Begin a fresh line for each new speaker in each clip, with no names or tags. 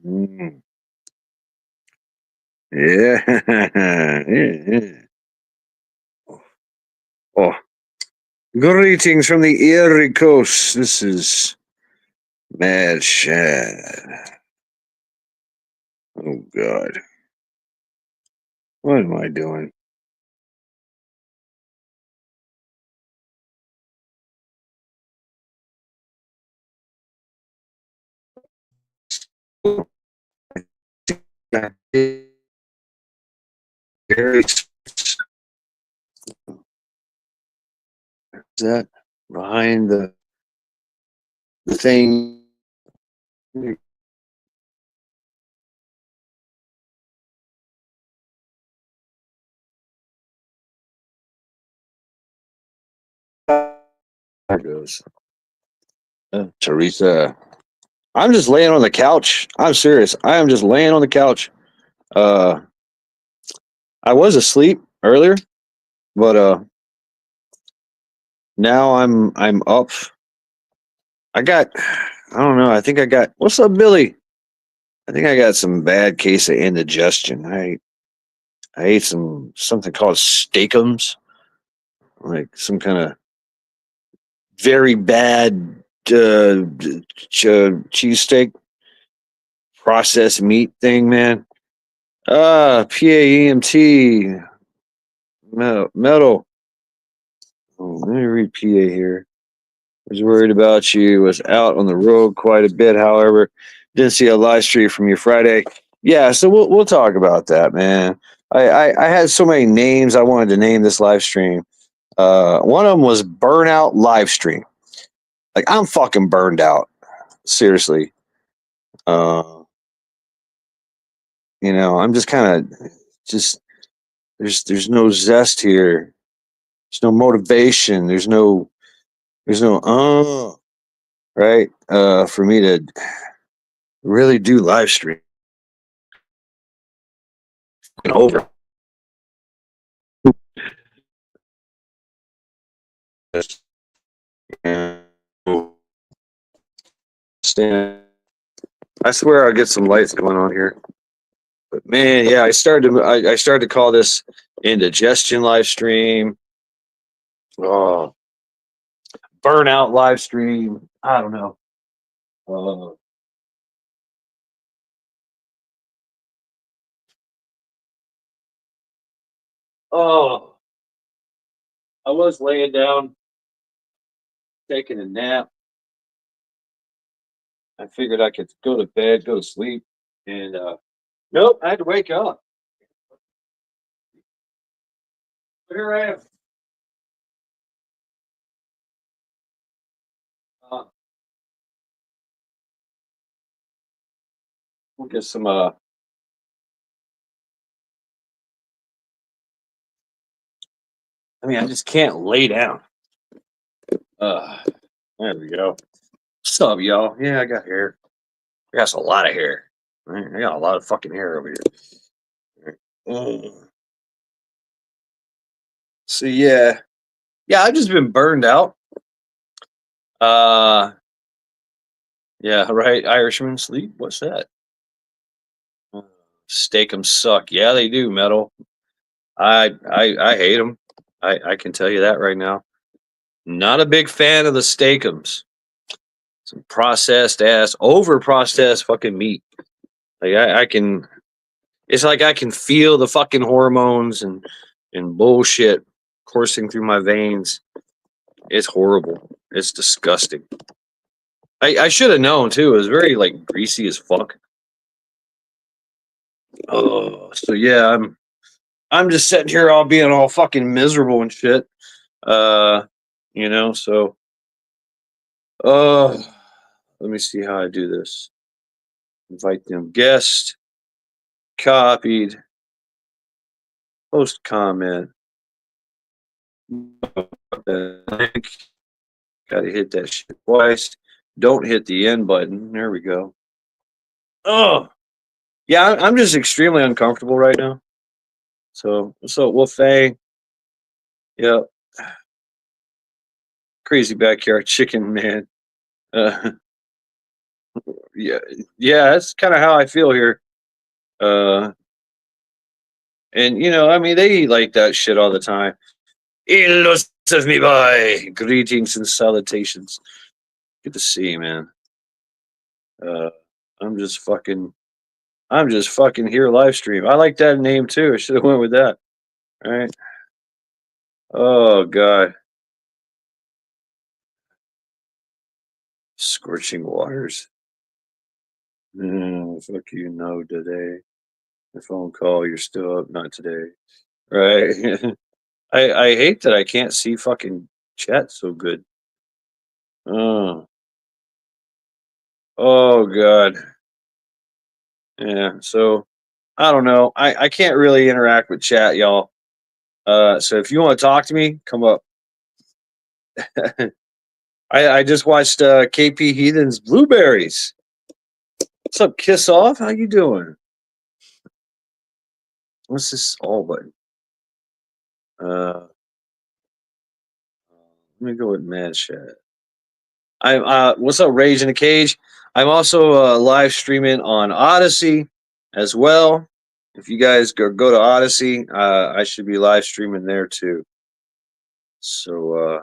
Mm. Yeah. Yeah. Oh, greetings from the Erie Coast. This is Mad Shad. Oh, God. What am I doing? Is that behind the thing? There goes. Teresa. I'm just laying on the couch. I'm serious. I am just laying on the couch. Uh, I was asleep earlier, but now I'm up. I don't know. I think I got. What's up, Billy? I think I got some bad case of indigestion. I ate something called steakums, like some kind of very bad cheesesteak processed meat thing, man. PAEMT metal. Oh, let me read PA here. Was worried about you. Was out on the road quite a bit. However, didn't see a live stream from you Friday. Yeah, so we'll talk about that, man. I had so many names I wanted to name this live stream. One of them was Burnout Live Stream. Like I'm fucking burned out. Seriously. Uh, I'm just kind of just there's no zest here. There's no motivation. There's no right for me to really do live stream over. And stand. I swear I'll get some lights going on here. But man, yeah, I started to call this indigestion live stream. Oh, burnout live stream. I don't know. Uh, oh, I was laying down taking a nap. I figured I could go to bed, go to sleep, and nope, I had to wake up. Here I am. Uh, we'll get some. I just can't lay down. Uh, there we go. What's up, y'all? Yeah, I got hair. I got a lot of hair. Right? I got a lot of fucking hair over here. Mm. So yeah, I've just been burned out. Uh, yeah, right. Irishman sleep. What's that? Steak 'em suck. Yeah, they do. Metal. I hate them. I can tell you that right now. Not a big fan of the steakums. Some processed ass, over processed fucking meat. Like I can. It's like I can feel the fucking hormones and bullshit coursing through my veins. It's horrible. It's disgusting. I should have known too. It was very like greasy as fuck. Oh, so yeah, I'm just sitting here all being all fucking miserable and shit. Uh, so uh let me see how I do this. Invite them guest, copied, post comment. Link. Gotta hit that shit twice. Don't hit the end button. There we go. Oh, yeah, I'm just extremely uncomfortable right now. So Wolfang, yeah, crazy backyard chicken man. Uh, yeah, yeah, that's kind of how I feel here. Uh, and I mean, they eat like that shit all the time. Illusive me by greetings and salutations. Good to see you, man. Uh, I'm just fucking, I'm just fucking here live stream. I like that name too. I should have went with that. All right. Oh god, scorching waters. Fuck you, no today. The phone call, you're still up, not today. Right. I hate that I can't see fucking chat so good. Oh, oh god. Yeah. So I don't know. I can't really interact with chat, y'all. So if you want to talk to me, come up. I just watched KP Heathen's Blueberries. What's up, Kiss Off? How you doing? What's this all button? Let me go with Mad Chat. I'm what's up, Rage in the Cage? I'm also live streaming on Odyssey as well. If you guys go to Odyssey, I should be live streaming there too. So,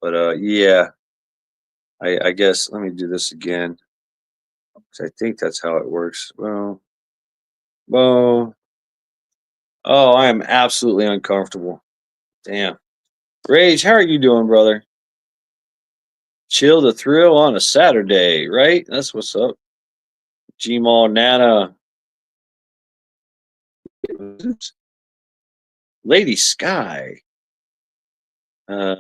but yeah, I guess let me do this again. 'Cause I think that's how it works. Well, oh, I am absolutely uncomfortable. Damn, Rage, how are you doing, brother? Chill the thrill on a Saturday, right? That's what's up. Gmail Nana, Lady Sky. Uh,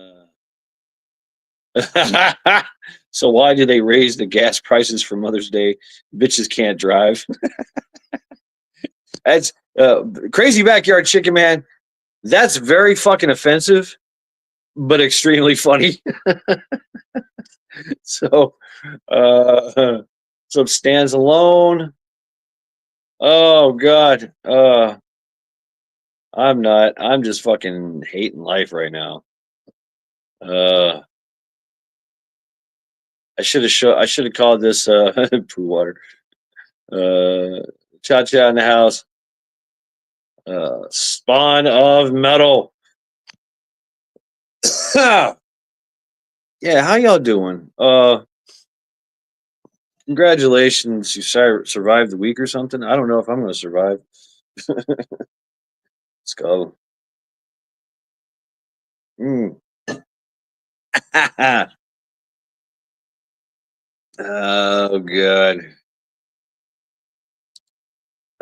so why do they raise the gas prices for Mother's Day? Bitches can't drive. That's crazy backyard chicken man. That's very fucking offensive, but extremely funny. So, uh, some stands alone. Oh God. I'm not. I'm just fucking hating life right now. Uh, I should have called this poo water. Cha cha in the house. Spawn of metal. Yeah, how y'all doing? Congratulations, you survived the week or something. I don't know if I'm gonna survive. Let's go. Mm. Oh god.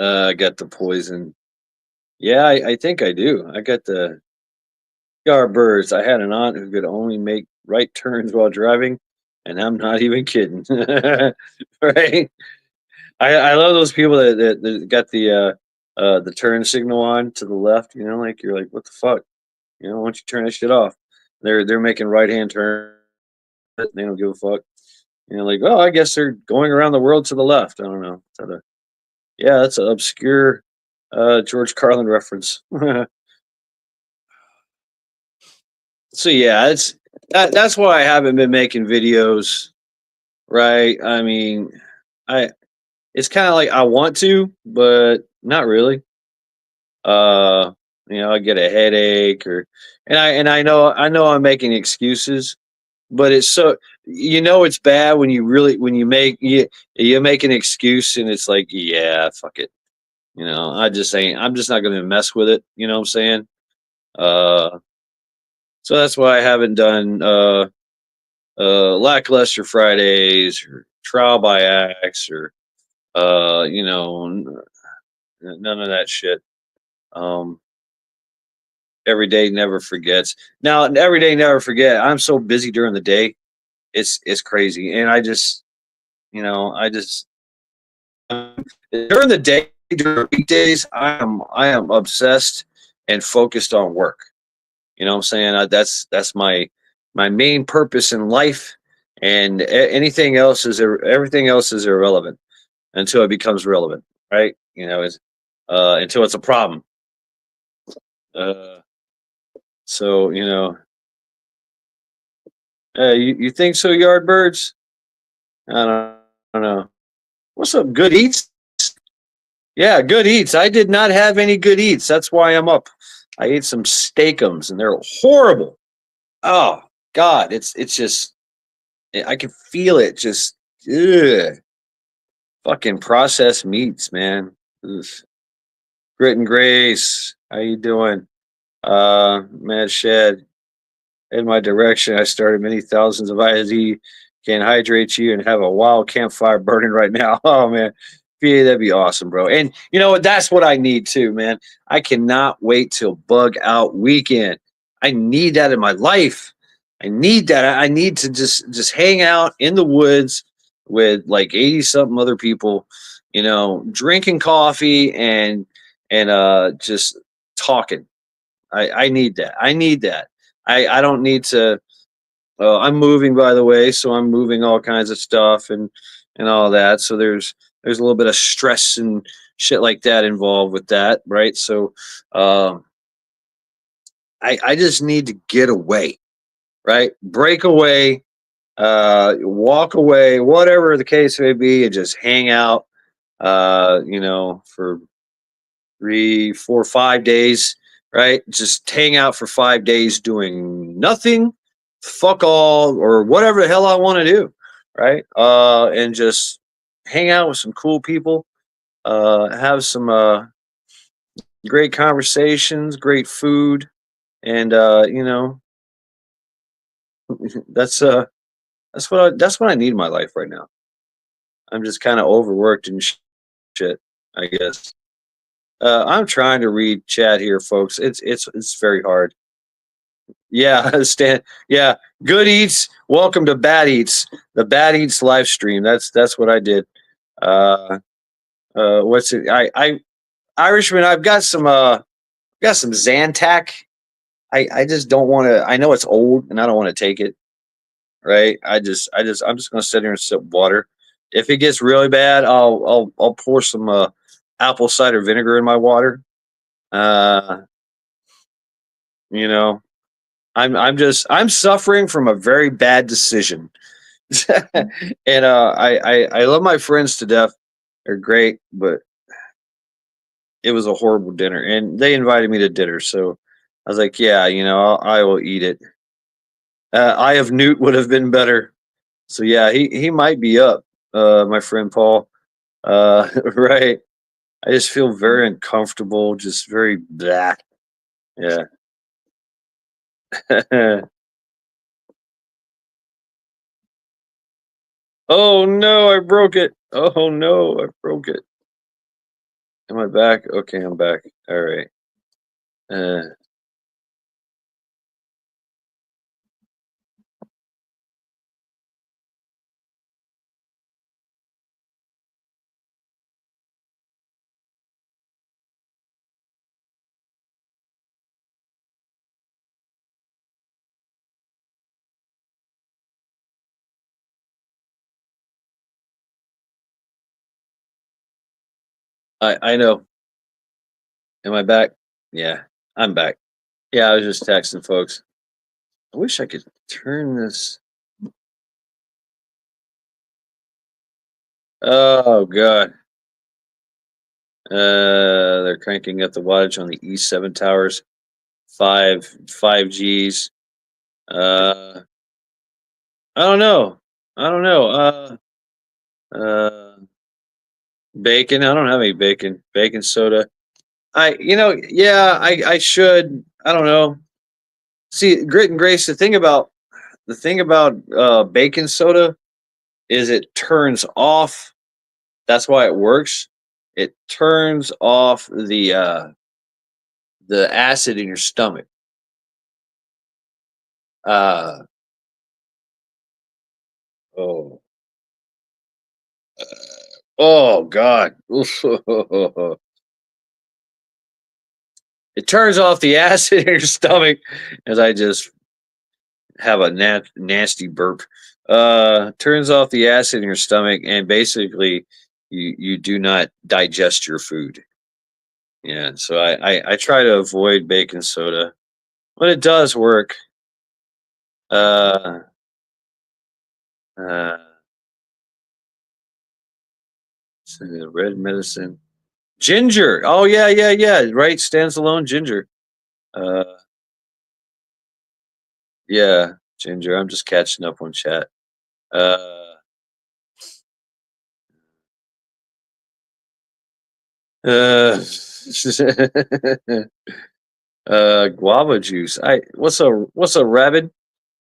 I got the poison. Yeah, I think I do. I got the Yardbirds. I had an aunt who could only make right turns while driving, and I'm not even kidding. Right? I love those people that got the turn signal on to the left. Like you're like, what the fuck? Why don't you turn that shit off? They're making right hand turns. They don't give a fuck. Like, oh, I guess they're going around the world to the left. I don't know. Yeah, that's an obscure George Carlin reference. So yeah, that's why I haven't been making videos, right? I mean, I it's kind of like I want to, but not really. Uh, I get a headache and I know I'm making excuses, but it's so it's bad when you make an excuse and it's like, yeah, fuck it. I'm just not gonna mess with it, you know what I'm saying? Uh so that's why I haven't done lackluster Fridays or trial by acts or none of that shit. Um every day never forgets. Now every day never forget. I'm so busy during the day. It's crazy. And I just during the day, during weekdays, I am obsessed and focused on work. You know what I'm saying? That's my main purpose in life, and anything else is everything else is irrelevant until it becomes relevant, right? Until it's a problem. Uh, so you think so, Yardbirds? I don't know. don't know. What's up, good eats? Yeah, good eats. I did not have any good eats. That's why I'm up. I ate some steakums and they're horrible. Oh God, it's just I can feel it. Just ugh, fucking processed meats, man. Ugh. Grit and Grace, how you doing? Mad Shed, in my direction. I started many thousands of IZ. Can hydrate you and have a wild campfire burning right now. Oh man, yeah, that'd be awesome, bro. And you know what? That's what I need too, man. I cannot wait till bug out weekend. I need that in my life. I need that. I need to just hang out in the woods with like 80 something other people, drinking coffee and just talking. I need that. I need that. I don't need to. I'm moving, by the way, so I'm moving all kinds of stuff and all that. So there's a little bit of stress and shit like that involved with that, right? So um, I just need to get away, right? Break away, walk away, whatever the case may be, and just hang out. For 3, 4, 5 days, right? Just hang out for 5 days doing nothing, fuck all, or whatever the hell I want to do, right? And just hang out with some cool people, have some great conversations, great food, and that's that's what I need in my life right now. I'm just kind of overworked and shit, I guess. I'm trying to read chat here, folks. It's very hard. Yeah, Stan. Yeah, good eats. Welcome to Bad Eats, the Bad Eats live stream. That's what I did. Uh, what's it? I Irishman. I've got some Zantac. I just don't want to. I know it's old, and I don't want to take it. Right. I'm just gonna sit here and sip water. If it gets really bad, I'll pour some apple cider vinegar in my water. Uh, you know, I'm suffering from a very bad decision. And I love my friends to death. They're great, but it was a horrible dinner, and they invited me to dinner, so I was like, yeah, I will eat it. Eye of Newt would have been better. So yeah, he might be up, my friend Paul. Right. I just feel very uncomfortable, just very blah. Yeah. Oh no, I broke it. Oh no, I broke it. Am I back? Okay, I'm back. All right. Uh, I know. Am I back? Yeah, I'm back. Yeah, I was just texting folks. I wish I could turn this. Oh god. They're cranking up the wattage on the E7 towers. Five Gs. Uh, I don't know. I don't know. Uh, bacon. I don't have any bacon. Bacon soda. Yeah, I should. I don't know. See, Grit and Grace. The thing about bacon soda is it turns off. That's why it works. It turns off the acid in your stomach. Uh, oh, oh God! It turns off the acid in your stomach as I just have a nasty burp. Turns off the acid in your stomach, and basically, you do not digest your food. Yeah, so I try to avoid baking soda, but it does work. Uh, uh, Red medicine. Ginger. Oh yeah, yeah, yeah. Right, stands alone. Ginger. Uh, yeah, ginger. I'm just catching up on chat. Uh, uh, guava juice. What's a rabbit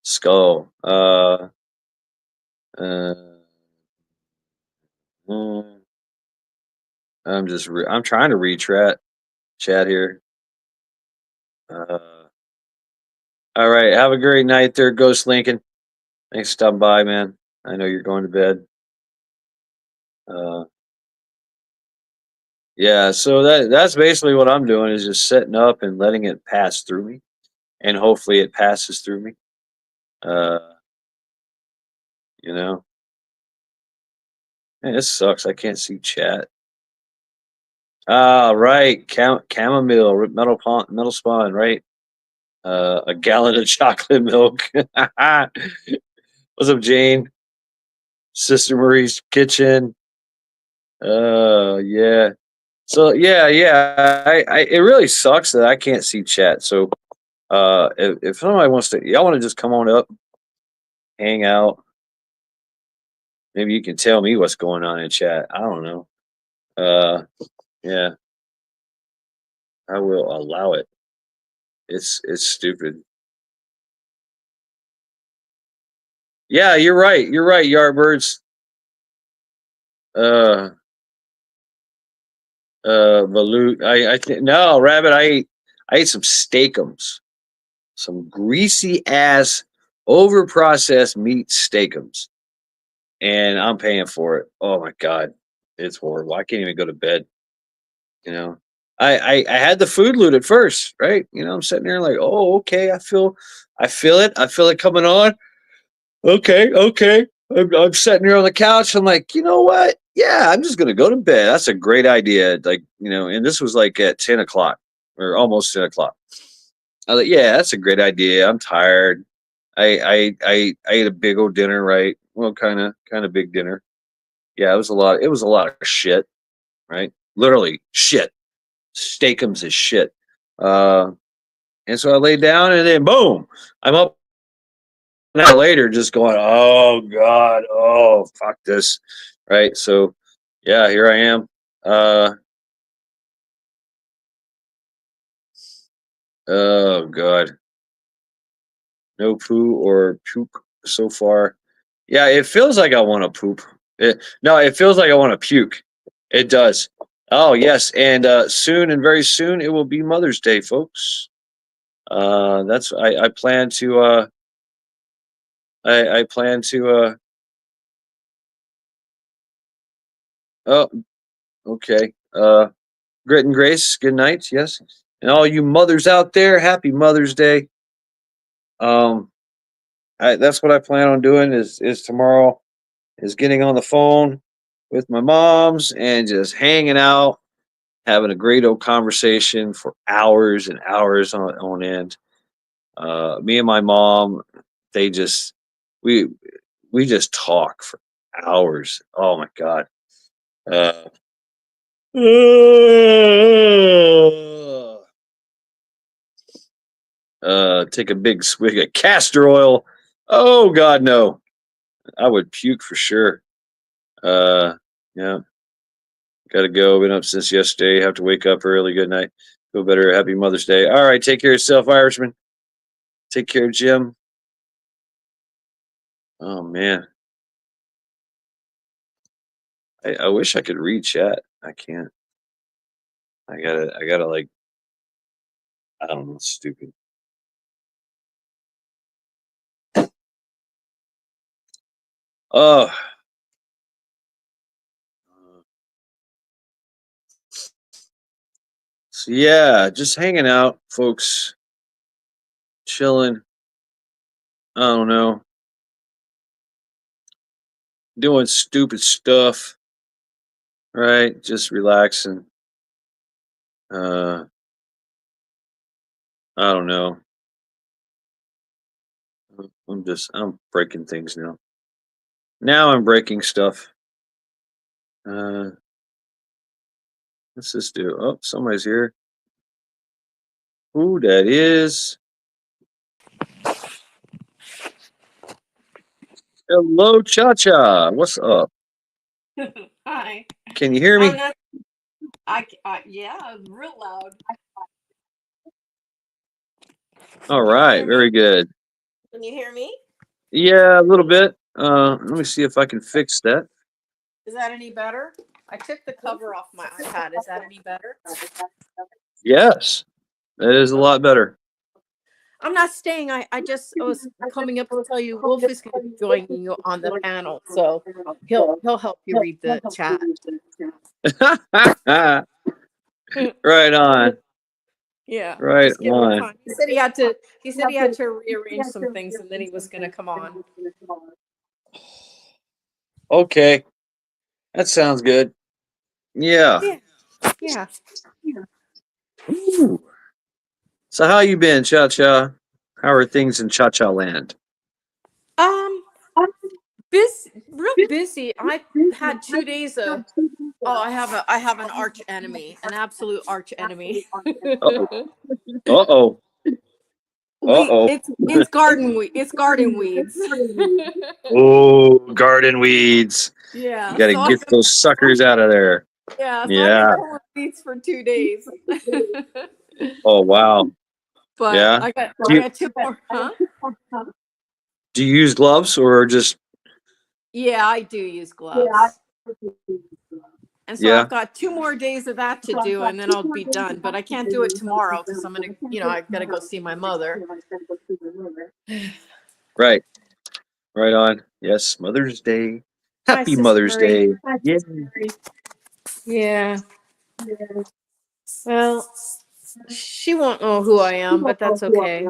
skull? Uh, mm, I'm trying to read chat here. Uh, all right. Have a great night there, Ghost Lincoln. Thanks for stopping by, man. I know you're going to bed. Uh, yeah. So that's basically what I'm doing is just setting up and letting it pass through me, and hopefully it passes through me. Uh, you know, man, this sucks. I can't see chat. Ah, right. Chamomile, metal spawn, right? A gallon of chocolate milk. What's up, Jane? Sister Marie's kitchen. Yeah. So yeah, yeah. It really sucks that I can't see chat. So if somebody wants to, y'all want to just come on up, hang out. Maybe you can tell me what's going on in chat. I don't know. Uh, yeah, I will allow it. It's stupid. Yeah, you're right. You're right, Yardbirds. Uh, Balut. I think no, Rabbit. I ate some steakums, some greasy ass, over processed meat steakums, and I'm paying for it. Oh my god, it's horrible. I can't even go to bed. You know, I had the food loot at first, right? I'm sitting there like, oh, okay, I feel it coming on. Okay, okay. I'm sitting here on the couch. I'm like, you know what? Yeah, I'm just gonna go to bed. That's a great idea. Like, and this was like at 10 o'clock or almost 10 o'clock. I was like, yeah, that's a great idea. I'm tired. I ate a big old dinner, right? Well, kind of big dinner. Yeah, it was a lot. It was a lot of shit, right? Literally shit. Steakums is shit. Uh, and so I laid down, and then boom, I'm up an hour later, just going, oh god, oh fuck this, right? So, yeah, here I am. Uh, oh god, no poo or puke so far. Yeah, it feels like I want to poop. No, it feels like I want to puke. It does. Oh yes, and soon and very soon it will be Mother's Day, folks. That's I plan to I plan to oh okay. Grit and Grace, good night. Yes. And all you mothers out there, happy Mother's Day. Um, that's what I plan on doing is tomorrow is getting on the phone with my moms and just hanging out, having a great old conversation for hours and hours on end. Me and my mom, they just we we just talk for hours. Oh my god. Uh, take a big swig of castor oil. Oh God, no! I would puke for sure. Uh, yeah, gotta go. Been up since yesterday. Have to wake up early. Good night. Feel better. Happy Mother's Day. All right, take care of yourself, Irishman. Take care, Jim. Oh man, I wish I could read chat. I can't. I gotta like I don't know. Stupid. Oh, so yeah, just hanging out, folks. Chilling. I don't know. Doing stupid stuff. Right, just relaxing. Uh, I don't know. I'm breaking things now. Now I'm breaking stuff. Uh, Let's just do. Oh, somebody's here. Who that is? Hello, Cha Cha. What's up?
Hi.
Can you hear
I'm
me?
not. Yeah, real loud.
All
Can you
right,
hear me?
very good.
Can you hear me?
Yeah, a little bit. Let me see if I can fix that.
Is that any better? I took the cover off my iPad. Is that any better?
Yes, that is a
Okay.
lot better.
I'm not staying. I just was coming up to tell you Wolf is going to be joining you on the panel, so he'll help you read the chat.
Right on.
Yeah,
Right
just give him
on.
time. He said he had to rearrange some things, and then he was going to come on.
Okay, that sounds good. Yeah.
Yeah.
Ooh. So how you been, Cha Cha? How are things in Cha Cha land?
Um, real busy. I had 2 days of. Oh, I have an arch enemy, an absolute arch enemy.
Uh-oh. Uh-oh. Uh-oh.
It's garden weeds.
Oh, garden weeds. You
Yeah,
got to get those suckers out of there.
so I've been
Yeah.
pulling weeds for 2 days.
Oh, wow.
But
Yeah.
I got two more, huh?
Do you use gloves or just,
Yeah, I do use gloves. And so
yeah?
I've got 2 more days of that to do, and then I'll be done. But I can't do it tomorrow because I've got to go see my mother.
Right. Right on. Yes, Mother's Day.
Hi,
Happy
Sister
Mother's
Marie.
Day. Yeah.
Yeah. Well, she won't know who I am, but that's okay.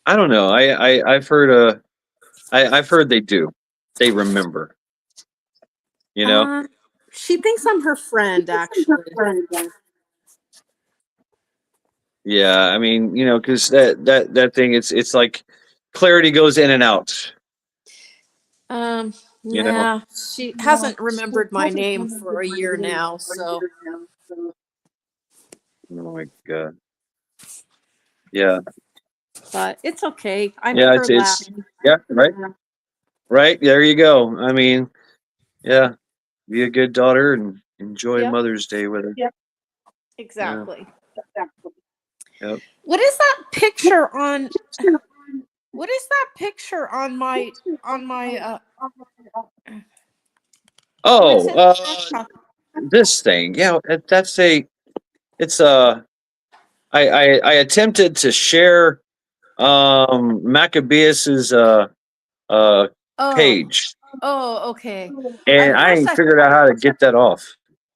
I don't know. I've heard I've heard they do. They remember. You know?
Uh, she thinks I'm her friend, actually.
Yeah, I mean, because that thing, it's like clarity goes in and out.
Um,
You know?
yeah, she hasn't remembered my name for a year now, so.
Oh my God. Yeah.
But it's okay. I
Yeah,
make her laugh.
yeah, right. Right. There you go. I mean, yeah, be a good daughter and enjoy
Yep,
Mother's Day with her. Yeah.
exactly.
Yep.
What is that picture on? What is that picture on my? What is
Oh,
it?
this thing. Yeah, it's I attempted to share Maccabeus's uh
Oh,
page,
okay.
and
At
I
first
ain't
I.
figured out how to get that off.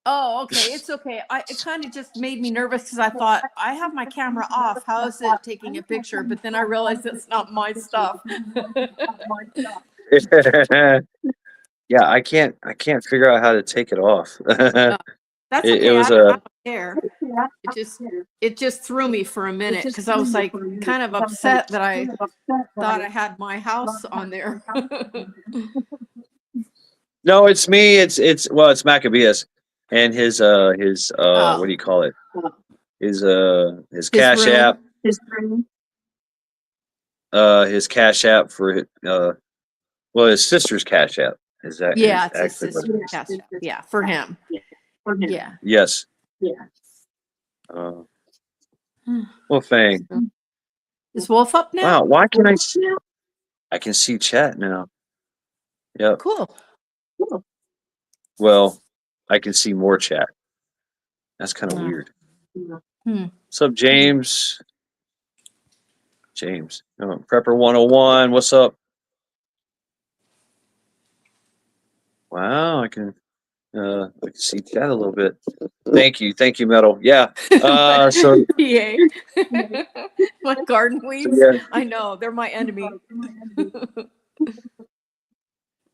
Oh, okay. It's okay. It kind of just made me nervous because I thought I have my camera off. How is it taking a picture? But then I realized it's not my stuff.
Yeah, I can't figure out how to take it off.
Uh, that's
It
okay.
was
I
a
don't care. It just threw me for a minute because I was like kind of upset that I thought I had my house on there.
no, it's me. It's Maccabeus and his what
Oh,
do you call it? His
his
Cash App,
room.
his Cash App for well, his sister's Cash App
Yeah,
is
it's his
actually what it
sister's
is.
cash app. Yeah, for him. Yeah.
Yes. Well, Fang.
Is Wolf up now?
Wow, why can I see? I can see chat now. Yep.
Cool.
Well, I can see more chat. That's kind of
Oh.
weird.
Hmm.
What's up, James? James. Prepper 101. What's up? Wow, I can see chat a little bit. Thank you, Metal. Yeah. So
Yay. My garden weeds.
yeah.
I know, they're my enemy.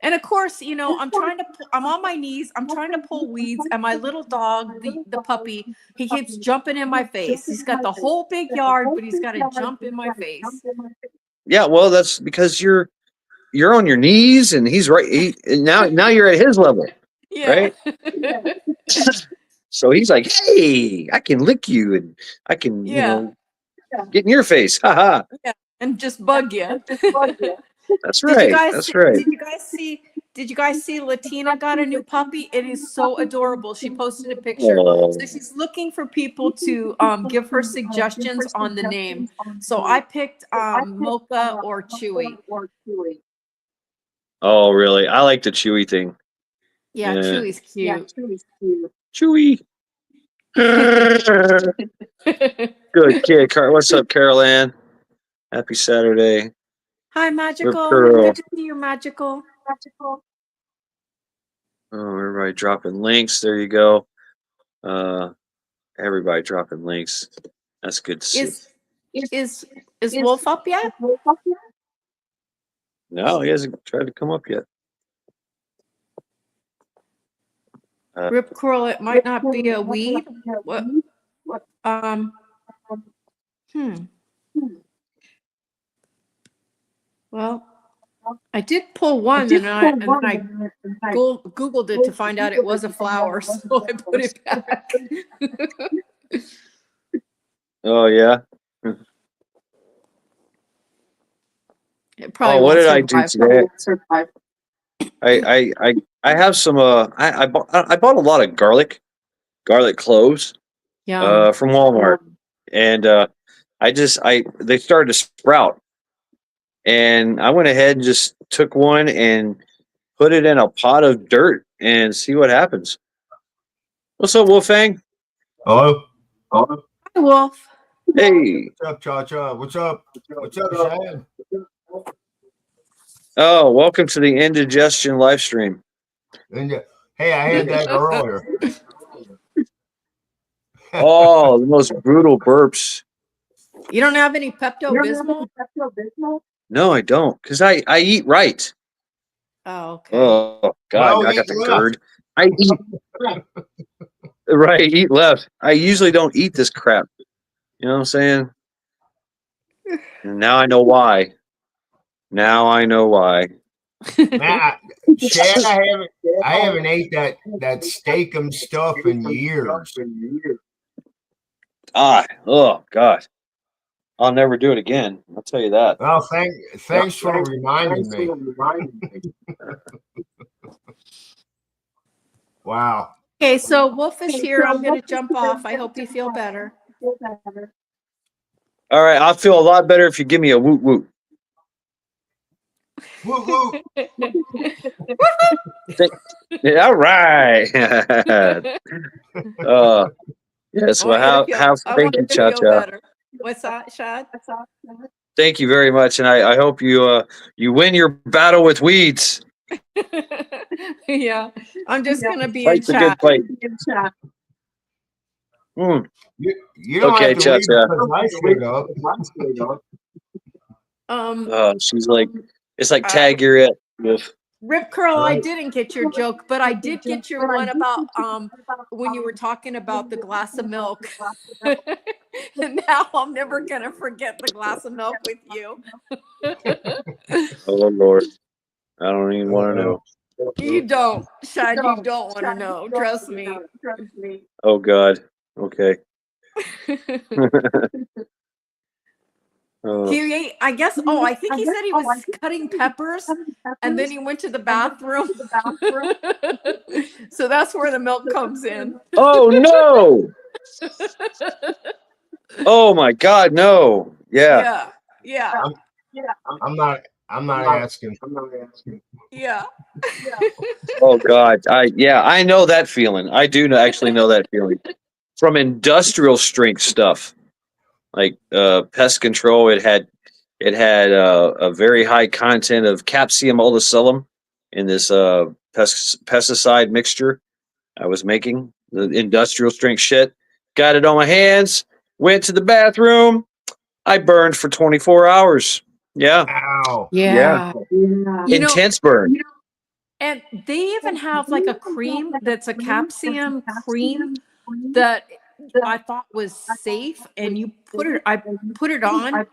And of course, I'm on my knees, I'm trying to pull weeds, and my little dog, the puppy, he keeps jumping in my face. He's got the whole big yard, but he's got to jump in my face.
Yeah, well, that's because you're on your knees and he's right. Now you're at his level.
Yeah.
right? So he's like, "Hey, I can lick you, and I can,
Yeah.
get in your face, haha."
Yeah. And just bug you.
That's right. That's right.
Did you guys see Latina got a new puppy? It is so adorable. She posted a picture. So
Oh,
she's looking for people to give her suggestions on the name. So I picked Mocha or Chewy.
oh, really? I like the Chewy thing.
Yeah,
Yeah,
Chewy's cute.
Chewy. Good kid, What's up, Carol Ann? Happy Saturday.
Hi,
Rip
Magical.
Curl.
Good to see you, Magical.
Oh, everybody dropping links. There you go. Uh, everybody dropping links. That's good to see.
Is is is Wolf up yet?
No, he hasn't tried to come up yet.
Rip Curl, it might not be a weed. What? Hmm. Well, I did pull one, and I Googled it to find out it was a flower, so I put it back.
Oh yeah.
It probably
Oh, what
won't
did I do
survive.
today? I have some. I bought a lot of garlic cloves
Yum.
from Walmart, and they started to sprout, and I went ahead and just took one and put it in a pot of dirt and see what happens. What's up, Wolfang?
Hello.
Hi, Wolf.
Hey.
What's up, Cha-Cha? What's up? What's up, Shad?
Oh, welcome to the indigestion live stream.
And hey, I had that earlier.
Oh, the most brutal burps.
You don't have any Pepto-Bismol?
No, I don't, because I eat right.
Oh, okay.
Oh God,
Well,
I got the
eat
GERD. I eat right, eat left. I usually don't eat this crap. You know what I'm saying? And now I know why. Now I know why.
Man, Shad, I haven't ate that steakum stuff in years.
Oh God. I'll never do it again. I'll tell you that.
Well, thanks for reminding me. Wow.
Okay, so Wolf is here. I'm going to jump off. I hope you feel better.
All right, I'll feel a lot better if you give me a woot woot.
Woo woo.
Yeah, all right. Yes. Well, thank you, Cha Cha.
What's that, Shad?
Thank you very much, and I hope you win your battle with weeds.
Yeah, I'm just gonna be
Fight's
in
a good
chat.
fight. Mm.
You don't
Okay,
have to
Cha
leave
Cha.
because I screwed up.
She's like, it's like tag you're it. Wolf.
Rip Curl,
Right.
I didn't get your joke, but I did get your one about when you were talking about the glass of milk. And now I'm never gonna forget the glass of milk with you.
Oh Lord, I don't even want to know.
You don't, Shad. You don't want to know. Trust me.
Oh God. Okay.
He ate, I guess. Oh, I think he said he was cutting peppers, and then he went to the bathroom. So that's where the milk comes in.
Oh no! Oh my God, no! Yeah.
Yeah.
I'm not asking.
Yeah.
Oh God, I know that feeling. I do actually know that feeling from industrial strength stuff, like pest control. It had a very high content of capsium oligosulum in this pesticide mixture I was making. The industrial strength shit. Got it on my hands. Went to the bathroom. I burned for 24 hours. Yeah.
Ow.
Yeah.
Intense burn.
And they even have like a cream that's a capsium cream that I thought was safe. And I put it on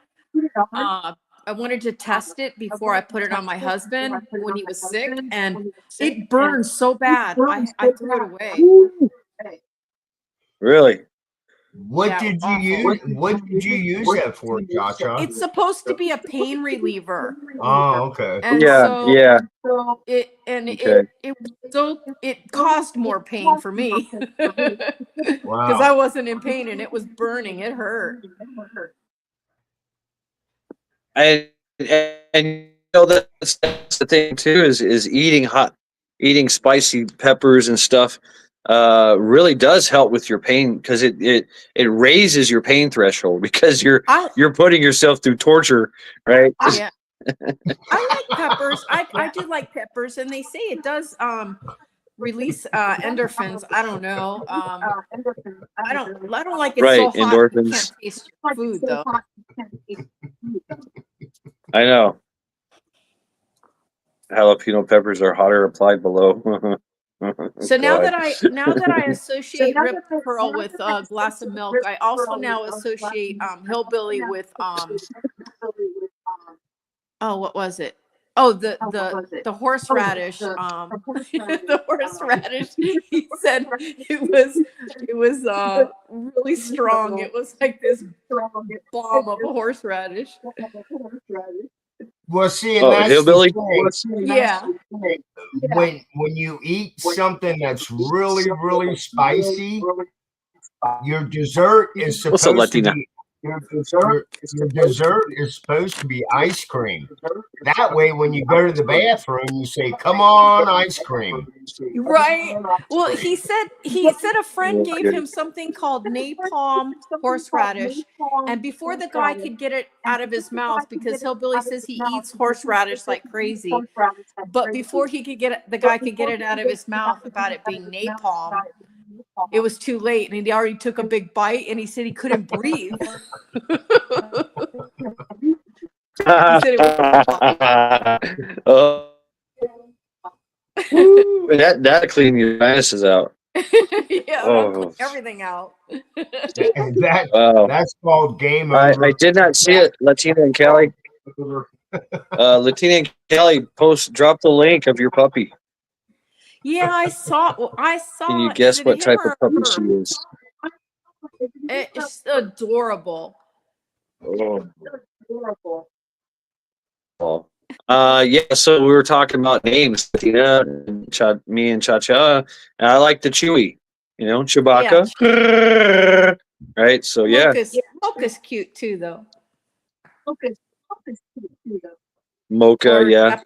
I wanted to test it before I put it on my husband when he was sick, and it burned so bad. I threw it away.
Really?
What
Yeah, it
did
was
you
awful.
use? What did you use that for, Cha-Cha?
It's supposed to be a pain reliever,
Oh, okay.
and
Yeah,
so
yeah.
it
Okay.
was so it caused more pain for me because
Wow.
I wasn't in pain and it was burning. It hurt.
And you know that's the thing too is eating spicy peppers and stuff really does help with your pain because it raises your pain threshold because
I
you're putting yourself through torture, right?
Yeah, I like peppers. I do like peppers, and they say it does release endorphins. I don't know. I don't like it so
Right,
hot you can't
endorphins.
taste your food though.
I know. Jalapeno peppers are hotter applied below.
So now
God.
that I associate Rip Curl with a glass of milk, I also now associate hillbilly with oh, what was it? Oh, the horseradish. The horseradish. He said it was really strong. It was like this bomb of a horseradish.
Well, see, and
Oh,
that's the
hillbilly.
thing.
Yeah.
When you eat something that's really spicy, your dessert is
What's up,
supposed to
Latina?
be your dessert is supposed to be ice cream. That way, when you go to the bathroom, you say, "Come on, ice cream."
Right. Well, he said a friend gave him something called napalm horseradish, and before the guy could get it out of his mouth, because Hillbilly says he eats horseradish like crazy, but before he could get it, the guy could get it out of his mouth about it being napalm, it was too late, and he already took a big bite, and he said he couldn't breathe. He said it was
Oh, that clean your sinuses out.
yeah, that'll clean
Oh,
everything out.
And
wow.
that's called game
I
over.
did not see it, Latina and Kelly. Latina and Kelly drop the link of your puppy.
Yeah, I saw. Well, I
Can you
saw. Is
guess
it
what
him
type of
or
puppy
her?
she is?
It's adorable.
Oh. Yeah, so we were talking about names, Latina, and me and Cha-Cha, and I like the Chewy,
Yeah,
Chewbacca. Right, so yeah,
Mocha's cute too, though.
Mocha,
Or
yeah.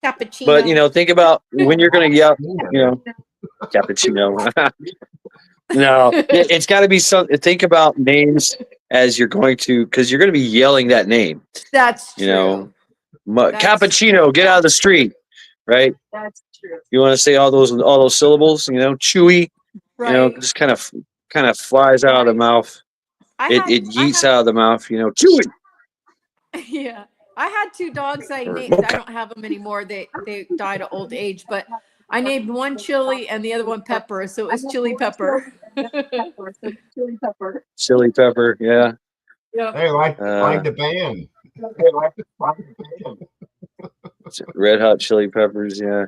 cappuccino.
But think about when you're gonna yell, cappuccino. No, it's got to be something. Think about names as you're going to, because you're going to be yelling that name.
That's true.
Cappuccino, get out of the street, right?
That's true.
You want to say all those syllables, chewy,
Right.
just kind of flies out of the mouth. It yeets out of the mouth, chewy.
Yeah, I had two dogs. I don't have them anymore. They died of old age, but I named one Chili and the other one Pepper, so it was Chili Pepper.
Chili Pepper, yeah.
Yeah.
Hey, like the band.
Red Hot Chili Peppers, yeah.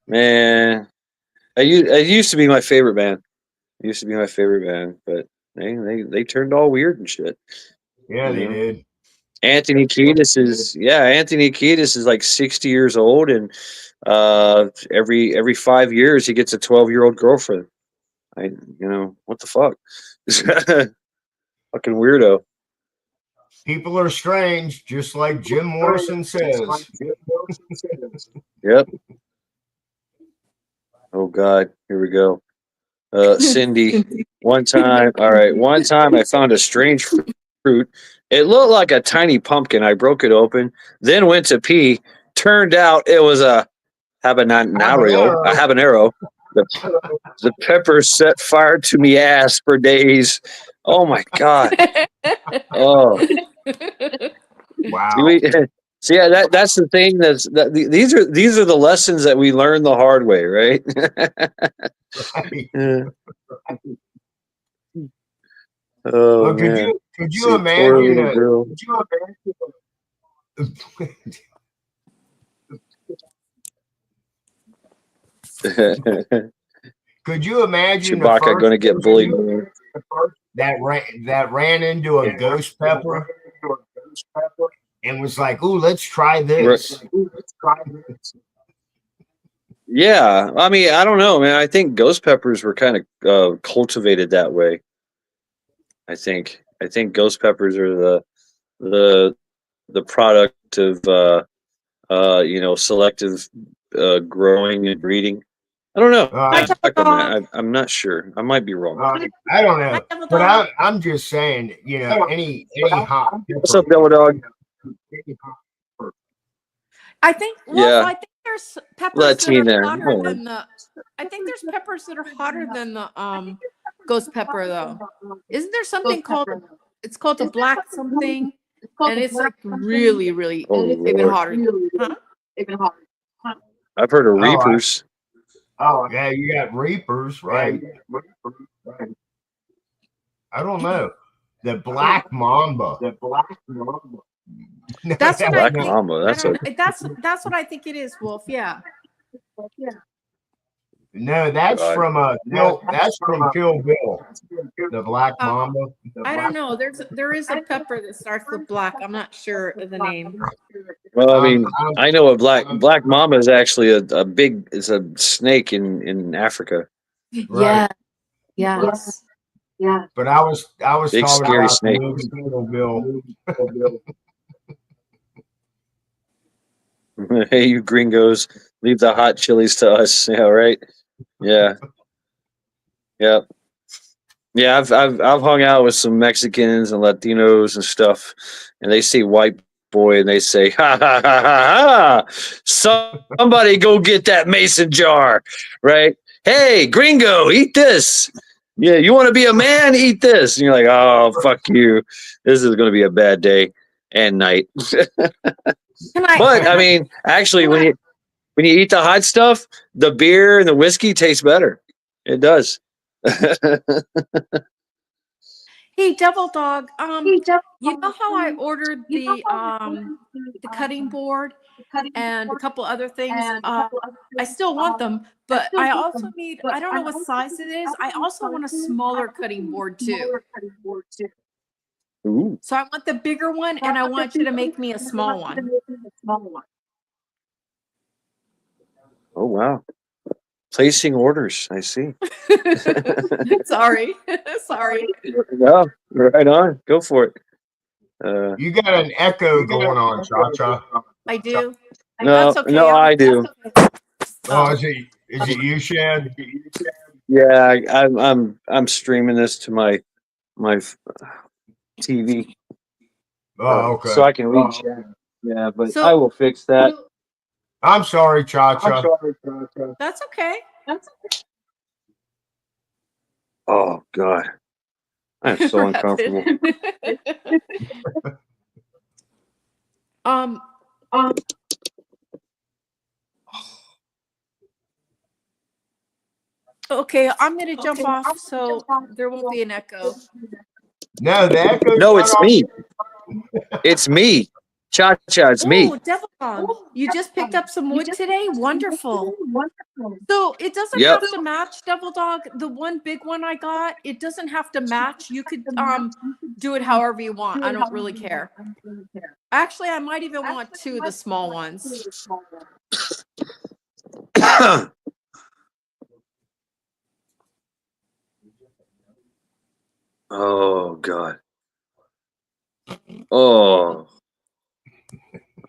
Man, it used to be my favorite band. But they turned all weird and shit.
Yeah, they did.
Anthony Kiedis is like 60 years old, and every 5 years he gets a 12-year-old girlfriend. What the fuck? Fucking weirdo.
People are strange, just like Jim Morrison says.
Yep. Oh God, here we go. Cindy, one time I found a strange fruit. It looked like a tiny pumpkin. I broke it open, then went to pee. Turned out it was a habanero. The pepper set fire to me ass for days. Oh my God. Oh.
Wow.
See, yeah, that's the thing. These are the lessons that we learn the hard way, right? Yeah. Oh
Well,
man!
could you imagine Could you imagine
Chewbacca going to get bullied?
that ran into a ghost pepper and was like, "Ooh, let's try this."
Yeah, I mean, I don't know, man. I think ghost peppers were kind of cultivated that way. I think ghost peppers are the product of selective growing and breeding. I don't know. I'm not sure. I might be wrong.
I don't know, but I'm just saying, any hot pepper.
What's up, Devil Dog?
I think. Well, I think there's peppers that are hotter than the. I think there's peppers that are hotter than the ghost pepper, though. Isn't there something called? It's called the black something, and it's like really, really even hotter. Huh?
I've heard of Reapers.
Yeah, you got Reapers, right? I don't know. The Black Mamba.
That's what
Black Mamba.
That's what I think it is, Wolf. Yeah.
No, that's from that's from Kill Bill. The Black Mamba.
I don't know. There is a pepper that starts with black. I'm not sure of the name.
Well, I mean, I know a black mamba is actually a big. It's a snake in Africa.
Right. Yeah. Yes.
Yeah. But I was
big
talking
scary
about
snake.
Kill Bill.
Hey, you gringos, leave the hot chilies to us. Yeah, right. Yeah. Yeah. Yeah, I've hung out with some Mexicans and Latinos and stuff, and they see white boy and they say, ha ha ha ha ha, somebody go get that mason jar, right? Hey, gringo, eat this. Yeah, you want to be a man? Eat this. And you're like, oh, fuck you. This is going to be a bad day and night. But I mean, actually, when you eat the hot stuff, the beer and the whiskey tastes better. It does.
Hey, Devil Dog. You know how I ordered the cutting board and a couple other things. I still want them, but I also need. I don't know what size it is. I also want a smaller cutting board too.
Ooh.
So I want the bigger one, and I want you to make me a small one.
Oh wow. Placing orders. I see.
Sorry.
No, right on. Go for it.
You got an echo going on, Cha-Cha.
I do.
No,
okay.
no, I do.
Oh, is it you, Shad?
Yeah, I'm streaming this to my TV.
Oh, okay.
So I can reach. Yeah, but I will fix that.
I'm sorry, Cha-Cha.
That's okay.
Oh God, I'm so uncomfortable.
Okay, I'm gonna jump off so there won't be an echo.
No, the echo.
No, it's me. It's me. Cha-Cha, it's me.
Oh, Devil Dog, you just picked up some wood today? Wonderful. So it doesn't have to match, Devil Dog. The one big one I got, it doesn't have to match. You could do it however you want. I don't really care. Actually, I might even want two of the small ones.
Oh God. Oh,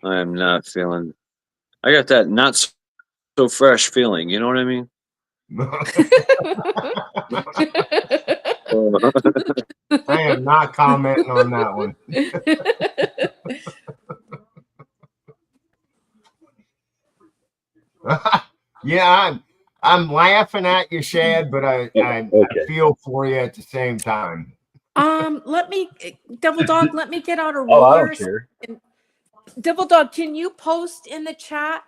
I am not feeling. I got that not so fresh feeling. You know what I mean?
I am not commenting on that one. Yeah, I'm laughing at you, Shad, but I feel for you at the same time.
Let me, Devil Dog, let me get out a ruler.
I don't care.
Devil Dog, can you post in the chat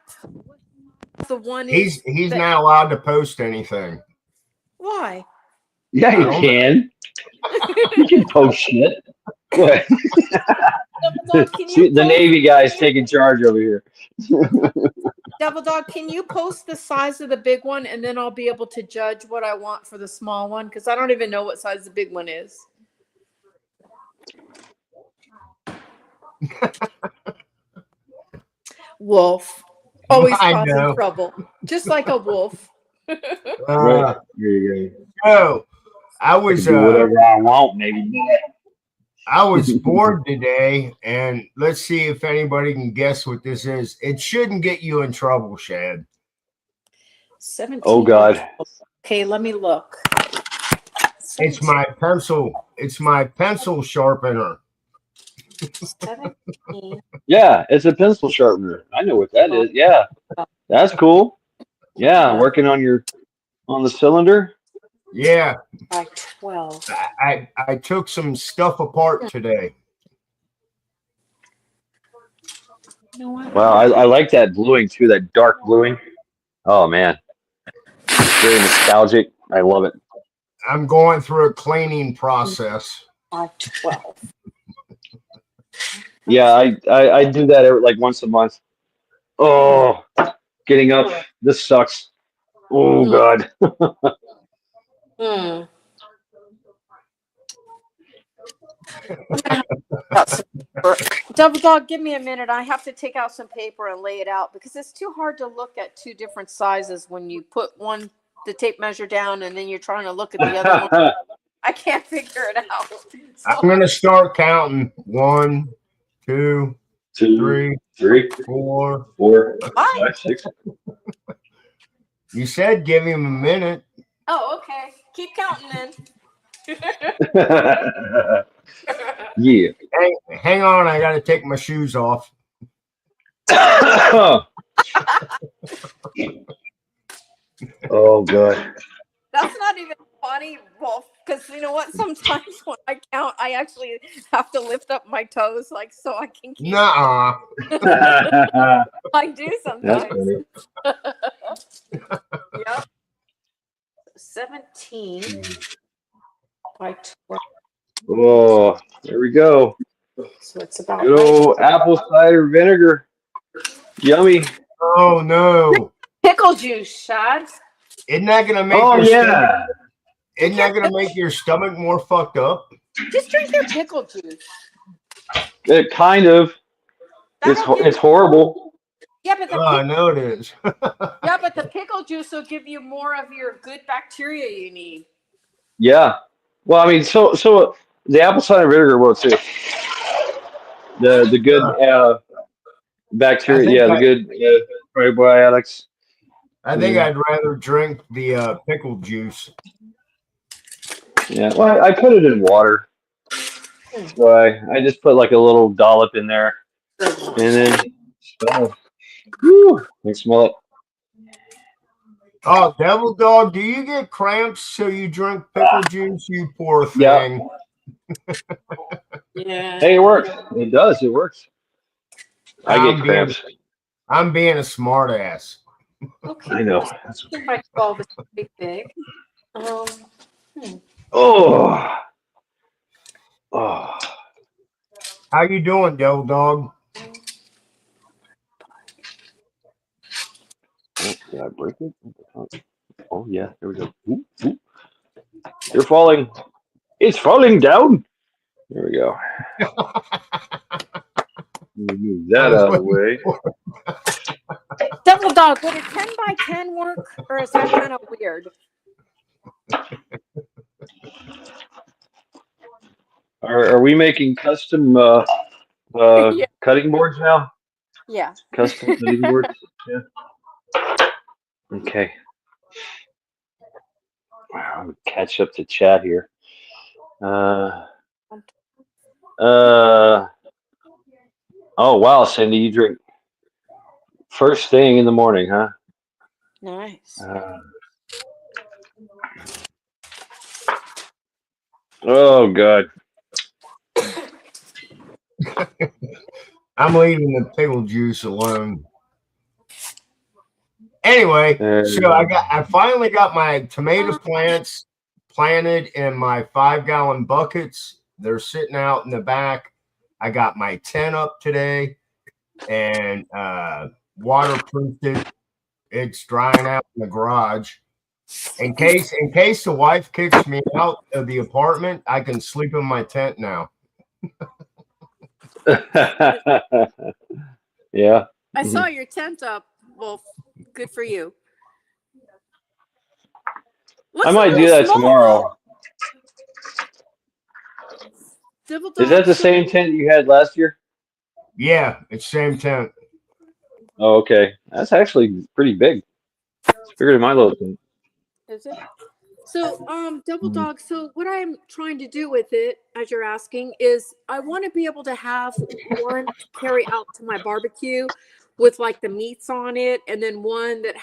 the one
he's not allowed to post anything.
Why?
Yeah, you can. You can post shit. What?
Devil Dog, can
See,
you
the
post,
Navy guy's taking charge over here.
Devil Dog, can you post the size of the big one, and then I'll be able to judge what I want for the small one, because I don't even know what size the big one is. Wolf. Always
I
causing
know.
trouble. Just like a wolf.
Right. There you go.
So I
I
was
can do whatever I want, maybe.
I was bored today, and let's see if anybody can guess what this is. It shouldn't get you in trouble, Shad.
17.
Oh, God.
Okay, let me look.
It's my pencil. It's my pencil sharpener.
17.
Yeah, it's a pencil sharpener. I know what that is. Yeah, that's cool. Yeah, working on the cylinder.
Yeah,
By 12.
I took some stuff apart today.
You know what?
Wow, I like that bluing too, that dark bluing. Oh man, very nostalgic. I love it.
I'm going through a cleaning process.
By 12.
Yeah, I do that like once a month. Oh, getting up. This sucks. Oh God.
Hmm. Double Dog, give me a minute. I have to take out some paper and lay it out because it's too hard to look at two different sizes when you put the tape measure down and then you're trying to look at the other one. I can't figure it out.
I'm going to start counting. 1, 2,
2,
3,
3,
4.
4,
Why?
5, 6.
You said give him a minute.
Oh, okay. Keep counting then.
Yeah.
Hang on. I got to take my shoes off.
Oh God.
That's not even funny, Wolf, because you know what? Sometimes when I count, I actually have to lift up my toes, like, so I can keep.
Nuh-uh.
I do
That's
sometimes.
funny.
Yep. 17 by 12.
Oh, there we go.
So it's about
Good
right.
old apple cider vinegar. Yummy.
Oh, no.
Pickle juice, Shad.
Isn't that going to make
Oh
your stomach?
yeah.
Isn't that going to make your stomach more fucked up?
Just drink your pickle juice.
It kind of. It's horrible.
Yeah, but
Oh, I know it is.
the pickle juice will give you more of your good bacteria you need.
Yeah. Well, I mean, so the apple cider vinegar will too. The good bacteria. Yeah, the good probiotics.
I think I'd rather drink the pickle juice.
Yeah. Well, I put it in water. So I just put like a little dollop in there, and then whew, I smell it.
Oh, Devil Dog, do you get cramps so you drink pickle juice? You poor thing.
Yeah.
Hey, it works. It does. It works. I get cramps.
I'm being a smart ass.
Okay.
I know.
16 by 12 is pretty big.
Oh. Oh.
How you doing, Devil Dog?
Oh, did I break it? Oh yeah, there we go. Ooh, ooh. You're falling. It's falling down. There we go. Move that out of the way.
Devil Dog, would a 10 by 10 work, or is that kind of weird?
Are we making custom
Yeah.
cutting boards now?
Yeah.
Custom cutting boards? Yeah. Okay. I'm gonna catch up to chat here. Oh wow, Cindy, you drink first thing in the morning, huh?
Nice.
Oh God.
I'm leaving the pickle juice alone. Anyway, so I finally got my tomato plants planted in my 5-gallon buckets, They're sitting out in the back. I got my tent up today and waterproofed it. It's drying out in the garage. In case the wife kicks me out of the apartment, I can sleep in my tent now.
Yeah.
I saw your tent up. Well, good for you.
I might do that tomorrow.
Double
Is that
Dog,
the
so-
same tent you had last year?
Yeah, it's same tent.
Oh, okay. That's actually pretty big. It's bigger than my little tent.
Is it? So, Double Dog, so what I'm trying to do with it, as you're asking, is I want to be able to have one to carry out to my barbecue with like the meats on it, and then one that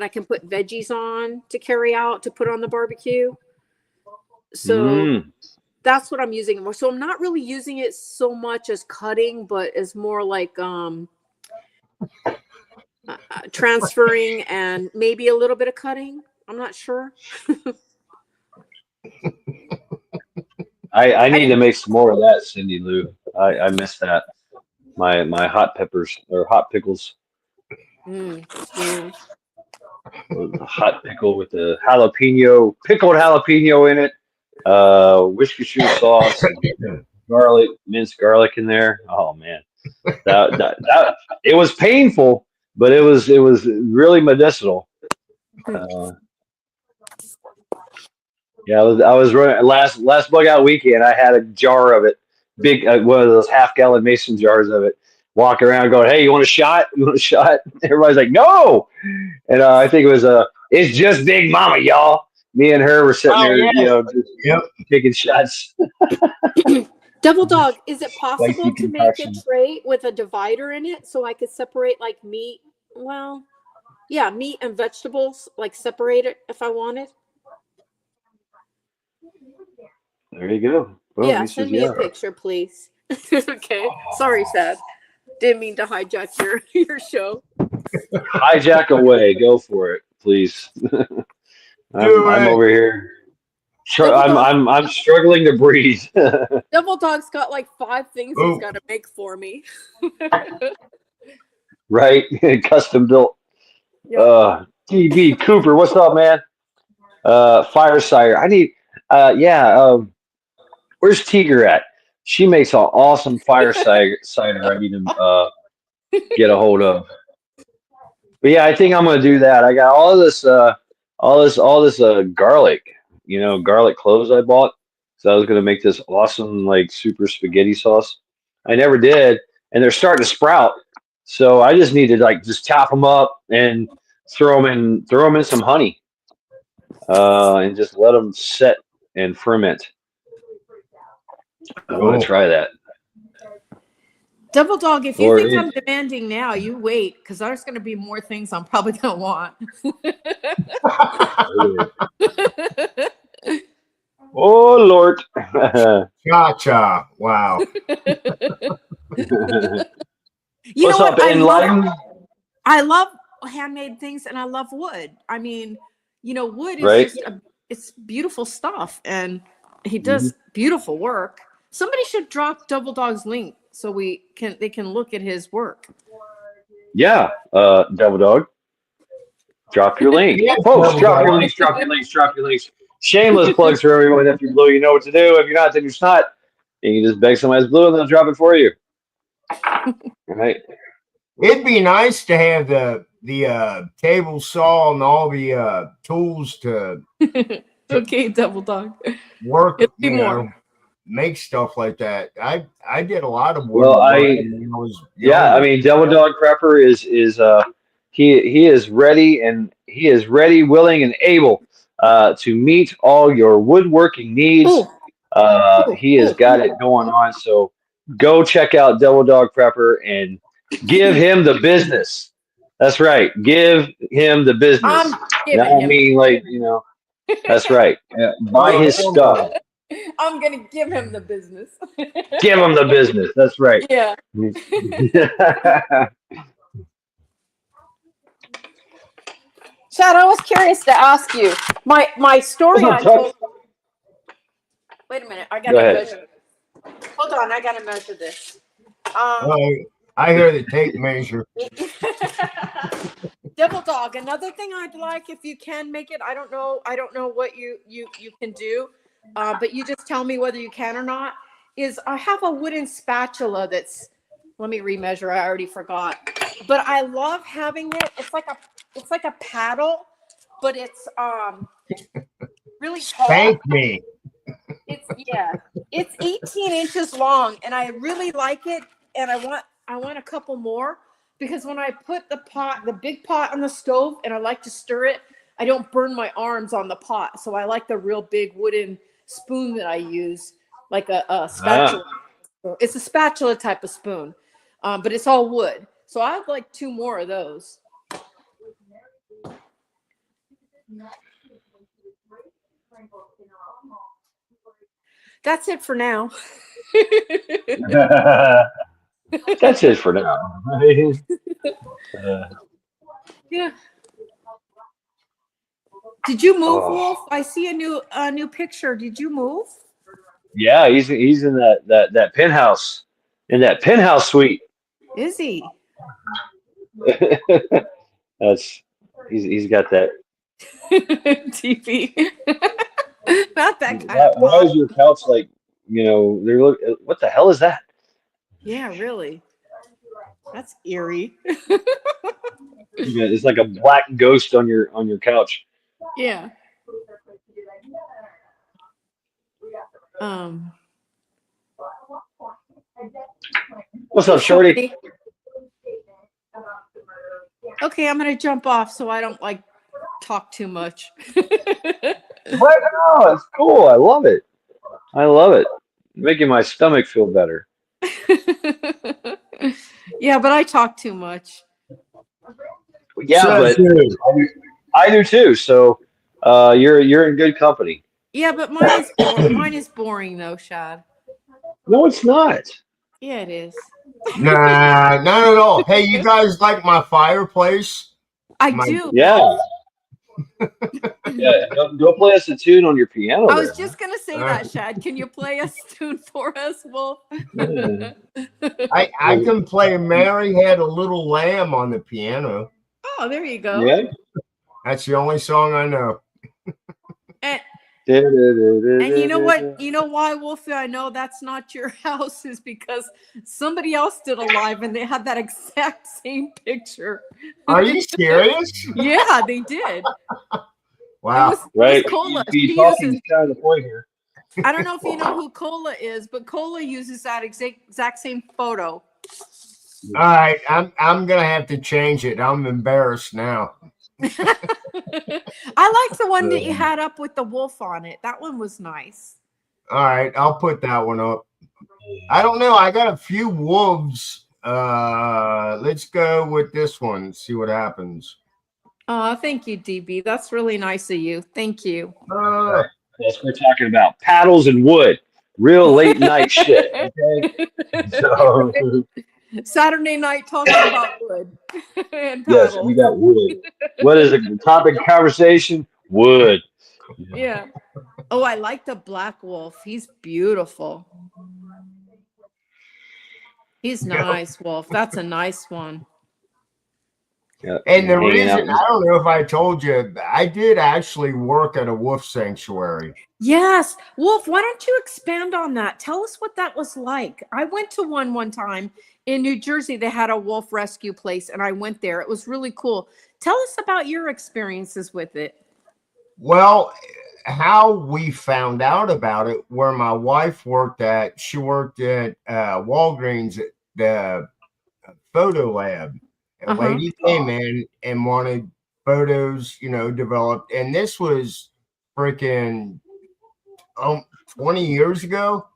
I can put veggies on to carry out to put on the barbecue. So that's what I'm using it for. So I'm not really using it so much as cutting, but it's more like transferring and maybe a little bit of cutting. I'm not sure.
I need to make some more of that, Cindy Lou. I missed that. My hot peppers or hot pickles.
Yeah.
A hot pickle with the pickled jalapeno in it. Worcestershire sauce, garlic, minced garlic in there. Oh man, that it was painful, but it was really medicinal. Yeah, I was running last bug out weekend. I had a jar of it, big one of those half-gallon mason jars of it. Walk around going, "Hey, you want a shot? You want a shot?" Everybody's like, "No!" And I think it was it's just Big Mama, y'all. Me and her were sitting there, just taking shots.
Double Dog, is it possible
Spicy
to make a
concoction.
tray with a divider in it so I could separate like meat? Well, yeah, meat and vegetables, like separate it if I wanted.
There you go. Boom,
Yeah,
he says
send me a
yeah.
picture, please. Okay. Sorry, Sad. Didn't mean to hijack your show.
Hijack away. Go for it, please. I'm over here. I'm struggling to breathe.
Double Dog's got like 5 things he's got to make for me.
Right? Custom built.
Yep.
TB Cooper, what's up, man? Firesire. I need where's Tiger at? She makes an awesome cider I need to get a hold of. But yeah, I think I'm gonna do that. I got all this garlic, garlic cloves I bought. So I was gonna make this awesome like super spaghetti sauce. I never did, and they're starting to sprout. So I just need to like just chop them up and throw them in some honey, and just let them set and ferment. I want to try that.
Double Dog, if you think I'm demanding now, you wait, because there's going to be more things I'm probably going to want.
Oh, Lord.
Cha-cha. Wow.
What's up, Enlighten?
I love handmade things, and I love wood. I mean, wood is
right?
just it's beautiful stuff, and he does beautiful work. Somebody should drop Double Dog's link so they can look at his work.
Yeah, Double Dog. Drop your link. Folks, drop your links. Shameless plugs for everyone. If you're blue, you know what to do. If you're not, then you're not. And you just beg somebody's blue and they'll drop it for you. Right.
It'd be nice to have the table saw and all the tools to
okay, Double Dog.
Work, make stuff like that. I did a lot of work.
Well, I mean, Double Dog Prepper is he is ready, and he is ready, willing, and able to meet all your woodworking needs. He has got it going on. So go check out Double Dog Prepper and give him the business. That's right. Give him the business. I mean, like, that's right. Buy his stuff.
I'm going to give him the business.
Give him the business. That's right.
Yeah. Chad, I was curious to ask you. My story I told. Wait a minute. I
Go
gotta
ahead.
measure. Hold on. I gotta measure this.
Oh, I hear the tape measure.
Devil dog. Another thing I'd like, if you can make it. I don't know what you can do, but you just tell me whether you can or not. Is I have a wooden spatula that's. Let me remeasure. I already forgot, but I love having it. It's like a paddle, but it's really tall.
Thank me.
It's 18 inches long, and I really like it. And I want a couple more because when I put the big pot on the stove, and I like to stir it, I don't burn my arms on the pot. So I like the real big wooden spoon that I use, like a spatula. It's a spatula type of spoon, but it's all wood. So I'd like 2 more of those. That's it for now.
That's it for now.
Yeah. Did you move,
Oh.
Wolf? I see a new picture. Did you move?
Yeah, he's in that penthouse, in that penthouse suite.
Is he?
He's got that.
TV. Not that kind of
Why
pop.
is your couch like, they're what the hell is that?
Yeah, really. That's eerie.
Yeah, it's like a black ghost on your couch.
Yeah.
What's up, Shorty?
Okay, I'm gonna jump off so I don't talk too much.
What? No, it's cool. I love it. Making my stomach feel better.
Yeah, but I talk too much.
Yeah, but I do too. So you're in good company.
Yeah, but mine is boring though, Shad.
No, it's not.
Yeah, it is.
Nah, not at all. Hey, you guys like my fireplace?
I do.
Yeah. Yeah. Go play us a tune on your piano.
I was just gonna say that, Shad. Can you play a tune for us, Wolf?
I can play Mary Had a Little Lamb on the piano.
Oh, there you go.
Yeah.
That's the only song I know.
And you know what? You know why, Wolfie? I know that's not your house is because somebody else did a live and they had that exact same picture.
Are you serious?
Yeah, they did.
Wow.
It was Cola.
Be talking kind of the point here.
I don't know if you know who Cola is, but Cola uses that exact same photo.
All right, I'm gonna have to change it. I'm embarrassed now.
I liked the one that you had up with the wolf on it. That one was nice.
All right, I'll put that one up. I don't know. I got a few wolves. Let's go with this one. See what happens.
Oh, thank you, DB. That's really nice of you. Thank you.
Yes, we're talking about paddles and wood. Real late night shit. Okay. So,
Saturday night talking about wood and
yes,
paddles.
we got wood. What is the topic of conversation? Wood.
Yeah. Oh, I like the black wolf. He's beautiful. He's nice, Wolf. That's a nice one.
Yeah,
And the reason, I don't know if I told you, I did actually work at a wolf sanctuary.
Yes. Wolf, why don't you expand on that? Tell us what that was like. I went to one time in New Jersey. They had a wolf rescue place, and I went there. It was really cool. Tell us about your experiences with it.
Well, how we found out about it, where my wife worked at, she worked at Walgreens at the photo lab. A lady came in and wanted photos, developed. And this was freaking 20 years ago.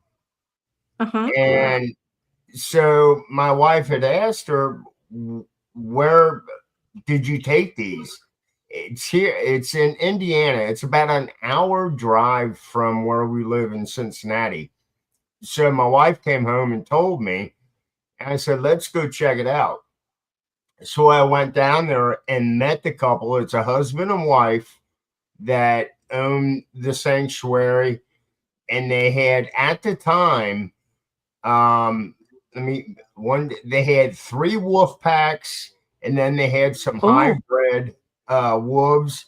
And so my wife had asked her, where did you take these? It's here. It's in Indiana. It's about an hour drive from where we live in Cincinnati. So my wife came home and told me, and I said, let's go check it out. So I went down there and met the couple. It's a husband and wife that own the sanctuary. and they had at the time, they had 3 wolf packs, and then they had some hybrid wolves.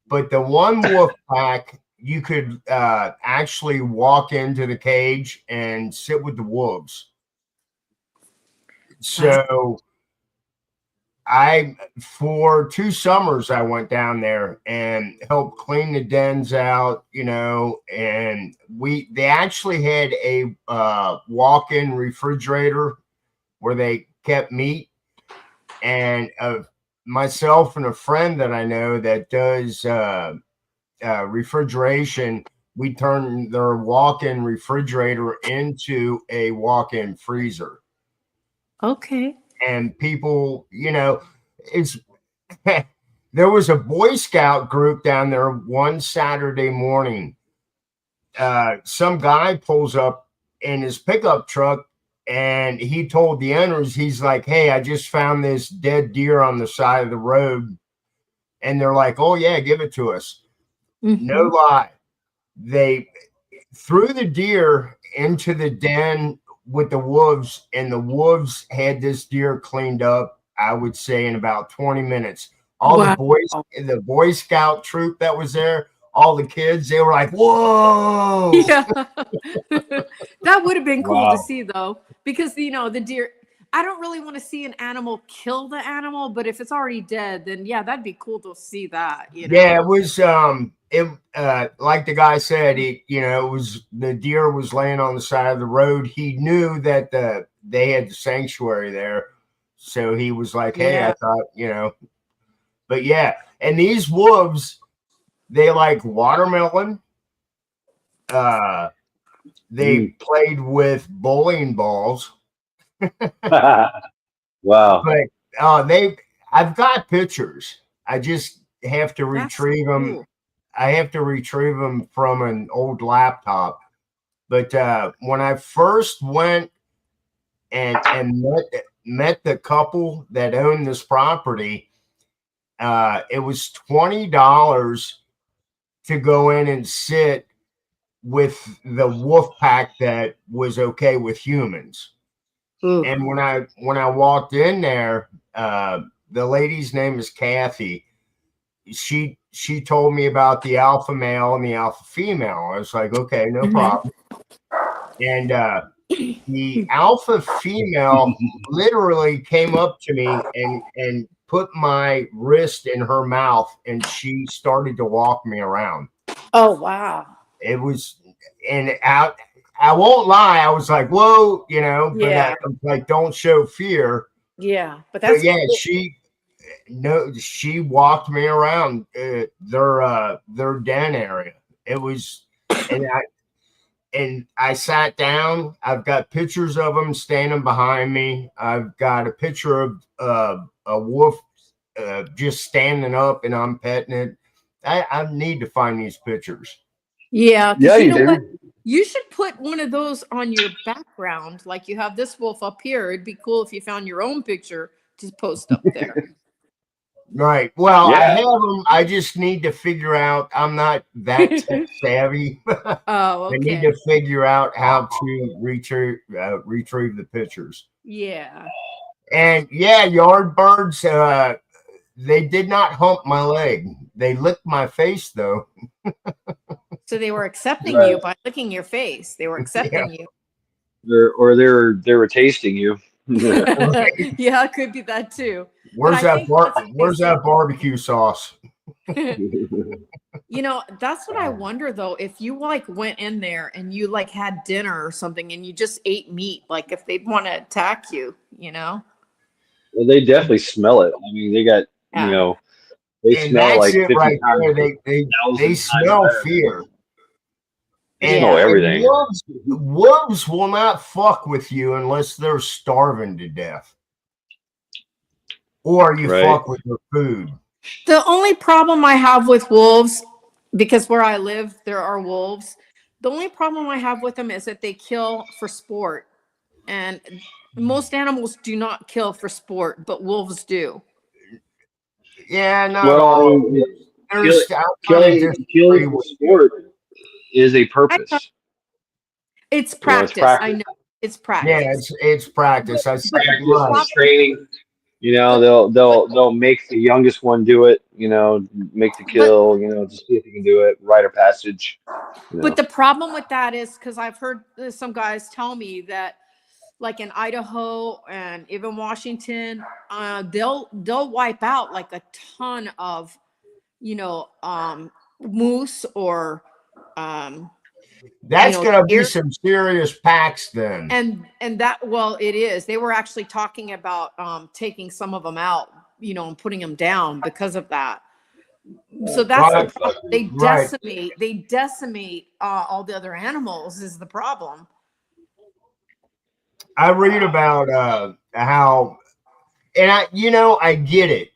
But the one wolf pack, you could actually walk into the cage and sit with the wolves. So for 2 summers, I went down there and helped clean the dens out, and they actually had a walk-in refrigerator where they kept meat. And myself and a friend that I know that does refrigeration, we turned their walk-in refrigerator into a walk-in freezer.
Okay.
And people, it's there was a Boy Scout group down there one Saturday morning. Some guy pulls up in his pickup truck, and he told the owners, he's like, "Hey, I just found this dead deer on the side of the road." And they're like, "Oh yeah, give it to us." No lie. They threw the deer into the den with the wolves, and the wolves had this deer cleaned up, I would say, in about 20 minutes. All the Boy Scout troop that was there, all the kids, they were like, "Whoa!"
Yeah, that would have been cool to see, though, because the deer. I don't really want to see an animal kill the animal, but if it's already dead, then yeah, that'd be cool to see that.
Yeah, it was. Like the guy said, it was the deer was laying on the side of the road. He knew that they had the sanctuary there, so he was like, "Hey, I thought, but yeah." And these wolves, they like watermelon. They played with bowling balls.
Wow.
But I've got pictures. I just have to retrieve them.
Cool.
I have to retrieve them from an old laptop. But when I first went and met the couple that owned this property, it was $20 to go in and sit with the wolf pack that was okay with humans. And when I walked in there, the lady's name is Kathy. She told me about the alpha male and the alpha female. I was like, okay, no problem. And the alpha female literally came up to me and put my wrist in her mouth, and she started to walk me around.
Oh wow!
It was, and I won't lie, I was like, whoa, but I was like, don't show fear.
Yeah, but that's
cool. She walked me around their den area. It was, and I sat down. I've got pictures of them standing behind me. I've got a picture of a wolf just standing up, and I'm petting it. I need to find these pictures.
Yeah,
you do.
What? You should put one of those on your background. Like you have this wolf up here. It'd be cool if you found your own picture to post up there.
Right. Well, I have them. I just need to figure out. I'm not that tech savvy.
Oh, okay.
I need to figure out how to retrieve the pictures.
Yeah.
And yeah, yard birds. They did not hump my leg. They licked my face, though.
So they were accepting you by licking your face. They were accepting you.
They were tasting you.
Yeah, it could be that too.
Where's that barbecue sauce?
That's what I wonder though. If you went in there and you had dinner or something and you just ate meat, if they'd want to attack you,
Well, they definitely smell it. I mean, they got they
and
smell like 50
right there. They smell fear.
They smell everything.
Wolves will not fuck with you unless they're starving to death, or you fuck with their food.
The only problem I have with wolves, because where I live there are wolves, the only problem I have with them is that they kill for sport, and most animals do not kill for sport, but wolves do.
Yeah, no.
Well, killing for sport is a purpose.
It's
You know, it's
practice.
practice.
I know. It's
Yeah,
practice.
it's practice. I see
But
it
the
run.
It's
problem,
training. You know,
but
they'll make the youngest one do it. You know, make the
but
kill. You know, just see if he can do it. Rite of passage. You
but
know.
the problem with that is because I've heard some guys tell me that, like in Idaho and even Washington, they'll wipe out like a ton of, moose or, um,
That's gonna be
deer.
some serious packs then.
And that, well, it is. They were actually talking about taking some of them out, and putting them down because of that. So that's the
Right,
problem.
right.
They decimate all the other animals is the problem.
I read about how, and I get it.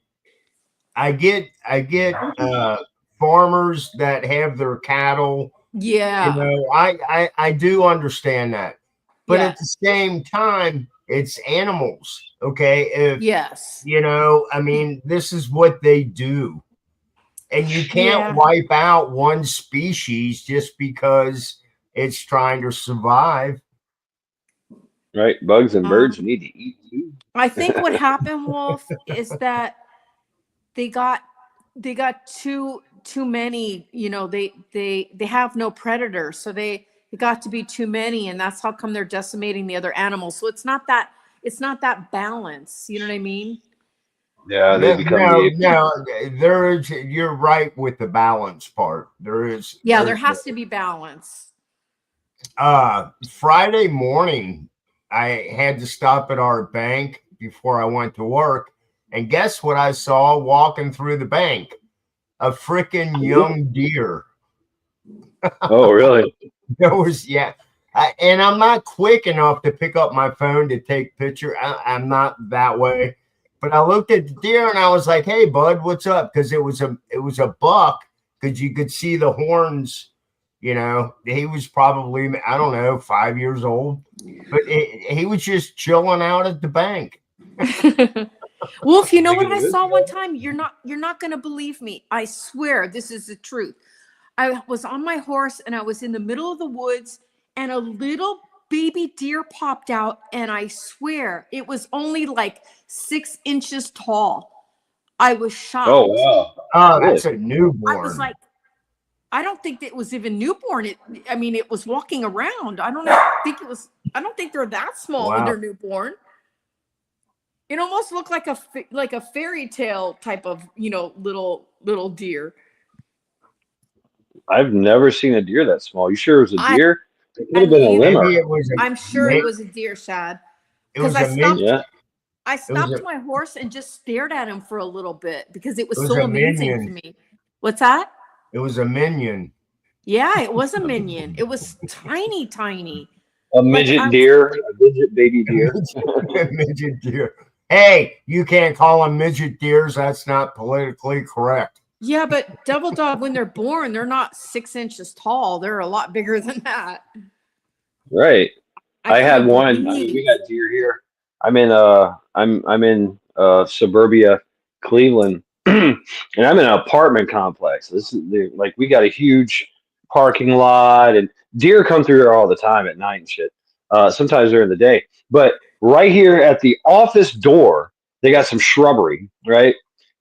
I get farmers that have their cattle.
Yeah.
I do understand that, but at the
Yes.
same time, it's animals. Okay, if
Yes.
I mean, this is what they do, and you can't
Yeah.
wipe out one species just because it's trying to survive.
Right, bugs and birds
Um,
need to eat too.
I think what happened, Wolf, is that they got too many. They have no predators, so it got to be too many, and that's how come they're decimating the other animals. So it's not that balance. You know what I mean?
Yeah, they
No,
become
no,
the apex.
no. There is. You're right with the balance part. There is.
Yeah, there has to be balance.
Friday morning, I had to stop at our bank before I went to work, and guess what I saw walking through the bank? A freaking young deer.
Oh, really?
There was, yeah. And I'm not quick enough to pick up my phone to take picture. I'm not that way. But I looked at the deer and I was like, "Hey, bud, what's up?" Because it was a buck because you could see the horns. He was probably, I don't know, 5 years old, but he was just chilling out at the bank.
Wolf, you know what
Making a
I
good
saw one
job.
time? You're not gonna believe me. I swear this is the truth. I was on my horse and I was in the middle of the woods and a little baby deer popped out, and I swear it was only like 6 inches tall. I was
Oh,
shocked.
wow.
Oh,
Really?
that's a
I was
newborn.
like, I don't think it was even newborn. It was walking around. I don't think they're that small when
Wow.
they're newborn. It almost looked like a fairy tale type of, little deer.
I've never seen a deer that small. You sure it was a
I
deer? It could
I
have been a
mean,
Maybe
limmer.
it was
I'm sure it was a deer, Shad,
it
because
was
I
a
stopped.
min
Yeah.
I
it was a
stopped my horse and just stared at him for a little bit because it
it
was
was
so
a
amazing to
minion.
me. What's that?
It was a minion.
Yeah, it was a minion. It was tiny, tiny.
A
Like I
midget
was.
deer, a midget baby deer.
Midget deer. Hey, you can't call them midget deers. That's not politically correct.
Yeah, but devil dog, when they're born, they're not 6 inches tall. They're a lot bigger than that.
Right.
I
I had
couldn't
one. I mean, we
believe.
got deer here. I'm in suburbia, Cleveland, and I'm in an apartment complex. This is like we got a huge parking lot, and deer come through here all the time at night and shit. Sometimes during the day, but right here at the office door, they got some shrubbery. Right,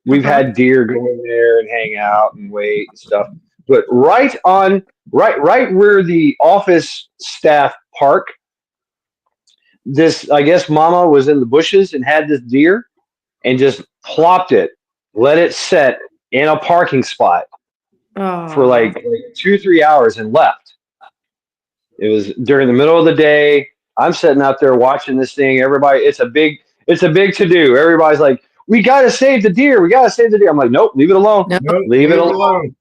we've
Uh-huh.
had deer go in there and hang out and wait and stuff. But right where the office staff park, this, I guess mama was in the bushes and had this deer and just plopped it, let it set in a parking spot for
Oh.
like 2, 3 hours and left. It was during the middle of the day. I'm sitting out there watching this thing. Everybody, it's a big to do. Everybody's like, we got to save the deer. We got to save the deer. I'm like, nope, leave it alone.
No.
Nope,
Leave
leave
it
it
alone.
alone.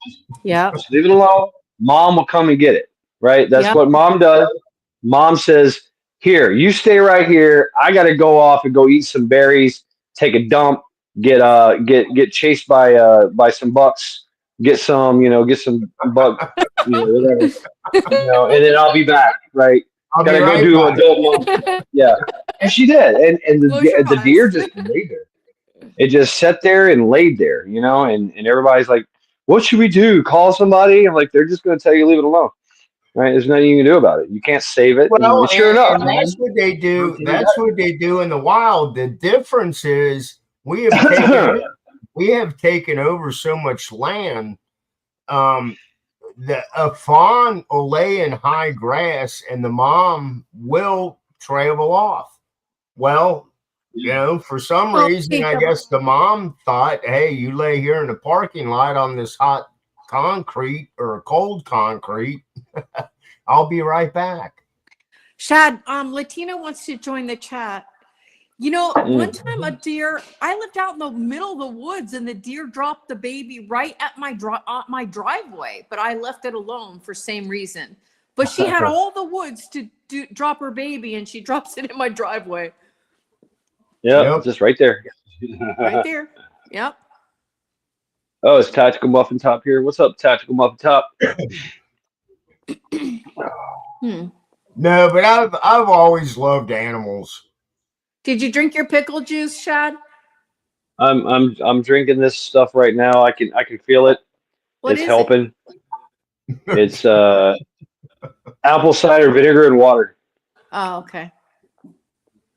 Yep.
Just leave it alone. Mom will come and get it. Right? That's
Yep.
what mom does. Mom says, "Here, you stay right here. I got to go off and go eat some berries, take a dump, get chased by some bucks, get some bug, whatever, and then I'll be back, right?
I'll
Got
be
to go
right
do
back.
adult mom." Yeah. And she did. And
Close your
the deer
eyes.
just laid there. It just sat there and laid there, and everybody's like, "What should we do? Call somebody?" I'm like, "They're just going to tell you leave it alone." Right? There's nothing you can do about it. You can't save it.
Well,
And sure enough,
and that's what they do.
Routine
That's what they do in the wild. The difference is we have taken over so much land. A fawn will lay in high grass, and the mom will travel off. Well, for some reason, I guess the mom thought, "Hey, you lay here in the parking lot on this hot concrete or cold concrete. I'll be right back."
Shad, Latina wants to join the chat. One time a deer, I lived out in the middle of the woods and the deer dropped the baby right at my driveway, but I left it alone for same reason. But she had all the woods to drop her baby and she drops it in my driveway.
Yep. Just right there.
Right there. Yep.
Oh, it's Tactical Muffin Top here. What's up, Tactical Muffin Top?
No, but I've always loved animals.
Did you drink your pickle juice, Shad?
I'm drinking this stuff right now. I can feel it. It's helping. It's apple cider vinegar and water.
Oh, okay.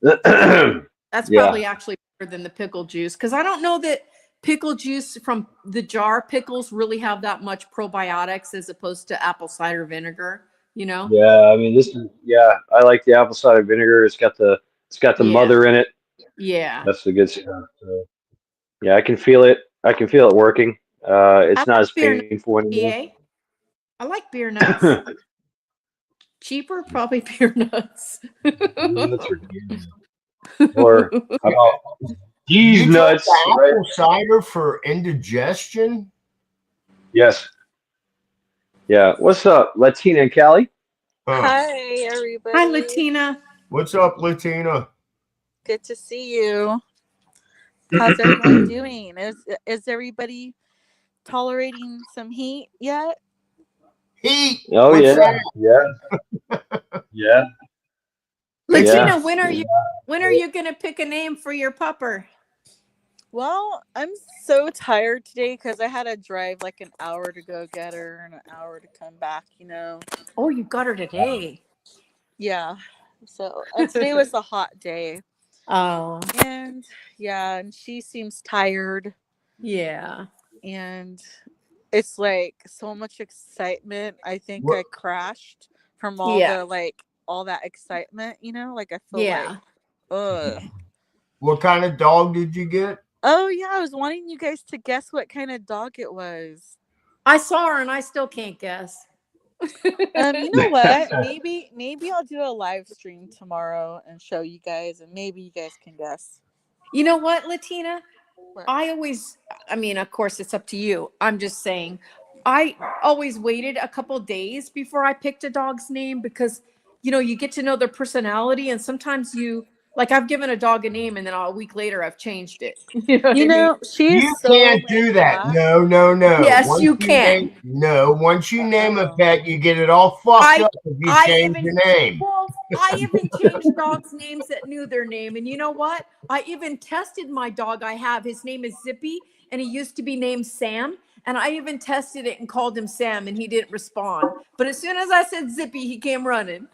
That's probably actually better than the pickle juice, because I don't know that pickle juice from the jar pickles really have that much probiotics as opposed to apple cider vinegar. Yeah,
I mean I like the apple cider vinegar. It's got the mother in it.
Yeah,
that's the good stuff. So, yeah, I can feel it. I can feel it working. It's not as painful anymore.
I like beer nuts. Cheaper, probably beer nuts.
Or how about these nuts?
Apple cider for indigestion?
Yes. Yeah. What's up, Latina and Callie?
Hi, everybody.
Hi, Latina.
What's up, Latina?
Good to see you. How's everyone doing? Is everybody tolerating some heat yet?
Heat.
Oh, yeah. Yeah.
Latina, when are you gonna pick a name for your pupper?
Well, I'm so tired today because I had to drive like an hour to go get her and an hour to come back,
Oh, you got her today.
Yeah. So today was a hot day.
Oh.
And she seems tired.
Yeah.
And it's like so much excitement. I think I crashed from all that excitement, like I feel like, ugh.
What kind of dog did you get?
Oh yeah, I was wanting you guys to guess what kind of dog it was.
I saw her and I still can't guess.
You know what? Maybe I'll do a live stream tomorrow and show you guys, and maybe you guys can guess.
You know what, Latina? Of course it's up to you. I'm just saying, I always waited a couple days before I picked a dog's name because, you get to know their personality, and sometimes I've given a dog a name and then a week later I've changed it. You
can't do that. No.
Yes, you can.
Once you name a pet, you get it all fucked up if you change your name.
Well, I even changed dogs' names that knew their name. And you know what? I even tested my dog I have. His name is Zippy, and he used to be named Sam. And I even tested it and called him Sam, and he didn't respond. But as soon as I said Zippy, he came running.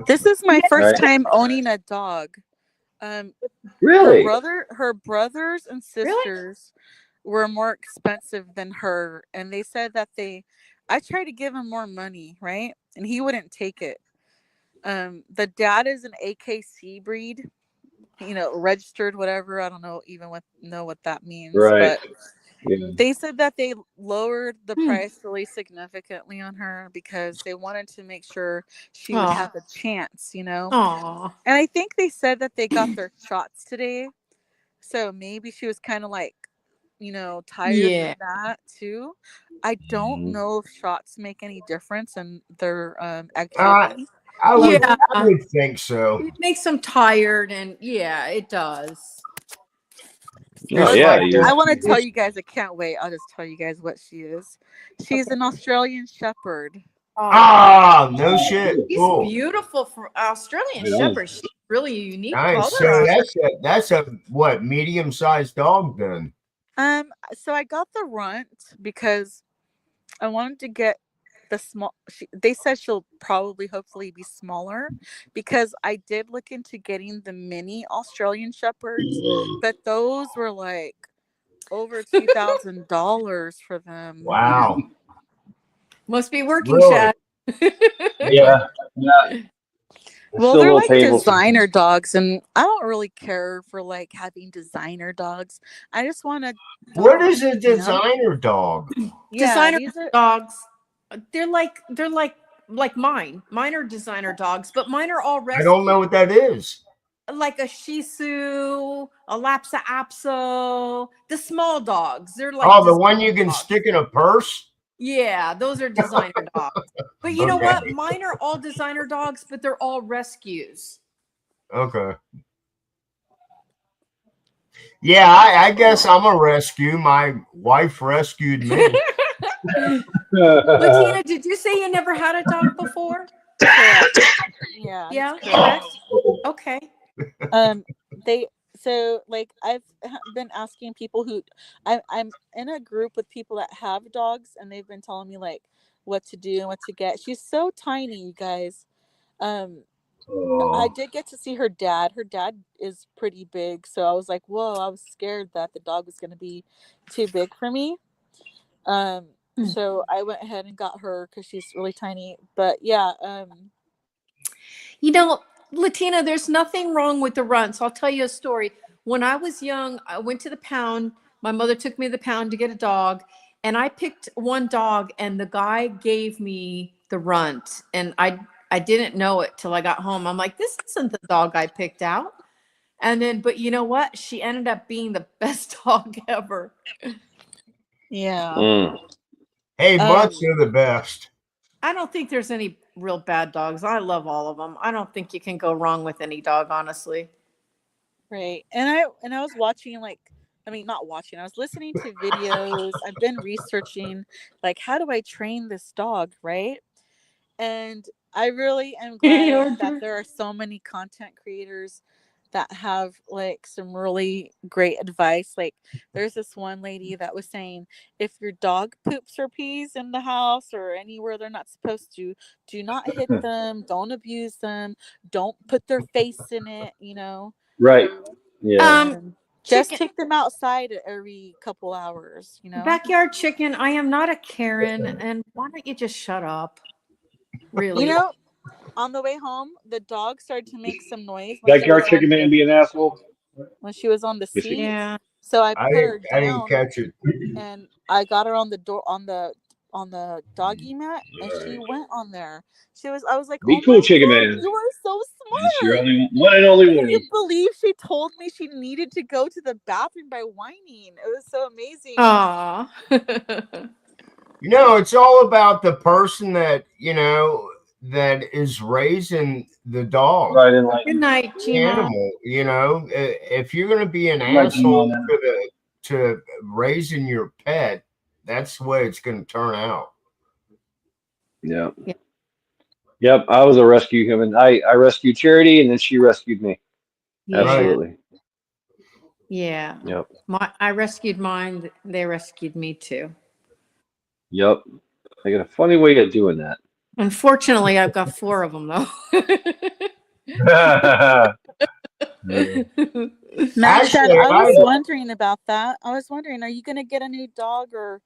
This is my first time owning a dog.
Really?
Her brothers and sisters were more expensive than her, and they said that I tried to give him more money, right? And he wouldn't take it. The dad is an AKC breed, registered, whatever. I don't know what that means,
right?
But they said that they lowered the price really significantly on her because they wanted to make sure she would have a chance,
Aww.
And I think they said that they got their shots today, so maybe she was kind of like, tired of that too. I don't know if shots make any difference in their activity.
I would think so.
It makes them tired, and it does.
Oh, yeah.
I want to tell you guys, I can't wait. I'll just tell you guys what she is. She's an Australian Shepherd.
No shit.
She's beautiful for Australian Shepherd. She's really a unique
color. So that's a what, medium-sized dog then?
So I got the runt because I wanted to get the small. They said she'll probably, hopefully, be smaller, because I did look into getting the mini Australian Shepherds, but those were like over $2,000 for them.
Wow.
Must be working,
Really?
Shad.
Yeah. Yeah.
Well,
Still a
they're
little
like
painful.
designer dogs, and I don't really care for like having designer dogs. I just want a dog.
What is a
you know?
designer dog?
Yeah,
Designer
these are
dogs. They're like mine. Mine are designer dogs, but mine are all
I
rescue.
don't know what that is.
Like a Shih Tzu, a Lhasa Apso, the small dogs. They're like
Oh, the
designer
one you can
dogs.
stick in a purse?
Yeah, those are designer dogs. But you know
Okay.
what? Mine are all designer dogs, but they're all rescues.
Okay. Yeah, I guess I'm a rescue. My wife rescued me.
Latina, did you say you never had a dog before?
correct. Yeah.
Yeah,
that's correct.
Okay.
They so like I've been asking people who I'm in a group with people that have dogs, and they've been telling me like what to do and what to get. She's so tiny, you guys. I did get to see her dad. Her dad is pretty big, so I was like, whoa, I was scared that the dog was going to be too big for me. So I went ahead and got her because she's really tiny. But yeah,
You know, Latina, there's nothing wrong with the runts. I'll tell you a story. When I was young, I went to the pound. My mother took me to the pound to get a dog, and I picked one dog, and the guy gave me the runt, and I didn't know it till I got home. I'm like, this isn't the dog I picked out. And then, but you know what? She ended up being the best dog ever.
yeah.
Hey, mutts are the best.
I don't think there's any real bad dogs. I love all of them. I don't think you can go wrong with any dog, honestly.
Right. And I was watching not watching. I was listening to videos. I've been researching like how do I train this dog, right? And I really am glad that there are so many content creators that have like some really great advice. Like there's this one lady that was saying, if your dog poops or pees in the house or anywhere they're not supposed to, do not hit them, don't abuse them, don't put their face in it,
Right. Yeah.
Just take them outside every couple hours,
Backyard chicken, I am not a Karen, and why don't you just shut up? Really?
On the way home, the dog started to make some noise.
Backyard chicken man be an asshole.
When she was on the seat.
Yeah.
So I put her down.
I didn't catch it.
And I got her on the door on the doggy mat, and she went on there. I was like,
be cool, chicken man.
You are so smart.
You're only one and only one.
Can you believe she told me she needed to go to the bathroom by whining? It was so amazing.
Aww.
It's all about the person that is raising the dog.
Right, and like
good night, Gina.
Animal, if you're going to be an asshole to raising your pet, that's the way it's going to turn out.
Yeah. Yep. I was a rescue human. I rescued Charity, and then she rescued me.
Yeah.
Absolutely.
Yeah.
Yep.
I rescued mine. They rescued me too.
Yep. I got a funny way of doing that.
Unfortunately, I've got 4 of them though.
Actually, I was wondering about that. I was wondering, are you going to get a new dog or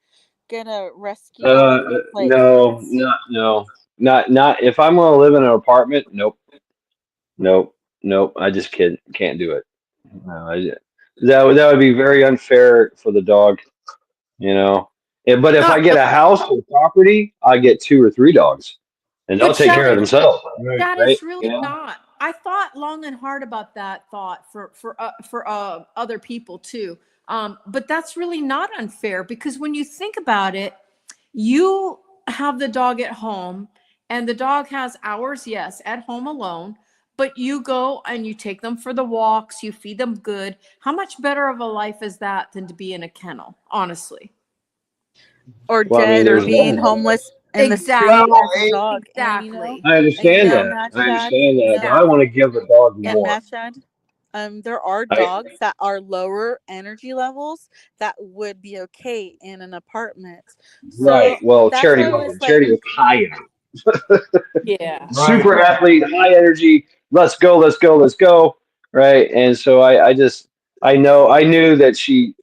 get a rescue?
No. Not if I'm going to live in an apartment. Nope. I just can't do it. No, that would be very unfair for the dog. But if I get a house or property, I get 2 or 3 dogs, and they'll take care of themselves.
That is really not. I thought long and hard about that thought for other people too. But that's really not unfair, because when you think about it, you have the dog at home, and the dog has hours, yes, at home alone. But you go and you take them for the walks, you feed them good. How much better of a life is that than to be in a kennel, honestly?
Or dead, or being homeless in the street as a dog.
Exactly.
I understand that. But I want to give the dog more.
There are dogs that are lower energy levels that would be okay in an apartment. So
Right. Well,
that's
Charity
why I was
wasn't.
like,
Charity was high energy.
Yeah.
Right.
Super athlete, high energy. Let's go, let's go, let's go. Right. And so I knew that she,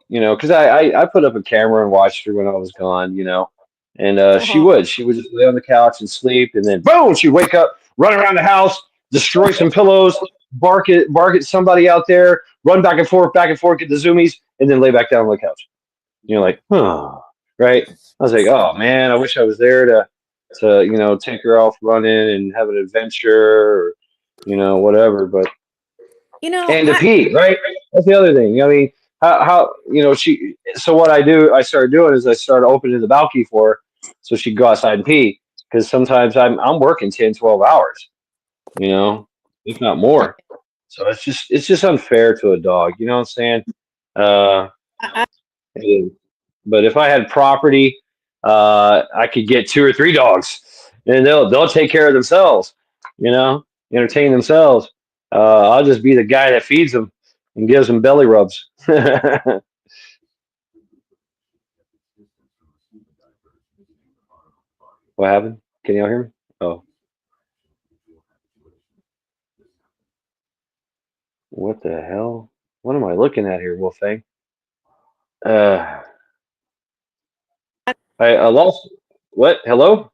because I put up a camera and watched her when I was gone, and
Uh-huh.
she would just lay on the couch and sleep, and then boom, she'd wake up, run around the house, destroy some pillows, bark at somebody out there, run back and forth, get the zoomies, and then lay back down on the couch. You're like, oh, right. I was like, oh man, I wish I was there to take her off running and have an adventure, or whatever. But and to
I
pee, right? That's the other thing. I mean, how she. So what I started doing is I started opening the balcony for her, so she'd go outside and pee. Because sometimes I'm working 10, 12 hours, if not more. So it's just unfair to a dog. You know what I'm saying? Uh,
I
it is. But if I had property, I could get 2 or 3 dogs, and they'll take care of themselves. You know, entertain themselves. I'll just be the guy that feeds them and gives them belly rubs. What happened? Can y'all hear me? Oh, what the hell? What am I looking at here, Wolfang? Uh, I lost. What? Hello?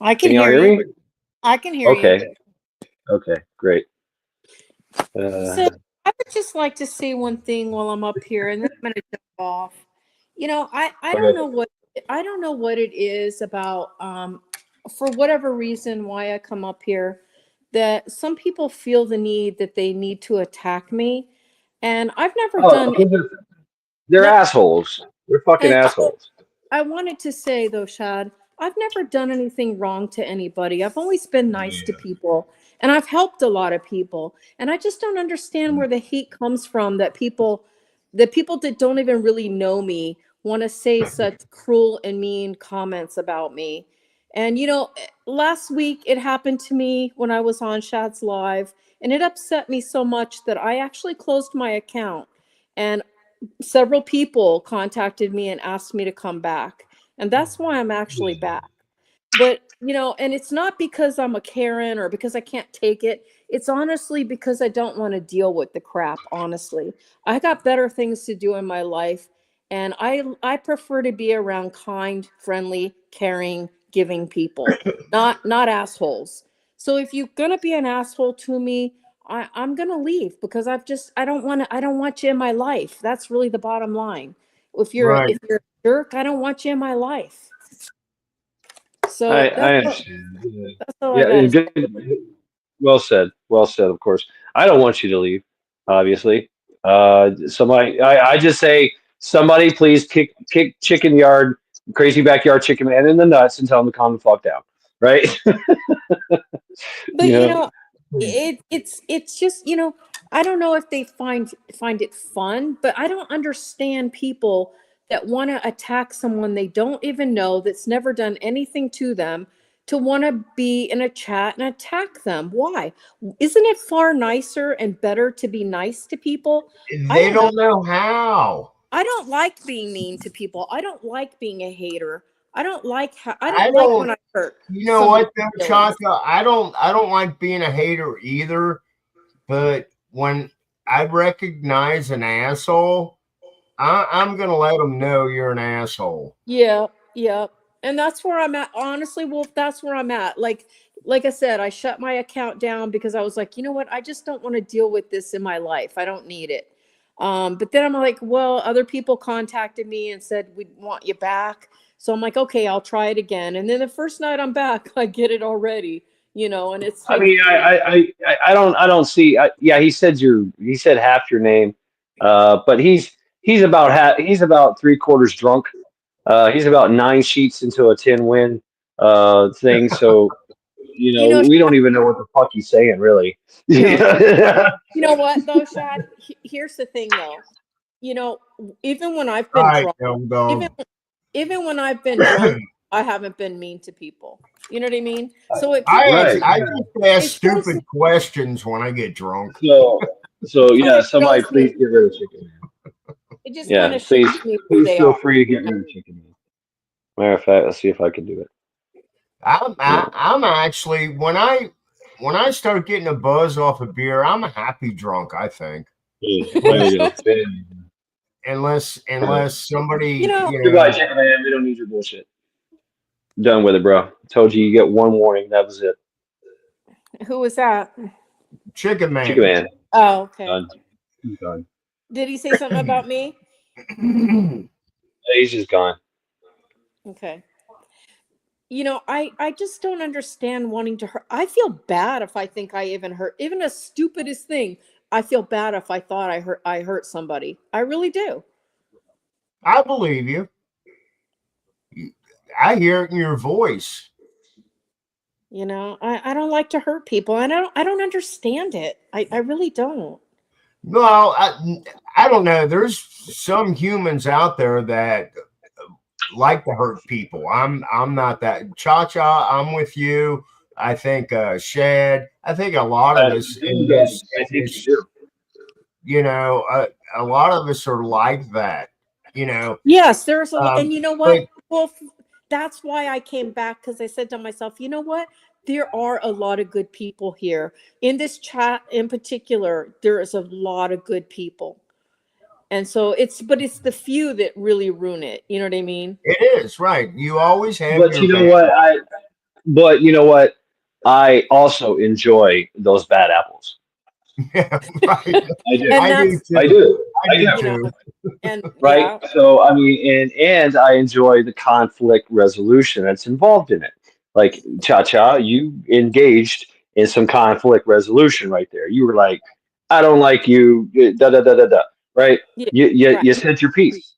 can
Can y'all
hear
hear
you.
me?
I can hear you.
Okay. Okay. Great.
So I would just like to say one thing while I'm up here, and then I'm going to jump off. I don't
Okay.
know what it is about for whatever reason why I come up here that some people feel the need that they need to attack me, and I've never
Oh,
done
'cause they're
no,
assholes. They're fucking
and
assholes.
I wanted to say though, Shad, I've never done anything wrong to anybody. I've always been nice to people and I've helped a lot of people. And I just don't understand where the hate comes from that people that don't even really know me want to say such cruel and mean comments about me. And last week it happened to me when I was on Shad's live and it upset me so much that I actually closed my account. And several people contacted me and asked me to come back. And that's why I'm actually back. But, and it's not because I'm a Karen or because I can't take it. It's honestly because I don't want to deal with the crap, honestly. I got better things to do in my life. And I prefer to be around kind, friendly, caring, giving people, not assholes. So if you're gonna be an asshole to me, I'm gonna leave because I don't want you in my life. That's really the bottom line.
Right.
If you're a jerk, I don't want you in my life.
I
So
I understand. Yeah,
that's all I
yeah,
gotta say.
good. Well said. Well said. Of course, I don't want you to leave. Obviously, somebody. I just say somebody, please kick chicken yard, crazy backyard chicken man in the nuts and tell him to calm the fuck down. Right?
But
you know.
it's just I don't know if they find it fun, but I don't understand people that want to attack someone they don't even know that's never done anything to them to want to be in a chat and attack them. Why? Isn't it far nicer and better to be nice to people? I
They
don't know.
don't know how.
I don't like being mean to people. I don't like being a hater. I
I
don't like
don't.
when I hurt
You know
somebody's
what, though,
feelings.
Chaka? I don't like being a hater either. But when I recognize an asshole, I'm gonna let them know you're an asshole.
Yeah, yeah. And that's where I'm at. Honestly, Wolf, that's where I'm at. Like I said, I shut my account down because I was like, you know what? I just don't want to deal with this in my life. I don't need it. But then I'm like, well, other people contacted me and said, we want you back. So I'm like, okay, I'll try it again. And then the first night I'm back, I get it already, and it's
I
like,
mean, I don't see. Yeah, he said half your name, but he's about 3/4 drunk. He's about 9 sheets into a 10 win thing. So
you know,
we don't even know what the fuck he's saying, really.
no.
Yeah.
You know what though, Shad? Here's the thing though. You know, even when I've
All
been
right,
drunk,
young
even
dog.
even when I've been drunk, I haven't been mean to people. You know what I mean? So it
Right.
I just ask
it's
stupid questions when I get drunk.
So yeah,
it
somebody
shows me.
please get rid of Chicken Man.
It just kind
Yeah,
of shows
please,
me who
please
they
feel
are.
free to get rid of Chicken Man. Matter of fact, let's see if I can do it.
I'm actually when I start getting a buzz off of beer, I'm a happy drunk. I think
There you go.
unless somebody
You know,
Goodbye, Chicken Man. We don't need your bullshit. Done with it, bro. Told you get one warning. That was it.
who was that?
Chicken
Chicken
Man.
Man.
Oh, okay.
Done. He's done.
Did he say something about me?
He's just gone.
Okay. You know, I just don't understand wanting to hurt. I feel bad if I think I even hurt, even the stupidest thing. I feel bad if I thought I hurt somebody. I really do.
I believe you. I hear it in your voice.
You know, I don't like to hurt people, and I don't understand it. I really don't.
Well, I don't know. There's some humans out there that like to hurt people. I'm not that. Cha-Cha, I'm with you. I think Shad. I think a lot of us in this,
I think you do.
you know, a lot of us are like that. You know,
Yes, there's a lot, and you know
but
what? Well, that's why I came back, because I said to myself, you know what? There are a lot of good people here in this chat. In particular, there is a lot of good people, and so it's the few that really ruin it. You know what I mean?
it is right. You always have
But
your
you know
bad.
what? But you know what? I also enjoy those bad apples.
Yeah, right.
I do.
And
I do
that's,
I
too.
do.
I
I
do
do.
you know,
too.
and
Right.
yeah,
So I mean, and I enjoy the conflict resolution that's involved in it. Like Cha, you engaged in some conflict resolution right there. You were like, I don't like you, da da da da da. Right.
yeah,
You
right,
you said your piece.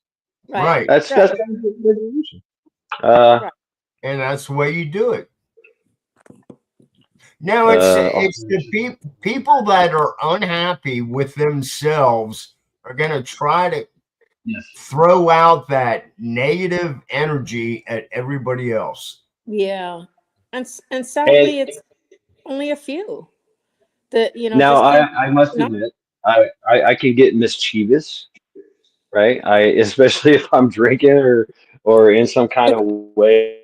right,
Right.
That's
right,
conflict resolution. Uh,
right.
And that's the way you do it. No, it's the people that are unhappy with themselves are going to try to
yes.
throw out that negative energy at everybody else.
Yeah, and
And
sadly, it's only a few that
now
just can't.
I must
No,
admit, I can get mischievous, right? I especially if I'm drinking or in some kind of way,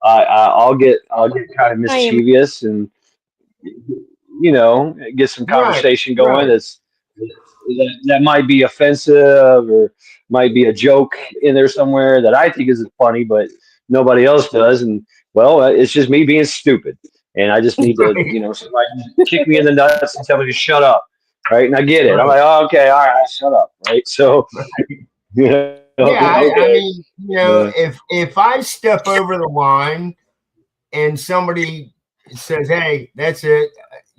I'll get kind of
I am.
mischievous and get some
Right,
conversation going
right.
that might be offensive or might be a joke in there somewhere that I think is funny, but nobody else does. And well, it's just me being stupid, and I just need to, somebody kick me in the nuts and tell me to shut up, right? And I get it. I'm
Right.
like, oh, okay, all right, shut up, right? So,
Yeah, I
okay,
mean,
uh,
if I step over the line and somebody says, "Hey, that's it,"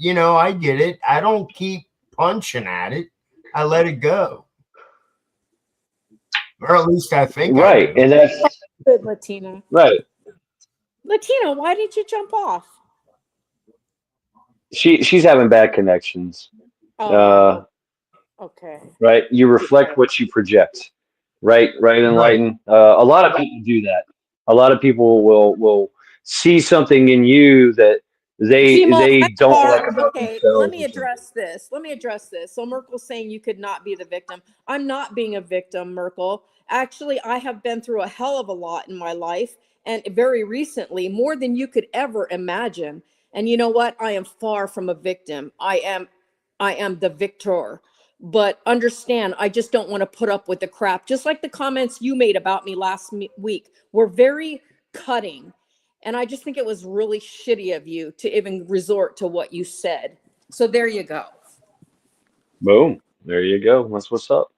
I get it. I don't keep punching at it. I let it go, or at least I think I
right,
do.
and that's
Good, Latina.
right.
Latina, why did you jump off?
She's having bad connections. Uh,
Oh, okay.
right? You reflect what you project, right,
Right.
enlighten. A lot of people do that. A lot of people will see something in you that
Gmo,
they
I'm
don't
far.
like about
Okay, let
themselves
me
or something.
address this. Let me address this. So Merkel's saying you could not be the victim. I'm not being a victim, Merkel. Actually, I have been through a hell of a lot in my life, and very recently, more than you could ever imagine. And you know what? I am far from a victim. I am the victor. But understand, I just don't want to put up with the crap. Just like the comments you made about me last week were very cutting. And I just think it was really shitty of you to even resort to what you said. So there you go.
Boom. There you go. That's what's up.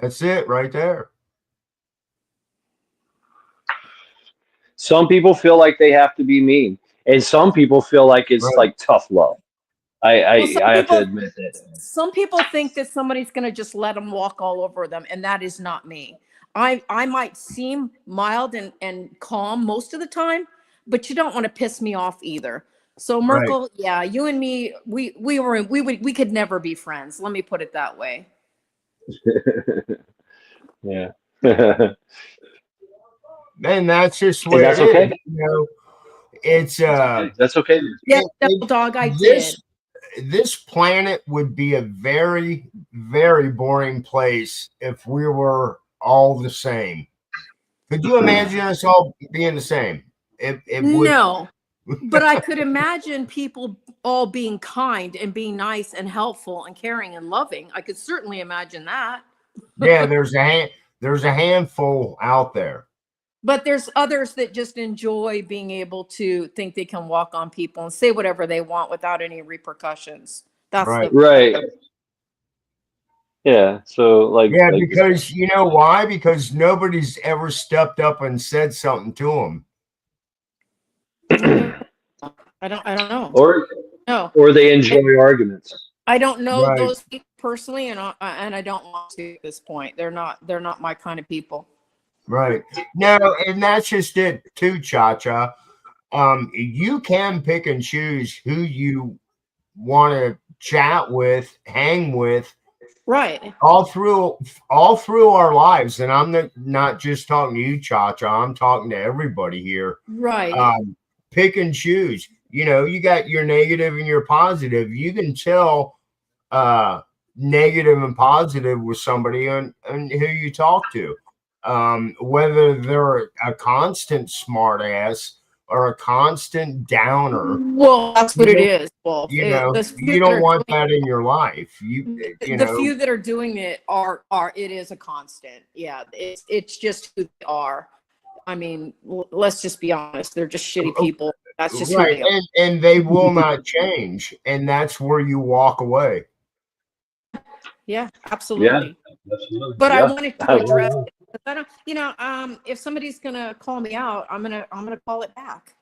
That's it right there.
Some people feel like they have to be mean, and some people feel like it's
Right.
like tough love.
Well,
I have to admit that.
some people think that somebody's going to just let them walk all over them, and that is not me. I might seem mild and calm most of the time, but you don't want to piss me off either. So
Right.
Merkel, yeah, you and me, we could never be friends. Let me put it that way.
Yeah.
And that's just the
And
way
that's
it is.
okay.
it's
That's okay.
Yeah, Devil Dog, I did.
This planet would be a very, very boring place if we were all the same. Could you imagine us all being the same?
No, but I could imagine people all being kind and being nice and helpful and caring and loving. I could certainly imagine that.
Yeah, there's a handful out there.
But there's others that just enjoy being able to think they can walk on people and say whatever they want without any repercussions. That's
Right.
Right. Yeah. So like.
Yeah,
like
because you know why? Because nobody's ever stepped up and said something to them.
I don't know.
Or they enjoy arguments.
I don't know
Right.
those people personally, and I don't want to at this point. They're not my kind of people.
Right. No, and that's just it too, Cha-Cha. You can pick and choose who you want to chat with, hang with,
right,
all through our lives. And I'm not just talking to you, Cha-Cha. I'm talking to everybody here.
right.
Pick and choose. You know, you got your negative and your positive. You can tell negative and positive with somebody and who you talk to. Whether they're a constant smart ass or a constant downer.
Well, that's what it is. Well,
You know, you don't want that in your life. The
few that are doing it are it is a constant. Yeah, it's just who they are. I mean, let's just be honest. They're just shitty people. That's just
right,
who they are.
and they will not change, and that's where you walk away.
Yeah, absolutely.
Yeah.
But I wanted to address it. I don't, if somebody's gonna call me out, I'm gonna call it back.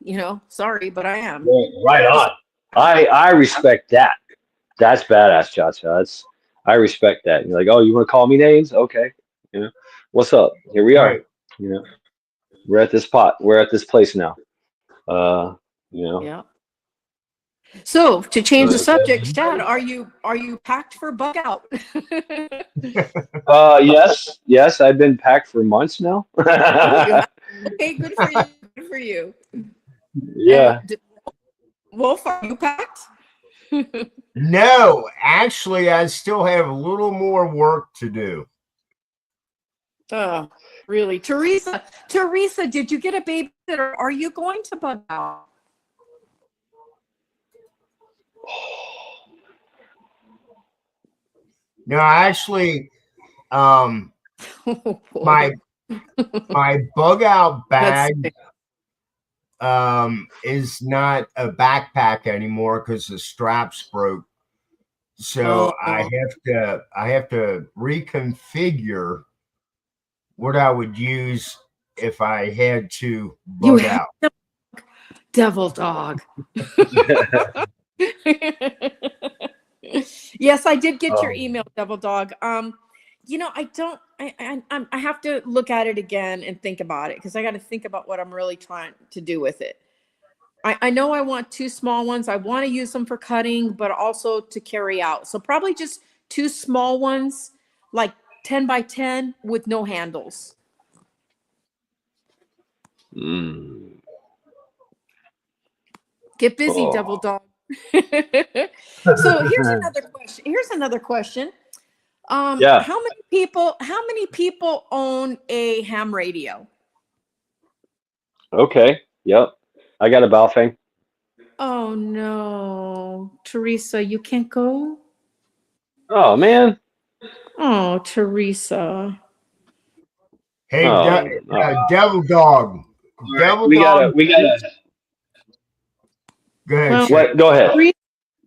Sorry, but I am.
Right on. I respect that. That's badass, Cha-Cha. I respect that. You're like, oh, you want to call me names? Okay. What's up? Here we are.
Right.
We're at this pot. We're at this place now.
Yeah. So to change the subject, Chad, are you packed for bug out?
Yes, I've been packed for months now.
Okay, good for you. Good for you.
Yeah.
Wolf, are you packed?
No, actually, I still have a little more work to do.
Oh, really? Teresa, did you get a babysitter? Are you going to bug out?
No, actually, my bug out bag is not a backpack anymore because the straps broke. So I have to reconfigure what I would use if I had to bug out.
Devil Dog. Yes, I did get your email, Devil Dog. I have to look at it again and think about it because I got to think about what I'm really trying to do with it. I know I want 2 small ones. I want to use them for cutting, but also to carry out. So probably just 2 small ones, like 10 by 10 with no handles. Get busy, Devil Dog. So here's another question. How many people own a ham radio?
Okay. Yep. I got a Baofeng.
Oh no, Teresa, you can't go?
Oh man.
Oh, Teresa.
Hey, Devil Dog.
We gotta.
Go ahead.
Well,
What? Go ahead.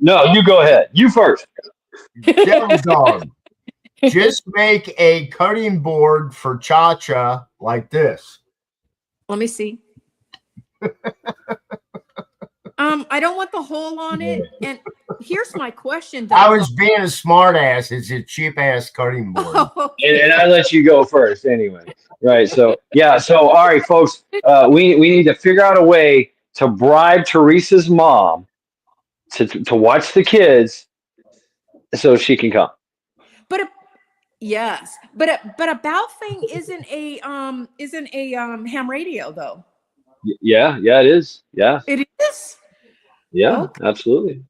No, you go ahead. You first.
Devil Dog. Just make a cutting board for Cha-Cha like this.
Let me see. I don't want the hole on it. And here's my question.
I was being a smart ass. It's a cheap ass cutting board.
And I let you go first anyway. Right. So yeah. So all right, folks. We need to figure out a way to bribe Teresa's mom to watch the kids so she can come.
But yes, but a Baofeng isn't a ham radio though.
Yeah, it is. Yeah,
It is. Okay.
absolutely.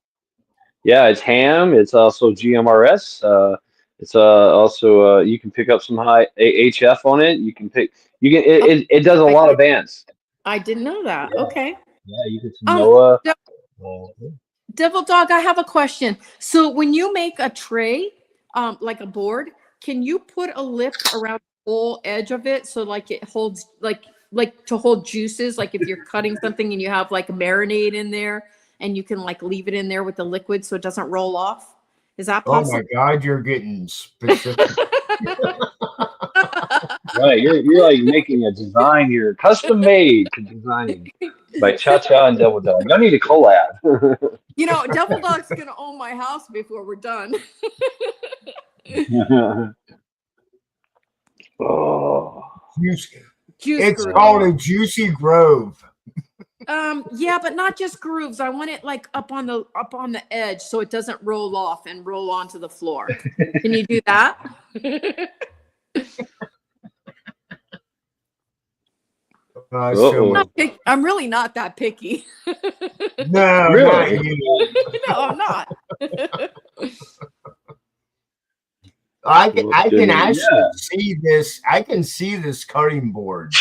Yeah, it's ham. It's also GMRS. It's also you can pick up some high HF on it. You can pick. You can. It does a lot of bands.
I didn't know that.
Yeah.
Okay.
Yeah, you get some Noah.
Devil Dog, I have a question. So when you make a tray, like a board, can you put a lip around the whole edge of it so like it holds like to hold juices? Like if you're cutting something and you have like a marinade in there and you can like leave it in there with the liquid so it doesn't roll off. Is that
Oh
possible?
my God, you're getting specific.
Right, you're like making a design here, custom made design by Cha Cha and Devil Dog. Y'all need a collab.
You know, Devil Dog's gonna own my house before we're done.
Oh.
Juice
It's
groove.
called a juicy grove.
Yeah, but not just grooves. I want it like up on the edge so it doesn't roll off and roll onto the floor. Can you do that? I'm really not that picky.
No,
Really?
not you.
No, I'm not.
I can actually see this. I can see this cutting board.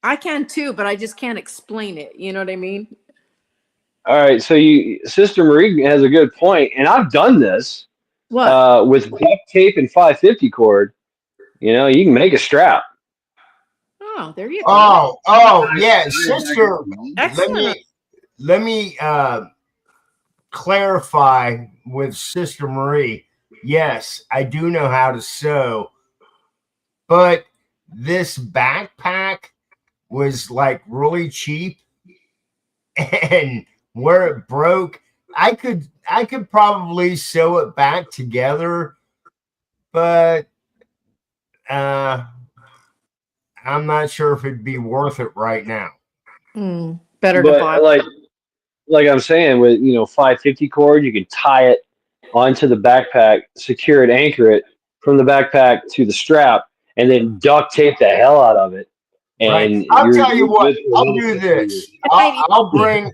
I can too, but I just can't explain it. You know what I mean?
All right, so Sister Marie has a good point, and I've done this.
What?
With duct tape and 550 cord. You know, you can make a strap.
Oh, there you go.
Oh, yeah, sister.
Excellent.
Let me clarify with Sister Marie. Yes, I do know how to sew, but this backpack was like really cheap, and where it broke, I could probably sew it back together, but I'm not sure if it'd be worth it right now.
Better to buy.
Like I'm saying, with 550 cord, you can tie it onto the backpack, secure it, anchor it from the backpack to the strap, and then duct tape the hell out of it. And
right. I'll tell you what. I'll do this. I'll bring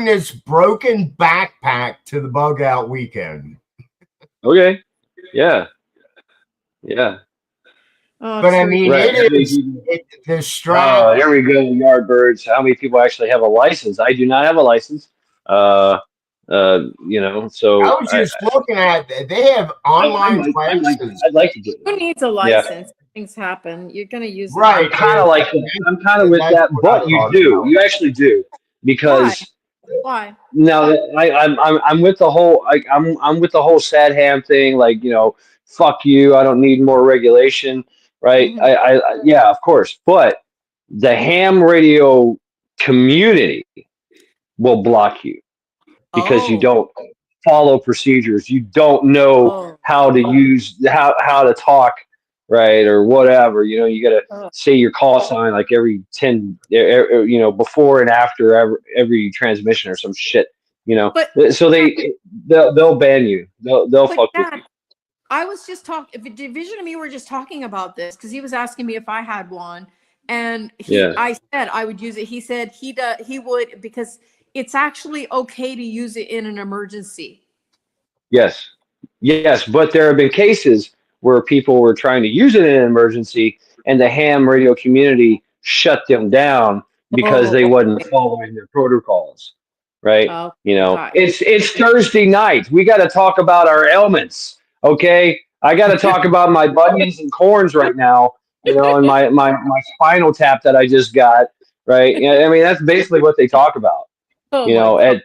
this broken backpack to the bug out weekend.
Okay. Yeah.
Oh,
but I mean,
right.
it is the strap.
There we go, Yardbirds. How many people actually have a license? I do not have a license. So
I was just looking at. They have online classes.
I'd like to do it.
Who needs a license? Things happen. You're going to use it.
Right. Kind of like I'm kind of with that, but you do. You actually do, because.
Why?
Now I'm with the whole I'm with the whole sad ham thing. Like, fuck you. I don't need more regulation. Right.
Mm-hmm.
Yeah, of course. But the ham radio community will block you because you don't follow procedures. You don't know how to use how to talk, right, or whatever. You got to say your call sign like every 10, before and after every transmission or some shit. So they'll ban you. They'll fuck with you.
I was just talking. If Division and me were just talking about this because he was asking me if I had one, and I said I would use it. He said he would because it's actually okay to use it in an emergency.
Yes, but there have been cases where people were trying to use it in an emergency, and the ham radio community shut them down because they wasn't following their protocols. Right? It's Thursday night. We got to talk about our ailments. Okay, I got to talk about my bunions and corns right now. And my spinal tap that I just got. Right? I mean, that's basically what they talk about. At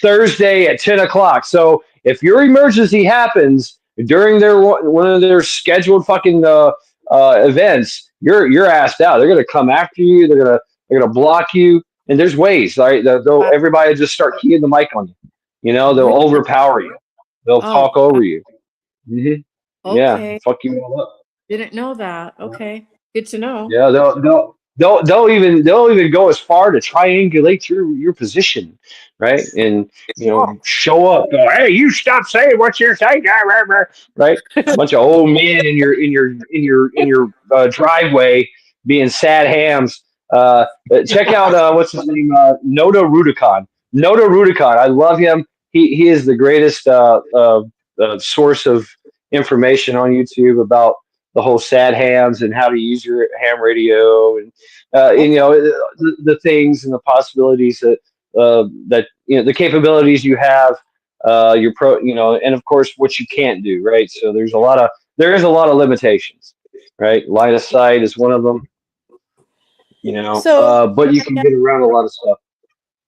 Thursday at 10 o'clock. So if your emergency happens during one of their scheduled fucking events, you're asked out. They're gonna come after you. They're gonna block you. And there's ways, right? Everybody just start keying the mic on you. They'll overpower you. They'll talk over you. Mm-hmm.
Okay.
Yeah, fuck you all up.
Didn't know that. Okay, good to know.
Yeah, they'll even go as far to triangulate your position, right? And show up. Go, hey, you stop saying what you're saying, right? A bunch of old men in your driveway being sad hams, Check out what's his name, Noda Rudicon. Noda Rudicon. I love him. He is the greatest source of information on YouTube about the whole sad hams and how to use your ham radio and you know the things and the possibilities that you know the capabilities you have your pro you know and of course what you can't do, right? So there is a lot of limitations, right? Line of sight is one of them, you know,
So,
but you can get around a lot of stuff.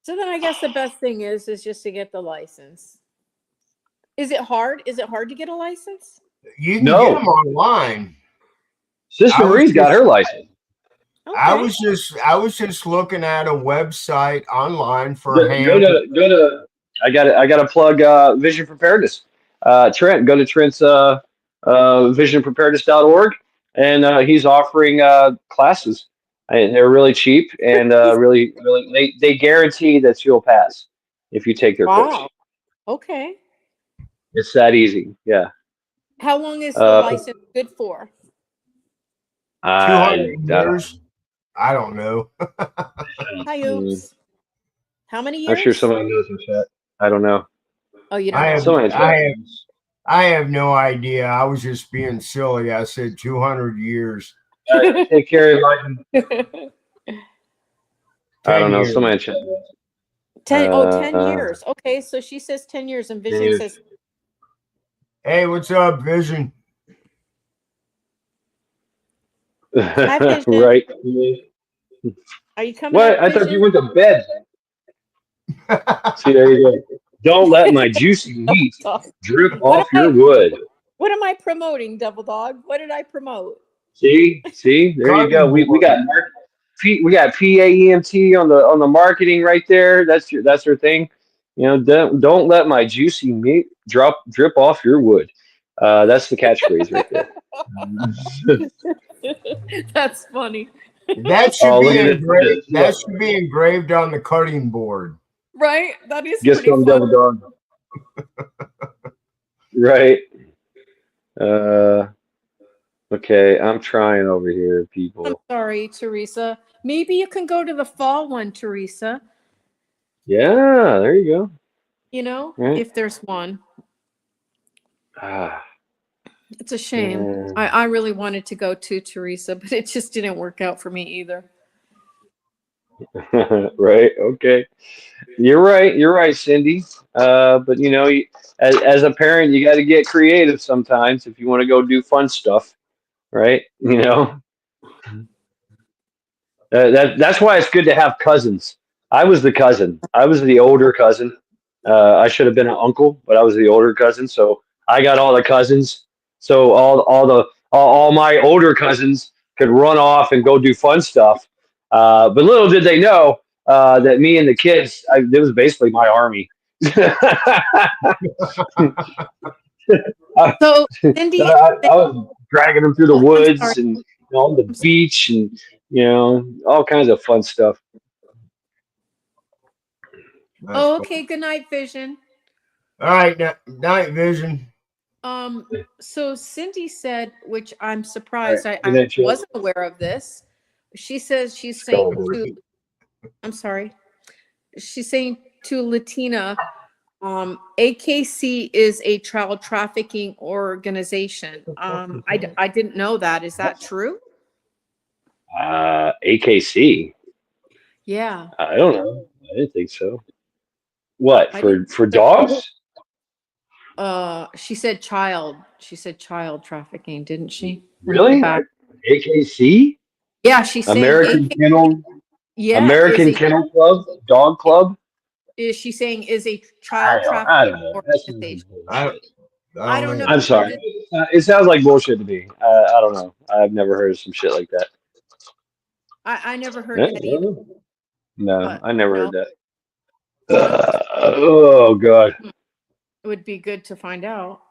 so then I guess the best thing is just to get the license. Is it hard? Is it hard to get a license?
You can get
No,
them online.
Sister
I was
Marie's got
just
her license.
I
Okay.
was just looking at a website online for
Go
ham.
to. I got to plug Vision Preparedness. Trent, go to Trent's visionpreparedness.org, and he's offering classes. And they're really cheap and really they guarantee that you'll pass if you take their course.
Wow. Okay.
It's that easy. Yeah.
How long is the
Uh,
license good for?
200 years. I don't know.
Hi, oops. How many
I'm
years?
sure somebody knows in chat. I don't know.
Oh, you don't
I
know.
have,
Somebody in chat.
I have no idea. I was just being silly. I said 200 years.
Take care of life.
10
I don't know.
years.
Somebody in chat.
10 years. Okay, so she says 10 years and Vision says
Hey, what's up, Vision?
Vision.
Right.
Are you coming
What?
up,
I thought you
Vision?
went to bed. See, there you go. Don't let my juicy meat drip off your wood.
What am I promoting, Devil Dog? What did I promote?
See, there you go. We got PAEMT on the marketing right there. That's her thing. You know, don't let my juicy meat drip off your wood. That's the catchphrase right there.
That's funny.
That should
Oh,
be
look at
engraved.
this.
That should be engraved on the cutting board.
Right? That is
Guess
pretty
I'm
funny.
Devil Dog. Right. Okay, I'm trying over here,
I'm
people.
sorry, Teresa. Maybe you can go to the fall one, Teresa.
Yeah, there you go.
You know,
Right.
if there's one.
Ah,
It's a shame.
yeah.
I really wanted to go to Teresa, but it just didn't work out for me either.
Right. Okay. You're right, Cindy. But you know, as a parent, you got to get creative sometimes if you want to go do fun stuff, right? You know, that's why it's good to have cousins. I was the cousin. I was the older cousin. I should have been an uncle, but I was the older cousin, so I got all the cousins. So all my older cousins could run off and go do fun stuff. But little did they know that me and the kids, it was basically my army.
So, Cindy,
I was dragging them through the
I'm
woods
sorry.
and on the beach and all kinds of fun stuff.
Oh, okay. Good night, Vision.
All right, night, Vision.
So Cindy said, which I'm surprised,
All right,
I
good night, Jill.
wasn't aware of this. She says she's saying to, I'm sorry, she's saying to Latina, AKC is a child trafficking organization. I didn't know that. Is that true?
AKC.
Yeah.
I don't know. I didn't think so. What
I
for dogs?
She said child. She said child trafficking, didn't she?
Really? AKC?
Yeah, she's saying
American
AK,
Kennel.
yeah,
American Kennel Club, Dog Club.
is she saying is a child
I
trafficking
don't know.
organization? I don't know.
I'm sorry. It sounds like bullshit to me. I don't know. I've never heard of some shit like that.
I never heard that either.
No, I never heard that.
But
Oh God.
it would be good to find out.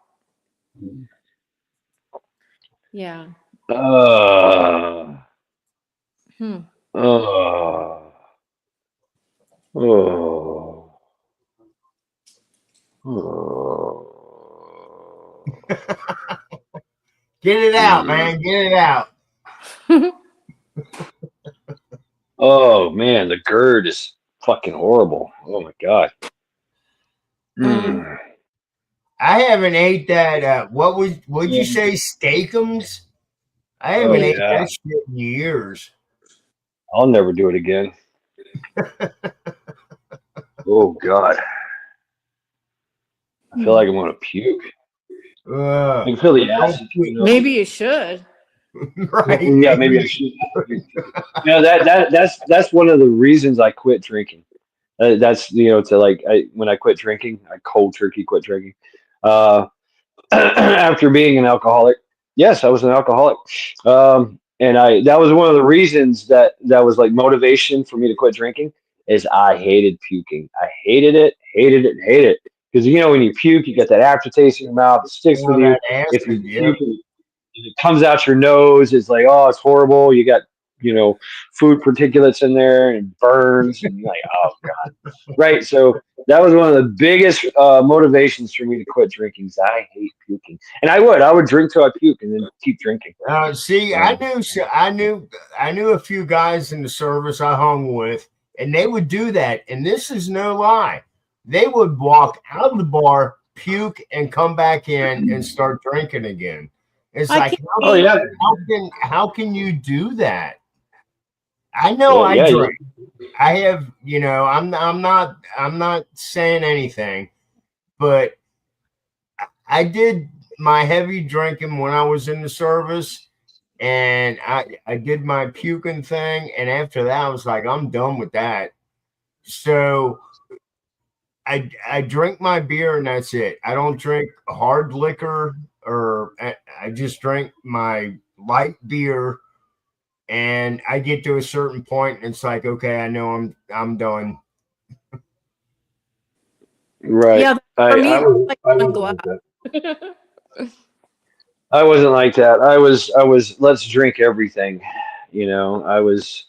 Yeah. Hmm.
Oh.
Get it out, man. Get it out.
Oh man, the GERD is fucking horrible. Oh my god.
I haven't ate that. What'd you say? Steakums? I haven't
Oh
ate
yeah.
that shit in years.
I'll never do it again. Oh god. I feel like I'm gonna puke. I can feel the acid.
Maybe you should.
Right?
Yeah, maybe I should. That's one of the reasons I quit drinking. That's to like when I quit drinking, I cold turkey quit drinking. Uh, after being an alcoholic, yes, I was an alcoholic, and I that was one of the reasons that was like motivation for me to quit drinking. Is I hated puking. I hated it, hated it, hated it. Because when you puke, you get that aftertaste in your mouth. It sticks with
All
you.
that
If
acid,
you
yeah.
puke it comes out your nose. It's like, oh, it's horrible. You got, food particulates in there and it burns, and you're like, oh god, right? So that was one of the biggest motivations for me to quit drinking. Is I hate puking, and I would drink till I puke and then keep drinking.
See, I knew a few guys in the service I hung with, and they would do that. And this is no lie. They would walk out of the bar, puke, and come back in and start drinking again. It's
I
like,
can't
Oh
eat.
yeah,
how can you do that? I know
yeah,
I
yeah.
drink. I have, I'm not saying anything, but I did my heavy drinking when I was in the service, and I did my puking thing, and after that I was like, I'm done with that. So I drink my beer and that's it. I don't drink hard liquor, or I just drink my light beer, and I get to a certain point and it's like, okay, I know I'm done.
Right.
Yeah,
I
for me,
I,
it's
was,
like
I
one
wasn't
glass.
like that. I wasn't like that. I was let's drink everything. I was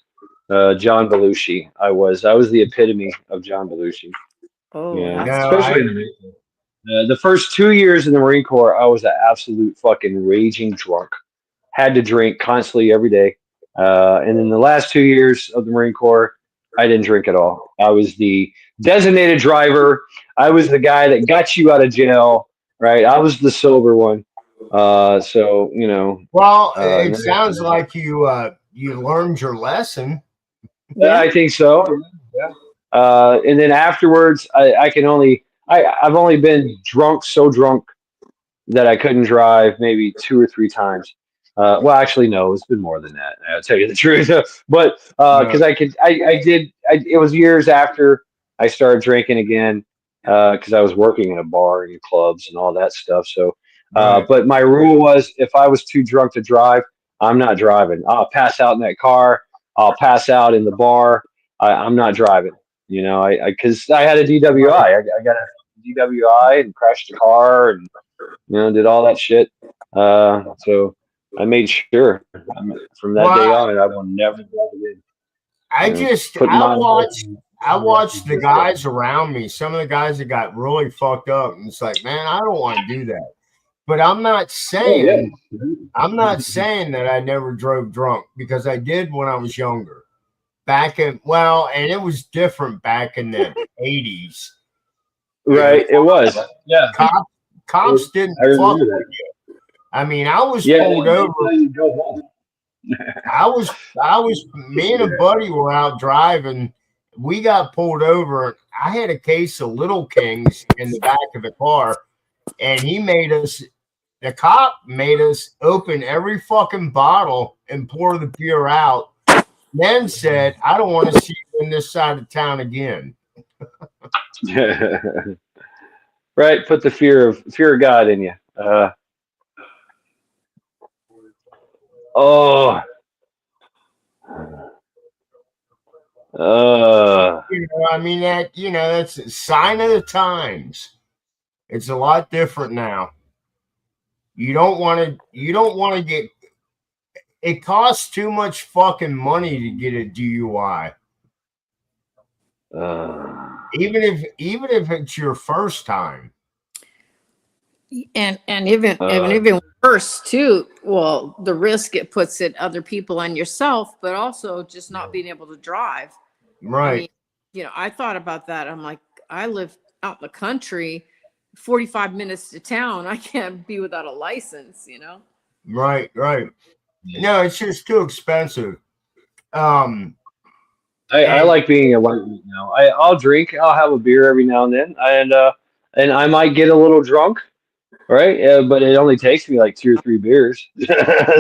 John Belushi. I was the epitome of John Belushi.
Oh,
Yeah,
No,
that's
especially
I
in the Marine Corps. The first 2 years in the Marine Corps, I was an absolute fucking raging drunk. Had to drink constantly every day. And then the last 2 years of the Marine Corps, I didn't drink at all. I was the designated driver. I was the guy that got you out of jail, right? I was the sober one. So
well,
and
it
then after
sounds
that,
like you learned your lesson.
yeah.
I think so. Yeah. And then afterwards, I've only been drunk, so drunk that I couldn't drive maybe 2 or 3 times. Well, actually, no, it's been more than that. I'll tell you the truth. But
No.
because it was years after I started drinking again because I was working in a bar and clubs and all that stuff. So,
Right.
but my rule was if I was too drunk to drive, I'm not driving. I'll pass out in that car. I'll pass out in the bar. I'm not driving. Because I had a DWI. I got a DWI and crashed the car and did all that shit. So I made sure from that day
Well,
on, I will never do it again. Put
I
my
watched the guys around me. Some of the guys that got really fucked up, and it's like, man, I don't want to do that. But
Oh yeah.
I'm not saying that I never drove drunk, because I did when I was younger. And it was different back in the 80s.
Right. It was. Yeah.
Cops didn't
I
fuck
remember
with
that.
you. I mean, I was
Yeah.
pulled
They
over.
tell you to go home.
Me and a buddy were out driving. We got pulled over. I had a case of Little Kings in the back of the car, and the cop made us open every fucking bottle and pour the beer out. Then said, I don't want to see you in this side of town again.
Right. Put the fear of God in you. Oh.
I mean, that's a sign of the times. It's a lot different now. You don't want to get, it costs too much fucking money to get a DUI.
Uh,
Even if it's your first time.
And even worse too. Well, the risk it puts it other people and yourself, but also just not being able to drive.
Right.
I mean, I thought about that. I'm like, I live out in the country, 45 minutes to town. I can't be without a license.
Right. No, it's just too expensive.
I like being a lightweight now. I'll drink. I'll have a beer every now and then, and I might get a little drunk, right? But it only takes me like 2 or 3 beers,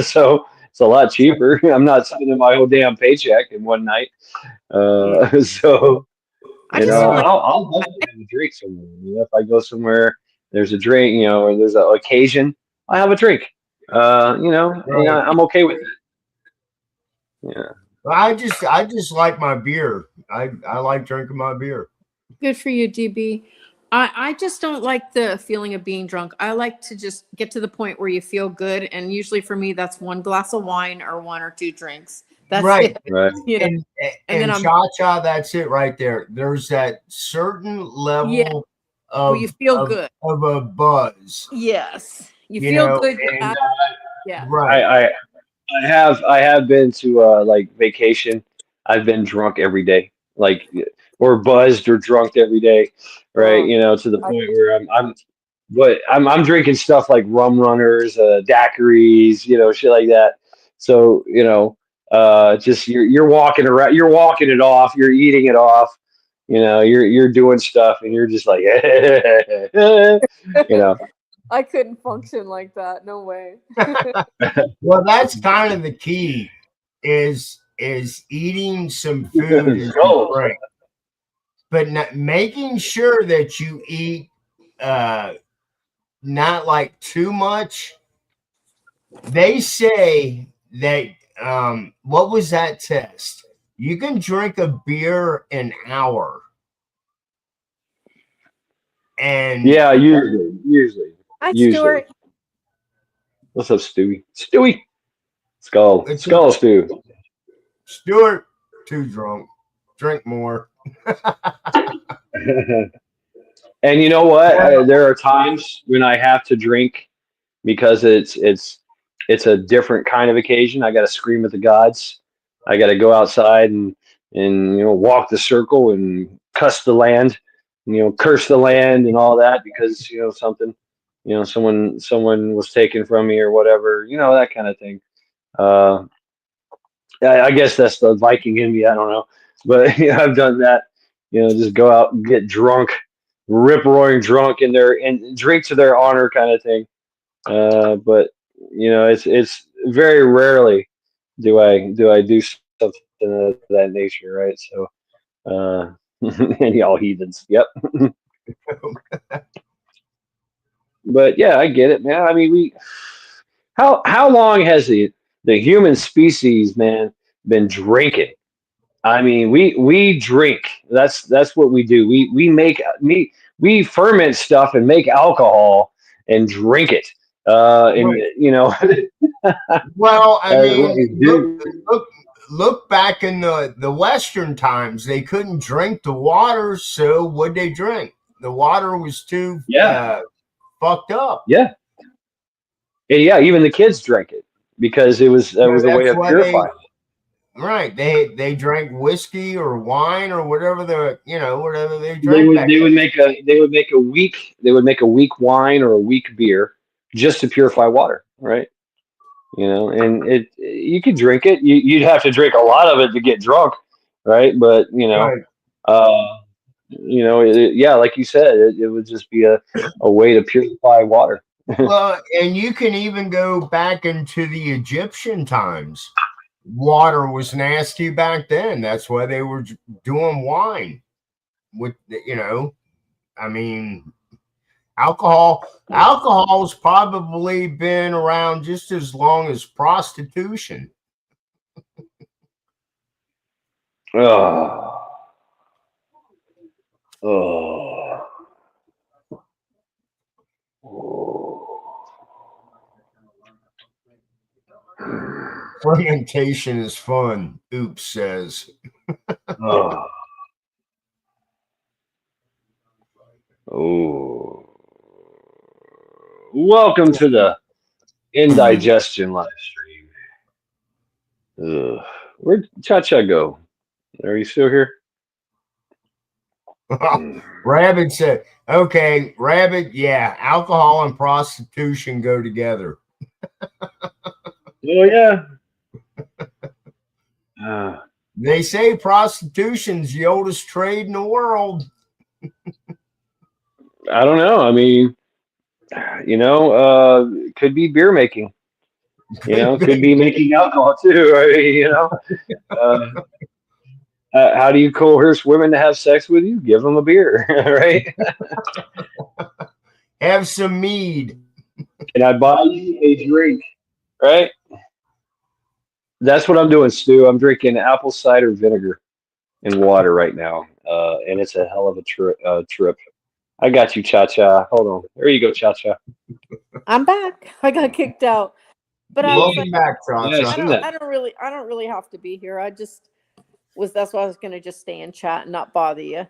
so it's a lot cheaper. I'm not spending my whole damn paycheck in one night. So
I just don't like.
I'll definitely have a drink somewhere. If I go somewhere, there's a drink, or there's an occasion, I have a drink. And
Right.
I'm okay with it. Yeah.
I just like my beer. I like drinking my beer.
Good for you, DB. I just don't like the feeling of being drunk. I like to just get to the point where you feel good, and usually for me, that's one glass of wine or 1 or 2 drinks. That's
Right.
it.
Right.
And
then I'm
cha-cha, that's it right there. There's that certain level
well, you feel good.
of a buzz.
Yes, you feel good.
And
Yeah.
right.
I have been to like vacation. I've been drunk every day, like or buzzed or drunk every day, right?
Oh,
To the point where I'm drinking stuff like rum runners, daiquiris, shit like that. So just you're walking around, you're walking it off, you're eating it off, you're doing stuff, and you're just like, you know.
I couldn't function like that. No way.
Well, that's kind of the key is eating some food as you
So,
drink, but not, making sure that you eat not like too much. They say that what was that test? You can drink a beer an hour. And
yeah, usually.
Hi,
Usually.
Stuart.
What's up, Stewie? Stewie. Skull.
it's
Skull Stew.
Stuart, too drunk. Drink more.
And you know what? There are times when I have to drink because it's a different kind of occasion. I got to scream at the gods. I got to go outside and walk the circle and cuss the land, curse the land and all that because something, someone was taken from me or whatever, that kind of thing. Uh, I guess that's the Viking in me. I don't know, but I've done that. Just go out and get drunk, rip roaring drunk in their and drink to their honor kind of thing. But it's very rarely do I do something of that nature, right? So, and y'all heathens, yep. But yeah, I get it, man. I mean, how long has the human species, man, been drinking? I mean, we drink. That's what we do. We make meat. We ferment stuff and make alcohol and drink it. And
Right. Well, I
that's what we
mean,
do.
look back in the Western times. They couldn't drink the water, so what'd they drink? The water was too
Yeah,
fucked up.
yeah, and yeah. Even the kids drank it because it
So
was a way
that's
of
why they
purifying.
right. They drank whiskey or wine or whatever whatever they
They
drank
would
back
they
then.
would make a weak wine or a weak beer just to purify water, right? And you could drink it. You'd have to drink a lot of it to get drunk, right? But
Right.
uh, yeah, like you said, it would just be a way to purify water.
Well, and you can even go back into the Egyptian times. Water was nasty back then. That's why they were doing wine with I mean, alcohol's probably been around just as long as prostitution.
Oh, oh,
Fermentation is fun, Oops says.
oh, oh. Welcome to the indigestion live stream. Where'd Cha-Cha go? Are you still here?
Rabbit said, okay, Rabbit, yeah, alcohol and prostitution go together.
Oh, yeah.
They say prostitution's the oldest trade in the world.
I don't know. I mean, could be beer making. Could be making alcohol too. I mean, how do you coerce women to have sex with you? Give them a beer, right?
Have some mead.
Can I buy you a drink? Right? That's what I'm doing, Stu. I'm drinking apple cider vinegar and water right now, and it's a hell of a trip. I got you, Cha-Cha. Hold on. There you go, Cha-Cha.
I'm back. I got kicked out, but I was like,
back, Cha-Cha.
I don't really have to be here. That's why I was going to just stay in chat and not bother you.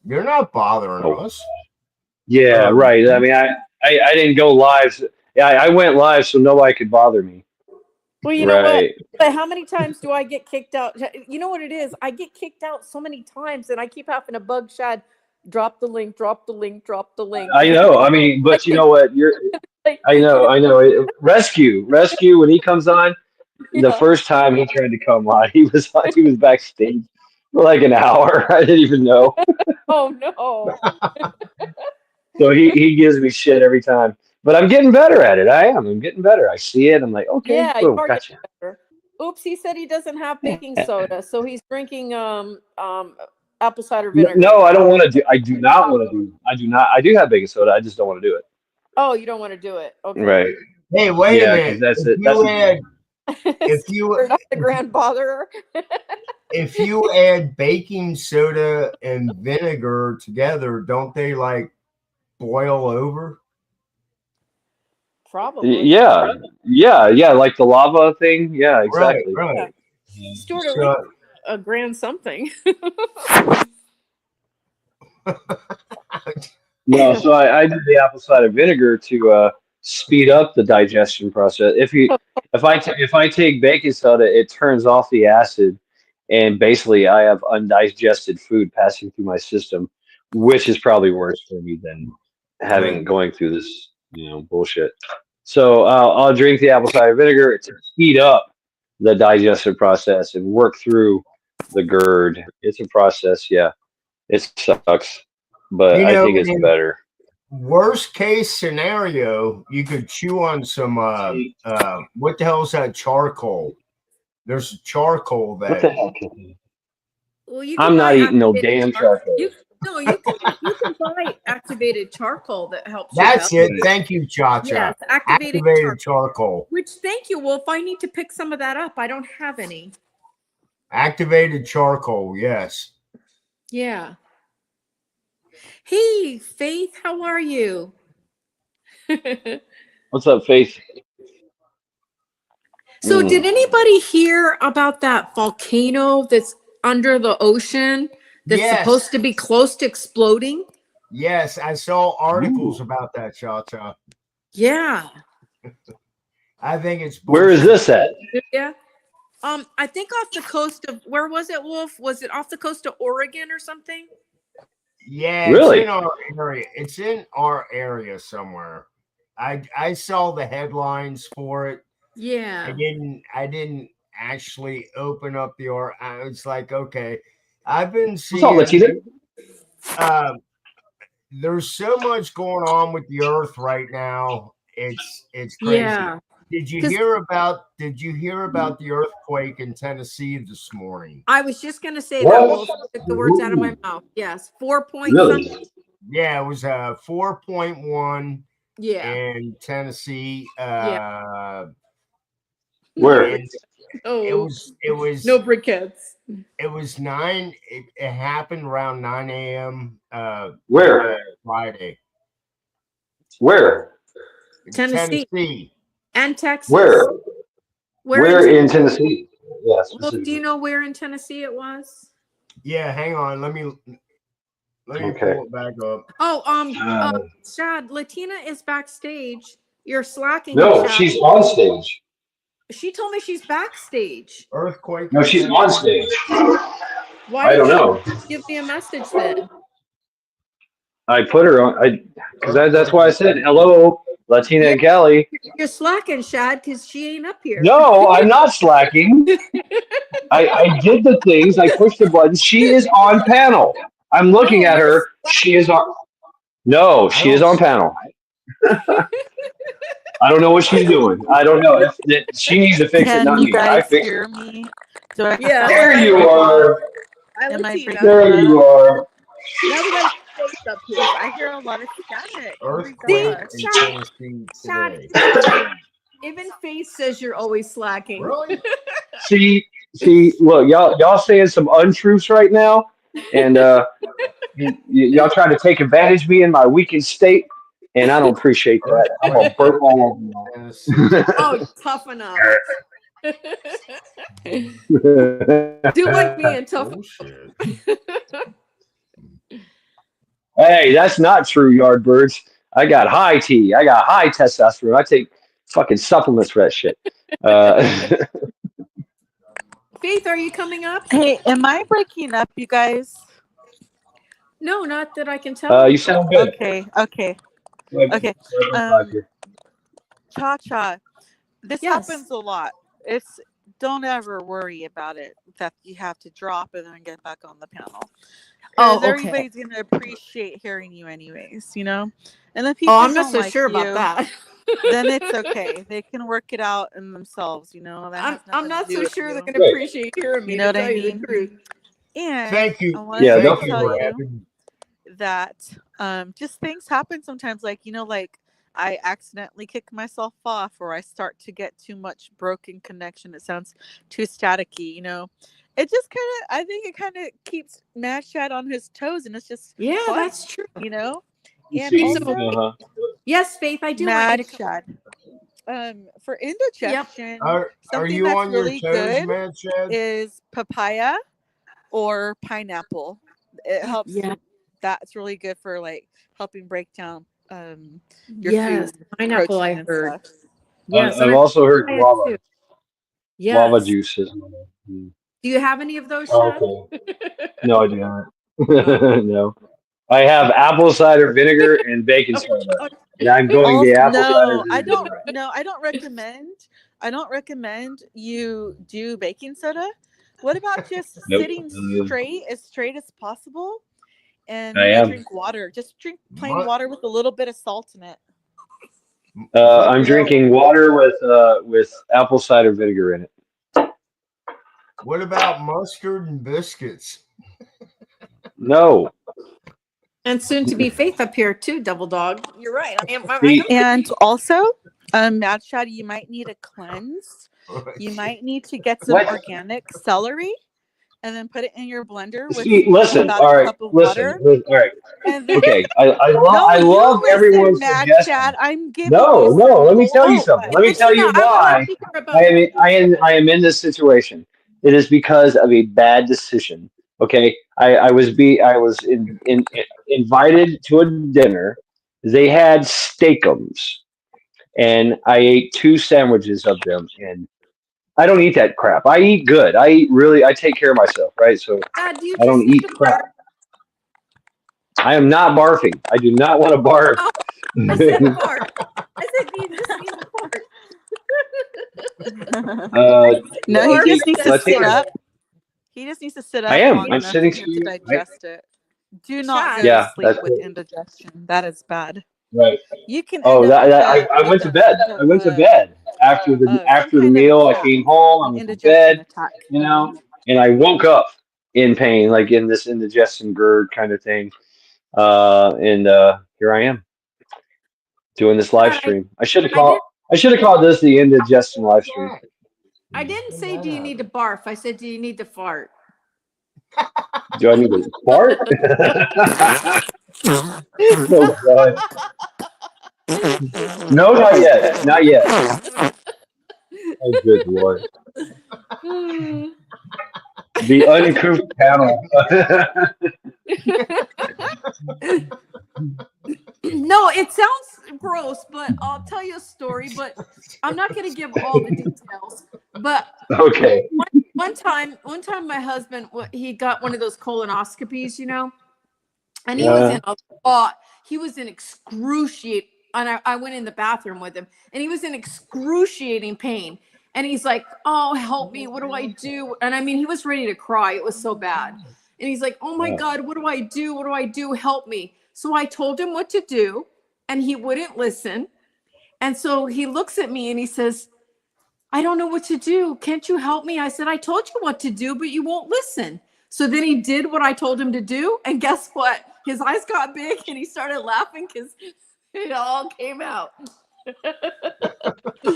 You're not bothering us.
Yeah, right. I mean, I didn't go live. Yeah, I went live so nobody could bother me.
Well, you know what? But how many times do I get kicked out? You know what it is? I get kicked out so many times, and I keep having to bug Shad, drop the link, drop the link, drop the link.
I know. I mean, but you know what? I know. Rescue. When he comes on, the first time he tried to come on, he was backstage for like an hour. I didn't even know.
Oh no.
So he gives me shit every time. But I'm getting better at it. I'm getting better. I see it. I'm like, okay,
yeah,
boom, gotcha.
Oops, he said he doesn't have baking soda, so he's drinking apple cider vinegar.
No, I don't want to do. I do not want to do. I do not. I do have baking soda. I just don't want to do it.
Oh, you don't want to do it. Okay.
Right.
Hey, wait a minute.
That's it.
If you
not the grand botherer.
If you add baking soda and vinegar together, don't they like boil over?
Probably.
Yeah. Like the lava thing. Yeah, exactly.
Right.
Yeah. Stuart, a grand something.
No, so I did the apple cider vinegar to speed up the digestion process. If I take baking soda, it turns off the acid, and basically I have undigested food passing through my system, which is probably worse for me than going through this bullshit. So I'll drink the apple cider vinegar to speed up the digestive process and work through the GERD. It's a process, yeah. It sucks, but I think it's better.
Worst case scenario, you could chew on some what the hell is that? Charcoal. There's charcoal that.
What the hell?
Well,
I'm not eating no damn charcoal.
You can buy activated charcoal that helps.
That's it. Thank you, Cha-Cha.
Yes,
activated charcoal.
Which, thank you. Well, if I need to pick some of that up, I don't have any.
Activated charcoal, yes.
Yeah. Hey, Faith, how are you?
What's up, Faith?
So, did anybody hear about that volcano that's under the ocean that's supposed to be close to exploding?
Yes, I saw articles about that, Cha-Cha.
Yeah.
I think it's bullshit.
Where is this at?
Yeah. I think off the coast of, where was it, Wolf? Was it off the coast of Oregon or something?
Yeah,
really?
It's in our area. It's in our area somewhere. I saw the headlines for it.
Yeah.
I didn't actually open up the art. I was like, okay. I've been seeing there's so much going on with the earth right now. It's crazy.
Yeah.
Did you hear about the earthquake in Tennessee this morning?
I was just gonna say that. Wolf took the words out of my mouth. Yes. 4 point something.
Yeah, it was 4.1.
Yeah.
In Tennessee.
Where?
It was
no briquettes.
It was 9. It happened around 9 a.m.
Where?
Friday.
Where?
Tennessee. And Texas.
Where in Tennessee?
Yes. Well, do you know where in Tennessee it was?
Yeah, hang on. Let me. Let me
Okay.
pull it back up.
Oh, Shad, Latina is backstage. You're slacking.
No,
Shad.
she's on stage.
She told me she's backstage.
Earthquake.
No, she's on stage.
Why
I don't
didn't
know.
you give me a message then?
I put her on. Because that's why I said hello, Latina and Kelly.
You're slacking, Shad, because she ain't up here.
No, I'm not slacking. I did the things. I pushed the buttons. She is on panel. I'm looking
No,
at
you're
her. She is on. No, she is on panel. I don't know what she's doing. I don't know. She needs to fix it,
Can
not
you
me. I
guys
fixed
hear
it.
me? Do I
Yeah.
sound
There
like
you
I'm
are.
Am I
Latina.
breaking
There
up?
you are.
Now we gotta face up because I hear a lot of static. Oh my
Earthquake
gosh.
in Tennessee
Shad,
today.
even Faith says you're always slacking.
Really?
See, look, y'all saying some untruths right now, and y'all trying to take advantage of me in my weakened state, and I don't appreciate that. I'm gonna burp all over
Tennessee.
Oh, tough enough.
you.
Do like me and tough.
Bullshit.
Hey, that's not true, Yardbirds. I got high T. I got high testosterone. I take fucking supplements for that shit.
Faith, are you coming up?
Hey, am I breaking up, you guys?
No, not that I can tell.
You sound good.
Okay. Cha-cha. This
Yes.
happens a lot. It's don't ever worry about it that you have to drop and then get back on the panel.
Oh, okay.
Everybody's gonna appreciate hearing you anyways, you know? And then people
Oh, I'm not
don't
so
like
sure
you,
about that.
then it's okay. They can work it out in themselves, you know. That has
I'm
nothing
not
to do
so
with
sure they're
you.
gonna appreciate hearing me.
You know
to
what I
tell you
mean?
the truth.
And
Thank you.
I wanted
Yeah,
to
Thank you,
tell you
Brandon.
that just things happen sometimes, like, you know, like I accidentally kick myself off or I start to get too much broken connection. It sounds too staticky, you know. It just kind of, I think it kind of keeps Mad Shad on his toes, and it's just
Yeah,
fun,
that's true.
you know.
You
And
see,
also,
Yes, Faith, I do want
Mad
you to come.
Shad. For indigestion,
Are
something
you
that's
on your
really
toes,
good
man, Chad?
is papaya or pineapple. It helps.
Yeah.
That's really good for like helping break down your
Yes,
food,
pineapple,
protein
I
and
heard.
stuff.
Yes, and
I've
I
also heard
try it
guava.
too.
Guava
Yes.
juice is.
Do you have any of those, Shad?
Okay. No, I do not. No. I have apple cider vinegar and baking soda. And I'm going the apple cider vinegar.
I don't recommend. I don't recommend you do baking soda. What about just
Nope.
sitting as straight as possible, and
I am.
drink water. Just drink plain water with a little bit of salt in it.
I'm drinking water with apple cider vinegar in it.
What about mustard and biscuits?
No.
And soon to be Faith up here too, Double Dog. You're right. I am.
And also, Mad Shad, you might need a cleanse. You might need to get some organic celery and then put it in your blender with
listen,
about
all
a
right,
cup of
listen,
water.
all right.
And then,
Okay, I love everyone's suggestion.
Chad, I'm giving
No,
you
no, let me tell you something. Let me
But
tell you why I am in this situation. It is because of a bad decision. Okay, I was invited to a dinner. They had steakums, and I ate 2 sandwiches of them. And I don't eat that crap. I eat good. I take care of myself, right? So
Dad, do you
I don't
just need
eat
to
crap. I am not barfing. I do not want to barf.
Oh, I said fart. I said you just need to fart.
No, he just needs to sit up. He just needs to sit up.
I am.
Long
I'm
enough
sitting
for him to digest it. Do not
Chad.
go
Yeah,
to sleep
that's
with
good.
indigestion. That is bad.
Right.
You can
Oh,
end up with
I went to bed.
some
I went to bed after the
kind of
meal. I
attack,
came home. I
an
went to
indigestion
bed.
attack.
You know, and I woke up in pain, like in this indigestion GERD kind of thing. And here I am doing this live stream. I should have called this the indigestion live stream.
I didn't say do you need to barf. I said do you need to fart.
Do I need to fart? Oh God. No, not yet. Not yet. Oh, good Lord. The uncouth panel.
No, it sounds gross, but I'll tell you a story. But I'm not going to give all the details. But
Okay.
one time, my husband he got one of those colonoscopies, and he was in he was in excruciating. And I went in the bathroom with him, and he was in excruciating pain. And he's like, "Oh, help me! What do I do?" And I mean, he was ready to cry. It was so bad. And he's like, "Oh my God, what do I do? What do I do? Help me!" So I told him what to do, and he wouldn't listen. And so he looks at me and he says, "I don't know what to do. Can't you help me?" I said, "I told you what to do, but you won't listen." So then he did what I told him to do. And guess what? His eyes got big and he started laughing because it all came out.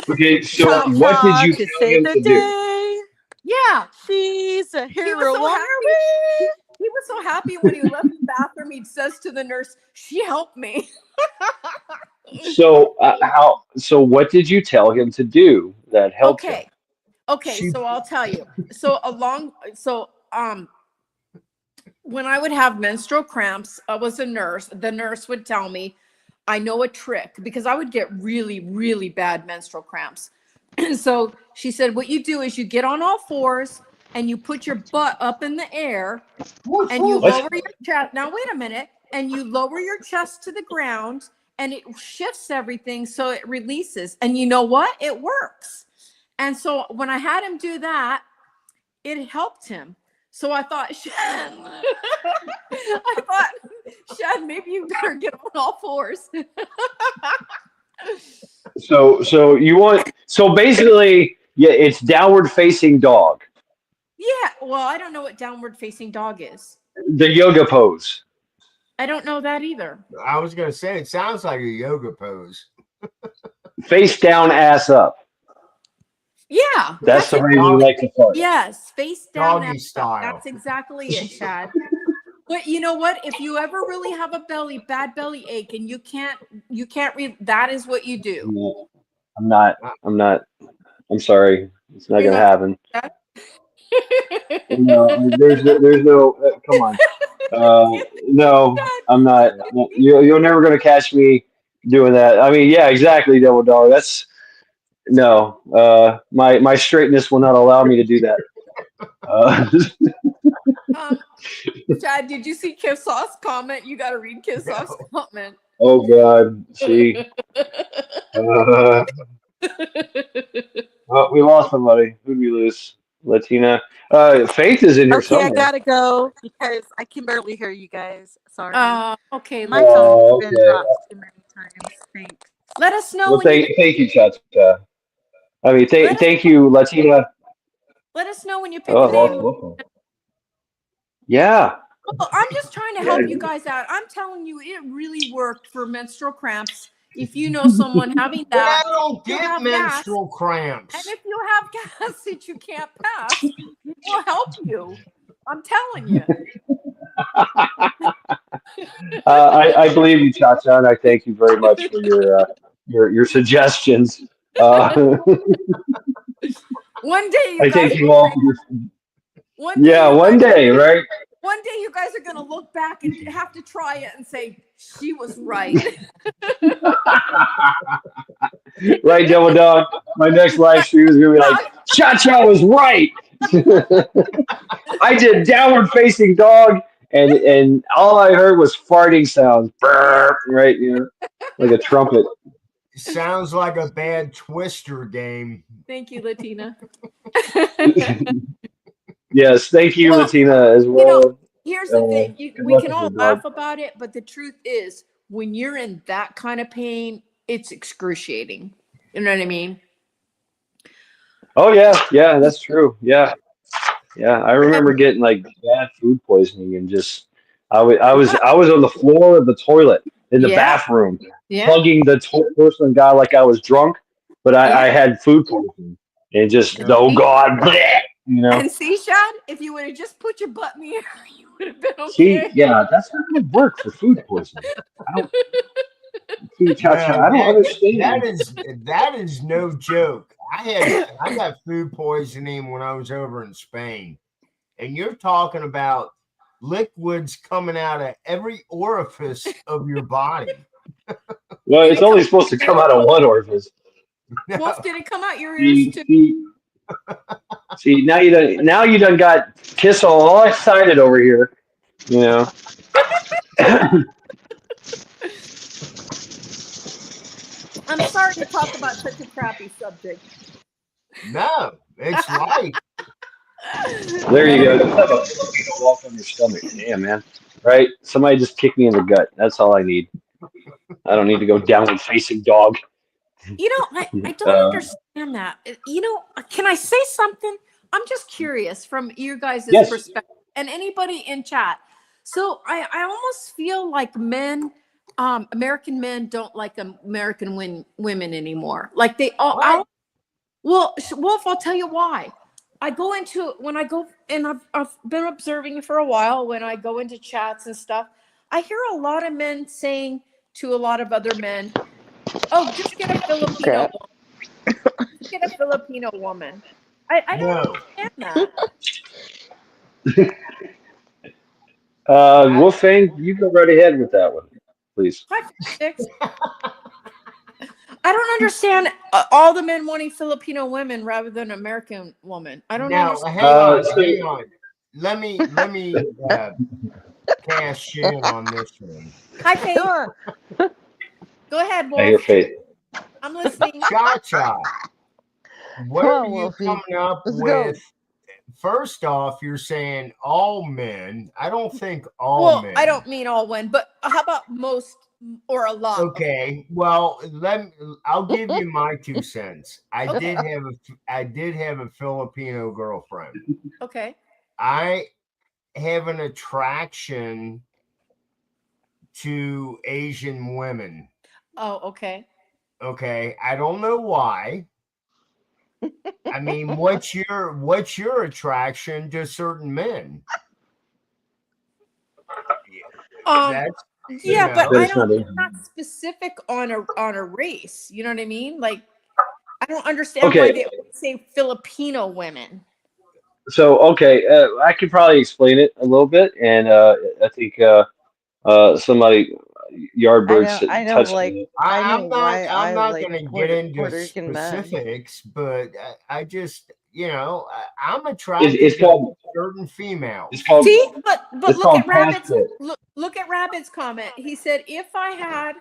Okay, so what did you tell him to do?
Yeah.
She's a hero.
He was so
on
happy.
her way.
He was so happy when he left the bathroom. He says to the nurse, "She helped me."
So So what did you tell him to do that helped him?
Okay. So I'll tell you. When I would have menstrual cramps, I was a nurse. The nurse would tell me, I know a trick, because I would get really, really bad menstrual cramps. And so she said, what you do is you get on all fours and you put your butt up in the air and you lower your chest. Now, wait a minute. And you lower your chest to the ground and it shifts everything so it releases. And you know what? It works. And so when I had him do that, it helped him. So I thought, Shad, maybe you better get on all fours.
So basically, yeah, it's downward facing dog.
Yeah. Well, I don't know what downward facing dog is.
The yoga pose.
I don't know that either.
I was going to say, it sounds like a yoga pose.
Face down, ass up.
Yeah.
That's the way you like to fart.
Yes. Face down.
Doggy style.
That's exactly it, Shad. But you know what? If you ever really have a bad belly ache and you can't read, that is what you do.
I'm not. I'm sorry. It's not going to happen. No, there's no, come on. No, I'm not. You're never going to catch me doing that. I mean, yeah, exactly, Double Dog. That's, no, my straightness will not allow me to do that.
Chad, did you see Kivsoff's comment? You got to read Kivsoff's comment.
Oh God, see. We lost somebody. Who did we lose? Latina. Faith is in here somewhere.
I gotta go because I can barely hear you guys. Sorry.
Okay.
My phone's been dropped too many times. Thanks.
Let us know.
Well, thank you, Chacha. I mean, thank you, Latina.
Let us know when you pick a name.
Yeah.
Well, I'm just trying to help you guys out. I'm telling you, it really worked for menstrual cramps. If you know someone having that,
I don't get menstrual cramps.
And if you have gas that you can't pass, it will help you. I'm telling you.
I believe you, Chacha, and I thank you very much for your suggestions.
One day, you
I
guys
thank you all.
One day,
right?
One day, you guys are going to look back and have to try it and say, she was right.
Right, Double Dog. My next live stream is going to be like, Cha-Cha was right. I did downward facing dog, and all I heard was farting sounds. Brr, right, like a trumpet.
Sounds like a bad Twister game.
Thank you, Latina.
Yes, thank you, Latina, as well.
Here's the thing. We can all laugh about it, but the truth is, when you're in that kind of pain, it's excruciating. You know what I mean?
Oh, yeah, that's true. Yeah. I remember getting like bad food poisoning and just I was on the floor of the toilet in the bathroom, hugging the porcelain guy like I was drunk, but I had food poisoning and just oh God, bleh,
And see, Shad, if you would have just put your butt in the air, you would have been okay.
See, yeah, that's not going to work for food poisoning. I don't understand.
That is no joke. I got food poisoning when I was over in Spain, and you're talking about liquids coming out of every orifice of your body.
Well,
Did
it's
it
only
come
supposed to
out
come
your
out of
ears?
one orifice.
Wolf, did it come out your ears
See,
too?
see, now you done got Kiss all excited over here. You know.
I'm sorry to talk about such a crappy subject.
No, it's life.
There you go. Just have a Filipino walk on your stomach. Damn, man. Right? Somebody just kick me in the gut. That's all I need. I don't need to go downward facing dog.
I don't understand that. Can I say something? I'm just curious from you guys'
Yes.
perspective and anybody in chat. So I almost feel like men, American men don't like American women anymore. Like they all. Well, Wolf, I'll tell you why. When I go, and I've been observing it for a while, when I go into chats and stuff, I hear a lot of men saying to a lot of other men, "Oh, just get a Filipino woman. Just get a Filipino woman." I don't understand that.
Wolfang, you go right ahead with that one, please.
Hi, Six. I don't understand all the men wanting Filipino women rather than American woman. I don't
Now,
understand.
hang on. Let me cash in on this one.
Hi, Faith. Go ahead, Wolf.
I hear Faith.
I'm listening.
Cha-cha. What
Come
are
on,
you
Wolfie.
coming up
Let's go.
with? First off, you're saying all men. I don't think all
Well,
men.
I don't mean all men, but how about most or a lot?
Okay, well, I'll give you my 2 cents. I
Okay.
did have a Filipino girlfriend.
Okay.
I have an attraction to Asian women.
Oh, okay.
Okay, I don't know why. I mean, what's your attraction to certain men? That's
Yeah, but
That's not it.
I'm not specific on a race. You know what I mean? Like, I don't understand why they say Filipino women.
So, I could probably explain it a little bit, and I think somebody, Yardbirds,
I know,
touched
like
on it.
I'm
why
not
I
going
like
to get
Puerto
into
Rican men.
specifics, but I just I'm attracted
It's
to
called.
certain females.
It's called.
See, but
It's
look
called
at Rabbit's
passport.
look at Rabbit's comment. He said, if I had,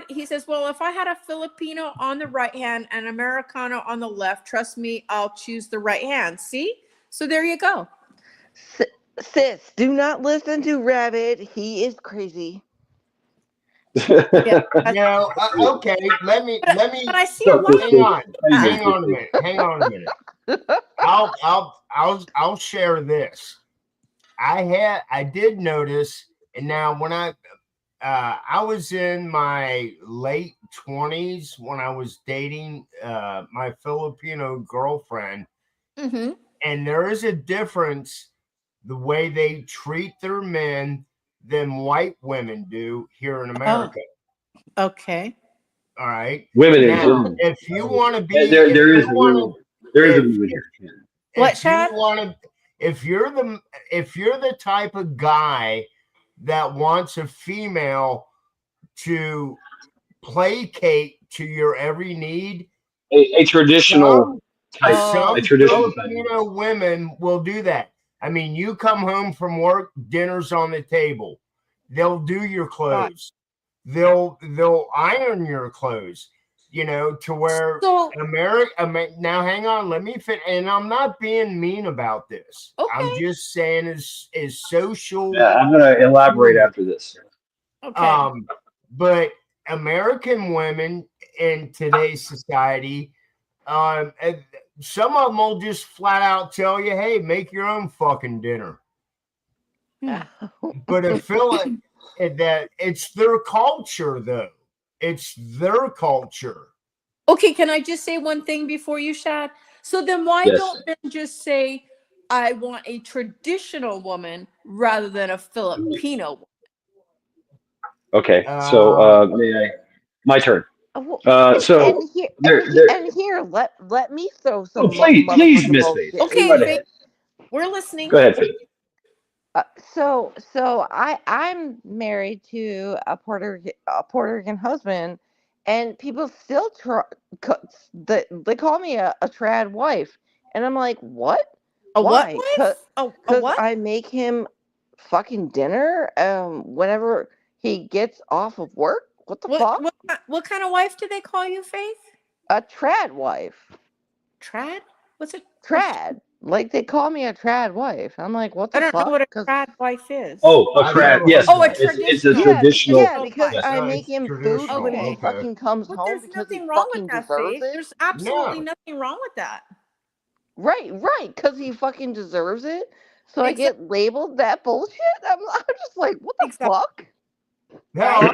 he says, well, if I had a Filipino on the right hand and Americano on the left, trust me, I'll choose the right hand. See? So there you go.
Sis, do not listen to Rabbit. He is crazy.
Yeah.
Okay. Let me.
But I see a lot.
Hang on a minute. I'll share this. I did notice, and now when I was in my late 20s when I was dating my Filipino girlfriend, and there is a difference the way they treat their men than white women do here in America.
Oh. Okay.
All right.
Women
now, if you want to be,
there is a
what, Chad?
If you're the type of guy that wants a female to placate to your every need,
a traditional type.
Some
A traditional
Filipino women will do that. I mean, you come home from work, dinner's on the table. They'll do your clothes. They'll iron your clothes. To where America. Now, hang on. Let me fit. And I'm not being mean about this. Okay. I'm just saying is social.
Yeah, I'm going to elaborate after this.
Okay.
But American women in today's society, some of them will just flat out tell you, "Hey, make your own fucking dinner." But I feel like that it's their culture, though. It's their culture.
Okay, can I just say one thing before you, Shad? So then why don't men just say, I want a traditional woman rather than a Filipino woman?
Okay, so my turn.
Here, let me throw some.
Please, Miss Faith.
Okay, We're listening.
Go ahead, Faith.
I'm married to a Puerto Rican husband, and people still they call me a trad wife, and I'm like, what?
A what
Why?
wife? A
Because
what?
I make him fucking dinner whenever he gets off of work. What the fuck?
What kind of wife do they call you, Faith?
A trad wife.
Trad? What's a
Trad? Like they call me a trad wife. I'm like, what the
I don't
fuck?
know what a trad wife is.
Oh, a
I've
trad.
never
Yes,
Oh, a
heard that.
it's a
traditional.
traditional.
Yeah, because
Yes.
I
No,
make
it's
him food
traditional.
when he
Okay.
fucking comes
But
home
there's
because he
nothing wrong with
fucking
that,
deserves
Faith.
it.
There's absolutely
No.
nothing wrong with that.
Right, because he fucking deserves it. So I
Exactly.
get labeled that bullshit. I'm just like, what the
Exactly.
fuck?
Hell,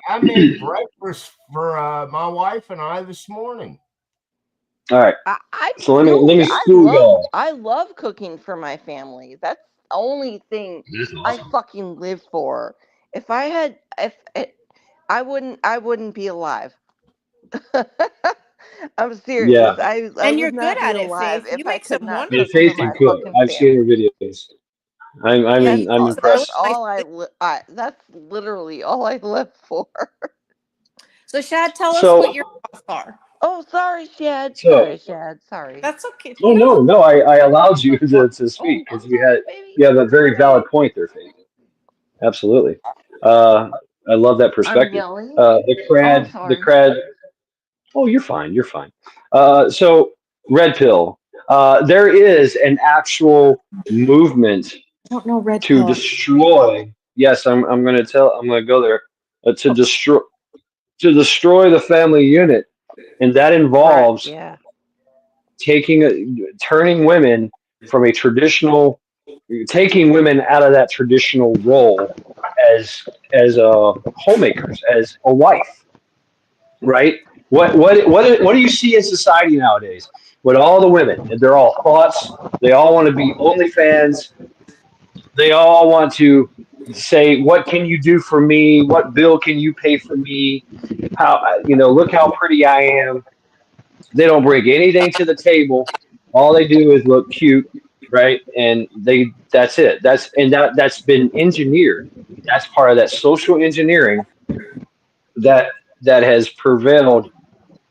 I made breakfast for my wife and I this morning.
All right. So let me school y'all.
I love cooking for my family. That's the only thing I fucking live for. If I wouldn't be alive. I'm serious.
Yeah.
I
And
would
you're
not
good
be
at it,
alive
Faith.
if
You
I
make
could
some
not
wonderful.
cook for
Faith can
my
cook.
fucking
I've seen her
family.
videos. I'm
That's
impressed.
all that's literally all I live for.
So, Shad, tell us
So
what your thoughts are.
Oh, sorry, Shad.
so
Sorry.
That's okay.
oh no, I allowed you to speak
I'm
because
sorry, baby.
you have a very valid point there, Faith. Absolutely. I love that
I'm
perspective.
yelling.
The
Oh, I'm
crad,
sorry.
Oh, you're fine. You're fine. So red pill. There is an actual movement
I don't know red
to
pill.
destroy. Yes, I'm going to tell. I'm going to go there. To
Oh.
destroy the family unit, and that
Right,
involves
yeah.
turning women from a traditional, taking women out of that traditional role as homemakers, as a wife, right? What do you see in society nowadays? With all the women, they're all thoughts. They all want to be OnlyFans. They all want to say, "What can you do for me? What bill can you pay for me? How look how pretty I am." They don't bring anything to the table. All they do is look cute, right? And that's it. That's been engineered. That's part of that social engineering that has prevailed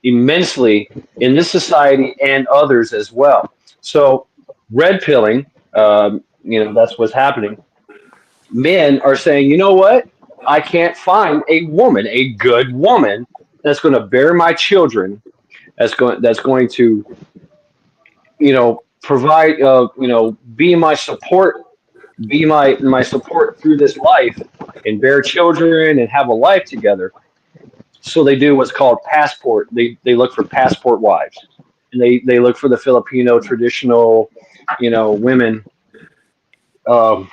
immensely in this society and others as well. So red pilling, that's what's happening. Men are saying, you know what? I can't find a good woman that's going to bear my children, that's going to provide be my support, be my support through this life, and bear children and have a life together. So they do what's called passport. They look for passport wives, and they look for the Filipino traditional, women. Um,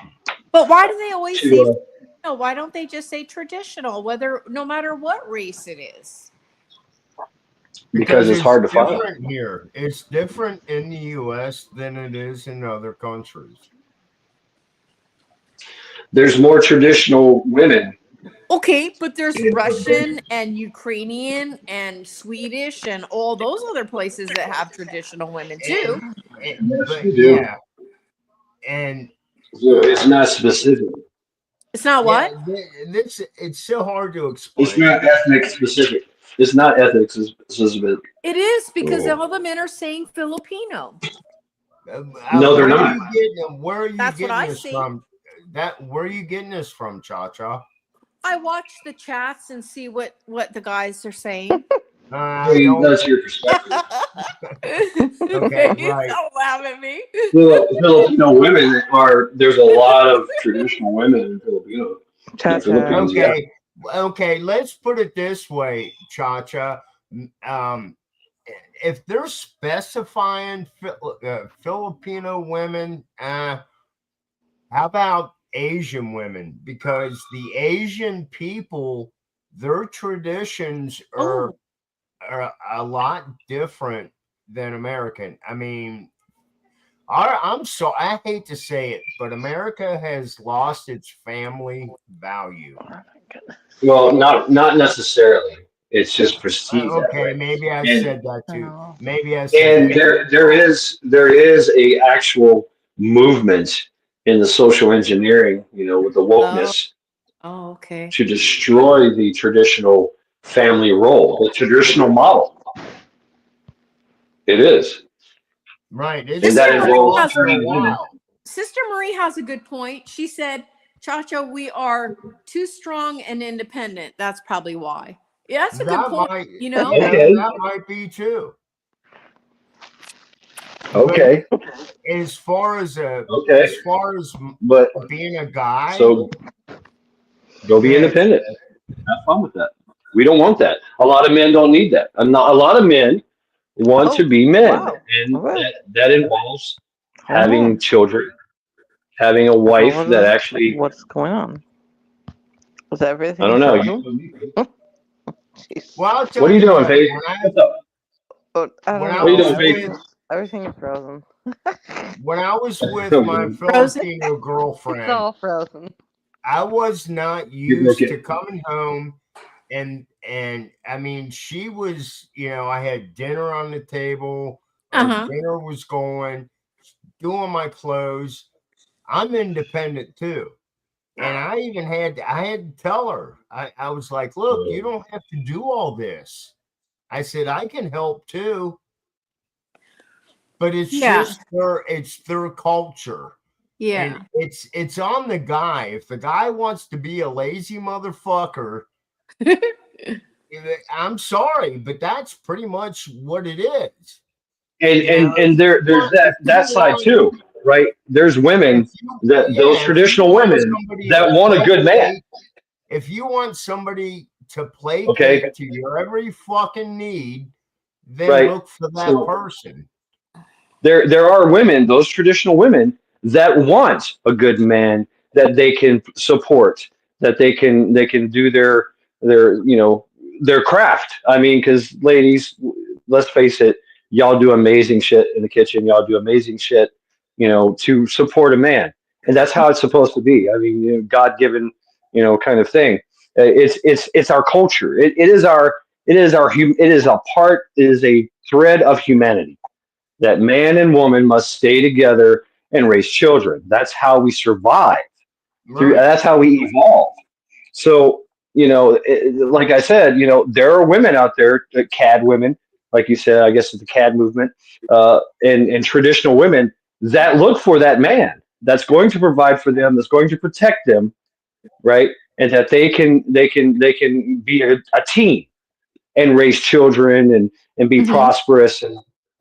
But why do they always say
to
no? Why don't they just say traditional? No matter what race it is.
because it's
it's
hard to find.
different here. It's different in the U.S. than it is in other countries.
There's more traditional women.
Okay, but there's Russian and Ukrainian and Swedish and all those other places that have traditional women too.
But
They do.
yeah, and
So it's not specific.
It's not
yeah,
what?
it's so hard to
It's
explain.
not ethnic specific. It's not ethnic specific.
It is because
Oh.
all the men are saying Filipino.
No, they're
Where are
not.
you getting? Where are you
That's what
getting
I
this
see.
from? Where are you getting this from, Cha Cha?
I watch the chats and see what the guys are saying.
That's your perspective.
Okay, right.
Don't laugh at me.
Filipino women there's a lot of traditional women in Filipino. Philippines, yeah.
Okay. Let's put it this way, Cha Cha. If they're specifying Filipino women, how about Asian women? Because the Asian people, their traditions are a lot different than American. I mean, I hate to say it, but America has lost its family value.
Well, not necessarily. It's just perceived that
Okay,
way.
maybe I
And
said that too. Maybe I said
and
that.
there is a actual movement in the social engineering, with the
Oh,
wokeness
okay.
to destroy the traditional family role, the traditional model. It is.
Right.
And
It's
Sister
that
been
Marie
involves
gone
has
for a
turning women.
while.
Sister Marie has a good point. She said, Chacho, we are too strong and independent. That's probably why. Yeah, that's a good
That
point,
might,
you know?
Okay.
that might be too. But
Okay.
as far as
Okay. But
being a guy,
so go be
that
independent. Have fun with that. We don't want that. A lot of men don't need that. A lot of men want to
Oh,
be men,
wow.
and
Okay.
that involves
Hold
having
on.
children, having a wife that actually,
What's going on? Is
I
everything
don't know.
frozen? Jeez.
well, I'll
What
tell
are you
you
doing,
what.
Paige? What's up?
Oh, I
When
don't
I
What are you
know.
was
doing, Paige?
with
Everything is frozen.
when I was with my
Frozen.
Filipino
It's
girlfriend,
all frozen.
I was not
You broke
used to
it.
coming home and I mean she was, I had dinner on the table, our
Uh-huh.
dinner was going, doing my clothes. I'm independent too. And I had to tell her, I was like, look, you don't have to do all this. I said, I can help too, but
Yeah.
it's their culture. And
Yeah.
it's on the guy. If the guy wants to be a lazy motherfucker, I'm sorry, but that's pretty much what it is.
And
You know,
there's that side too, right? There's
if
women
you
that those
yeah, if you
traditional
want
women
somebody to
that want a good man.
placate, if you want somebody to
Okay,
placate to your every fucking need, then
right.
look for that
So
person.
there are women, those traditional women, that want a good man that they can support, that they can do their their craft. I mean, because ladies, let's face it, y'all do amazing shit in the kitchen. Y'all do amazing shit, to support a man, and that's how it's supposed to be. I mean, God given, kind of thing. It's our culture. It is a part. It is a thread of humanity that man and woman must stay together and raise children. That's how we survive.
Right.
That's how we evolve. So, like I said, there are women out there, CAD women, like you said, I guess it's the CAD movement, and traditional women that look for that man that's going to provide for them, that's going to protect them, right? And that they can be a team and raise children and be
Mm-hmm.
prosperous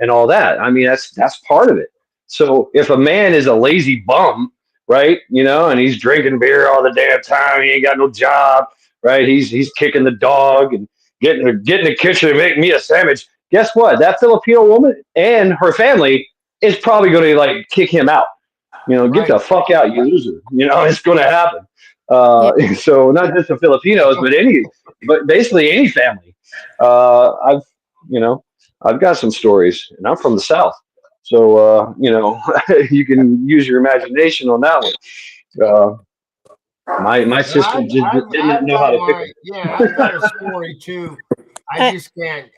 and all that. I mean, that's part of it. So if a man is a lazy bum, right, and he's drinking beer all the damn time, he ain't got no job, right? He's kicking the dog and getting in the kitchen and making me a sandwich. Guess what? That Filipino woman and her family is probably going to like kick him out. Get
Right.
the fuck out, you loser. It's going to happen.
Yeah.
So not just the Filipinos, but basically any family. I've, you know, I've got some stories, and I'm from the South, so you can use your imagination on that one. Uh, my
Yeah,
sister just did not know how to pick them.
I've got a story too.
Uh,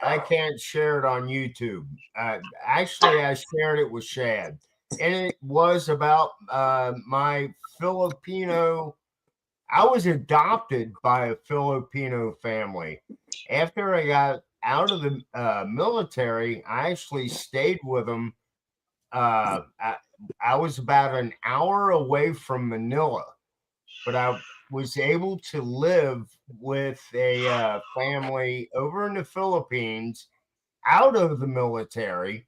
I can't share it on YouTube. Actually, I shared it with Shad, and it was about my Filipino. I was adopted by a Filipino family. After I got out of the military, I actually stayed with them. I was about an hour away from Manila, but I was able to live with a family over in the Philippines out of the military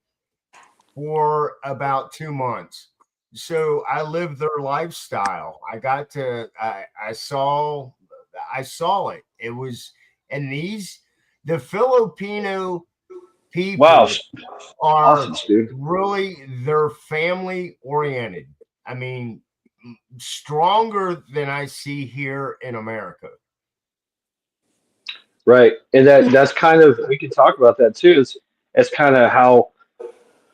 for about 2 months. So I lived their lifestyle. I saw it. It was, and the Filipino
Wow,
people are
awesome, dude.
really, they're family oriented. I mean, stronger than I see here in America.
Right, and that's kind of, we can talk about that too. It's kind of how,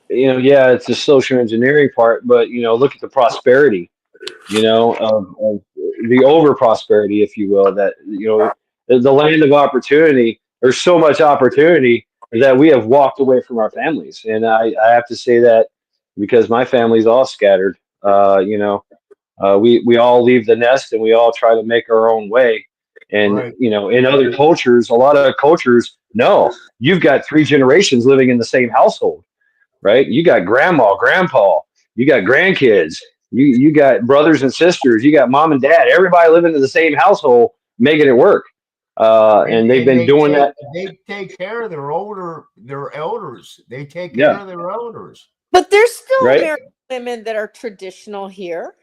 yeah, it's the social engineering part, but look at the prosperity, of the over prosperity, if you will, that the land of opportunity. There's so much opportunity that we have walked away from our families, and I have to say that because my family's all scattered. We all leave the nest and we all try to make our own way. And
Right.
in other cultures, a lot of cultures, no, you've got 3 generations living in the same household, right? You got grandma, grandpa, you got grandkids, you got brothers and sisters, you got mom and dad, everybody living in the same household, making it work. And they've
And
been doing that.
they take care of their elders. They take care
Yeah,
of their elders.
But there's still
right.
American women that are traditional here.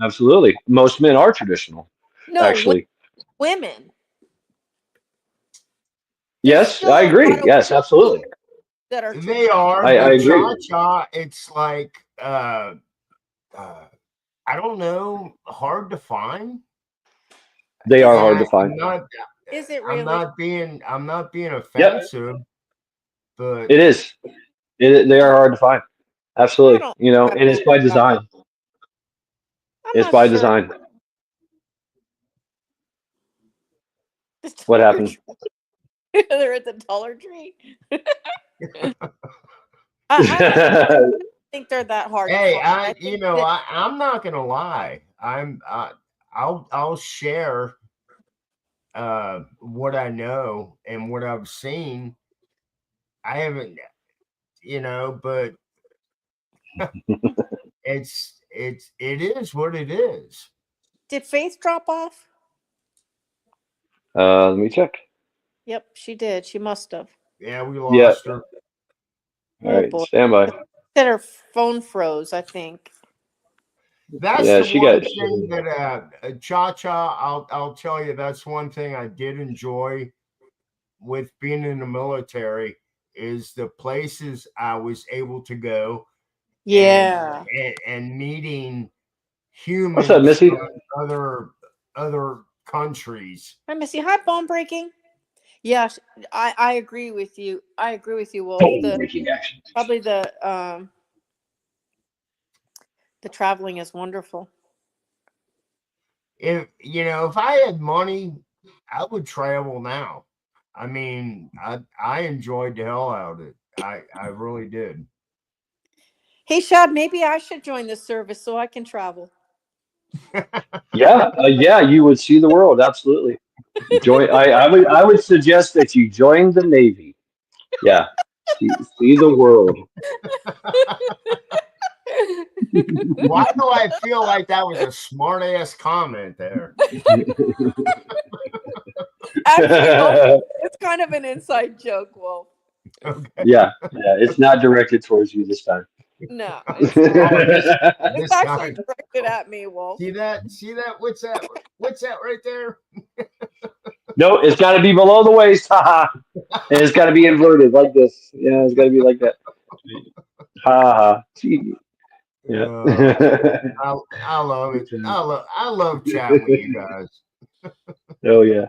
Absolutely. Most men are traditional,
No,
actually.
women. There's
Yes,
still
I
a
agree.
lot of
Yes, absolutely.
that are
They
traditional.
are,
I
but
agree.
cha-cha, it's like I don't know, hard to find.
They are
And
hard to find.
Is it
I'm
really?
not being
Yep,
offensive, but
it is. They are hard to find.
I
Absolutely.
don't.
And it's by design.
I'm
It's
not
by
sure.
design.
The
What
Dollar
happened?
Tree. They're at the Dollar Tree. I don't think they're that hard to
hey,
find. I think that
I'm not gonna lie. I'll share what I know and what I've seen. I haven't, but it is what it is.
did Faith drop off?
Let me check.
Yep, she did. She must have.
Yeah, we
Yeah.
lost her.
All
Oh
right.
boy.
Stand by.
That her phone froze, I think.
That's
Yeah,
the
she
one
got.
thing that cha-cha. I'll tell you, that's one thing I did enjoy with being in the military is the places I was able to go and
Yeah.
and meeting
What's up,
humans
Missy?
from other countries.
Hi, Missy. Hi, bone breaking. Yes, I agree with you. I agree with you, Wolf.
Bone breaking action.
Probably the traveling is wonderful.
If I had money, I would travel now. I mean, I enjoyed the hell out of it. I really did.
Hey, Shad, maybe I should join the service so I can travel.
Yeah, yeah, you would see the world. Absolutely. Join. I would suggest that you join the Navy. Yeah, see the world.
Why do I feel like that was a smart ass comment there?
Actually, no, it's kind of an inside joke, Wolf.
Okay.
Yeah, yeah. It's not directed towards you this time.
No, it's not.
Oh,
It's
this
actually
time.
directed at me, Wolf.
See that? See that? What's that? What's that right there?
No, it's got to be below the waist. Haha. And it's got to be inverted like this. Yeah, it's got to be like that. Ha ha. Yeah.
I love it. I love chatting with you guys.
Oh yeah.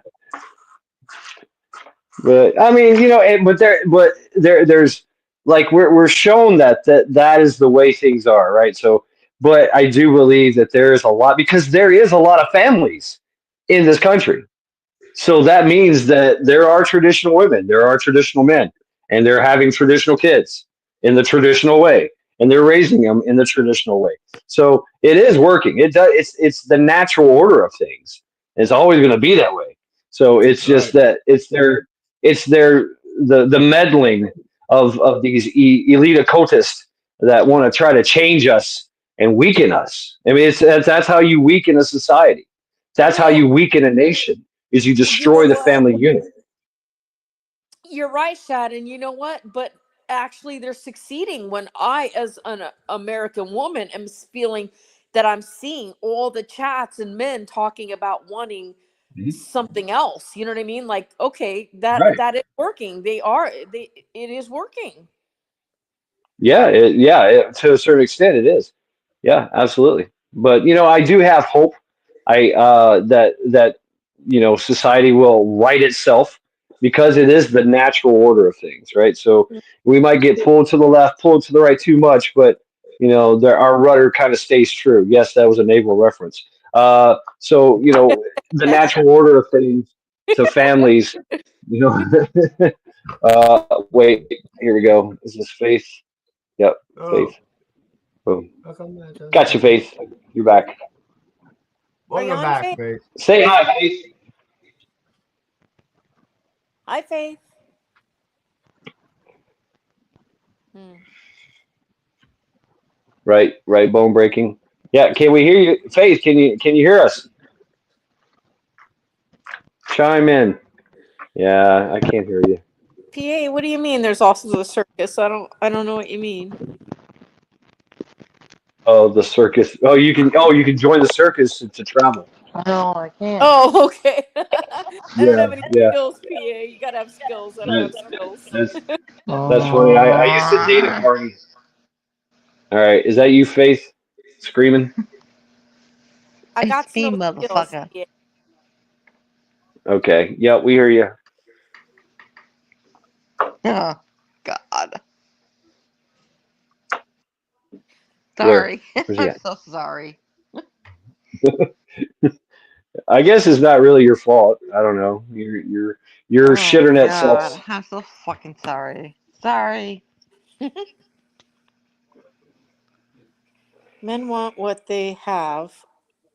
But I mean, there's like we're shown that is the way things are, right? So, but I do believe that there is a lot because there is a lot of families in this country. So that means that there are traditional women, there are traditional men, and they're having traditional kids in the traditional way, and they're raising them in the traditional way. So it is working. It does. It's the natural order of things. It's always going to be that way. So it's just
Right.
that it's their the meddling of these elite occultists that want to try to change us and weaken us. I mean, that's how you weaken a society. That's how
Well,
you weaken a nation is you
you know
destroy the
what?
family unit.
You're right, Shad, and you know what? But actually, they're succeeding when I, as an American woman, am feeling that I'm seeing all the chats and men talking about wanting something else. You know what I mean? Like, okay,
Right.
that is working. It is working.
Yeah, to a certain extent it is. Yeah, absolutely. But I do have hope. That society will right itself because it is the natural order of things, right? So we might get pulled to the left, pulled to the right too much, but our rudder kind of stays true. Yes, that was a naval reference. So the natural order of things to families. You know, wait, here we go. Is this Faith? Yep,
Oh,
Faith. Boom.
Welcome back.
Got you, Faith. You're back.
Are you
Welcome
on,
back,
Faith?
Faith.
Say hi, Faith.
Hi, Faith. Hmm.
Right, bone breaking. Yeah, can we hear you? Faith, can you hear us? Chime in. Yeah, I can't hear you.
PA, what do you mean? There's also the circus. I don't know what you mean.
Oh, the circus. Oh, you can join the circus to travel.
No, I can't.
Oh, okay. I don't have any
Yeah.
skills, PA. You gotta have skills. I don't have skills.
That's funny. I used to date a party. All right, is that you, Faith, screaming?
I got
It's me,
no skills.
motherfucker.
PA.
Okay. Yeah, we hear you.
Oh, God.
Where?
Sorry.
Where's he
I'm
at?
so sorry.
I guess it's not really your fault. I don't know. You're
Oh,
shitternet
God.
sucks.
I'm so fucking sorry. Sorry.
Men want what they have.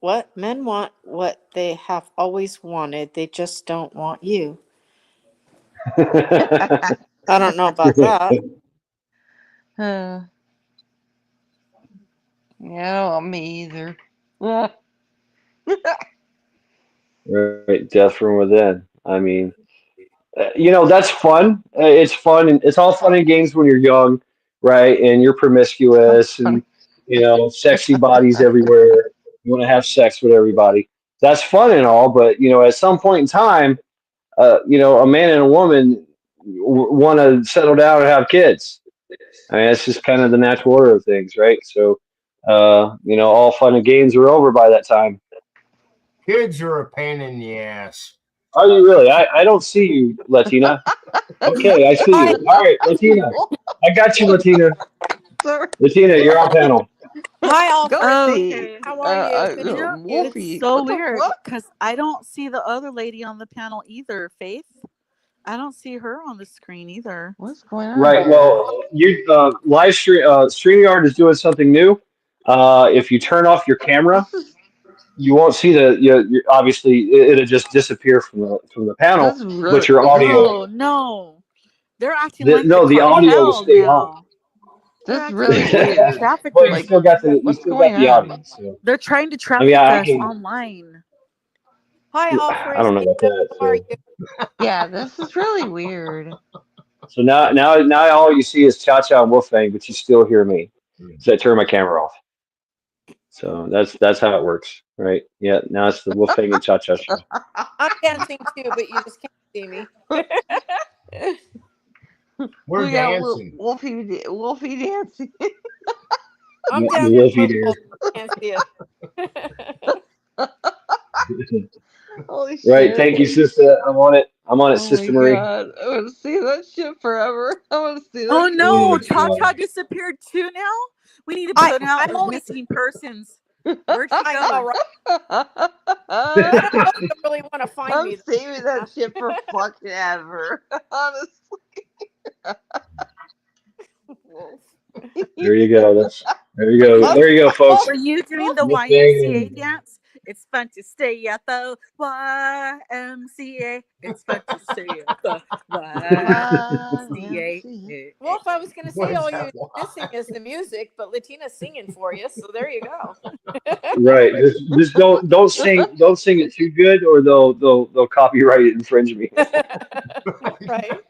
What? Men want what they have always wanted. They just don't want you. I don't know about that.
Yeah, me either. Yeah.
Right, death from within. I mean, that's fun. It's fun, and it's all fun and games when you're young, right? And you're promiscuous, and sexy bodies everywhere. You want to have sex with everybody. That's fun and all, but at some point in time, a man and a woman want to settle down and have kids. I mean, it's just kind of the natural order of things, right? So, all fun and games are over by that time.
Kids are a pain in the ass.
Are you really? I don't see you, Latina. Okay, I see you. All right, Latina. I got you, Latina.
Sorry.
Latina, you're on panel.
Hi, Alfred.
Go
Okay.
How are you? Good
You know,
to meet
Wolfie.
it's so
What the
weird
fuck?
because I don't see the other lady on the panel either, Faith. I don't see her on the screen either.
What's going on?
Right.
here?
Well, you live stream StreamYard is doing something new. If you turn off your camera,
This is
you won't see obviously it'll just disappear from the panel,
this is really
but your audio.
No. They're acting like
No, the audio will
cartel
stay on.
now.
this
They're
is
acting
really
like
weird.
traffickers.
Well, you still got
What's going
the audio.
on?
So
They're trying to
I
traffic
mean, I
us
can.
online.
Hi,
I
Alfred.
don't know about that.
How are
So.
you?
Yeah, this is really weird.
So now all you see is Cha Cha and Wolfgang, but you still hear me. So I turn my camera off. So that's how it works, right? Yeah. Now it's the Wolfgang and Cha Cha show.
I'm dancing too, but you just can't see me.
We're
We got
dancing.
Wolfie dancing.
I'm
The
dancing.
Wolfie
with
dance.
both. Can't see it.
Holy shit.
Right. Thank you, sister. I'm on it. Sister
my
Marie.
God. I want to see that shit forever. I want to see that.
Oh
shit.
no,
my
Cha
God.
Cha disappeared too now? We need to put out
I'm always-
missing persons. Where'd she
I
go?
know, right? I don't know if you really want to find
I'm
me.
saving that shit for fucking ever. Honestly.
There you go. There you go. There you go, folks.
Were you doing the
Wolfgang
YMCA
and-
dance? It's fun to stay at the YMCA. It's fun to stay at the YMCA.
Well, if I was going to
What
say
is
all
that?
you're missing is the music, but Latina's singing for you, so there you go.
Right. Just don't sing it too good, or they'll copyright infringe me.
Right?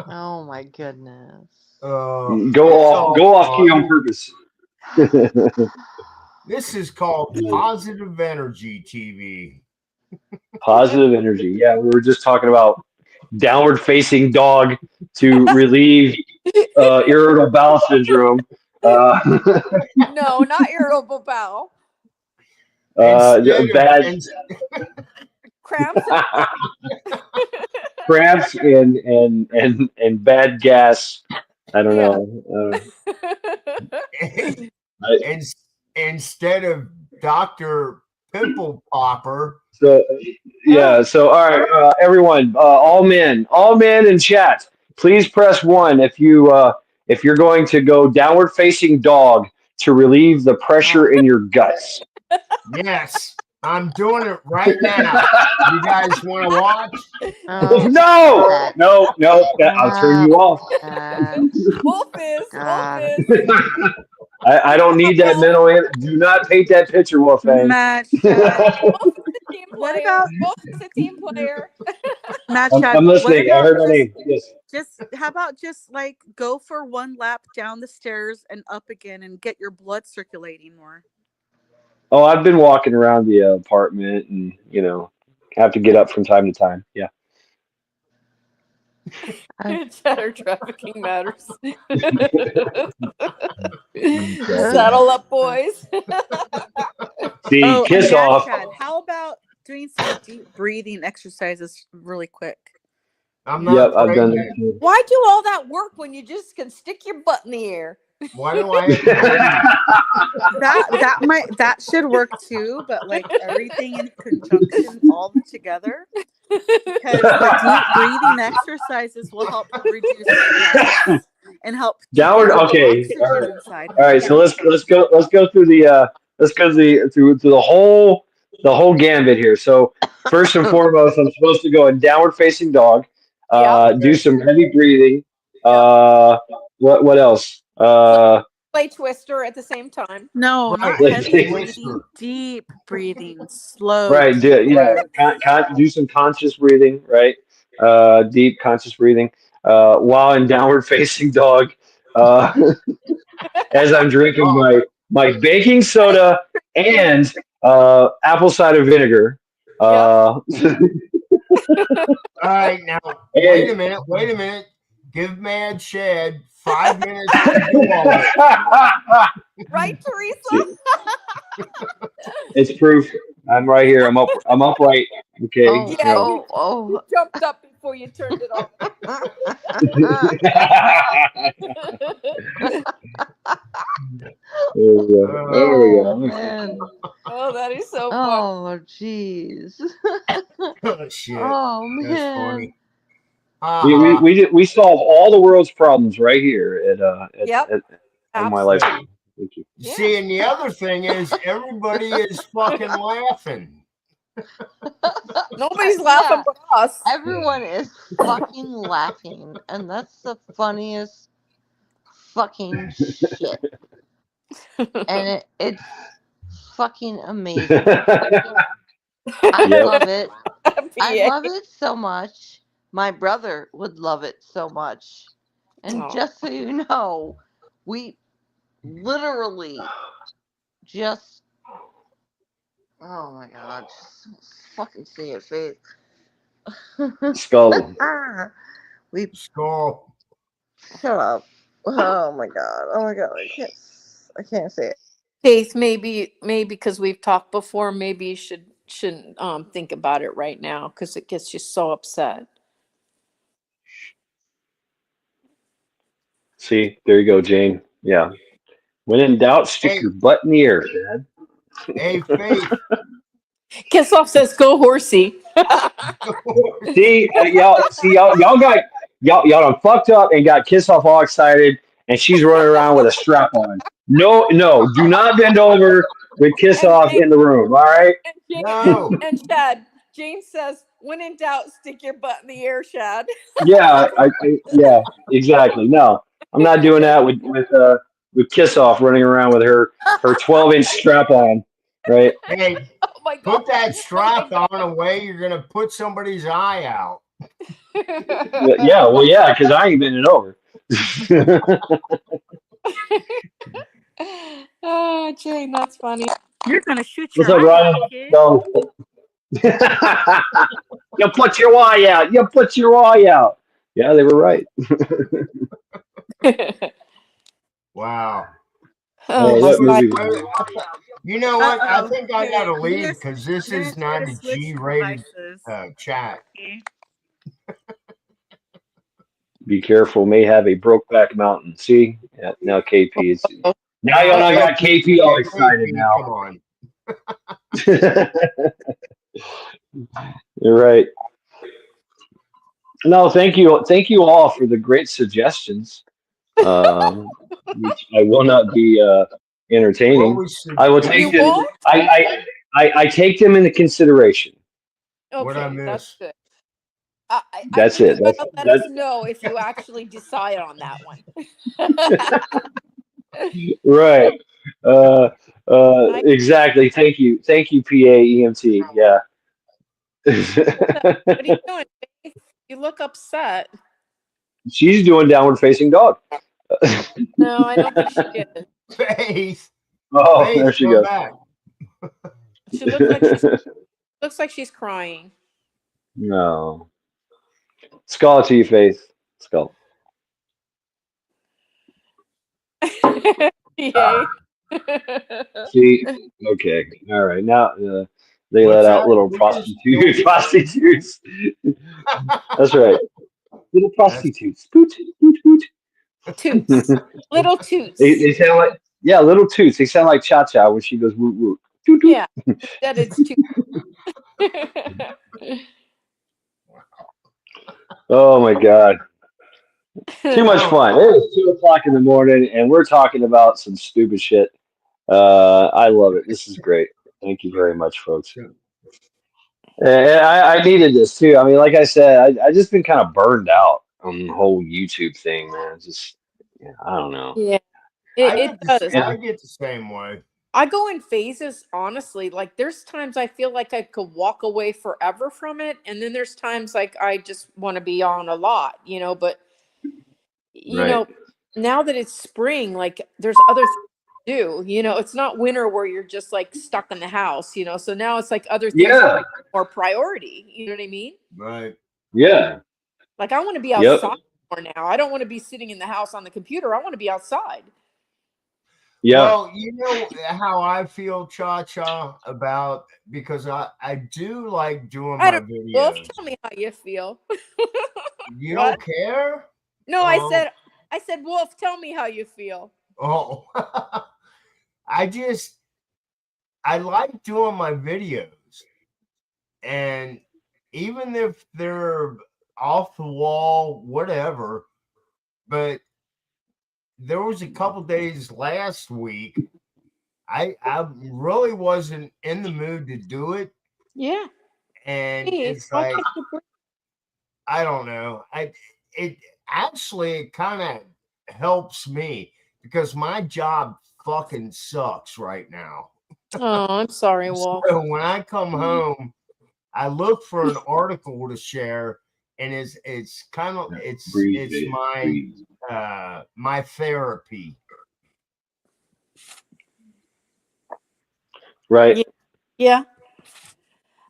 Oh my goodness.
Go off key on purpose.
This is called Positive Energy TV.
Positive energy. Yeah, we were just talking about downward facing dog to relieve irritable bowel syndrome.
No, not irritable bowel.
Instead
Bad
Cramps.
cramps and bad gas. I don't know.
Instead of Dr. Pimple Popper.
So yeah. So all right, everyone, all men in chat, please press 1 if you're going to go downward facing dog to relieve the pressure in your guts.
Yes, I'm doing it right now. You guys want to watch?
Oh,
No, no, I'll turn you off.
Wolfus.
I don't need that mental. Do not paint that picture, Wolfang.
Matt, Chad,
Wolf is a team
what
player.
about
Wolf is a team player.
Matt,
I'm
Chad? What
listening. I
about
heard my name. Yes.
how about just like go for one lap down the stairs and up again and get your blood circulating more?
Oh, I've been walking around the apartment, and have to get up from time to time. Yeah.
Cheddar trafficking matters. Saddle up, boys.
See,
Oh,
kiss
and Matt,
off.
Chad, how about doing some deep breathing exercises really quick?
I'm
Yep,
not
I've done
pregnant.
that too.
Why do all that work when you just can stick your butt in the air?
Why do I have to breathe?
That should work too, but like everything in conjunction all together. Because the deep breathing exercises will help reduce stress and help keep
Downward.
more
Okay.
oxygen inside.
All right. So let's go through the through the whole gambit here. So first and foremost, I'm supposed to go in downward facing dog. Do some heavy breathing. What else?
Play Twister at the same time.
No,
Right,
not heavy
Twister.
breathing, deep breathing, slow.
Right.
deep breath.
Do some conscious breathing. Right. Deep conscious breathing. While in downward facing dog. As I'm drinking my baking soda and apple cider vinegar.
All right, now wait a minute. Give Mad Chad 5 minutes to do all this.
Right, Teresa?
It's proof. I'm right here. I'm upright. Okay.
You jumped up before you turned it on.
There we go.
Man.
Oh, that is so fun.
Oh, jeez.
Oh, shit.
Oh, man.
That's funny.
We solve all the world's problems right here at my life. Thank you.
See, and the other thing is, everybody is fucking laughing.
Nobody's laughing but us.
Everyone is fucking laughing, and that's the funniest fucking shit. And it's fucking amazing. I love it. I love it so much. My brother would love it so much. And just so you know, we literally just, oh my god, just fucking see your face.
Skull.
We
Skull.
shut up. Oh my god, I can't say it.
Faith, maybe because we've talked before, maybe you shouldn't think about it right now because it gets you so upset.
See, there you go, Jane. Yeah. When in doubt, stick your butt in the air, Dad.
Hey, Faith.
Kiss off says go horsey.
Y'all done fucked up and got Kiss Off all excited, and she's running around with a strap on. No, do not bend over with Kiss Off in the room. All right.
And Chad, Jane says, when in doubt, stick your butt in the air, Chad.
Yeah, yeah, exactly. No, I'm not doing that with Kiss Off running around with her 12-inch strap on. Right.
Hey, put that strap on away. You're gonna put somebody's eye out.
Yeah, well, yeah, because I ain't bending over.
Oh, Jane, that's funny.
You're gonna shoot
What's
your
up,
eye
Ryan?
out, kid.
No. You put your eye out. You put your eye out. Yeah, they were right.
Wow.
You
know what? I think I gotta leave because this is not a G-rated chat.
Be careful, may have a Brokeback Mountain. See? Yeah, now KP is. Now y'all got KP all excited now.
Come on.
You're right. No, thank you all for the great suggestions. Which I will not be entertaining.
we should
I will
do-
take
You
it.
won't?
I take them into consideration.
What I
Okay, that's
miss?
good. I
That's
think
it.
you gotta let us
That's
know if you actually decide on that one.
right.
I,
Exactly. Thank you. Thank you, PA EMT. Yeah.
what are you doing, Faith? You look upset.
She's doing downward facing dog.
No, I don't think she is.
Faith,
Oh,
Faith,
there she
come
goes.
back.
She looks like she's crying.
No. Skull to you, Faith. Skull.
Yay.
See? Okay. All right. Now they let
What's
out
that?
little
We just
prostitutes.
don't-
Prostitutes. That's right. Little
That's
prostitutes. Boot, boot, boot.
Toots. Little toots.
They sound like, yeah, little toots. They sound like Cha Cha when she goes woot woot. Toot, toot.
Yeah. That it's toots.
Oh my God. Too much
oh,
fun. It is 2 o'clock in the morning and we're talking about some stupid shit. I love it. This is great. Thank you very much, folks. And I needed this too. I mean, like I said, I just been kind of burned out on the whole YouTube thing, man. Just, yeah, I don't know.
Yeah.
I
It
get
does.
I get the same way.
I go in phases, honestly. Like there's times I feel like I could walk away forever from it, and then there's times like I just want to be on a lot, but
Right.
now that it's spring, like there's other things to do. It's not winter where you're just like stuck in the house, so now it's like other things
Yeah.
are more priority. You know what I mean?
Right.
Yeah.
Like I want to be
Yep.
outside more now. I don't want to be sitting in the house on the computer. I want to be outside.
Yeah.
Well, you know how I feel, Cha Cha, about because I do like doing
I
my
don't Wolf,
videos.
tell me how you feel.
You
What?
don't care?
No,
Oh,
I said, Wolf, tell me how you feel.
oh. I like doing my videos. And even if they're off the wall, whatever, but there was a couple days last week I really wasn't in the mood to do it.
Yeah.
And
Hey,
it's
why
like,
can't you breathe?
I don't know. It actually kind of helps me because my job fucking sucks right now.
Oh, I'm sorry, Wolf.
So when I come home, I look for an article to share, and it's kind of it's my my therapy.
Right.
Yeah.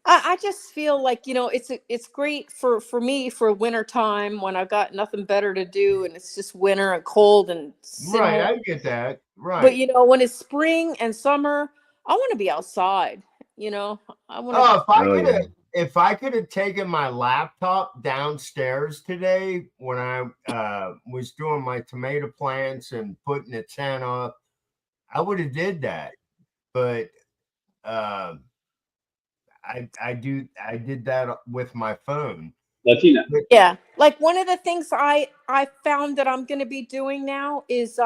I just feel like, it's great for me for winter time when I've got nothing better to do and it's just winter and cold and sit
Right,
home.
I get that. Right.
But when it's spring and summer, I want to be outside. I want to.
Oh, if I could have taken my laptop downstairs today when I was doing my tomato plants and putting a tent up, I would have did that. But I did that with my phone.
Latina.
Yeah, like one of the things I found that I'm going to be doing now is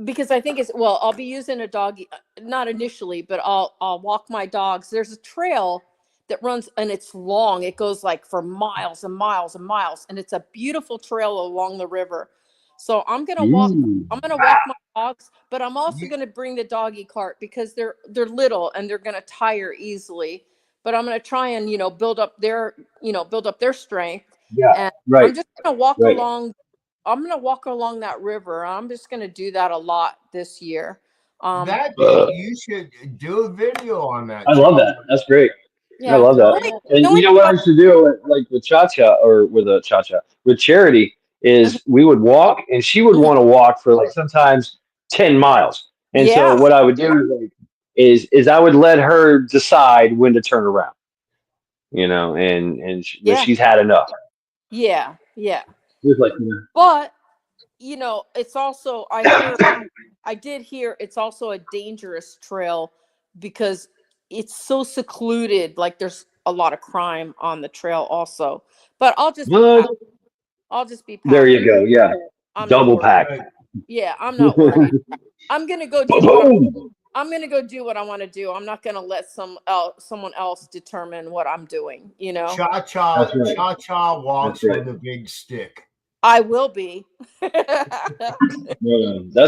because I think I'll be using a doggy, not initially, but I'll walk my dogs. There's a trail that runs and it's long. It goes like for miles and miles and miles, and it's a beautiful trail along the river. So I'm gonna walk. I'm gonna walk my dogs, but I'm also gonna bring the doggy cart because they're little and they're gonna tire easily. But I'm gonna try and build up their strength.
Yeah.
And
Right.
I'm just gonna walk
Right.
along. I'm gonna walk along that river. I'm just gonna do that a lot this year.
You should do a video on that.
I love that. That's great.
Yeah.
I love that. And
The only
you know what I
thing
used to do, like with Cha Cha or with a Cha Cha with Charity, is we would walk, and she would want to walk for like sometimes 10 miles. And so
Yeah.
what I would do is I would let her decide when to turn around, and when
Yeah.
she's had enough.
Yeah.
Just like
But it's also I did hear it's also a dangerous trail because it's so secluded. Like there's a lot of crime on the trail also. But I'll just be
what?
I'll just be
There
packing.
you go. Yeah,
I'm not
double
worried.
pack.
Yeah, I'm not worried. I'm gonna go do what I'm gonna go do what I want to do. I'm not gonna let someone else determine what I'm doing. You know,
Cha-cha,
That's right.
cha-cha walks
That's right.
with a big stick.
I will be.
That's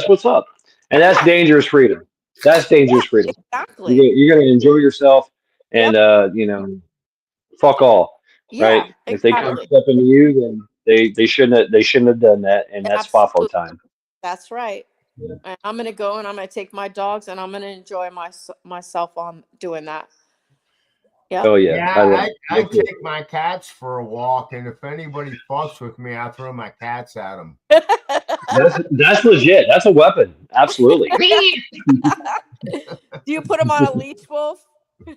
what's up, and that's
Yeah,
dangerous freedom. That's dangerous freedom.
exactly.
You're gonna enjoy yourself, and
Yep.
fuck all, right?
Yeah,
If they come
exactly.
stepping to you, then they shouldn't have done that, and that's FAFO
Absolutely.
time.
That's right.
Yeah.
And I'm gonna go and I'm gonna take my dogs and I'm gonna enjoy myself on doing that. Yep.
Oh yeah, I
Yeah,
love
I
it.
take my cats for a walk, and if anybody fucks with me, I throw my cats at them.
That's legit. That's a weapon. Absolutely.
Do you put them on a leash, Wolf?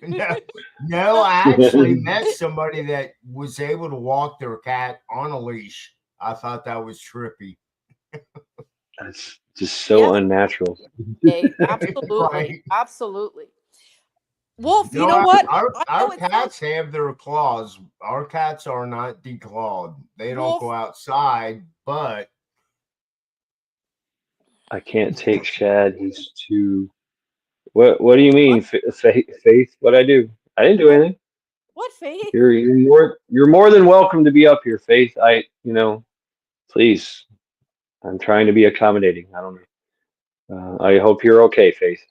No, I actually met somebody that was able to walk their cat on a leash. I thought that was trippy.
That's just so unnatural.
Hey, absolutely.
Right.
Absolutely. Wolf, you
No,
know what?
our cats have their claws. Our cats are not declawed. They don't
Wolf,
go outside, but
I can't take Shad. He's too. What do you mean, Faith? What I do? I didn't do anything.
what, Faith?
You're more than welcome to be up here, Faith. Please. I'm trying to be accommodating. I don't know. I hope you're okay, Faith.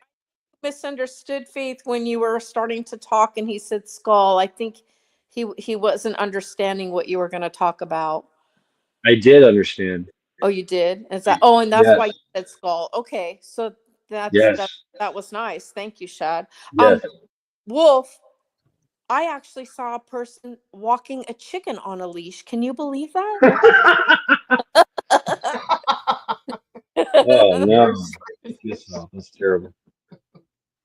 Misunderstood, Faith, when you were starting to talk and he said skull. I think he wasn't understanding what you were going to talk about.
I did understand.
Oh, you did? Is that? Oh, and that's
Yes.
why you said skull. Okay, so that
Yes.
was nice. Thank you, Shad.
Yes.
Wolf, I actually saw a person walking a chicken on a leash. Can you believe that?
Oh no. That's terrible.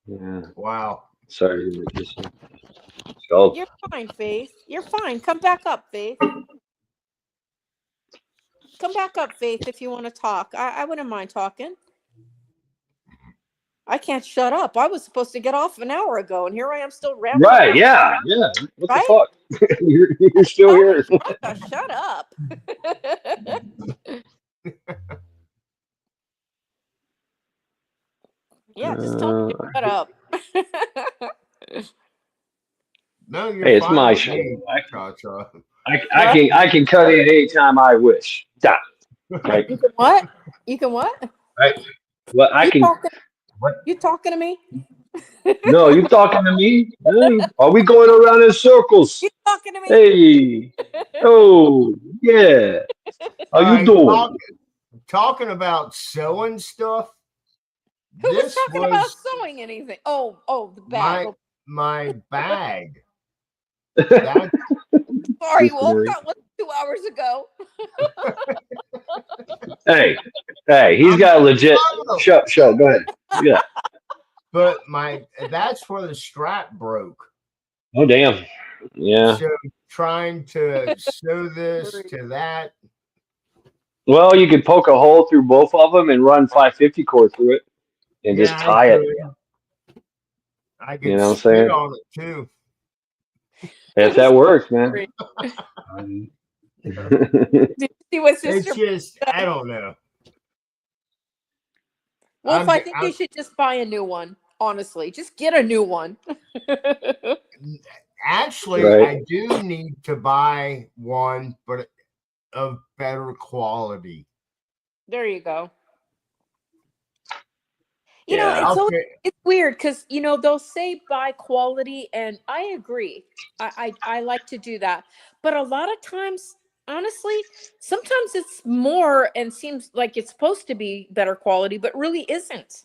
Yeah.
wow.
Sorry. So
You're fine, Faith. You're fine. Come back up, Faith. Come back up, Faith, if you want to talk. I wouldn't mind talking. I can't shut up. I was supposed to get off an hour ago, and here I am still rambling.
right.
On.
Yeah. Yeah. What
Right?
the fuck? you're still here.
Shut up. Yeah, just tell me to shut up.
No, you're
Hey, it's
fine
my
with
show.
me,
I
Cha-cha.
can cut in anytime I wish. Stop. Right.
You can what? You can what?
Right. Well, I can.
You talking to me?
No, you talking to me? Hey, are we going around in circles?
You talking to me?
Hey. Oh, yeah. How you doing?
Talking about sewing stuff.
Who was talking about sewing anything? Oh, the bag.
My bag.
Sorry, Wolf. That was 2 hours ago.
Hey, he's got a legit. Shut. Go ahead. Yeah.
But that's where the strap broke.
Oh damn. Yeah.
So trying to sew this to that.
Well, you could poke a hole through both of them and run 550 cord through it, and just tie it.
I could spit on it too.
If that works, man.
Did you see what sister?
It's just I don't know.
Wolf, I think you should just buy a new one. Honestly, just get a new one.
Actually, right. I do need to buy one, but of better quality.
There you go. You know, it's weird because they'll say buy quality, and I agree. I like to do that, but a lot of times, honestly, sometimes it's more and seems like it's supposed to be better quality, but really isn't.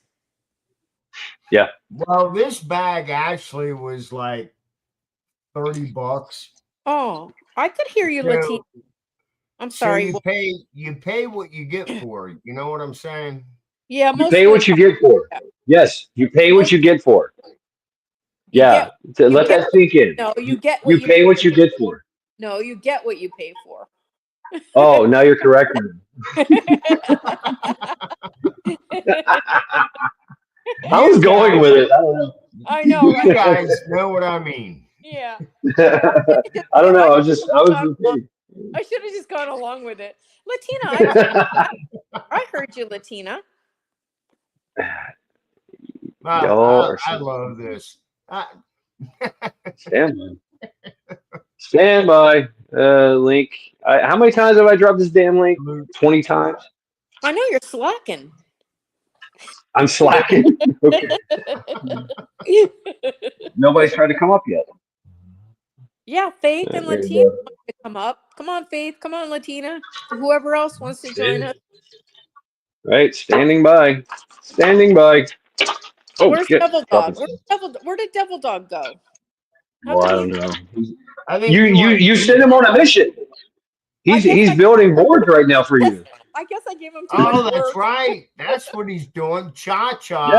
Yeah.
Well, this bag actually was like $30.
Oh, I could hear you, Latina. I'm sorry.
So you pay what you get for it. You know what I'm saying?
Yeah,
you pay what you get for. Yes, you pay what you get for. Yeah, let that sink in.
No, you get
what you pay what you get for.
No, you get what you pay for.
Oh, now you're correct. I was going with it. I don't know.
I know, right?
You guys know what I mean.
Yeah.
I don't know. I was
I should have just gone along with it. Latina, I heard you, Latina.
I love this.
Stand by. Link. How many times have I dropped this damn link? 20 times.
I know you're slacking.
I'm slacking. Okay. Nobody's tried to come up yet.
Yeah, Faith and Latina want to come up. Come on, Faith. Come on, Latina. Whoever else wants to join us.
Right, standing by. Standing by. Oh,
Where's
shit.
Devil Dog? Where did Devil Dog go?
Well, I don't know.
I think
You send him on a mission. He's building boards right now for you.
I guess I gave him too much work.
That's right. That's what he's doing. Cha-cha.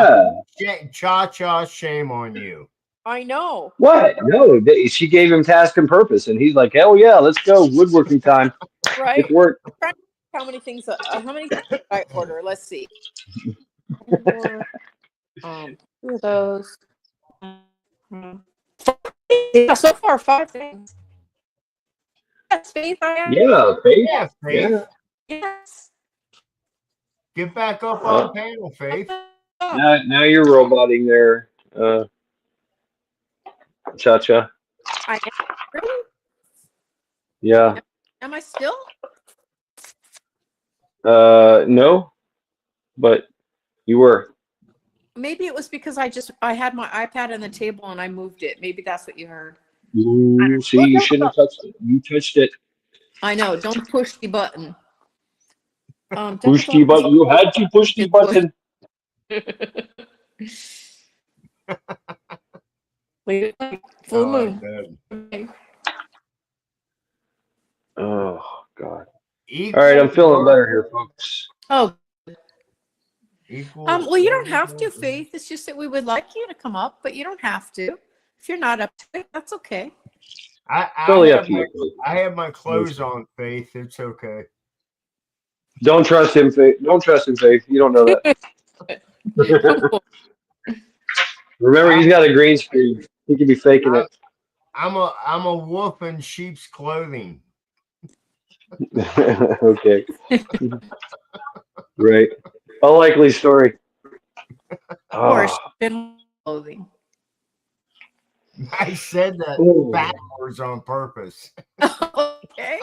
Yeah.
Cha-cha, shame on you.
I know.
What? No, she gave him task and purpose, and he's like, hell yeah, let's go. Woodworking time.
Right.
Get to work.
How many things did I order? Let's see. 2 of those. Yeah, so far 5 things. Yes, Faith.
Yeah, Faith.
Yeah, Faith.
Yeah.
Yes.
Get back up on panel, Faith.
Now you're roboting there, Cha-cha.
I am. Really?
Yeah.
Am I still?
No, but you were.
Maybe it was because I had my iPad on the table and I moved it. Maybe that's what you heard.
You see, you shouldn't have touched it. You touched it.
I know. Don't push the button.
Push the button. You had to push the button.
Full moon.
Oh God. All right, I'm feeling better here, folks.
Oh. Well, you don't have to, Faith. It's just that we would like you to come up, but you don't have to. If you're not up to it, that's okay.
Totally up to you.
I have my clothes on, Faith. It's okay.
Don't trust him, Faith. Don't trust him, Faith. You don't know that. Remember, he's got a green screen. He could be faking it.
I'm a wolf in sheep's clothing.
Okay. Right. A likely story.
Of course, been clothing.
I said that backwards on purpose.
Okay.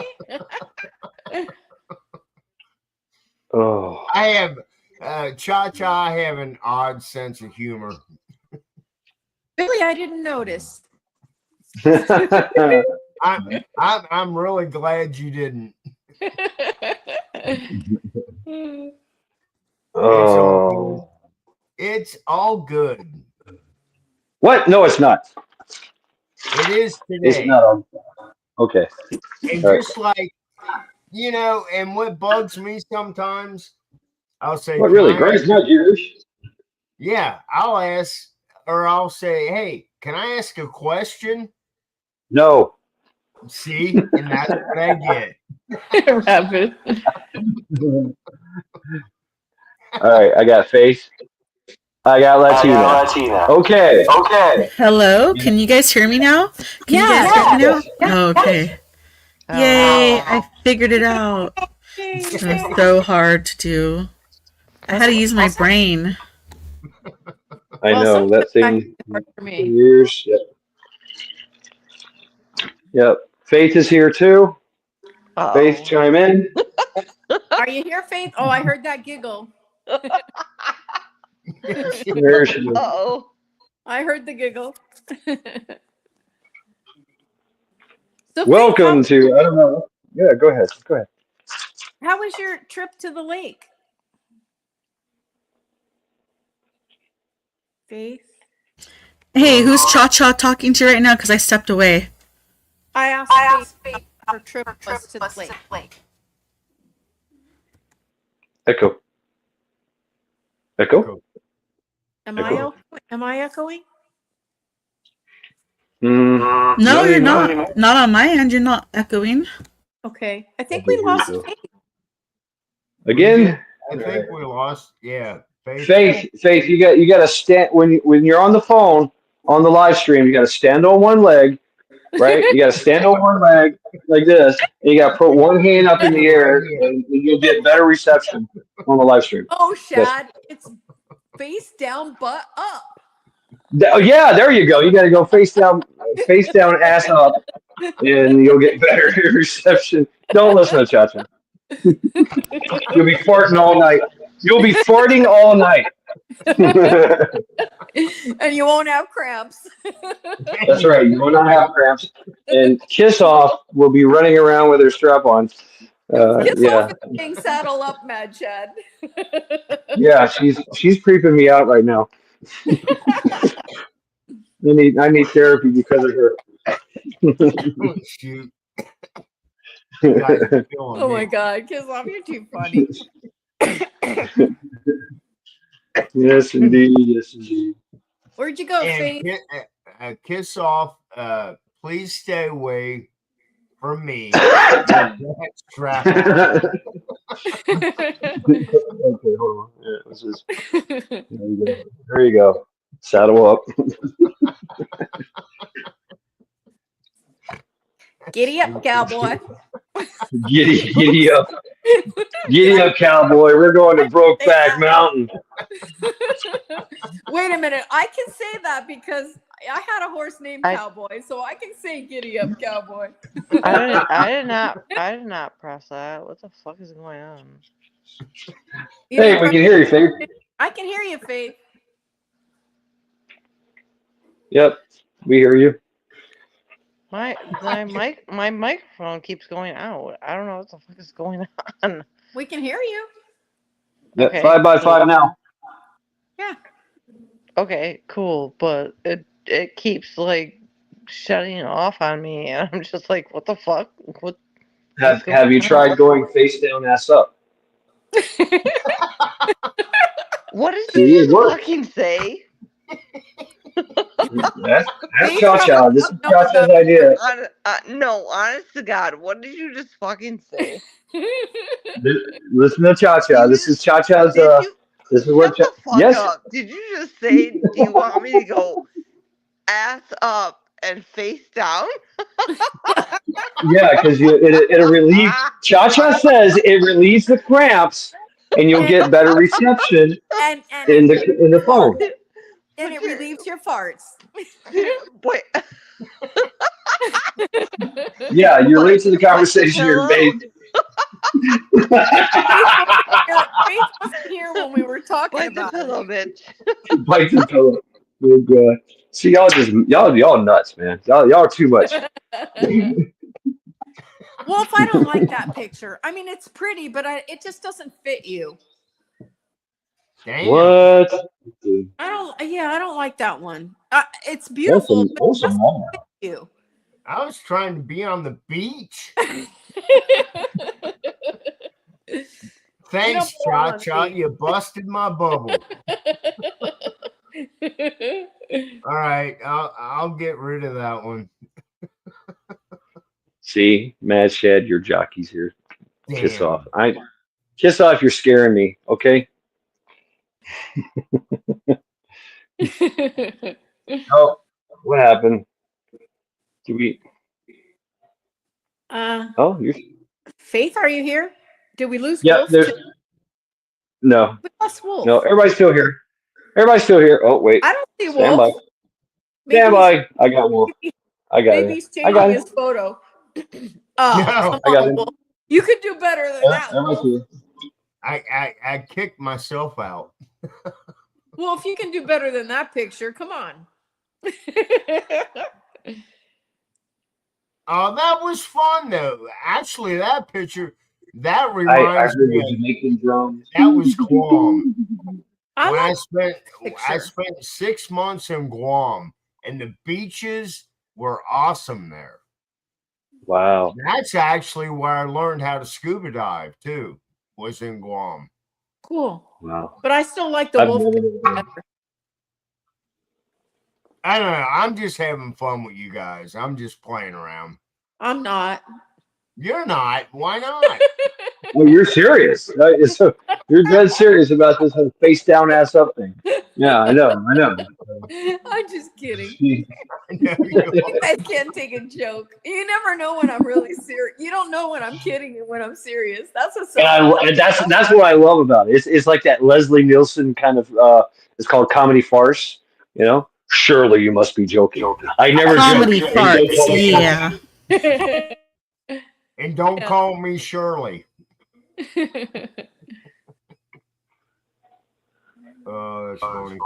Oh.
I have Cha-cha. I have an odd sense of humor.
Really, I didn't notice.
I'm really glad you didn't.
Oh.
It's all good.
What? No, it's not.
It is today.
It's not. Okay.
And just like, and what bugs me sometimes, I'll say,
what really? Grace, not Jewish.
Yeah, I'll ask, or I'll say, hey, can I ask a question?
No.
See, and that's what I get.
Rabbit.
All right, I got Faith. I got Latina. Okay.
Hello, can you guys hear me now? Can you guys hear me now? Oh, okay. Yay, I figured it out. It was so hard to do. I had to use my brain.
I know that thing. Years. Yep. Faith is here too. Faith, chime in.
Are you here, Faith? Oh, I heard that giggle.
There she is.
I heard the giggle. So
welcome to, I don't know. Yeah, go ahead.
How was your trip to the lake? Faith?
Hey, who's Cha-Cha talking to right now? Because I stepped away.
I asked Faith her trip was to the lake.
Echo.
Am I echoing?
No, you're not. Not on my end. You're not echoing.
Okay. I think we lost Faith.
Again?
I think we lost. Yeah.
Faith, you got to stand when you're on the phone on the live stream. You got to stand on one leg right? You got to stand on one leg like this, and you got to put one hand up in the air, and you'll get better reception on the live stream.
Oh,
Yes.
Shad, it's face down, butt up.
Oh, yeah, there you go. You got to go face down, ass up, and you'll get better reception. Don't listen to Cha-Cha. You'll be farting all night. You'll be farting all night.
And you won't have cramps.
That's right. You will not have cramps. And Kiss Off will be running around with her strap on.
Kiss
Yeah.
off is being saddle up, Mad Chad.
Yeah, she's creeping me out right now. I need therapy because of her.
Oh, shoot. You guys are killing
Oh
me.
my God, Kiss off, you're too funny.
Yes, indeed. Yes, indeed.
Where'd you go, Faith?
And Kiss Off, please stay away from me. Strap on.
Okay, hold on. Yeah, this is, there you go. Saddle up.
Giddy up, cowboy.
Giddy up. Giddy up, cowboy. We're going to Brokeback Mountain.
Wait a minute. I can say that because I had a horse named Cowboy, so I can say giddy up, cowboy.
I did not press that. What the fuck is going on?
Hey, we can hear you, Faith.
I can hear you, Faith.
Yep, we hear you.
My microphone keeps going out. I don't know what the fuck is going on.
We can hear you.
Yep,
Okay.
5x5 now.
Yeah.
Okay, cool. But it keeps like shutting off on me, and I'm just like, what the fuck?
Have you tried going face down, ass up?
What did you just fucking say?
That's Cha-Cha. This is Cha-Cha's idea.
No, honest to God, what did you just fucking say?
Listen to Cha-Cha. This is Cha-Cha's. This is what.
Shut the fuck
Yes.
up. Did you just say? Do you want me to go ass up and face down?
Yeah, because it'll relieve. Cha-Cha says it relieves the cramps, and you'll get better reception
and
in the phone.
And it relieves your farts.
Wait.
Yeah, you're late to the conversation here, Faith.
Faith wasn't here when we were talking about
it. Bitch.
Bite the pillow. Oh God. See, y'all nuts, man. Y'all are too much.
Well, if I don't like that picture, I mean, it's pretty, but it just doesn't fit you.
Damn.
What?
I don't like that one. It's beautiful, but it doesn't fit you.
I was trying to be on the beach. Thanks, Cha-Cha. You busted my bubble. All right, I'll get rid of that one.
See, Mad Shed, your jockey's here.
Damn.
Kiss off. Kiss off. You're scaring me. Okay. Oh, what happened? Did we? Oh, you're.
Faith, are you here? Did we lose?
Yeah,
Wolf
there's.
too?
No.
We lost Wolf.
No, everybody's still here. Everybody's still here. Oh wait.
I don't see
Stand
Wolf.
by. Stand by. I got Wolf. I got
Maybe
it.
he's changing his photo.
No,
come on, Wolf. You could do better than that. Wolf.
I kicked myself out.
Well, if you can do better than that picture, come on.
Oh, that was fun though. Actually, that picture that reminds me of
Jamaican drums.
that was Guam.
I
spent 6 months in Guam, and the beaches were awesome there.
Wow.
That's actually where I learned how to scuba dive too. Was in Guam.
Cool.
Wow.
But I still like the wolf.
I don't know. I'm just having fun with you guys. I'm just playing around.
I'm not.
You're not. Why not?
Well, you're serious. You're dead serious about this whole face down, ass up thing. Yeah, I know.
I'm just kidding.
I know you
You guys can't take a joke. You never know when I'm really serious. You don't know when I'm kidding and when I'm serious. That's what's so
And that's what I love about it. It's like that Leslie Nielsen kind of. It's called comedy farce. You know, surely you must be joking. I never
Comedy
joke.
farts. Yeah.
And don't call me Shirley. Oh, that's funny.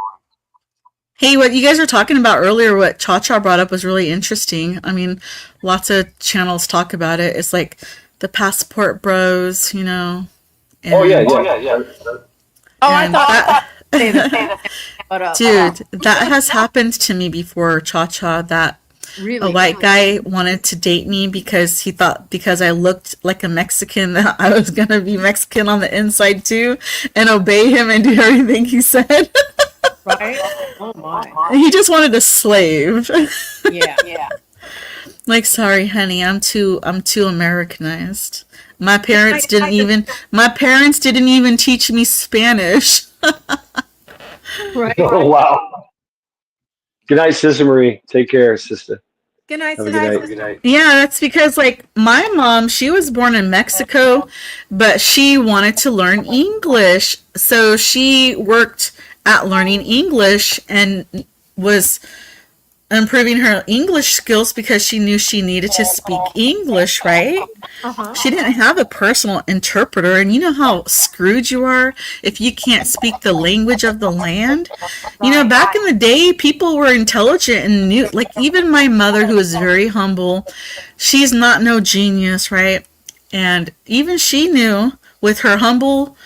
Hey, what you guys were talking about earlier, what Cha Cha brought up was really interesting. I mean, lots of channels talk about it. It's like the passport bros, you know. And,
Oh yeah.
I
and
thought
that,
say that.
dude, that has happened to me before, Cha Cha, that
Really?
a white guy wanted to date me because he thought because I looked like a Mexican that I was going to be Mexican on the inside too and obey him and do everything he said.
Right? Oh my.
He just wanted a slave.
Yeah.
Like, sorry, honey, I'm too Americanized. My parents didn't even teach me Spanish.
Right.
Oh wow. Good night, Sister Marie. Take care, sister.
Good night,
Have a
sister.
good night.
Yeah, that's because like my mom, she was born in Mexico, but she wanted to learn English. So she worked at learning English and was improving her English skills because she knew she needed to speak English, right? She didn't have a personal interpreter, and you know how screwed you are if you can't speak the language of the land. You know, back in the day, people were intelligent and knew, like even my mother, who is very humble, she's not no genius, right? And even she knew with her humble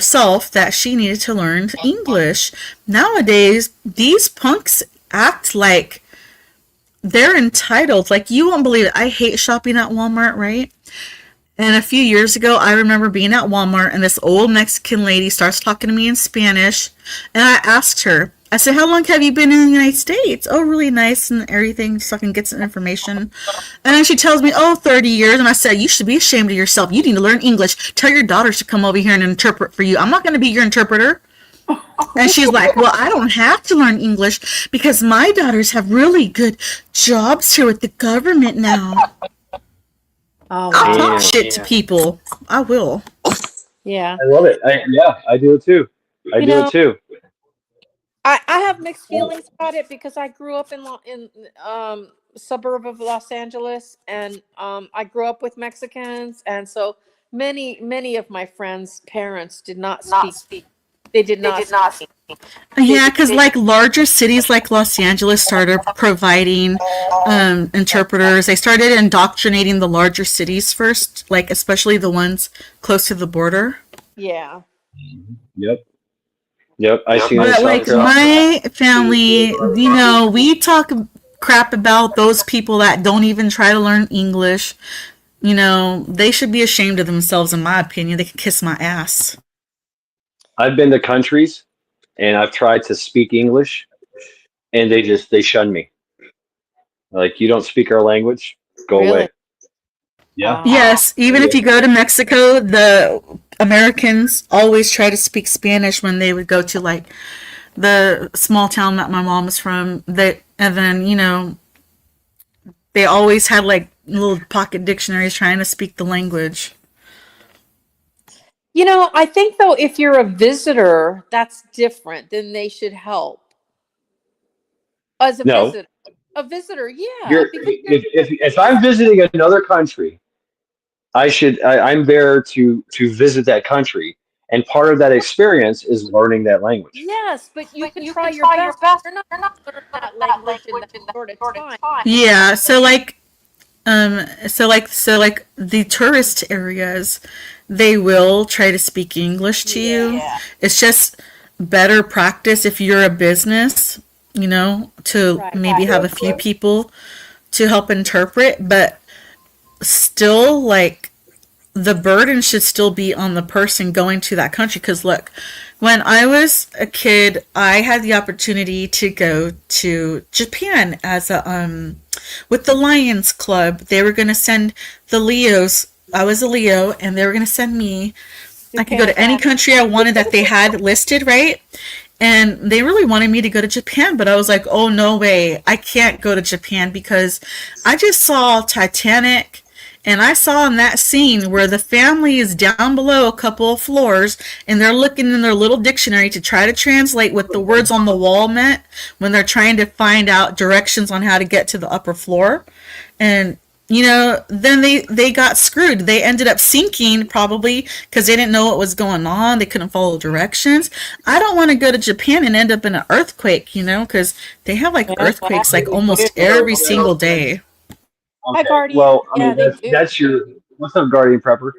self that she needed to learn English. Nowadays, these punks act like they're entitled. Like, you won't believe it. I hate shopping at Walmart, right? And a few years ago, I remember being at Walmart and this old Mexican lady starts talking to me in Spanish. And I asked her, I said, how long have you been in the United States? Oh, really nice and everything, so I can get some information. And then she tells me, oh, 30 years. And I said, you should be ashamed of yourself. You need to learn English. Tell your daughters to come over here and interpret for you. I'm not going to be your interpreter. And she's like, well, I don't have to learn English because my daughters have really good jobs here with the government now.
Oh,
I'll
wow.
talk shit to people. I will.
Yeah.
I love it. I do it too. I do it too.
I have mixed feelings about it because I grew up in suburb of Los Angeles, and I grew up with Mexicans, and so many of my friends' parents did not speak. They did not speak.
Yeah, because like larger cities like Los Angeles started providing interpreters. They started indoctrinating the larger cities first, like especially the ones close to the border.
Yeah.
Yep. I see.
But like my family, you know, we talk crap about those people that don't even try to learn English. You know, they should be ashamed of themselves, in my opinion. They can kiss my ass.
I've been to countries and I've tried to speak English and they shun me. Like, you don't speak our language, go away. Yeah.
Yes, even if you go to Mexico, the Americans always try to speak Spanish when they would go to like the small town that my mom is from. And then, you know, they always had like little pocket dictionaries trying to speak the language.
You know, I think though, if you're a visitor, that's different. Then they should help. As a visitor, yeah.
If I'm visiting another country, I'm there to visit that country, and part of that experience is learning that language.
Yes, but you can try your best. You're not learning that language in that sort of time.
Yeah, so like the tourist areas, they will try to speak English to you. It's just better practice if you're a business, you know, to maybe have a few people to help interpret, but still, like, the burden should still be on the person going to that country. Because look, when I was a kid, I had the opportunity to go to Japan as a with the Lions Club. They were going to send the Leos. I was a Leo, and they were going to send me. I could go to any country I wanted that they had listed, right? And they really wanted me to go to Japan, but I was like, oh, no way. I can't go to Japan because I just saw Titanic, and I saw in that scene where the family is down below a couple of floors and they're looking in their little dictionary to try to translate what the words on the wall meant when they're trying to find out directions on how to get to the upper floor. And then they got screwed. They ended up sinking probably because they didn't know what was going on. They couldn't follow directions. I don't want to go to Japan and end up in an earthquake, because they have like earthquakes like almost every single day.
Hi, Guardian.
Well, I
Yeah,
mean, that's your, what's up, Guardian Prepper?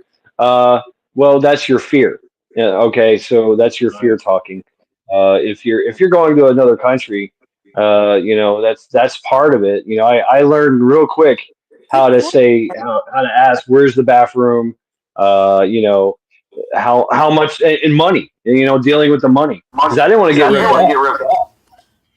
Well, that's your fear. Yeah, okay, so that's your fear talking. If you're going to another country, that's part of it. I learned real quick how to say how to ask where's the bathroom. How much in money. Dealing with the money because I didn't want to get ripped off.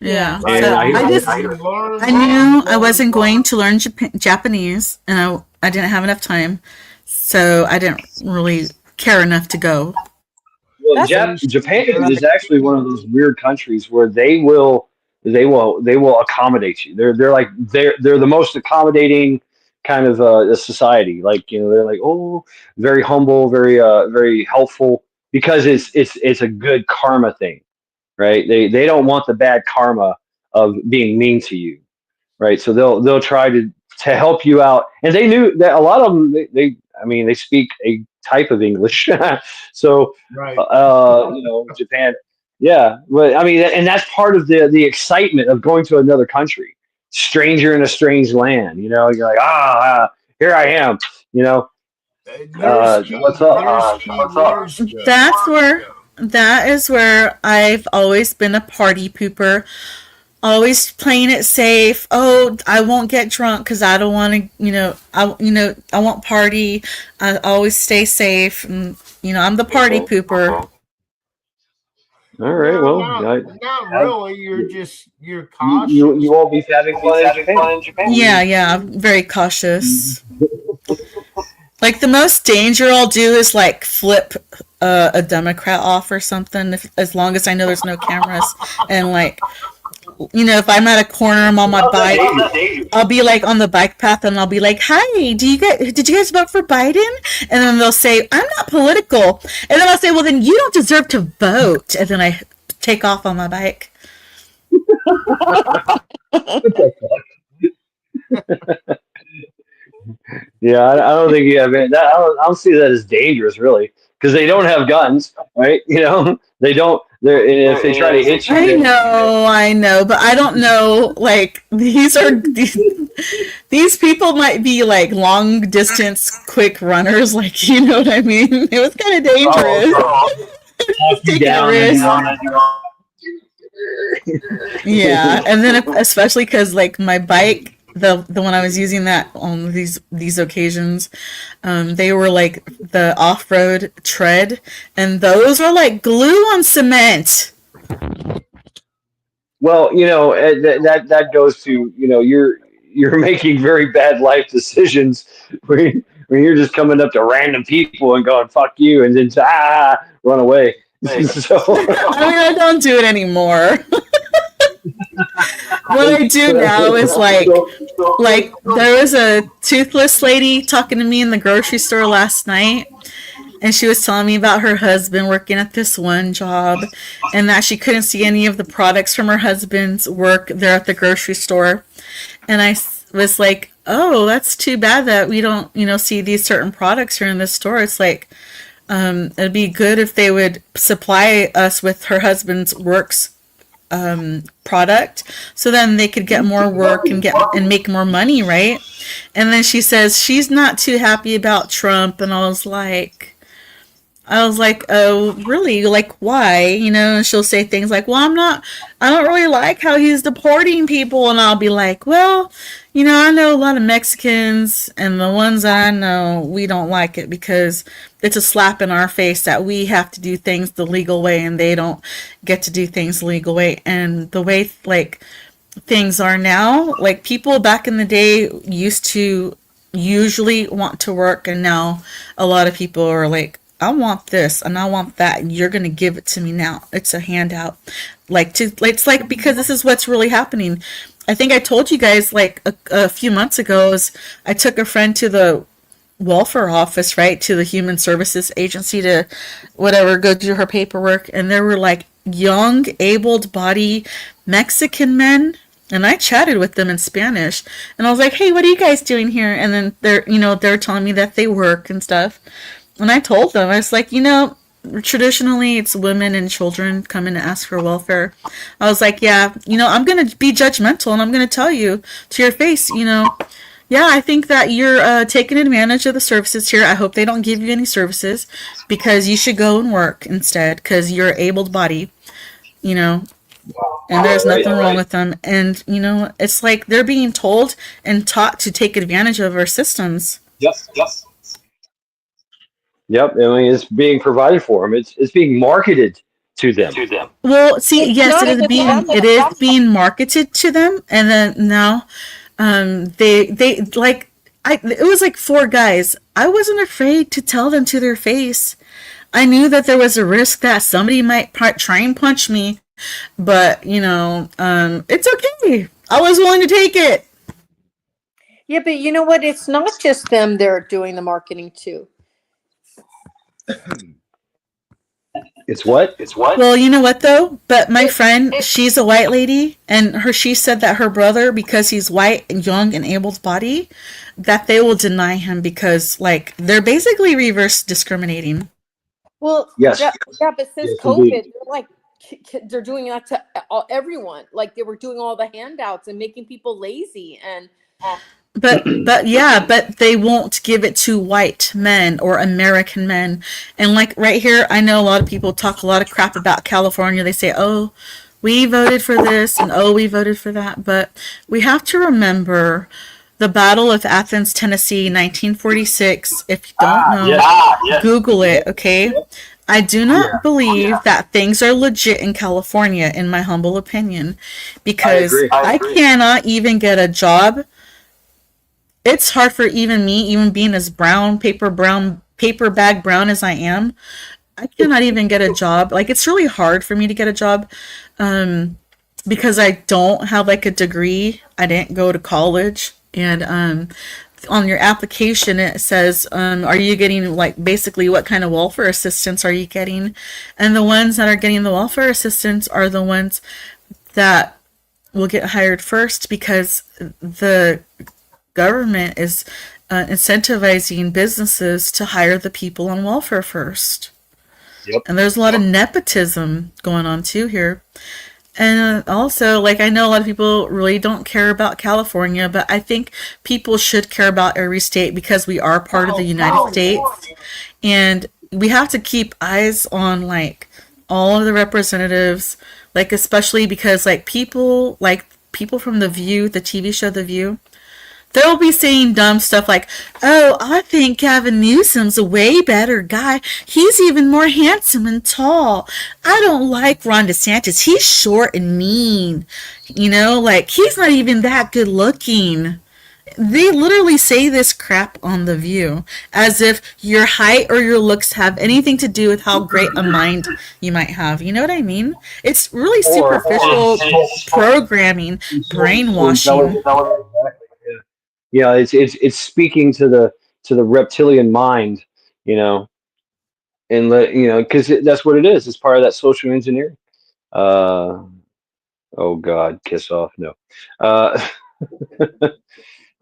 Yeah.
And
So I knew I wasn't going to learn Japanese, and I didn't have enough time, so I didn't really care enough to go.
Well, Japan is actually one of those weird countries where they will accommodate you. They're the most accommodating kind of a society. Like they're like, oh, very humble, very helpful because it's a good karma thing, right? They don't want the bad karma of being mean to you, right? So they'll try to help you out, and they knew that a lot of them they speak a type of English, so
Right.
Japan, yeah, but I mean, and that's part of the excitement of going to another country, stranger in a strange land. You're like here I am, what's up?
That is where I've always been a party pooper. Always playing it safe. Oh, I won't get drunk because I don't want to. I won't party. I always stay safe, and I'm the party pooper.
All right. Well,
not really. You're cautious.
You won't be having fun in Japan.
Yeah. Very cautious. Like the most danger I'll do is like flip a Democrat off or something. As long as I know there's no cameras and like. If I'm at a corner, I'm on my bike, I'll be like on the bike path and I'll be like, hi, did you guys vote for Biden? And then they'll say, I'm not political. And then I'll say, well, then you don't deserve to vote. And then I take off on my bike.
Yeah, I don't think you have that. I don't see that as dangerous, really, because they don't have guns, right? They don't. If they try to hit you,
I know, but I don't know. Like these people might be like long distance quick runners. Like you know what I mean? It was kind of dangerous. Yeah, and then especially because like my bike. The one I was using that on these occasions, they were like the off-road tread, and those are like glue on cement.
Well, that goes to you're making very bad life decisions when you're just coming up to random people and going fuck you and then run away. So
I don't do it anymore. What I do now is like there was a toothless lady talking to me in the grocery store last night, and she was telling me about her husband working at this one job and that she couldn't see any of the products from her husband's work there at the grocery store. And I was like, oh, that's too bad that we don't see these certain products here in this store. It's like it'd be good if they would supply us with her husband's works product, so then they could get more work and make more money, right? And then she says she's not too happy about Trump, and I was like, oh, really? Like, why? And she'll say things like, well, I don't really like how he's deporting people. And I'll be like, well, I know a lot of Mexicans, and the ones I know, we don't like it because it's a slap in our face that we have to do things the legal way and they don't get to do things the legal way. And the way, like, things are now, like, people back in the day used to usually want to work, and now a lot of people are like, I want this and I want that, and you're gonna give it to me now. It's a handout. It's like, because this is what's really happening. I think I told you guys like a few months ago is I took a friend to the welfare office, right, to the human services agency to whatever go do her paperwork, and there were like young able-bodied Mexican men, and I chatted with them in Spanish, and I was like, hey, what are you guys doing here? And then they're telling me that they work and stuff, and I told them, I was like, traditionally it's women and children come in to ask for welfare. I was like, yeah, I'm gonna be judgmental and I'm gonna tell you to your face, yeah, I think that you're taking advantage of the services here. I hope they don't give you any services, because you should go and work instead, because you're able-bodied, and there's nothing wrong with them. And, it's like they're being told and taught to take advantage of our systems.
Yep. I mean, it's being provided for them. It's being marketed to them.
Well, see, yes, it is being marketed to them, and then now, they like, it was like 4 guys. I wasn't afraid to tell them to their face. I knew that there was a risk that somebody might try and punch me, but it's okay. I was willing to take it.
Yeah, but you know what? It's not just them they're doing the marketing to.
It's what?
Well, you know what though? But my friend, she's a white lady, and she said that her brother, because he's white and young and able-bodied, that they will deny him because, like, they're basically reverse discriminating.
Well,
yes.
yeah, but since COVID, they're doing that to everyone. Like, they were doing all the handouts and making people lazy, and
But they won't give it to white men or American men. And like right here, I know a lot of people talk a lot of crap about California. They say, oh, we voted for this and oh, we voted for that. But we have to remember the Battle of Athens, Tennessee, 1946. If you don't know, Google it, okay? I do not believe that things are legit in California, in my humble opinion, because I cannot even get a job. It's hard for even me, even being as paper bag brown as I am. I cannot even get a job. Like, it's really hard for me to get a job, because I don't have like a degree. I didn't go to college, and on your application it says, are you getting, like, basically what kind of welfare assistance are you getting? And the ones that are getting the welfare assistance are the ones that will get hired first, because the government is incentivizing businesses to hire the people on welfare first. Yep. And there's a lot of nepotism going on too here. And also, like, I know a lot of people really don't care about California, but I think people should care about every state, because we are part of the United States. And we have to keep eyes on, like, all of the representatives, like, especially because, like, people from The View, the TV show The View, they'll be saying dumb stuff like, oh, I think Gavin Newsom's a way better guy. He's even more handsome and tall. I don't like Ron DeSantis. He's short and mean. Like, he's not even that good looking. They literally say this crap on The View, as if your height or your looks have anything to do with how great a mind you might have. You know what I mean? It's really superficial programming, brainwashing.
Yeah, it's speaking to the reptilian mind, and because that's what it is. It's part of that social engineering. Oh God, kiss off. No.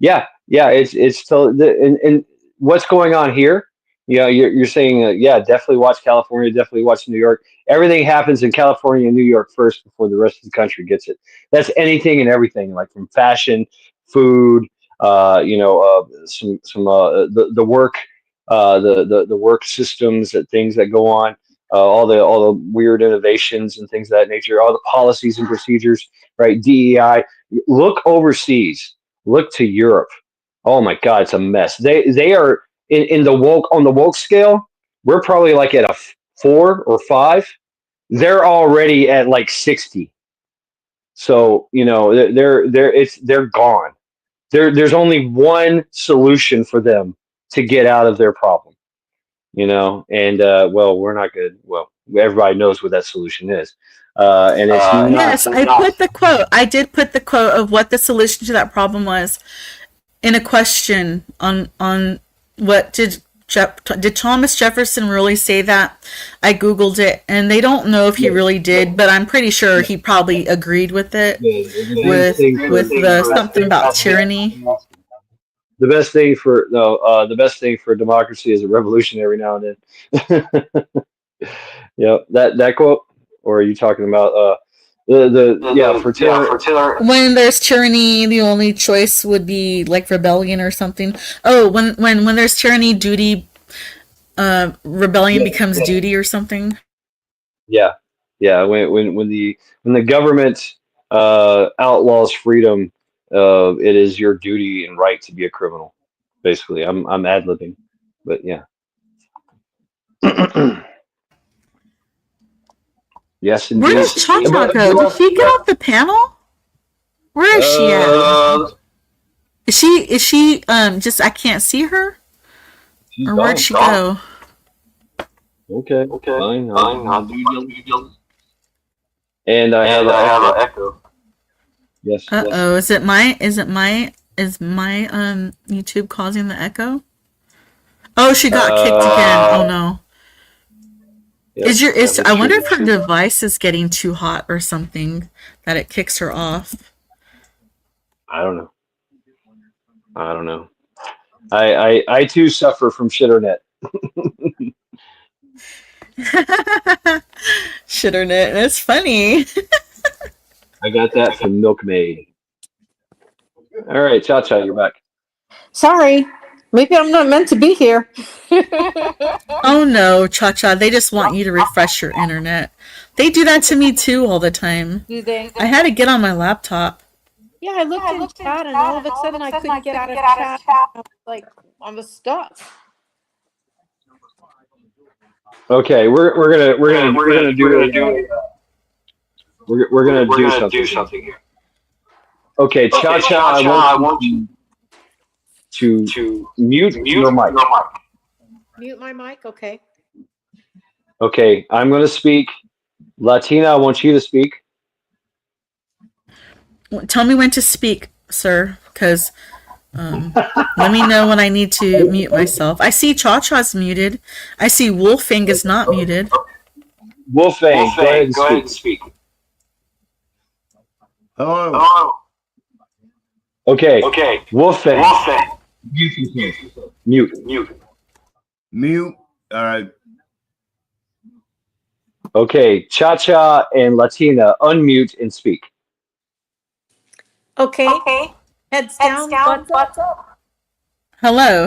Yeah. It's totally, and what's going on here? You're saying, definitely watch California, definitely watch New York. Everything happens in California and New York first before the rest of the country gets it. That's anything and everything, like from fashion, food, the work, the work systems, that things that go on, all the weird innovations and things of that nature, all the policies and procedures, right? DEI. Look overseas. Look to Europe. Oh my God, it's a mess. They are in the woke scale. We're probably like at a 4 or 5. They're already at like 60. So they're gone. There's only one solution for them to get out of their problem, you know, and well, we're not good. Well, everybody knows what that solution is, and it's not.
Yes, I put the quote. I did put the quote of what the solution to that problem was in a question on what did Thomas Jefferson really say that? I googled it, and they don't know if he really did, but I'm pretty sure he probably agreed with it with the something about tyranny.
The best thing for the best thing for democracy is a revolution every now and then. Yeah, that quote, or are you talking about for tyranny?
When there's tyranny, the only choice would be like rebellion or something. Oh, when there's tyranny, duty, rebellion becomes duty or something.
Yeah, yeah. When the government outlaws freedom, it is your duty and right to be a criminal. Basically, I'm ad libbing, but yeah. Yes, indeed.
Where does Cha Cha go? Did she get off the panel? Where is she at? Is she just I can't see her? Or where'd she go?
Okay, fine. I'll do your and I have an echo. Yes.
Uh-oh, is my YouTube causing the echo? Oh, she got kicked again. Oh no. Yep, I wonder if her device is getting too hot or something that it kicks her off.
I don't know. I too suffer from shitternet.
Shitternet, that's funny.
I got that from Milkmaid. All right, Cha Cha, you're back.
Sorry. Maybe I'm not meant to be here.
Oh no, Cha Cha, they just want you to refresh your internet. They do that to me too all the time.
Do they?
I had to get on my laptop.
Yeah, I looked in chat and all of a sudden I couldn't get out of chat. I was stuck.
Okay, we're gonna do something here. Okay, Cha Cha, I want you to mute your mic.
Mute my mic, okay.
Okay, I'm going to speak. Latina, I want you to speak.
Tell me when to speak, sir, because let me know when I need to mute myself. I see Cha Cha's muted. I see Wolfang is not muted.
Wolfang, go ahead and speak.
Hello.
Okay. Wolfang. Mute.
All right.
Okay, Cha Cha and Latina, unmute and speak.
Okay. Heads down, butts up.
Hello.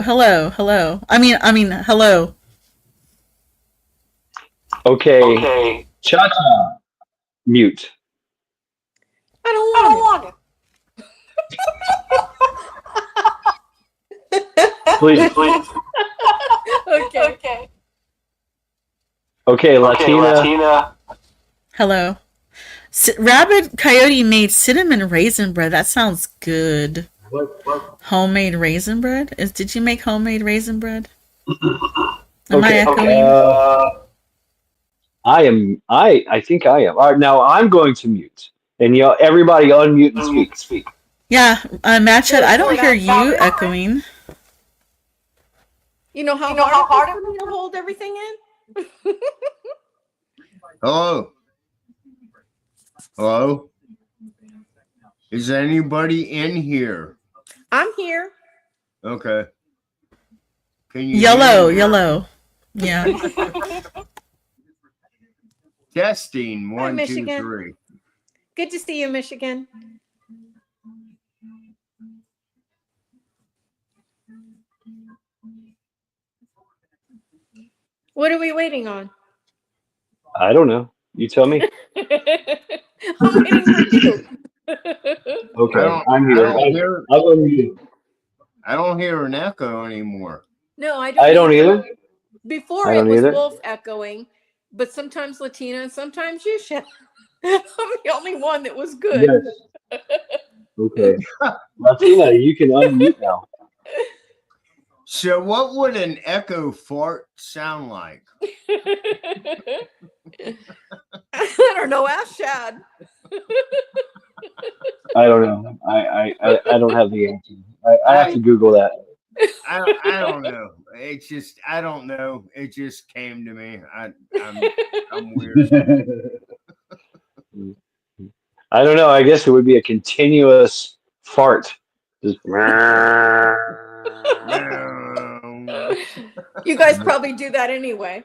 I mean, hello.
Okay. Cha Cha, mute.
I don't want it.
Please.
Okay.
Okay, Latina.
Hello. Rabbit Coyote made cinnamon raisin bread. That sounds good. Homemade raisin bread? Did you make homemade raisin bread? Am I echoing?
I think I am. All right, now I'm going to mute. And everybody unmute and speak.
Yeah, Matchet, I don't hear you echoing.
You know how hard it is to hold everything in?
Hello? Is anybody in here?
I'm here.
Okay. Can you
Yellow. Yeah.
Testing.
Hi,
1, 2,
Michigan.
3.
Good to see you, Michigan. What are we waiting on?
I don't know. You tell me.
I'm waiting for you.
Okay, I'm here. I'll unmute.
I don't hear an echo anymore.
No, I
don't either.
Before it was Wolf echoing, but sometimes Latina and sometimes you, Chef. I'm the only one that was good.
Yes. Okay. Latina, you can unmute now.
So, what would an echo fart sound like?
I don't know. Ask Shad.
I don't know. I don't have the answer. I have to Google that.
I don't know. It's just I don't know. It just came to me. I'm weird.
I don't know. I guess it would be a continuous fart. Just
You guys probably do that anyway.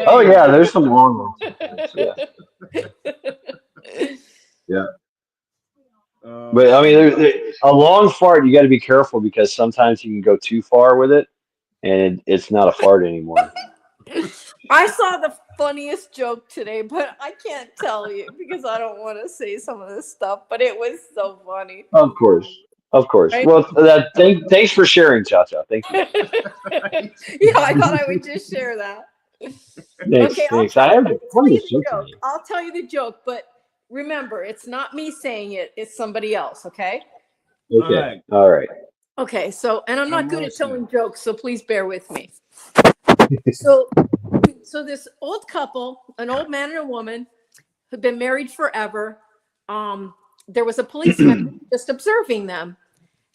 oh yeah, there's some long ones. Yeah. Yeah. But I mean, a long fart, you got to be careful because sometimes you can go too far with it, and it's not a fart anymore.
I saw the funniest joke today, but I can't tell you because I don't want to say some of this stuff. But it was so funny.
Of course, of course.
Right?
Well, thanks for sharing, Cha Cha. Thank you.
Yeah, I thought I would just share that.
Thanks,
Okay,
thanks. I have the funniest joke
joke.
today.
I'll tell you the joke, but remember, it's not me saying it; it's somebody else. Okay.
Okay. All right.
Okay. So, and I'm not good at telling jokes, so please bear with me. So this old couple, an old man and a woman, who'd been married forever. There was a policeman just observing them,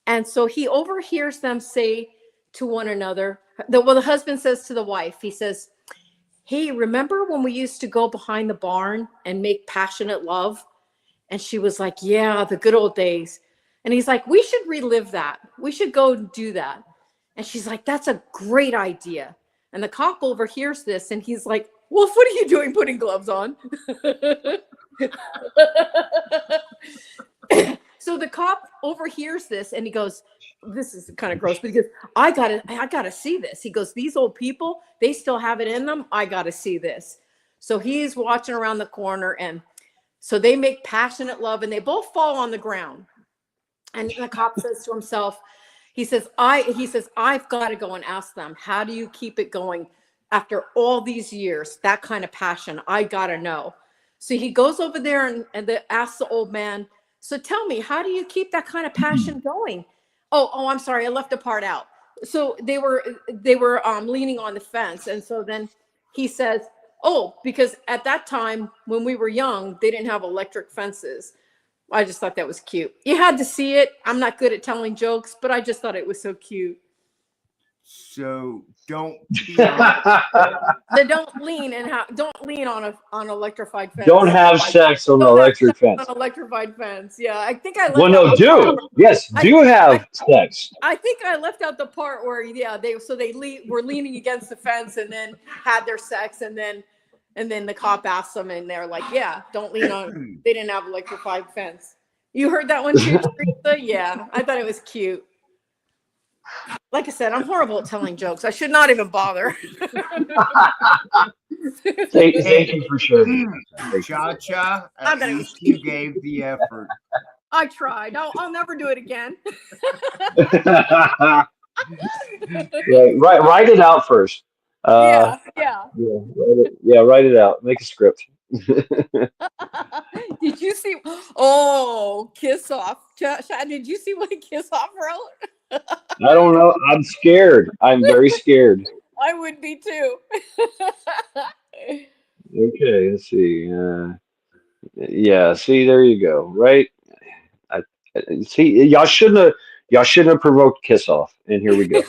and so he overhears them say to one another. The husband says to the wife, he says, "Hey, remember when we used to go behind the barn and make passionate love?" And she was like, "Yeah, the good old days." And he's like, "We should relive that. We should go do that." And she's like, "That's a great idea." And the cop overhears this and he's like, "Wolf, what are you doing putting gloves on?" So the cop overhears this and he goes, this is kind of gross, but he goes, I gotta see this. He goes, "These old people, they still have it in them. I gotta see this." So he's watching around the corner, and so they make passionate love and they both fall on the ground. And the cop says to himself, he says, I've got to go and ask them, how do you keep it going after all these years? That kind of passion, I got to know. So he goes over there and asks the old man, "So tell me, how do you keep that kind of passion going?" Oh, I'm sorry, I left a part out. So they were leaning on the fence. And so then he says, "Oh, because at that time when we were young, they didn't have electric fences." I just thought that was cute. You had to see it. I'm not good at telling jokes, but I just thought it was so cute.
So don't
don't lean on an electrified fence.
Don't have sex on the electric fence.
On electrified fence. Yeah, I think I left
well, no, do have sex.
I think I left out the part where they were leaning against the fence and then had their sex, and then the cop asked them and they're like, "Yeah, don't lean on." They didn't have electrified fence. You heard that one too, Teresa? Yeah, I thought it was cute. Like I said, I'm horrible at telling jokes. I should not even bother.
Thank you for sharing.
Cha-Cha, at least you gave the effort.
I tried. I'll never do it again.
Yeah, write it out first.
Yeah.
Write it out. Make a script.
Did you see? Oh, Kiss Off. Did you see what Kiss Off wrote?
I don't know. I'm scared. I'm very scared.
I would be too.
Okay, let's see. Yeah, see, there you go. Right? I see. Y'all shouldn't have provoked Kiss Off. And here we go.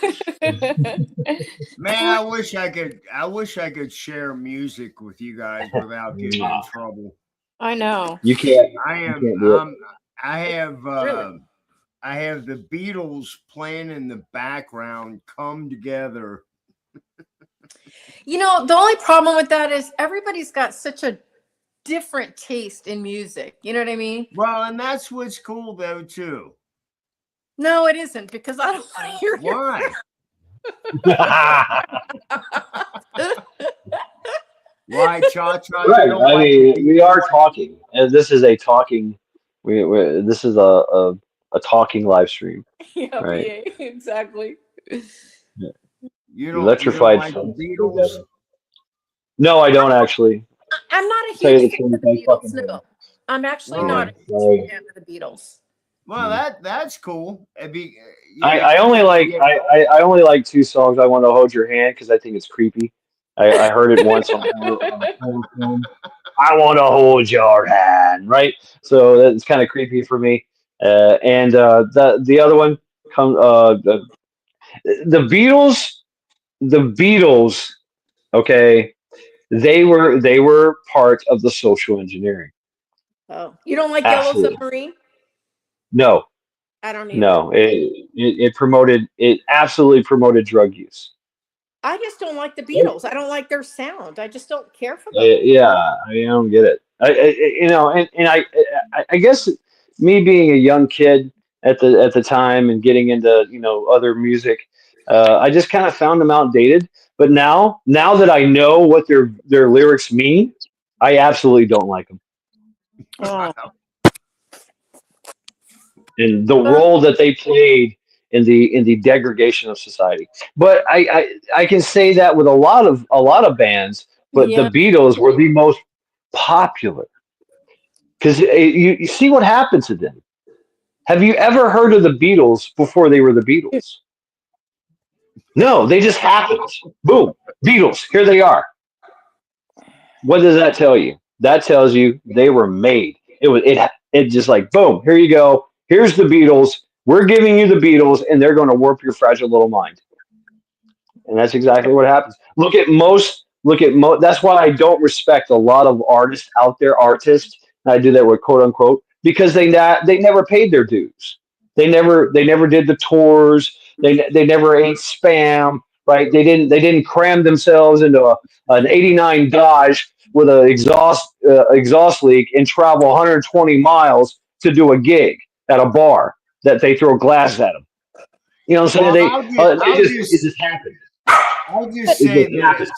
Man, I wish I could share music with you guys without getting in trouble.
I know.
You can't.
I have the Beatles playing in the background, Come Together.
The only problem with that is everybody's got such a different taste in music. You know what I mean?
Well, and that's what's cool though too.
No, it isn't, because I don't want to hear
why. Why, Cha-Cha?
Right. I mean, we are talking, and this is a talking. This is a talking live stream.
Yeah,
right?
PA, exactly.
You don't
Electrified
like the Beatles?
No, I don't actually.
I'm not a huge fan of the Beatles. No, I'm actually not a huge fan of the Beatles.
Well, that's cool. It'd be,
I only like two songs. I Want to Hold Your Hand because I think it's creepy. I heard it once on film. I want to hold your hand, right? So that's kind of creepy for me. And the other one comes the Beatles. The Beatles, okay, they were part of the social engineering.
Oh, you don't like Yellow
Absolutely.
Submarine?
No,
I don't either.
no. It absolutely promoted drug use.
I just don't like the Beatles. I don't like their sound. I just don't care for them.
Yeah, I mean, I don't get it. I guess me being a young kid at the time and getting into other music, I just kind of found them outdated. But now that I know what their lyrics mean, I absolutely don't like them.
Oh.
And the role that they played in the degradation of society. But I can say that with a lot of bands, but the
Yeah.
Beatles were the most popular because you see what happened to them. Have you ever heard of the Beatles before they were the Beatles? No, they just happened. Boom, Beatles, here they are. What does that tell you? That tells you they were made. It just like boom, here you go. Here's the Beatles. We're giving you the Beatles, and they're going to warp your fragile little mind. And that's exactly what happens. That's why I don't respect a lot of artists out there, artists. And I do that with quote unquote because they never paid their dues. They never did the tours. They never ate spam. Right? They didn't cram themselves into an '89 Dodge with an exhaust leak and travel 120 miles to do a gig at a bar that they throw glass at them. You know what I'm saying? It just happened.
I'll just say this: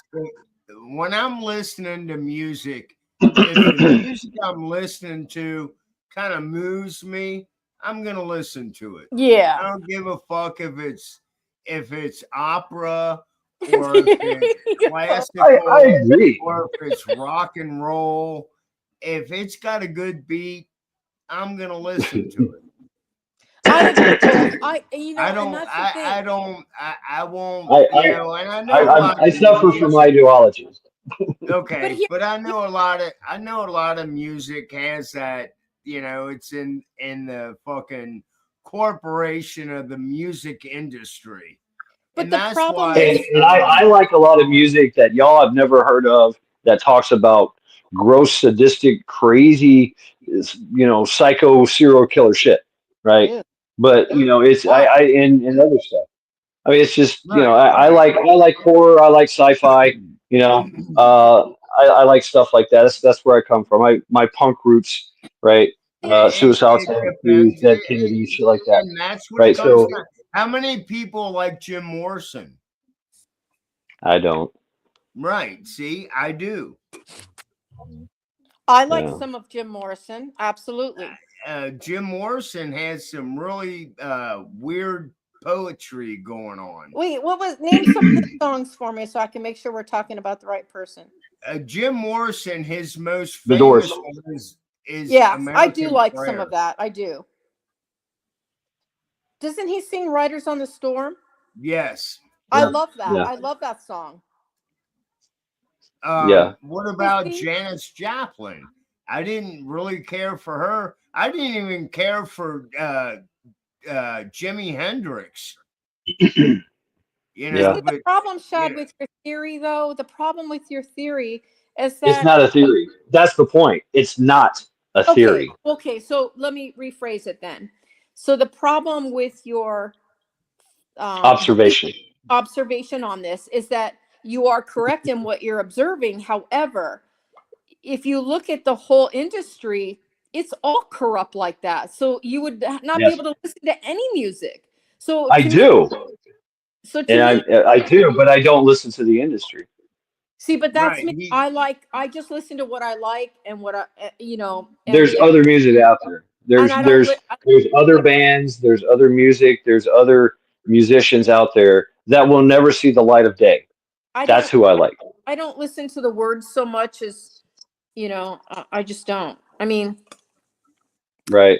when I'm listening to music, if the music I'm listening to kind of moves me, I'm gonna listen to it.
Yeah.
I don't give a fuck if it's opera or if it's classical
I agree.
or if it's rock and roll. If it's got a good beat, I'm gonna listen to it.
I agree.
I
and
don't.
that's the thing.
I won't. And I know a
I
lot
I
of
suffer from
music.
ideology.
Okay,
here-
but I know a lot of music has that. It's in the fucking corporation of the music industry,
But
and
the
that's
problem
why.
And I like a lot of music that y'all have never heard of that talks about gross, sadistic, crazy, psycho serial killer shit, right?
Ew.
But it's
What?
and other stuff. I mean, it's just
Right.
I like horror. I like sci-fi. You know, uh, I like stuff like that. That's where I come from. My punk roots, right? Suicide
It
Tendencies,
depends,
Dead Kennedys, shit like that,
and that's what it
right?
comes
So
down. How many people like Jim Morrison?
I don't.
Right. See, I do.
I like
Yeah.
some of Jim Morrison. Absolutely.
Jim Morrison has some really weird poetry going on.
Wait, name some of the songs for me so I can make sure we're talking about the right person.
Jim Morrison, his most
The Doors.
famous one is
Yeah,
American
I do like
Prayer.
some of that. I do. Doesn't he sing Riders on the Storm?
Yes.
I
Yeah.
love that.
Yeah.
I love that song.
Yeah.
What about
Chrissy?
Janis Joplin? I didn't really care for her. I didn't even care for Jimi Hendrix.
Yeah.
The problem, Shad, with your theory, though, the problem with your theory is that
It's not a theory. That's the point. It's not a theory.
Okay, so let me rephrase it then. So the problem with your
Observation.
observation on this is that you are correct in what you're observing. However, if you look at the whole industry, it's all corrupt like that. So you would not be
Yes.
able to listen to any music. So
I
to me,
do.
so to
And
me,
I do, but I don't listen to the industry.
see, but that's
Right,
me. I just listen to what I like and what and
There's other music out there.
and I don't.
There's other bands, there's other music, there's other musicians out there that will never see the light of day. That's who I like.
I don't listen to the words so much as I just don't. I mean,
Right.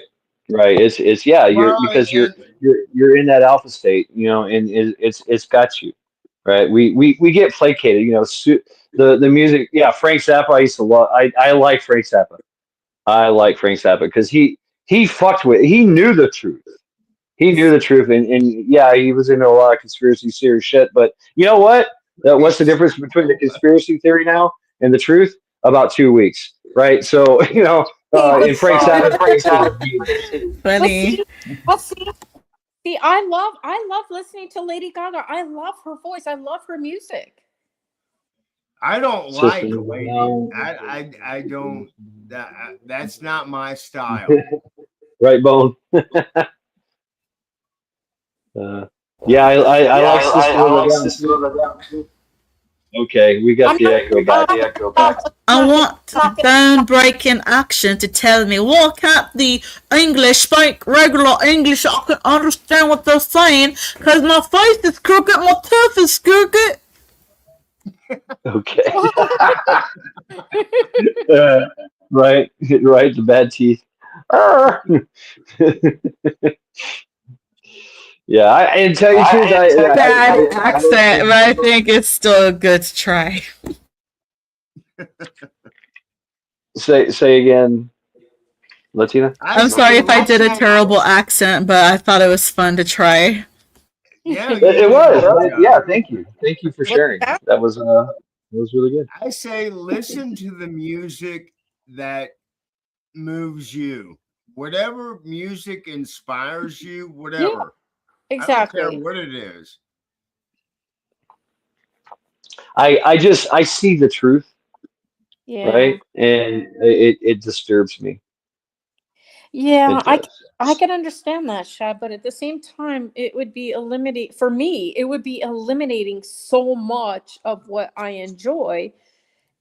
Right. It's yeah. You're
Well,
because
and
you're in that alpha state, and it's got you. Right. We get placated. The music. Yeah. Frank Zappa. I used to love. I like Frank Zappa. I like Frank Zappa because he fucked with. He knew the truth. He knew the truth, and yeah, he was into a lot of conspiracy theory shit. But you know what? What's the difference between the conspiracy theory now and the truth? About 2 weeks, right? So
See, but
in Frank Zappa's case, it was
but
Funny.
see, see, I love listening to Lady Gaga. I love her voice. I love her music.
I don't like
system.
lady. I don't. That's not my style.
Right, Bone. Yeah, I like System of a Down too. Okay, we got
I'm
the
not.
echo back.
I want bone breaking action to tell me what can't the English speak regular English. I can understand what they're saying because my face is crooked, my tooth is crooked.
Okay. Right, right. The bad teeth. Ah. Yeah, and tell you the truth,
Bad accent, but I think it's still a good try.
say again, Latina.
I'm sorry if I did a terrible accent, but I thought it was fun to try.
Yeah, you
It
did a
was.
good job.
Yeah, thank you for
What's
sharing.
that?
That was really good.
I say listen to the music that moves you. Whatever music inspires you, whatever. I don't care
Exactly.
what it is.
I see the truth,
Yeah.
right, and it disturbs me.
Yeah,
It does.
I can understand that, Shad, but at the same time, it would be eliminate for me, it would be eliminating so much of what I enjoy.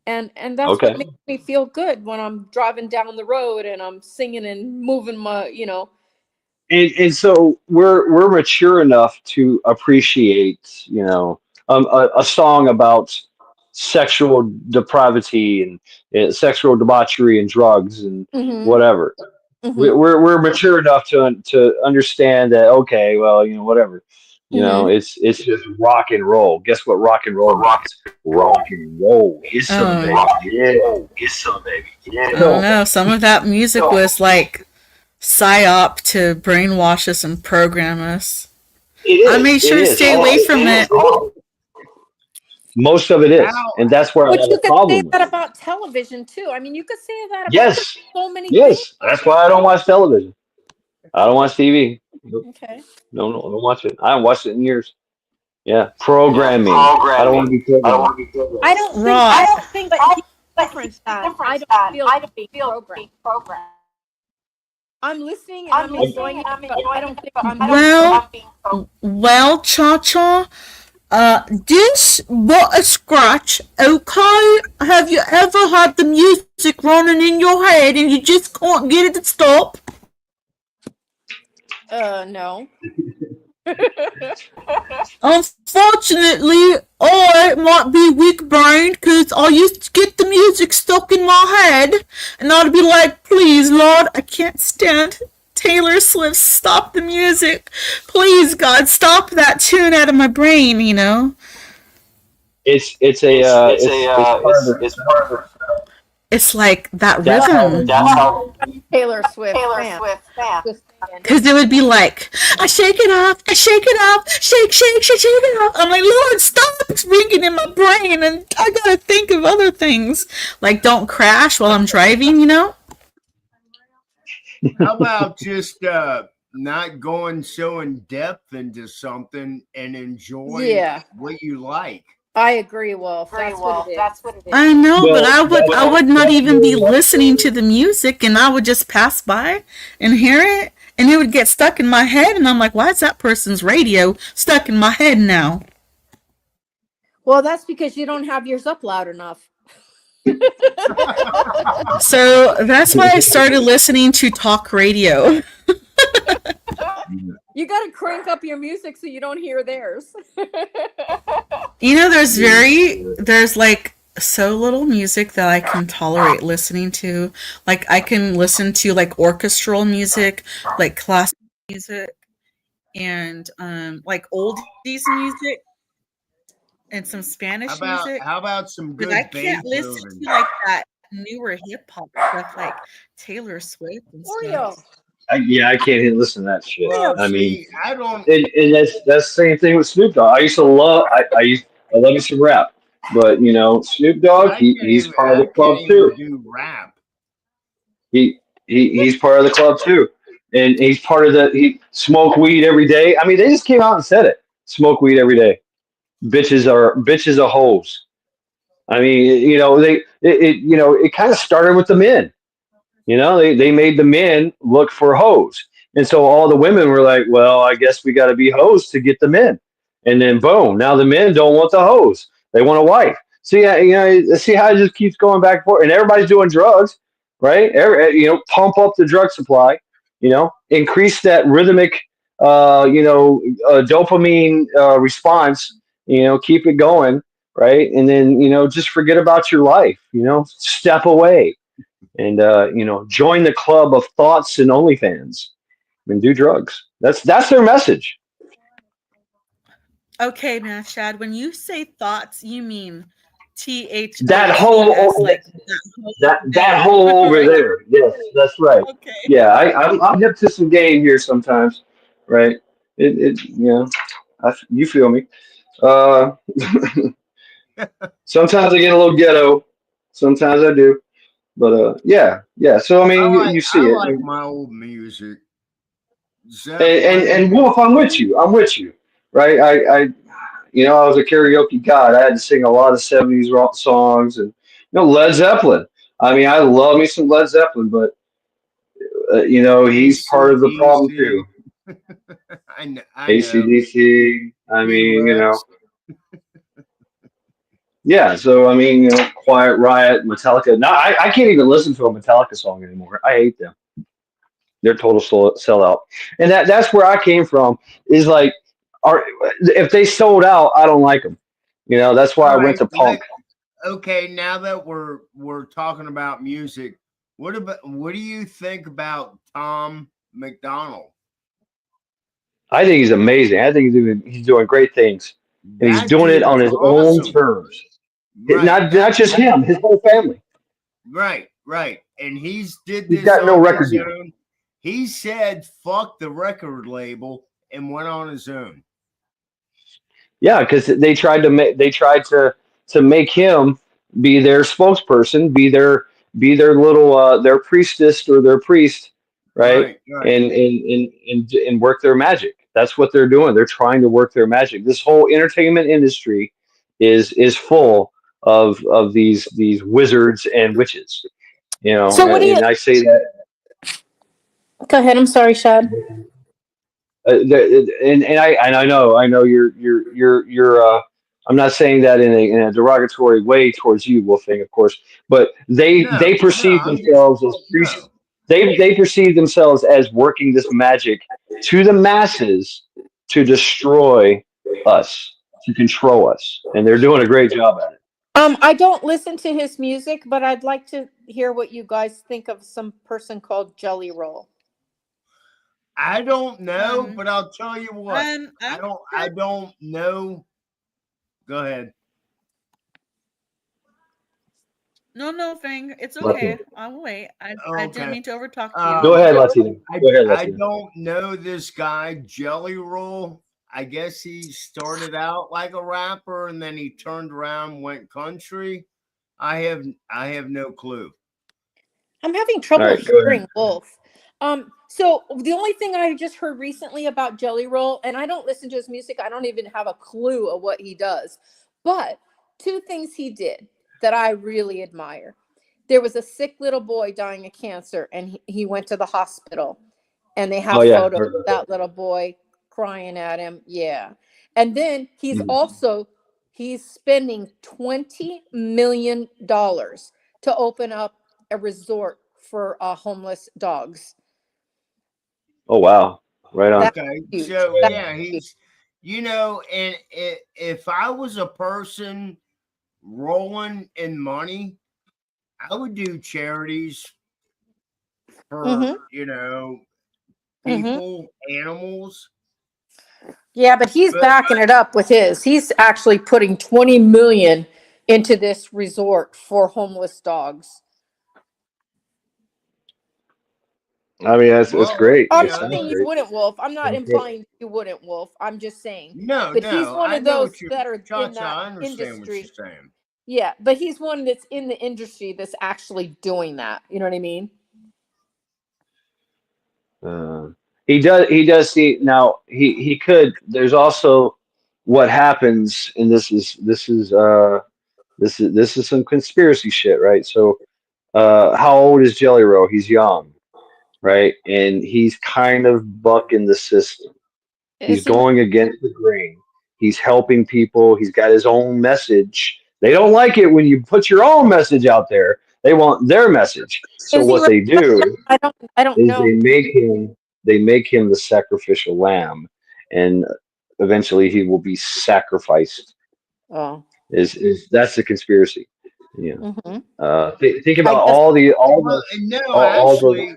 And that's what
Okay.
makes me feel good when I'm driving down the road and I'm singing and moving my.
And so we're mature enough to appreciate a song about sexual depravity and sexual debauchery and drugs and
Mhm.
whatever.
Mhm.
We're mature enough to understand that. Okay, well, whatever.
Mhm.
It's just rock and roll. Guess what rock and roll means? Rock and roll. Get some, baby. Yeah. Get some, baby.
I
Yeah.
don't know. Some of that music was like psyop to brainwash us and program us.
It
I
is.
made
It
sure to
is.
stay away from it.
Most of it is,
How
and that's where I
But
have
you
a
could say
problem with
that
it.
about television too. I mean, you could say that about
Yes,
so many things.
yes. That's why I don't watch television. I don't watch TV. Nope.
Okay.
No, I don't watch it. I haven't watched it in years. Yeah, programming. I don't want to be programmed.
Right.
I don't think, but here's the difference that I don't feel being programmed. I'm listening and I'm enjoying it, but I don't think I'm being programmed.
Well, Cha Cha, this what a scratch, okay? Have you ever had the music running in your head and you just can't get it to stop?
No.
Unfortunately, I might be weak brained because I used to get the music stuck in my head and I'd be like, please, Lord, I can't stand Taylor Swift, stop the music. Please, God, stop that tune out of my brain.
It's part of the.
It's like that
That's how.
rhythm.
I'm a Taylor Swift fan. Just saying.
Because it would be like, I shake it off, shake, shake, shake, shake it off. I'm like, Lord, stop! It's ringing in my brain, and I gotta think of other things. Like, don't crash while I'm driving.
How about just not going so in depth into something and enjoy
Yeah,
what you like?
I agree, Wolf. That's what it is.
I know, but
Well,
I would not even be listening to the music, and I would just pass by and hear it, and it would get stuck in my head, and I'm like, why is that person's radio stuck in my head now?
Well, that's because you don't have yours up loud enough.
So that's why I started listening to talk radio.
You got to crank up your music so you don't hear theirs.
There's like so little music that I can tolerate listening to. Like I can listen to like orchestral music, like classical music, and like oldies music and some Spanish music.
how about some
But I
good
can't listen
Beethoven?
to like that newer hip hop stuff like Taylor Swift and stuff.
Oreo.
I can't even listen to that shit.
Oreo.
Well,
I mean,
see, I don't.
and that's the same thing with Snoop Dogg. I used to love I love me some rap, but Snoop Dogg, he's part of
I
the
can't
club
even
too.
do rap.
He he's part of the club too, and he's part of the he smoke weed every day. I mean, they just came out and said it. Smoke weed every day. Bitches are hoes. I mean, it kind of started with the men. They made the men look for hoes. And so all the women were like, well, I guess we got to be hoes to get the men. And then boom, now the men don't want the hoes. They want a wife. See, see how it just keeps going back and forth. And everybody's doing drugs, right? Pump up the drug supply, increase that rhythmic, dopamine response, keep it going, right? And then, just forget about your life, step away and join the club of thoughts and OnlyFans and do drugs. That's their message.
Okay, now Chad, when you say thoughts, you mean
That
THOTS,
whole
like that whole
that
thing,
whole over
right?
there. Yes, that's right.
Okay.
Yeah, I'm hip to some game here sometimes, right? You feel me. Uh, Sometimes I get a little ghetto. Sometimes I do. But yeah. So I mean, you
I
see it.
like my old music.
And
Zeppelin.
Wolf, I'm with you. I'm with you. Right? I was a karaoke god. I had to sing a lot of '70s rock songs and Led Zeppelin. I mean, I love me some Led Zeppelin, but he's part of the problem
AC/DC.
too.
I know.
AC/DC. I mean,
T-Rex.
yeah. So I mean, Quiet Riot, Metallica. Now I can't even listen to a Metallica song anymore. I hate them. They're total sellout, and that's where I came from. Is like, are if they sold out, I don't like them. That's why
All
I went
right.
to punk.
Okay, now that we're talking about music, what do you think about Tom McDonald?
I think he's amazing. I think he's doing great things, and he's
That
doing it
dude
on
is
his own
awesome.
terms.
Right.
Not just him, his whole family.
Right. And he's did
He's
this
got no
on
record
his
deal.
own. He said fuck the record label and went on his own.
Yeah, because they tried to make him be their spokesperson, be their little their priestess or their priest, right?
Right.
And work their magic. That's what they're doing. They're trying to work their magic. This whole entertainment industry is full of these wizards and witches.
So what do you
And I say that
go ahead? I'm sorry, Shad.
and I know you're I'm not saying that in a derogatory way towards you, Wolfing, of course, but they
No,
perceive
I'm just
themselves as priests.
no.
They perceive themselves as working this magic to the masses to destroy us, to control us, and they're doing a great job at it.
I don't listen to his music, but I'd like to hear what you guys think of some person called Jelly Roll.
I don't know,
Um,
but I'll tell you what.
I've
I
heard.
don't know. Go ahead.
No, Fang. It's
Latino.
okay. I'll wait. I didn't
Okay.
mean to overtalk
Go
you.
Um
ahead, Latino. Go ahead,
I
Latino.
don't know this guy, Jelly Roll. I guess he started out like a rapper and then he turned around, went country. I have no clue.
I'm having
All
trouble
right, go ahead.
hearing Wolf. So the only thing I just heard recently about Jelly Roll, and I don't listen to his music, I don't even have a clue of what he does. But two things he did that I really admire. There was a sick little boy dying of cancer, and he went to the hospital, and they
Oh
have
yeah,
photos of
heard about that.
that little boy crying at him. Yeah. And then
Mhm.
he's spending $20 million to open up a resort for homeless dogs.
Oh wow, right on.
That's
Okay.
huge.
So
That's
yeah,
huge.
he's and if I was a person rolling in money, I would do charities for,
Mm-hmm.
people, animals.
Yeah, but he's backing it up with his. He's actually putting 20 million into this resort for homeless dogs.
I mean, it's great.
I'm
It
not
sounds
saying you
great.
wouldn't, Wolf. I'm not implying you wouldn't, Wolf. I'm just saying.
No,
But he's one
I
of
know
those
what you're,
that are in
Chacha,
that
I understand what
industry.
you're saying.
Yeah, but he's one that's in the industry that's actually doing that. You know what I mean?
He does see now. He could. There's also what happens, and this is some conspiracy shit, right? So, how old is Jelly Roll? He's young, right? And he's kind of bucking the system. He's
Is he?
going against the grain. He's helping people. He's got his own message. They don't like it when you put your own message out there. They want their message. So
Is he?
what they do
I don't
is
know.
they make him the sacrificial lamb, and eventually he will be sacrificed.
Oh.
Is That's the conspiracy? Yeah.
Mm-hmm.
Think
I
about
just.
No,
all the
actually,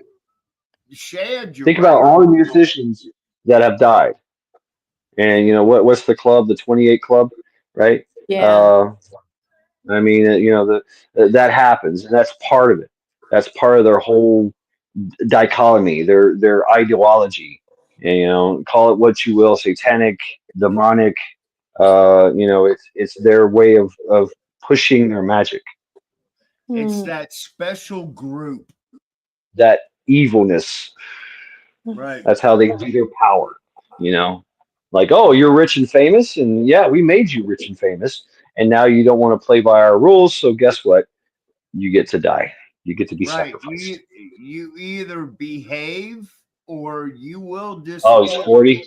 Shad, you're
think about
right.
all the musicians that have died, and what's the club, the 28 Club, right?
Yeah.
Uh, I mean, that happens, and that's part of it. That's part of their whole dichotomy, their ideology. And, call it what you will, satanic, demonic. It's their way of pushing their magic,
It's
Hmm.
that special group.
that evilness.
Right.
That's how they do their power. You know, like, oh, you're rich and famous, and yeah, we made you rich and famous, and now you don't want to play by our rules. So guess what? You get to die. You get to be
Right.
sacrificed.
You either behave or you will
Oh, he's
disappear.
40.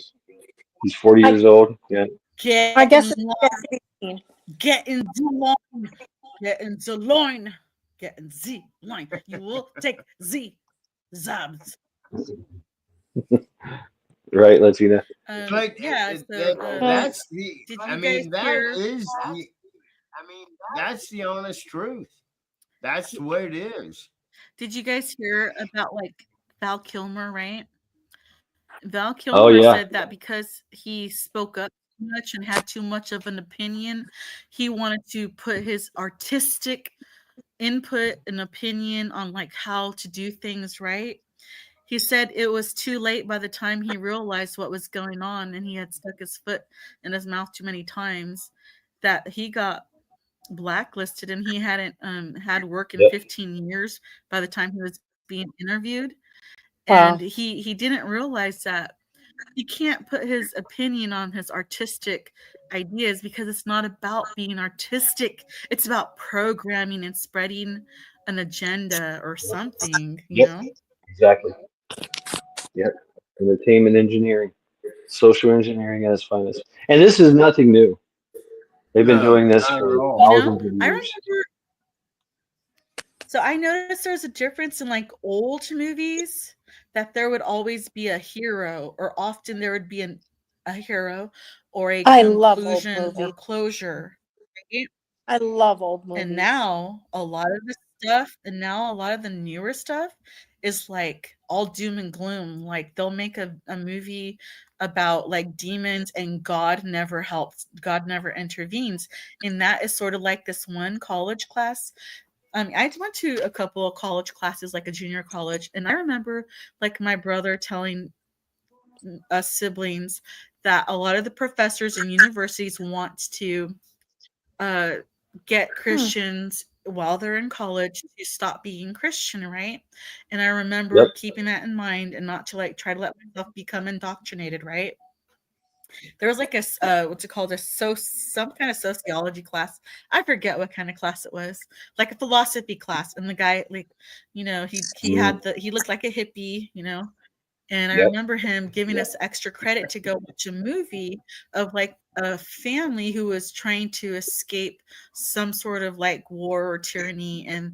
He's 40
I
years old. Yeah.
I
Get
guess
in
it's
line.
18.
Get in the line. Get in the line. Get in the line. You will take the zabs.
Right, Latina.
But
Yeah.
Uh,
that's the.
Did
I
you guys
mean, that
hear?
is the. That's the honest truth. That's the way it is.
Did you guys hear about like Val Kilmer? Right. Val
Oh
Kilmer
yeah.
said that because he spoke up too much and had too much of an opinion, he wanted to put his artistic input and opinion on like how to do things right. He said it was too late by the time he realized what was going on and he had stuck his foot in his mouth too many times that he got blacklisted and he hadn't had work in
Yep.
15 years by the time he was being interviewed. And
wow.
he didn't realize that he can't put his opinion on his artistic ideas because it's not about being artistic. It's about programming and spreading an agenda or something, you
Yep.
know?
Exactly. Yep. Entertainment engineering, social engineering at its finest. And this is nothing new. They've been
No,
doing this
not at
for
all.
You know?
thousands of
I
years.
remember so I noticed there's a difference in like old movies that there would always be a hero or often there would be a hero or a
I love old
conclusion or
movies.
closure. Right?
I love old
And
movies.
now a lot of the stuff and now a lot of the newer stuff is like all doom and gloom. Like they'll make a movie about like demons and God never helps, God never intervenes. And that is sort of like this one college class. I went to a couple of college classes, like a junior college, and I remember like my brother telling us siblings that a lot of the professors in universities want to uh, get
Hmm.
Christians while they're in college to stop being Christian, right? And I
Yep.
remember keeping that in mind and not to like try to let myself become indoctrinated, right? There was like what's it called, some kind of sociology class. I forget what kind of class it was, like a philosophy class, and the guy like,
Mm,
he looked like a hippie, and I
yep.
remember him giving us extra credit to go watch a movie of like a family who was trying to escape some sort of like war or tyranny, and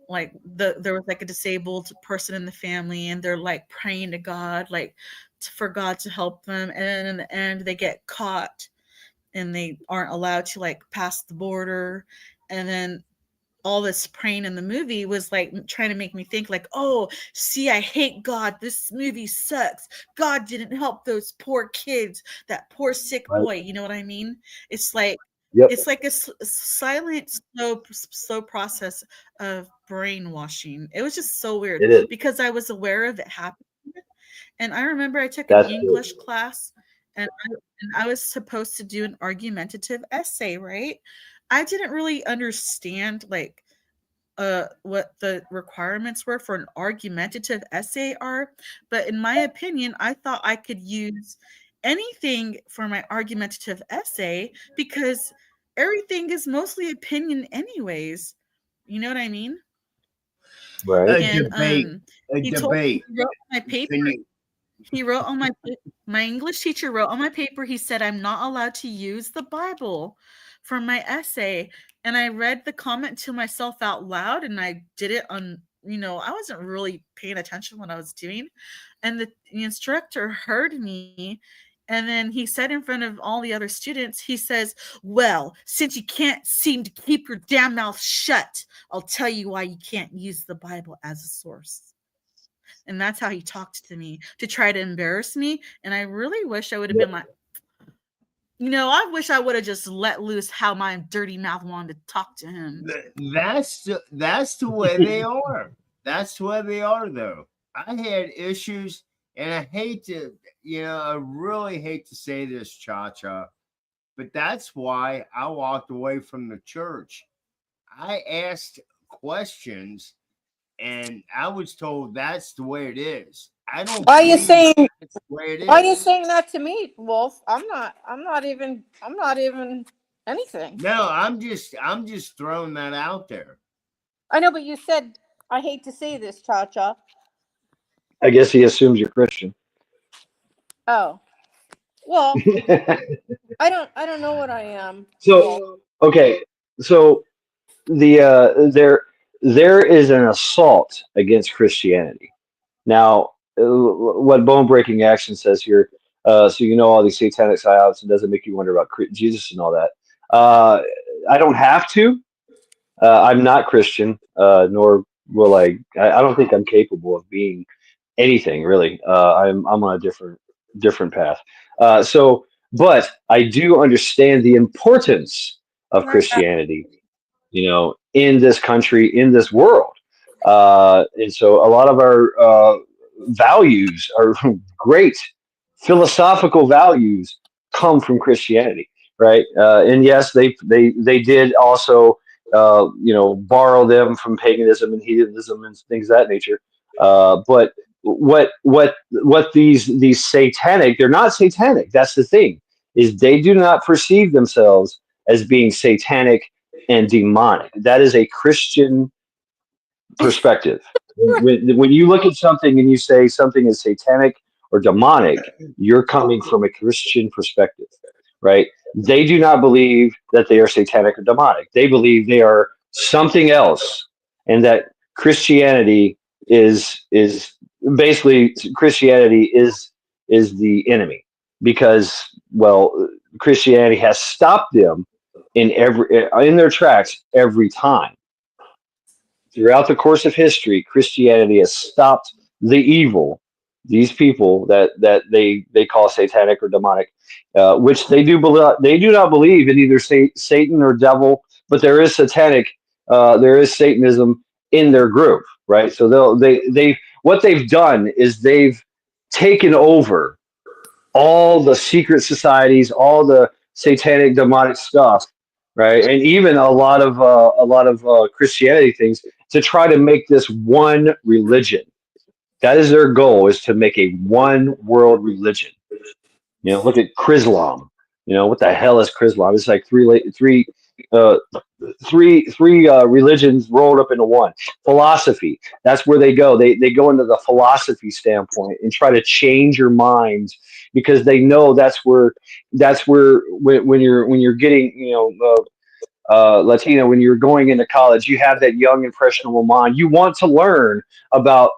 like there was like a disabled person in the family, and they're like praying to God, like for God to help them, and then in the end they get caught and they aren't allowed to like pass the border, And then all this praying in the movie was like trying to make me think like, oh, see, I hate God. This movie sucks. God didn't help those poor kids, that poor sick boy. You know what I mean? It's like,
Yep.
it's like a silent, slow process of brainwashing. It was just so weird
It is.
because I was aware of it happening. And I remember I took an
That's
English class and I was supposed to do an argumentative essay, right? I didn't really understand like what the requirements were for an argumentative essay are, but in my opinion, I thought I could use anything for my argumentative essay because everything is mostly opinion anyways. You know what I mean?
right.
A
And
debate. A
he told me
debate.
he wrote on my paper.
Can you,
He wrote on my English teacher wrote on my paper. He said I'm not allowed to use the Bible for my essay, and I read the comment to myself out loud, and I did it on. I wasn't really paying attention what I was doing, and the instructor heard me. And then he said in front of all the other students, he says, well, since you can't seem to keep your damn mouth shut, I'll tell you why you can't use the Bible as a source. And that's how he talked to me to try to embarrass me. And I really wish I would have been like, I wish I would have just let loose how my dirty mouth wanted to talk to him.
that's the way they are. That's the way they are, though. I had issues, and I hate to, I really hate to say this, Cha-Cha, but that's why I walked away from the church. I asked questions, and I was told that's the way it is. I don't.
Why are you saying?
It's the way it is.
Why are you saying that to me, Wolf? I'm not even anything.
No, I'm just throwing that out there.
I know, but you said I hate to say this, Cha-Cha.
I guess he assumes you're Christian.
Oh, well, I don't know what I am.
So okay, so there is an assault against Christianity. Now, what Bone Breaking Action says here, so all these satanic psyops, it doesn't make you wonder about Jesus and all that. I don't have to. I'm not Christian, nor will I. I don't think I'm capable of being anything really. I'm on a different path. But I do understand the importance of Christianity, in this country, in this world. And so a lot of our values are great philosophical values come from Christianity, right? And yes, they did also borrow them from paganism and heathenism and things of that nature. But what these satanic, they're not satanic. That's the thing, is they do not perceive themselves as being satanic and demonic. That is a Christian perspective. When you look at something and you say something is satanic or demonic, you're coming from a Christian perspective, right? They do not believe that they are satanic or demonic. They believe they are something else, and that Christianity is basically Christianity is the enemy, because Christianity has stopped them in their tracks every time. Throughout the course of history, Christianity has stopped the evil, these people that they call satanic or demonic, which they do not believe in either Satan or devil, but there is there is Satanism in their group, right? So they what they've done is they've taken over all the secret societies, all the satanic demonic stuff, right? And even a lot of Christianity things, to try to make this one religion. That is their goal, is to make a one world religion. Look at Chrislam. What the hell is Chrislam? It's like three religions rolled up into one. Philosophy. That's where they go. They go into the philosophy standpoint and try to change your mind, because they know that's where when you're getting Latino, when you're going into college, you have that young impressionable mind. You want to learn about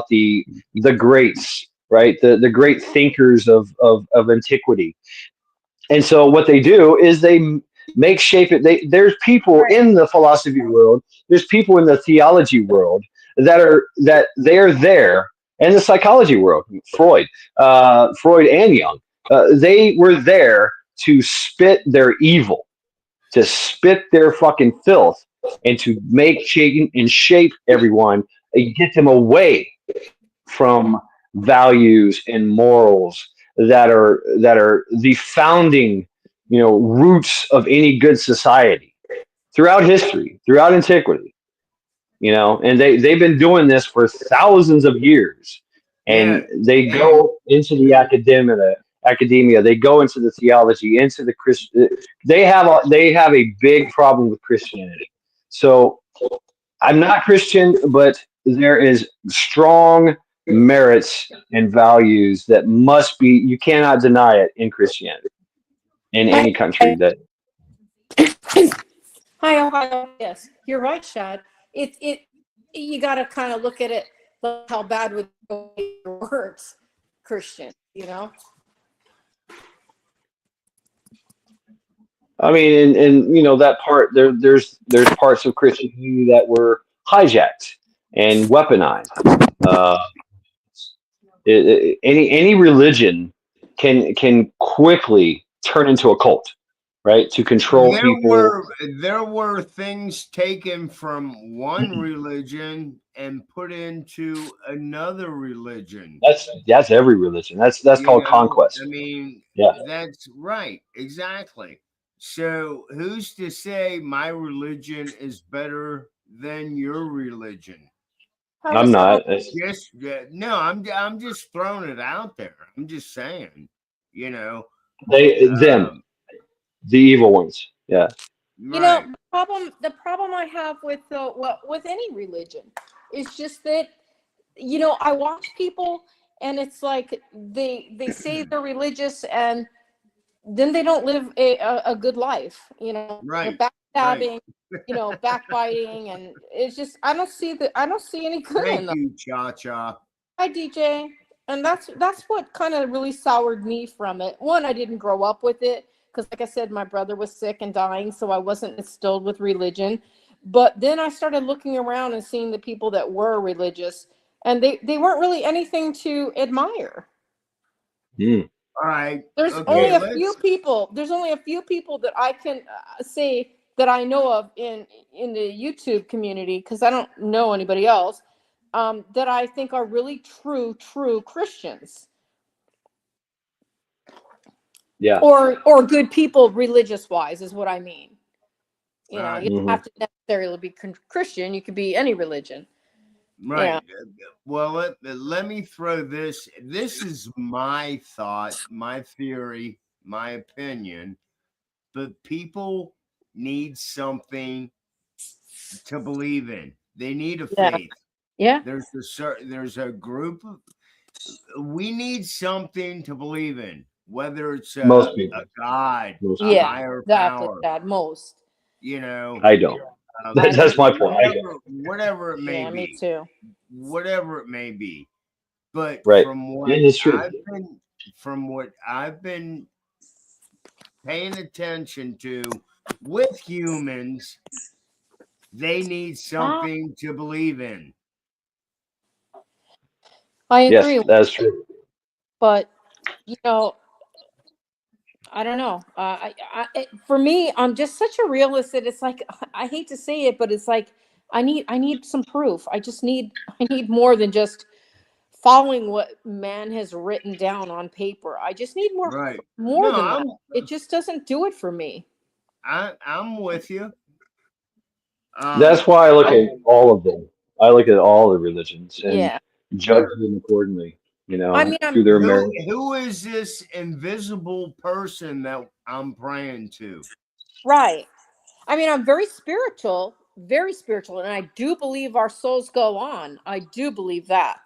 the greats, right? The great thinkers of antiquity. And so what they do is make, shape it. There's people in the philosophy world. There's people in the theology world that they're there, and the psychology world. Freud and Jung, they were there to spit their evil, to spit their fucking filth, and to make, shake, and shape everyone and get them away from values and morals that are the founding, roots of any good society throughout history, throughout antiquity. And they've been doing this for thousands of years,
Yeah,
and they
and
go into the academia, they go into the theology, into the Christian. They have a big problem with Christianity. So I'm not Christian, but there is strong merits and values that must be, you cannot deny it in Christianity, in any country that.
Hi, Ohio. Yes, you're right, Shad. It you got to kind of look at it like how bad with words, Christian.
I mean, and that part there's parts of Christianity that were hijacked and weaponized. Uh, any religion can quickly turn into a cult, right? To control
there
people.
were there were things taken from one religion and put into another religion.
That's every religion. That's called
I
conquest.
mean,
Yeah,
that's right, exactly. So who's to say my religion is better than your religion?
How
I'm
is that?
not.
Just no, I'm just throwing it out there. I'm just saying, you know,
Them,
um,
the evil ones. Yeah.
right,
The problem I have with any religion is just that I watch people, and it's like they say they're religious, and then they don't live a good life. They're
right, right.
backstabbing, backbiting, and it's just I don't see any good in
Thank
them.
you, Cha Cha.
Hi, DJ. And that's what kind of really soured me from it. One, I didn't grow up with it because, like I said, my brother was sick and dying, so I wasn't instilled with religion. But then I started looking around and seeing the people that were religious, and they weren't really anything to admire.
Mm.
All right,
There's only
okay,
a few
let's.
people. There's only a few people that I can say that I know of in the YouTube community, because I don't know anybody else, that I think are really true Christians,
Yeah.
or good people religious wise is what I mean. You don't
Hmm.
have to necessarily be Christian. You could be any religion. Yeah.
Right. Well, let me throw this. This is my thought, my theory, my opinion. But people need something to believe in. They need a
Yeah.
faith.
Yeah.
There's a group of, we need something to believe in, whether it's
Most
a
people.
God,
Most
a
people.
Yeah.
higher
Exactly.
power,
That most.
you know,
I don't.
I know.
That's my point. I don't.
whatever it may
Yeah. Me
be,
too.
whatever it may be. But
Right. It is true.
from what I've been paying attention to with humans, they need
Ah,
something to believe in.
I
Yes,
agree.
that's true.
But you know, I don't know. For me, I'm just such a realist that it's like I hate to say it, but it's like I need some proof. I need more than just following what man has written down on paper. I just need
Right.
more
No,
than that. It just doesn't do it for me.
I'm with you.
That's
Um
why I look at all of them. I look at all the religions and
Yeah.
judge them accordingly,
I mean,
through
I'm
their
who
merit.
who is this invisible person that I'm praying to?
right. I mean, I'm very spiritual, and I do believe our souls go on. I do believe that.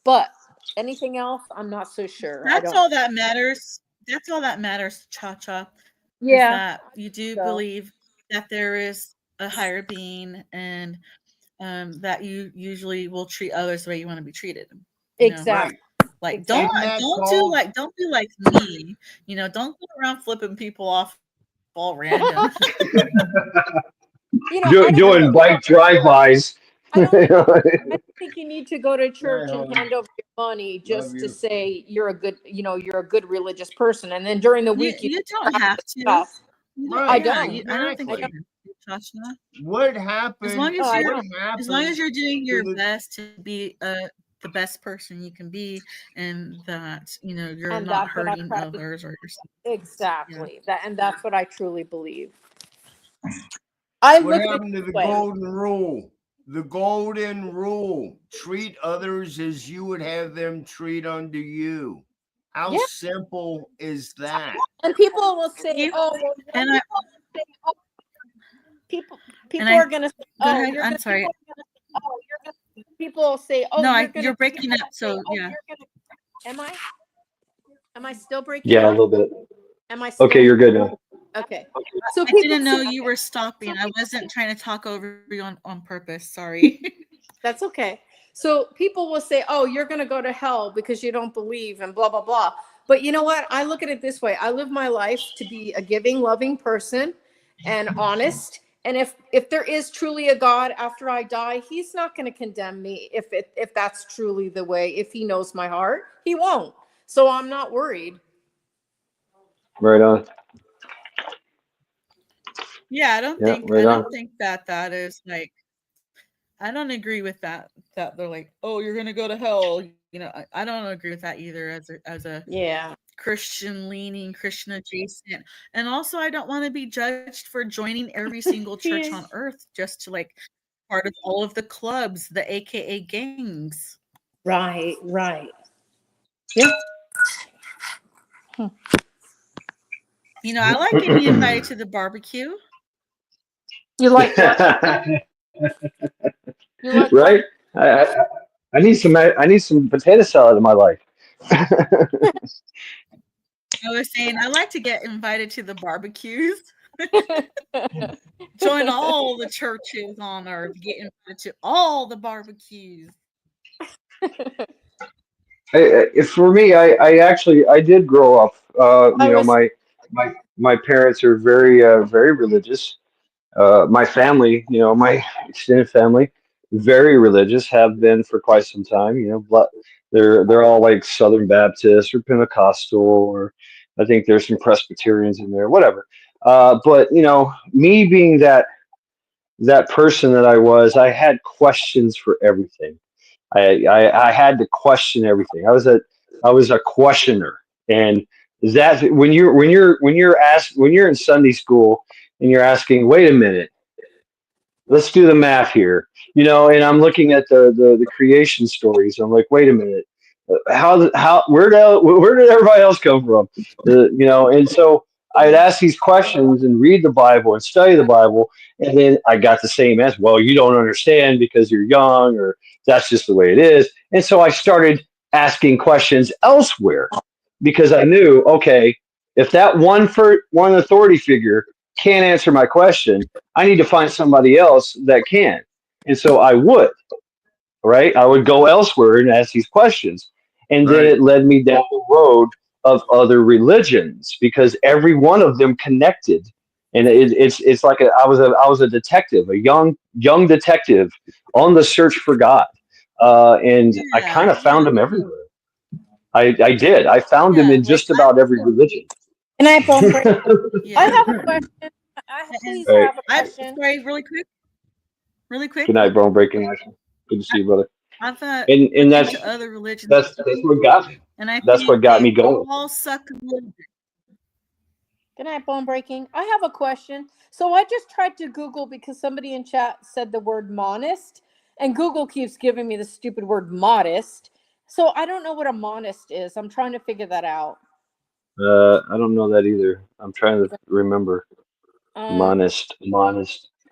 But anything else, I'm not so sure. I
That's
don't.
all that matters. That's all that matters, Cha Cha, is
Yeah.
that you do
So
believe that there is a higher being, and that you usually will treat others the way you want to be treated. You know,
exactly.
Right.
like
Exactly.
Isn't that
don't
called
be like me. Don't go around flipping people off all the all random.
You know,
doing bike drive-bys.
I don't think you need to go to church and hand over your money just to say you're a good, you're a good religious person. And then during the week,
You don't have to.
stuff.
Right,
I don't.
I don't think
exactly.
you have to, Tasha.
What happened?
As long as you're doing your
the-
best to be the best person you can be, and that you're
And
not
that's what I
hurting
try to-
others or yourself.
Exactly. That's what I truly believe. I
What
look at
happened to the golden rule? The golden rule: treat others as you would have them treat unto you. How simple is that?
And people will say, "Oh, well,
And I
people
and
are gonna say,
go
oh,
ahead.
you're
I'm
gonna,
sorry.
people will say, oh,
No,
you're gonna,
you're breaking up. So yeah.
Am I still breaking
Yeah, a
up?
little bit.
Am I still
Okay, you're good now.
Okay. So
I
people
didn't know
say,
you were stopping. I wasn't trying to talk over you on purpose. Sorry.
that's okay. So people will say, oh, you're going to go to hell because you don't believe and blah, blah, blah. But you know what? I look at it this way. I live my life to be a giving, loving person and honest. And if there is truly a God after I die, he's not going to condemn me if that's truly the way. If he knows my heart, he won't. So I'm not worried.
Right on.
Yeah, I don't think that is like, I don't agree with that they're like, oh, you're gonna go to hell. I don't agree with that either as a Christian leaning, Christian adjacent. And also I don't want to be judged for joining every single church on earth just to like part of all of the clubs, the AKA gangs.
Right. Yeah.
I like getting invited to the barbecue.
You like what? You like
right? I need some potato salad in my life.
I was saying I like to get invited to the barbecues. Join all the churches on earth. Get invited to all the barbecues.
For me, I did grow up. My parents are very religious. My family, my extended family, very religious, have been for quite some time. But they're all like Southern Baptist or Pentecostal, or I think there's some Presbyterians in there, whatever. But me being that person that I was, I had questions for everything. I had to question everything. I was a questioner, and that when you're in Sunday school and you're asking, wait a minute, let's do the math here, and I'm looking at the creation stories. I'm like, wait a minute, where did everybody else come from? And so I'd ask these questions and read the Bible and study the Bible, and then I got the same answer. Well, you don't understand because you're young, or that's just the way it is. And so I started asking questions elsewhere because I knew, okay, if that one authority figure can't answer my question, I need to find somebody else that can. And so I would, right? I would go elsewhere and ask these questions. And then it led me down the road of other religions because every one of them connected. And it's like I was a detective, a young detective on the search for God. And I kind of found him everywhere. I did. I found him in just about every religion.
And I phone break. I have a question. Please have a question.
Sorry, really quick.
Good night, bro. Breaking action. Good to see you, brother.
I've
And that's
to other religions.
that's what got me.
And I
that's what got me going.
All suck a little bit.
Good night, bone breaking. I have a question. So I just tried to Google because somebody in chat said the word monist, and Google keeps giving me the stupid word modest. So I don't know what a monist is. I'm trying to figure that out.
I don't know that either. I'm trying to remember. Monist.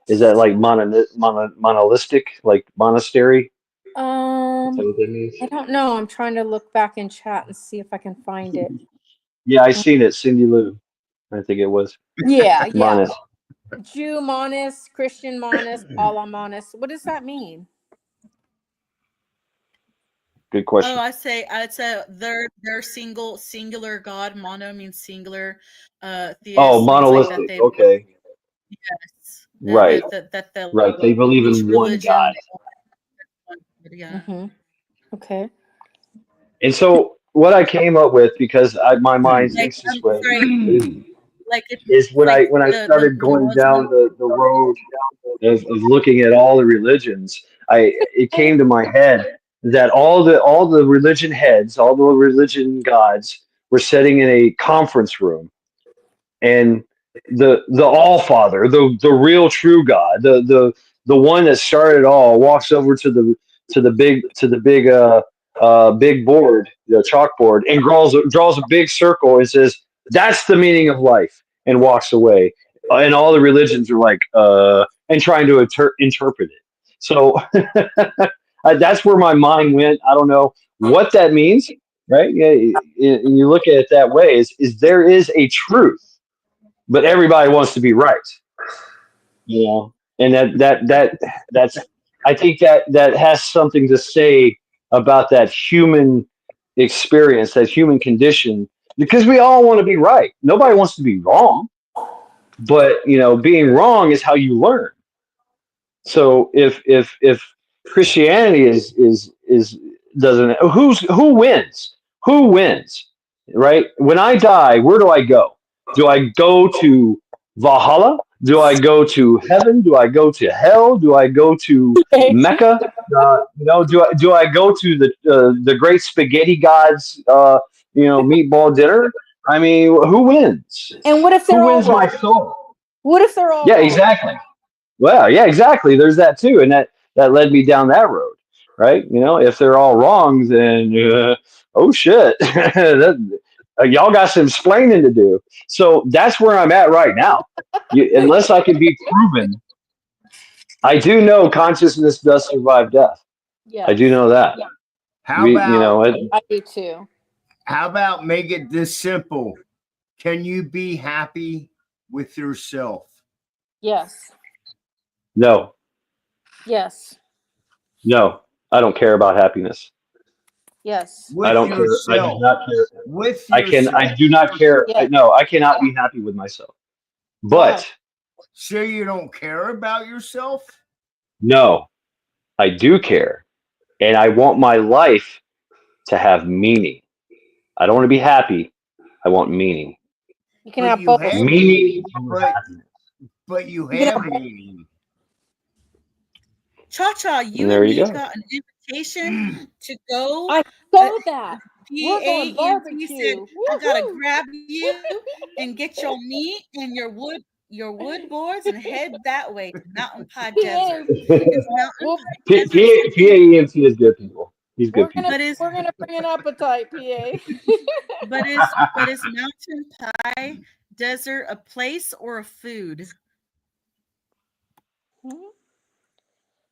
Is that like monolithic, like monastery? Is that what that means?
I don't know. I'm trying to look back in chat and see if I can find it.
Yeah, I seen it. Cindy Lou, I think it was.
Yeah.
Monist.
Jew monist, Christian monist, Allah monist. What does that mean?
Good question.
Oh, I'd say they're singular God. Mono means singular.
Oh,
Theist means like that
monolithic.
they
Okay.
yes
Right.
that the
Right. They believe
each
in one
religion
God.
yeah.
Okay.
And so what I came up with, because my mind
Like
thinks this
I'm
way,
sorry,
is,
like it's
is when
like
I started
the
going down
Muslim.
the road of looking at all the religions, it came to my head that all the religion heads, all the religion gods were sitting in a conference room, and the All Father, the real true God, the one that started it all, walks over to the big board, the chalkboard, and draws a big circle and says, "That's the meaning of life," and walks away. And all the religions are like, and trying to interpret it. So that's where my mind went. I don't know what that means, right? Yeah, and you look at it that way. Is there is a truth, but everybody wants to be right, you know, and that's I think that has something to say about that human experience, that human condition, because we all want to be right. Nobody wants to be wrong, but being wrong is how you learn. So if Christianity is doesn't, who wins? Who wins? Right? When I die, where do I go? Do I go to Valhalla? Do I go to heaven? Do I go to hell? Do I go to Mecca? Do I go to the great spaghetti gods? Meatball dinner. I mean, who wins?
And what if
Who
they're all
wins my
wrong?
soul?
What if they're all
Yeah,
wrong?
exactly. Well, yeah, exactly. There's that too, and that led me down that road, right? If they're all wrong, then oh shit, y'all got some explaining to do. So that's where I'm at right now. Unless I can be proven, I do know consciousness does survive death. I do
Yes.
know that.
How about
I do too.
make it this simple? Can you be happy with yourself?
Yes.
No,
Yes.
no, I don't care about happiness.
Yes.
I
With
don't care. I do
yourself.
not care.
With
I
yourself.
do not care.
Yes.
No, I cannot be happy with myself.
Why?
But
So you don't care about yourself?
no, I do care. And I want my life to have meaning. I don't want to be happy. I want meaning.
You can
But
have
you
both.
have
Meaning over
but
happiness.
but you
You can
have
have both.
meaning.
Cha-Cha,
And
you
there
and
you
me
go.
got an invitation to go.
I
Uh,
saw that. We're going
PAENT said,
barbecue.
I gotta
Woohoo!
grab you and get your meat and your wood boards and head that way to Mountain Pie Desert.
PA.
Is Mountain
We'll,
Pie Desert something?
PAEMT is good people. He's good
we're
people.
gonna
But is
we're gonna bring an appetite, PA.
but is Mountain Pie Desert a place or a food?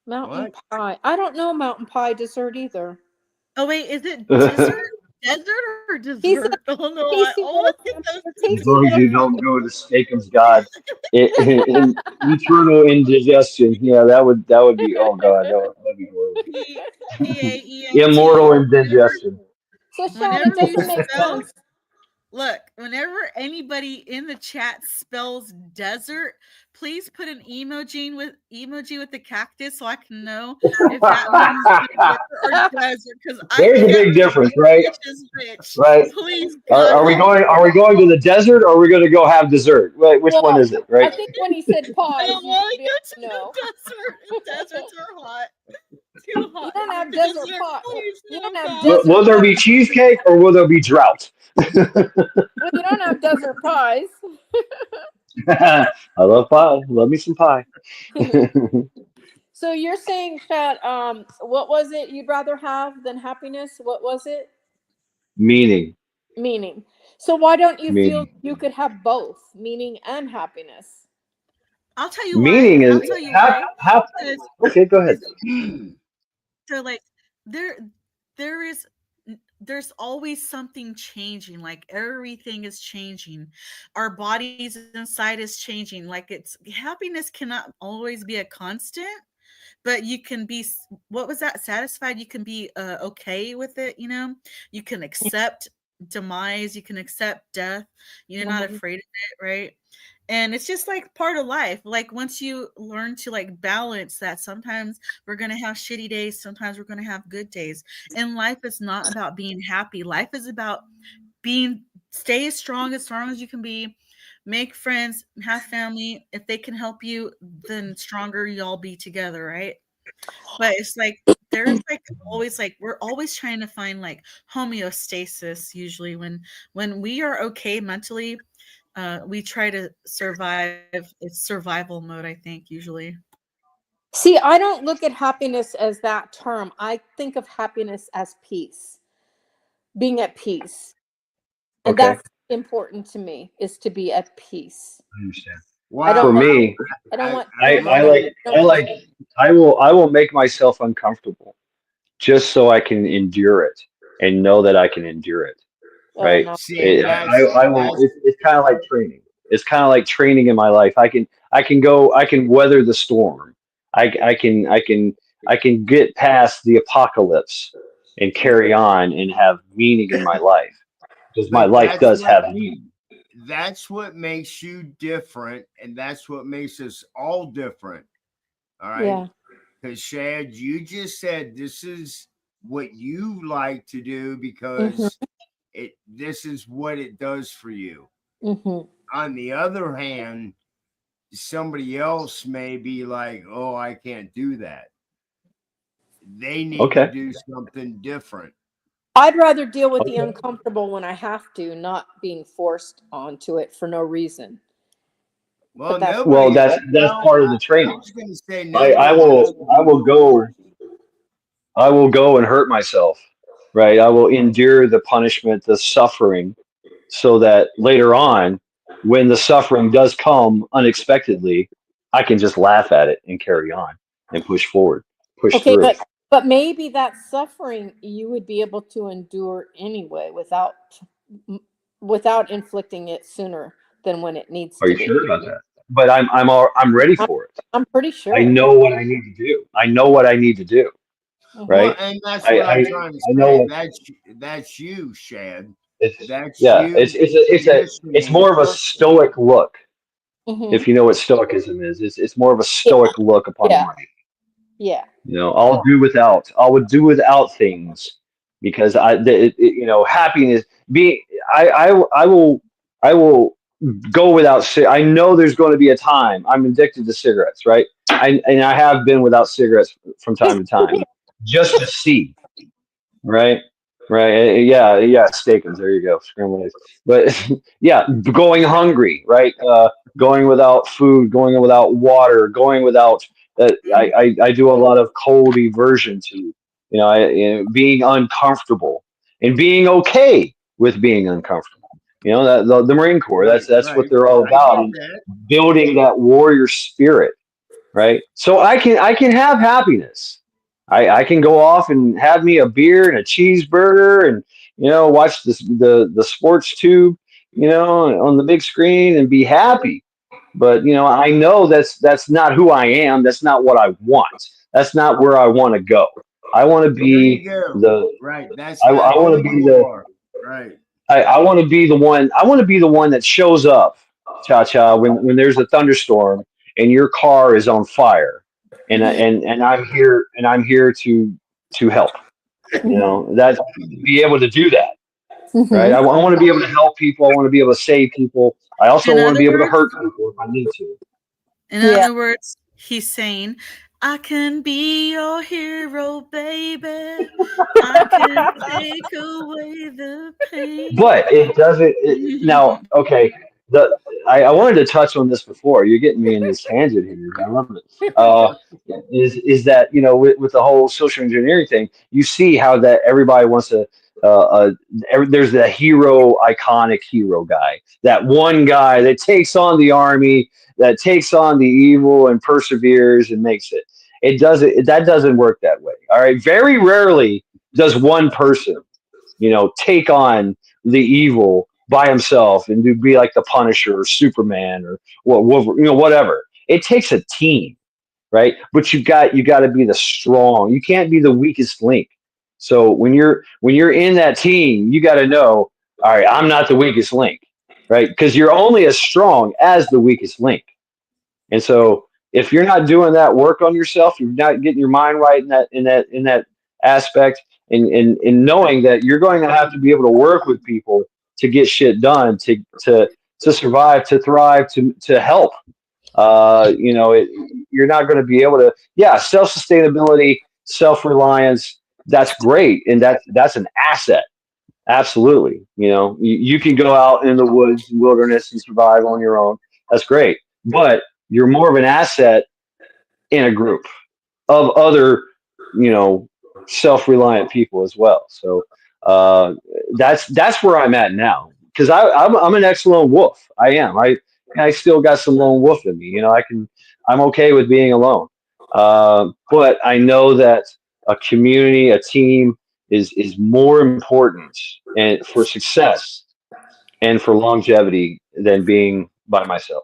Mountain
What?
pie. I don't know mountain pie dessert either.
Oh wait, is it desert or
He said
dessert? Oh no, I
tasty little
always get those two
As
tasty
long as
little.
you don't go to Steakums God in eternal indigestion. Yeah, that would be, oh god, that'd be horrible.
PAENT.
Immortal indigestion.
So Sean,
Whenever
it
you
doesn't make
spell,
sense.
look, whenever anybody in the chat spells desert, please put an emoji with the cactus so I can know if that means desert or desert because I
There's a
can't
big
tell
difference, right?
which is which.
Right.
Please, God
Are we
help
going?
me.
Are we going to the desert, or are we going to go have dessert? Wait, which one
Well,
is it?
I
Right.
think when he said
I
pies,
don't
you
want
should
to
be
go
able
to
to know.
the desert. Deserts are hot. Too
You
hot
don't
in the
have desert
desert.
pie.
Please,
You
no,
don't have
God.
desert
Will there
pie.
be cheesecake, or will there be drought?
Well, you don't have desert pies.
I love pie. Love me some pie.
So you're saying that what was it you'd rather have than happiness? What was it?
Meaning.
Meaning. So why don't you feel
Meaning.
you could have both meaning and happiness?
I'll tell you why.
Meaning is
I'll tell you why.
half.
Because
Okay, go ahead.
so like there there is there's always something changing, like everything is changing, our bodies inside is changing, like it's happiness cannot always be a constant, but you can be, what was that, satisfied? You can be okay with it, you know? You can accept demise, you can accept death. You're not afraid of it, right? And it's just like part of life. Like once you learn to like balance that, sometimes we're going to have shitty days, sometimes we're going to have good days. And life is not about being happy. Life is about being, stay as strong as you can be, make friends, have family. If they can help you, then stronger y'all be together, right? But it's like there's like always like we're always trying to find like homeostasis. Usually when we are okay mentally, we try to survive. It's survival mode, I think, usually.
See, I don't look at happiness as that term. I think of happiness as peace, being at peace. And
Okay.
that's important to me, is to be at peace.
I understand.
I don't
For
want,
me,
I don't want,
I will make myself uncomfortable just so I can endure it and know that I can endure it.
oh
Right?
no.
See,
I will. It's kind of like training. It's kind of like training in my life. I can weather the storm. I can get past the apocalypse and carry on and have meaning in my life because my
but
life does have meaning.
that's what makes you different, and that's what makes us all different. All right.
Yeah.
Because Shad, you just said this is what you like to do
Mm-hmm.
because this is what it does for you.
Mm-hmm.
On the other hand, somebody else may be like, oh, I can't do that. They need to
Okay.
do something different.
I'd rather deal with the
Okay.
uncomfortable when I have to, not being forced onto it for no reason.
Well,
But that's
Well,
nobody.
that's
Well,
part of the
I
training.
was going to say
I
nobody's
will
ever
I will
been
go
forced.
I will go and hurt myself. Right? I will endure the punishment, the suffering, so that later on, when the suffering does come unexpectedly, I can just laugh at it and carry on and push forward, push
okay,
through.
but maybe that suffering you would be able to endure anyway without inflicting it sooner than when it needs
Are
to
you
be.
sure about that? But I'm ready
I'm,
for it.
I'm pretty
I
sure.
know what I need to do. I know what I need to do.
Mm-hmm.
Well,
Right?
and that's
I
what
I,
I'm trying to
I know
say.
what
That's you, Shad.
it's.
That's
Yeah,
you
it's
conditioning.
more of a stoic look.
Mm-hmm.
If you know what stoicism is, it's more of a
Yeah.
stoic look upon
Yeah.
life.
Yeah.
You know, I would do without things because happiness being, I will go without, I know there's going to be a time I'm addicted to cigarettes, right? And I have been without cigarettes from time to time just to see. Right. Right. Yeah. Yeah. Steakums. There you go. Scrambled eggs. But yeah, going hungry. Right. Going without food. Going without water. Going without. I do a lot of cold eversion to. Being uncomfortable and being okay with being uncomfortable. That the Marine Corps.
Right,
That's what
right.
they're all
I
about.
get
And
that.
building that warrior spirit, right? So I can have happiness. I can go off and have me a beer and a cheeseburger and watch the sports tube on the big screen and be happy. But I know that's not who I am. That's not what I want. That's not where I want to go. I want to
There you
be
go.
the
Right. That's
I
not
want
who
to be
you
the
are. Right.
I want to be the one. I want to be the one that shows up, Cha Cha, when there's a thunderstorm and your car is on fire, and I'm here to help. That be able to do that, right?
Mm-hmm.
I want to be able to help people. I want to be able to save people. I also
In
want to
other
be able to
words,
hurt people if I need to.
in
Yeah.
other words, he's saying, I can be your hero, baby. I can take away the pain.
But it doesn't. Now, okay. The I wanted to touch on this before. You're getting me in this tangent here. I love it. Is that with the whole social engineering thing? You see how that everybody wants to. There's that hero, iconic hero guy. That one guy that takes on the army, that takes on the evil and perseveres and makes it. It doesn't. That doesn't work that way. All right. Very rarely does one person take on the evil by himself and to be like the Punisher or Superman or whatever. It takes a team, right? But you got to be the strong. You can't be the weakest link. So when you're in that team, you got to know, all right, I'm not the weakest link, right? Because you're only as strong as the weakest link. And so if you're not doing that work on yourself, you're not getting your mind right in that aspect, and knowing that you're going to have to be able to work with people to get shit done, to survive, to thrive, to help. You're not going to be able to. Yeah, self sustainability, self reliance. That's great, and that's an asset. Absolutely. You can go out in the woods and wilderness and survive on your own. That's great. But you're more of an asset in a group of other, self-reliant people as well. So that's where I'm at now. Because I'm an ex-lone wolf. I am. I still got some lone wolf in me. I'm okay with being alone. But I know that a community, a team is more important and for success and for longevity than being by myself.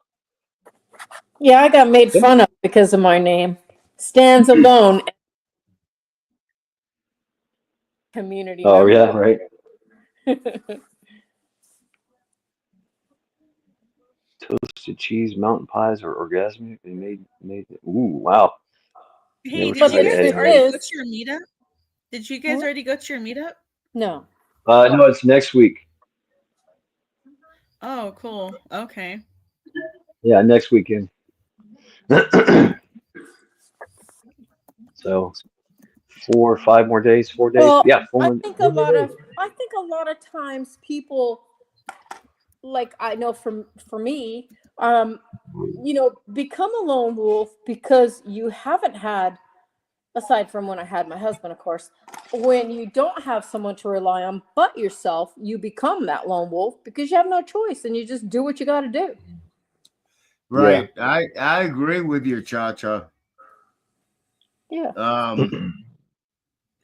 Yeah, I got made fun of because of my name. Stands alone. Community
Oh
member.
yeah, right. Toasted cheese, mountain pies, or orgasmic. They made. Ooh, wow.
Hey,
Never
did you
tried
guys
any of
already
those.
go to your meetup? Did you guys already go to your meetup?
No.
No, it's next week.
Oh, cool. Okay.
Yeah, next weekend. So 4 or 5 more days, 4 days.
Well,
Yeah,
I
4
think a
4 more
lot
days.
of times people, like, I know for me, become a lone wolf because you haven't had, aside from when I had my husband, of course, when you don't have someone to rely on but yourself, you become that lone wolf because you have no choice and you just do what you got to do.
Right. Yeah. I agree with you, Cha-Cha.
Yeah.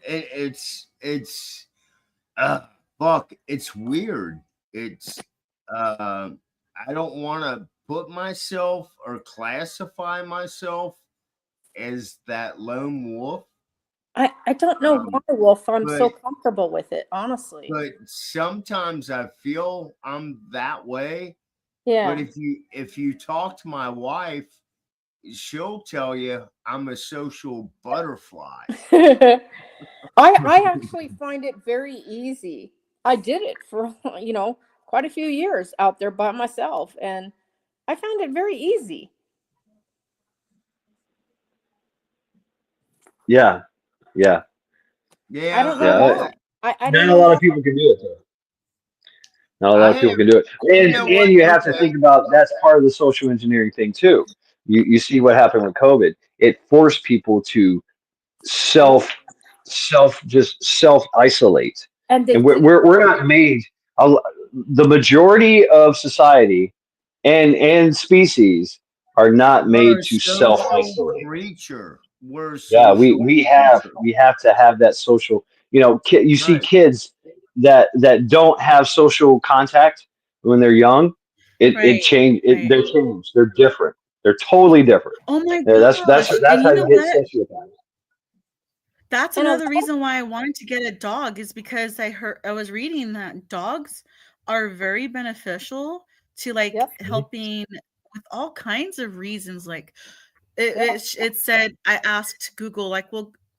It's fuck, it's weird. It's I don't want to put myself or classify myself as that lone wolf.
I don't know why, Wolf. I'm so comfortable with it, honestly.
But sometimes I feel I'm that way.
Yeah.
But if you talk to my wife, she'll tell you I'm a social butterfly.
I actually find it very easy. I did it for quite a few years out there by myself, and I found it very easy.
Yeah.
Yeah.
I don't know why. I don't
Not
know
a lot
why.
of people can do it though. Not a lot of people can do it. And you have to think about that's part of the social engineering thing too. You see what happened with COVID. It forced people to self self isolate.
And they
And
did.
we're not made the majority of society and species are not made to self isolate.
Creature. We're
Yeah,
social creature.
we have to have that social. You see
Right.
kids that don't have social contact when they're young. It
Right.
change.
Right.
They're changed. They're different. They're totally different.
Oh my
Yeah, that's
gosh. And
how
you
you
know
get
what?
sociopaths.
That's
And
another reason why I wanted to get a dog is because I was reading that dogs are very beneficial to
Yep.
helping with all kinds of reasons. Like
Yep.
it said, I asked Google, like,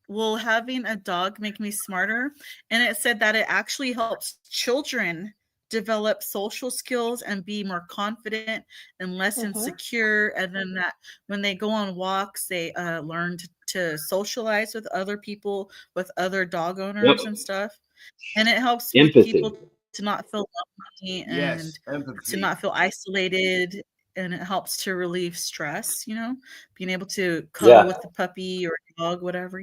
will having a dog make me smarter? And it said that it actually helps children develop social skills and be more confident and less insecure. And then that when they go on walks, they learn to socialize with other people, with other dog owners and stuff. And it helps with
Empathy.
people to not feel lonely and
Yes,
to
empathy.
not feel isolated. And it helps to relieve stress, being able to cuddle with the puppy or dog, whatever.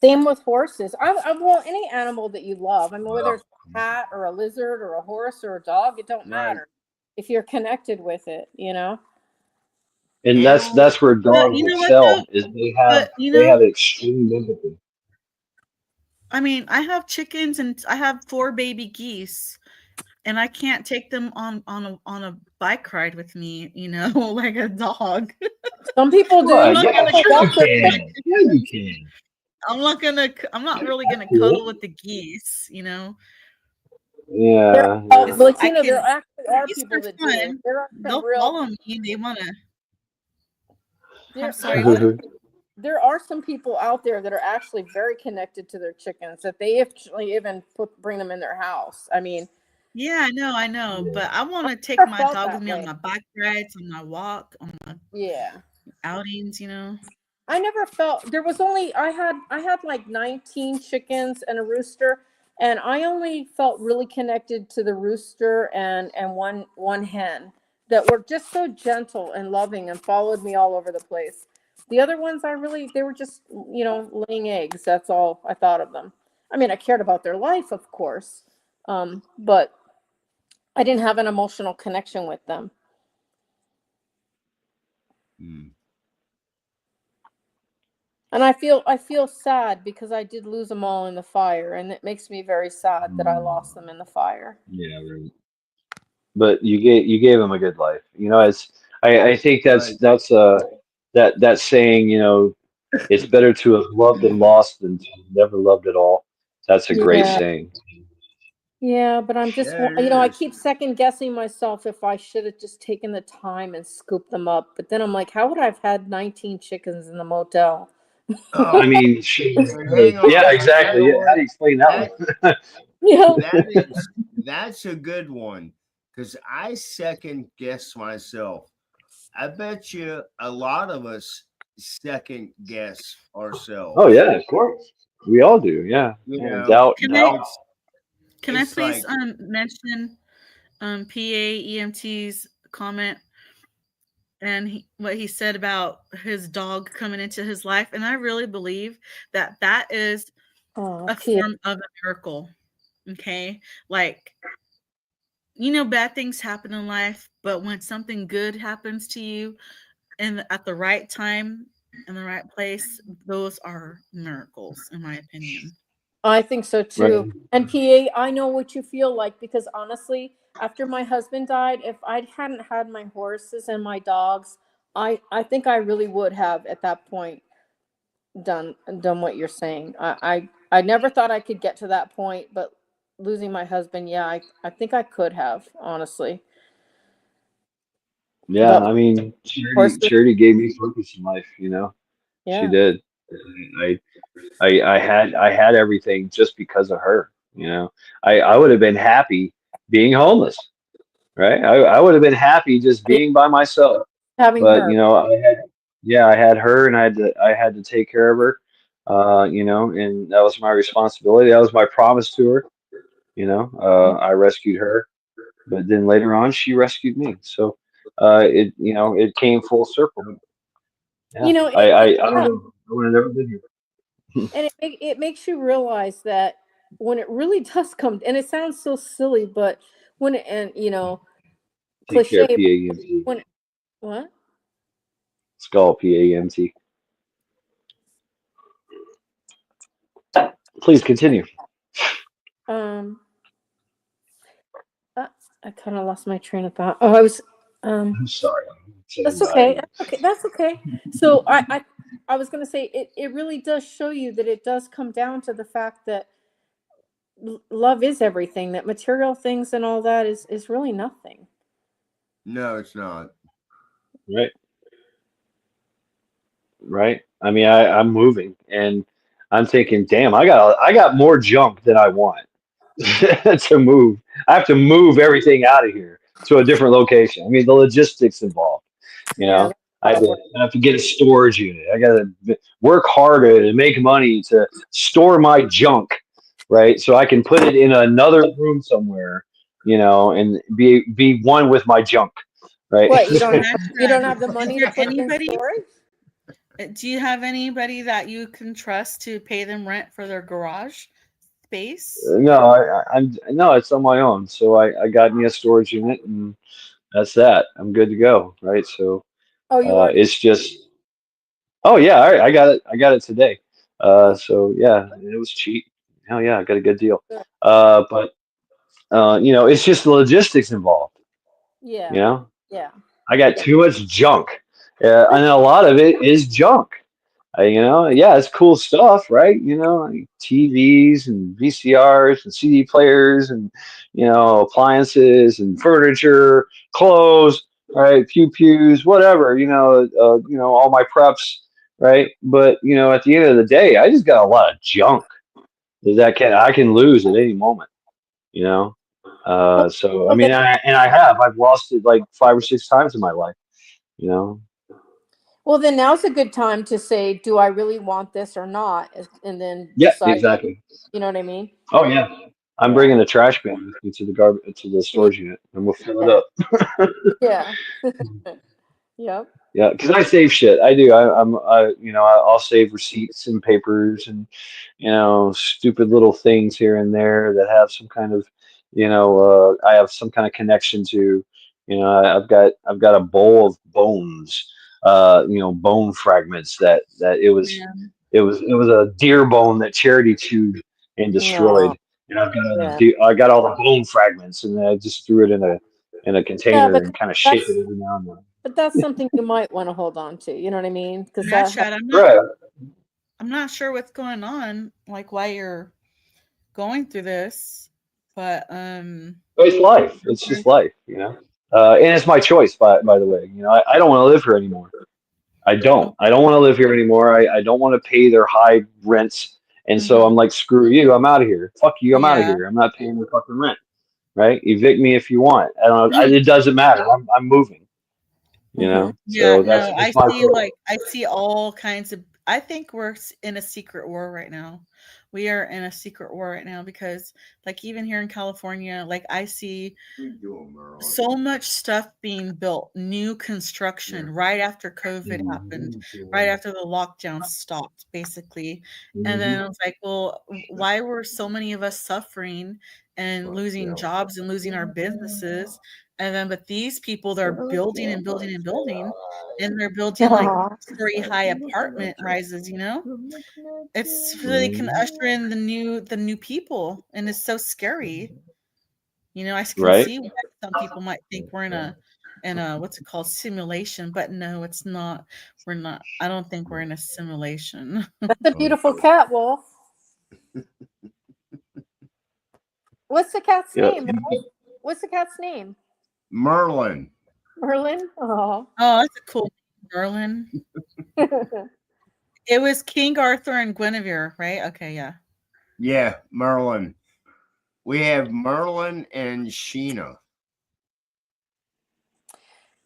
Same with horses. Well, any animal that you love. I mean, whether it's a cat or a lizard or a horse or a dog, it don't matter if you're connected with it.
And that's where
But
dogs
you know what
excel
though?
is
But
they have extreme empathy.
I mean, I have chickens and I have 4 baby geese. and I can't take them on a bike ride with me, like a dog.
Some people do.
Well,
I'm not
yeah,
gonna
sure you
Walk their
can. Yeah, you can.
I'm not really gonna cuddle with the geese.
Yeah.
Well,
I
there
can.
actually are
Geese
people
are
that do.
fun.
There are some
They'll
real.
follow me. They wanna. I'm
There
sorry.
are
What?
there are some people out there that are actually very connected to their chickens that they actually even bring them in their house. I mean,
Yeah, I know, but I want to take
I
my
felt
dog with
that
me on
way.
my bike rides, on my walk, on my
Yeah.
outings.
I never felt there was only I had like 19 chickens and a rooster, and I only felt really connected to the rooster and one hen that were just so gentle and loving and followed me all over the place. The other ones they were just, laying eggs. That's all I thought of them. I mean, I cared about their life, of course. But I didn't have an emotional connection with them.
Mm.
And I feel sad because I did lose them all in the fire, and it makes me very sad that I lost them in the fire.
Yeah, right.
But you gave him a good life. I think
Right.
that saying, it's better to have loved and lost than to have never loved at all. That's a great
Yeah,
saying.
yeah, but I'm just,
Yeah, it
I
is.
keep second guessing myself if I should have just taken the time and scooped them up. But then I'm like, how would I have had 19 chickens in the motel?
I
Oh,
mean,
hang
yeah,
on. You
exactly.
know
Yeah, how
what?
do you explain that
That
one?
You know,
that's a good one because I second guess myself. I bet you a lot of us second guess
Oh
ourselves.
yeah, of course. We all do. Yeah.
You
Yeah.
know,
Doubt,
Can I
doubt.
it's
can I
it's
please
like
mention PAEMT's comment and what he said about his dog coming into his life, and I really believe that is
oh,
a
Pia.
form of a miracle. Okay, like bad things happen in life, but when something good happens to you and at the right time in the right place, those are miracles, in my opinion.
I think so
Right.
too. And PA, I know what you feel like because honestly, after my husband died, if I hadn't had my horses and my dogs, I think I really would have at that point done what you're saying. I never thought I could get to that point, but losing my husband, yeah, I think I could have, honestly.
Yeah.
But
I mean, charity,
horses,
charity gave me purpose in life. She
yeah.
did. I, I had everything just because of her. I would have been happy being homeless, right? I would have been happy just
Yeah,
being by myself.
having
But
her.
I had her, and I had to take care of her. And that was my responsibility. That was my promise to her. I rescued her, but then later on, she rescued me. So, it came full circle. Yeah,
You know,
I don't know. I would have never been here.
and it makes you realize that when it really does come, and it sounds so silly, but when it, and
Take care,
cliche, but
PAEMT.
when what?
Skull, PAEMT. Please continue.
Um, uh, I kind of lost my train of thought. Oh, I was.
I'm sorry. It's
That's okay.
anxiety.
That's okay. That's okay. So I was gonna say it really does show you that it does come down to the fact that love is everything. That material things and all that is really nothing.
no, it's not.
Right. Right. I mean, I'm moving, and I'm thinking, damn, I got more junk than I want to move. I have to move everything out of here to a different location. I mean, the logistics involved. You
Yeah,
know,
that's a lot of work.
I have to get a storage unit. I got to work harder to make money to store my junk, right? So I can put it in another room somewhere, and be one with my junk, right?
What you don't
Gotcha.
have the
Is
money to
there
put it in
anybody?
storage?
Do you have anybody that you can trust to pay them rent for their garage space?
No, I'm no, it's on my own. So I got me a storage unit, and that's that. I'm good to go, right? So
Oh, you are.
it's just, oh yeah, I got it. I got it today. So yeah, it was cheap. Hell yeah, I got a good deal. But it's just the logistics involved. You
Yeah.
know,
Yeah.
I got too much junk, and a lot of it is junk. Yeah, it's cool stuff, right? Like TVs and VCRs and CD players and appliances and furniture, clothes, right? Pews, whatever. All my preps, right? But at the end of the day, I just got a lot of junk that I can lose at any moment. You know, so I
Well,
mean, I've lost it like 5 or 6 times in my life. You know,
then now's a good time to say, do I really want this or not? And then
yeah,
decide,
exactly.
you know what I mean?
Oh yeah, I'm
Yeah.
bringing the trash can with me to the
Yeah.
storage unit, and we'll fill it up.
Yeah. Yep.
Yeah, because I save shit. I do. I'll save receipts and papers and stupid little things here and there that have some kind of I have some kind of connection to. I've got a bowl of bones, bone fragments that
Yeah.
it was a deer bone that Charity chewed and
No.
destroyed, and
Yeah.
I got all the bone fragments, and then I just threw it in a
Yeah,
container
but
and kind of shake it
that's
every now and then.
that's something you might want to hold on to. You know what I mean? Because
Yeah,
that
Chad,
Right.
I'm not sure what's going on, like why you're going through this, but
It's life. It's just life. And it's my choice, by the way. I don't want to live here anymore. I don't. I don't want to live here anymore. I don't want to pay their high rents. And so
Mhm.
I'm like, screw you. I'm out of here. Fuck you. I'm out of
Yeah.
here. I'm not paying the fucking rent. Right? Evict me if you want. I don't. It doesn't matter. I'm moving.
Mm-hmm.
Yeah,
So
no,
that's my choice.
I see all kinds of I think we're in a secret war right now. We are in a secret war right now because like even here in California, like I see so much stuff being built, new construction right after COVID happened, right after the lockdown stopped, basically. And then I was like, well, why were so many of us suffering and losing jobs and losing our businesses? And then, but these people, they're building and building and building, and they're building like story high apartment rises. It's so they can usher in the new people, and it's so scary. I can
Right?
see why some people might think we're in a what's it called simulation, but no, it's not. We're not. I don't think we're in a simulation.
That's a beautiful cat, Wolf. What's the cat's
Yeah.
name? Wolf? What's the cat's name?
Merlin.
Merlin. Oh.
Oh, that's a cool Merlin. It was King Arthur and Guinevere, right? Okay, yeah.
Yeah, Merlin. We have Merlin and Sheena.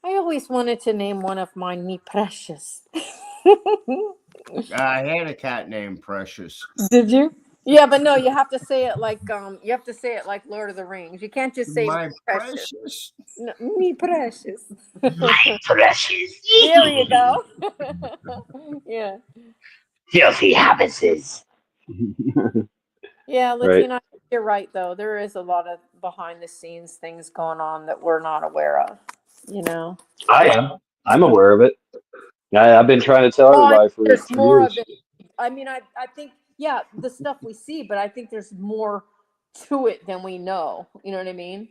I always wanted to name one of mine Me Precious.
I had a cat named Precious.
Did you? Yeah, but no, you have to say it like Lord of the Rings. You can't just say
My
Me Precious.
precious.
No, Me Precious.
Precious.
There you go. Yeah.
Filthy habits.
Yeah,
Right.
Latina, you're right though. There is a lot of behind the scenes things going on that we're not aware of, you know.
I am. I'm aware of it. I've been trying to tell
Well, I
everybody
think
for
there's more of
years.
it. I mean, I think, yeah, the stuff we see, but I think there's more to it than we know. You know what I mean?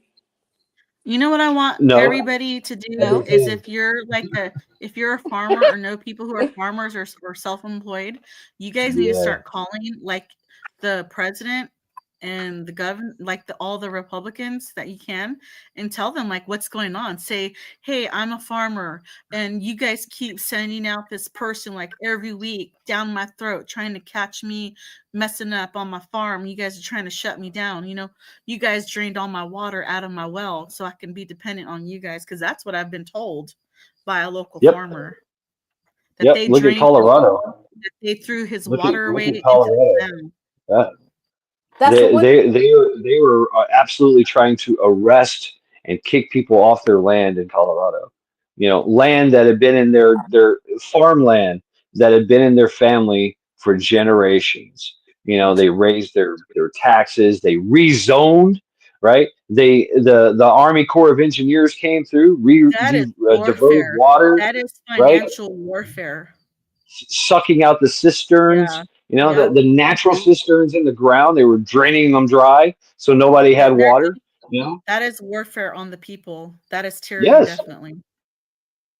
You know what I want
No.
everybody to do is if you're a farmer or know people who are farmers or self-employed, you guys need to
Yeah.
start calling like the president and the governor, like all the Republicans that you can, and tell them like what's going on. Say, hey, I'm a farmer, and you guys keep sending out this person like every week down my throat, trying to catch me messing up on my farm. You guys are trying to shut me down. You guys drained all my water out of my well, so I can be dependent on you guys because that's what I've been told by a local
Yep.
farmer that
Yep.
they
Look at
drained,
Colorado.
that they threw his
Look at
water away into
Colorado.
the ground.
Yeah.
That's what
They were absolutely trying to arrest and kick people off their land in Colorado. Land that had been in their farmland that had been in their family for generations. They raised their taxes. They rezoned. Right. The Army Corps of Engineers came through,
That is
diverted
warfare.
water.
That is
Right.
financial warfare.
Sucking out the cisterns,
Yeah. Yep.
the natural cisterns in the ground. They were draining them dry, so nobody had
They're
water. You know?
That is warfare on the people. That is tyranny,
Yes,
definitely.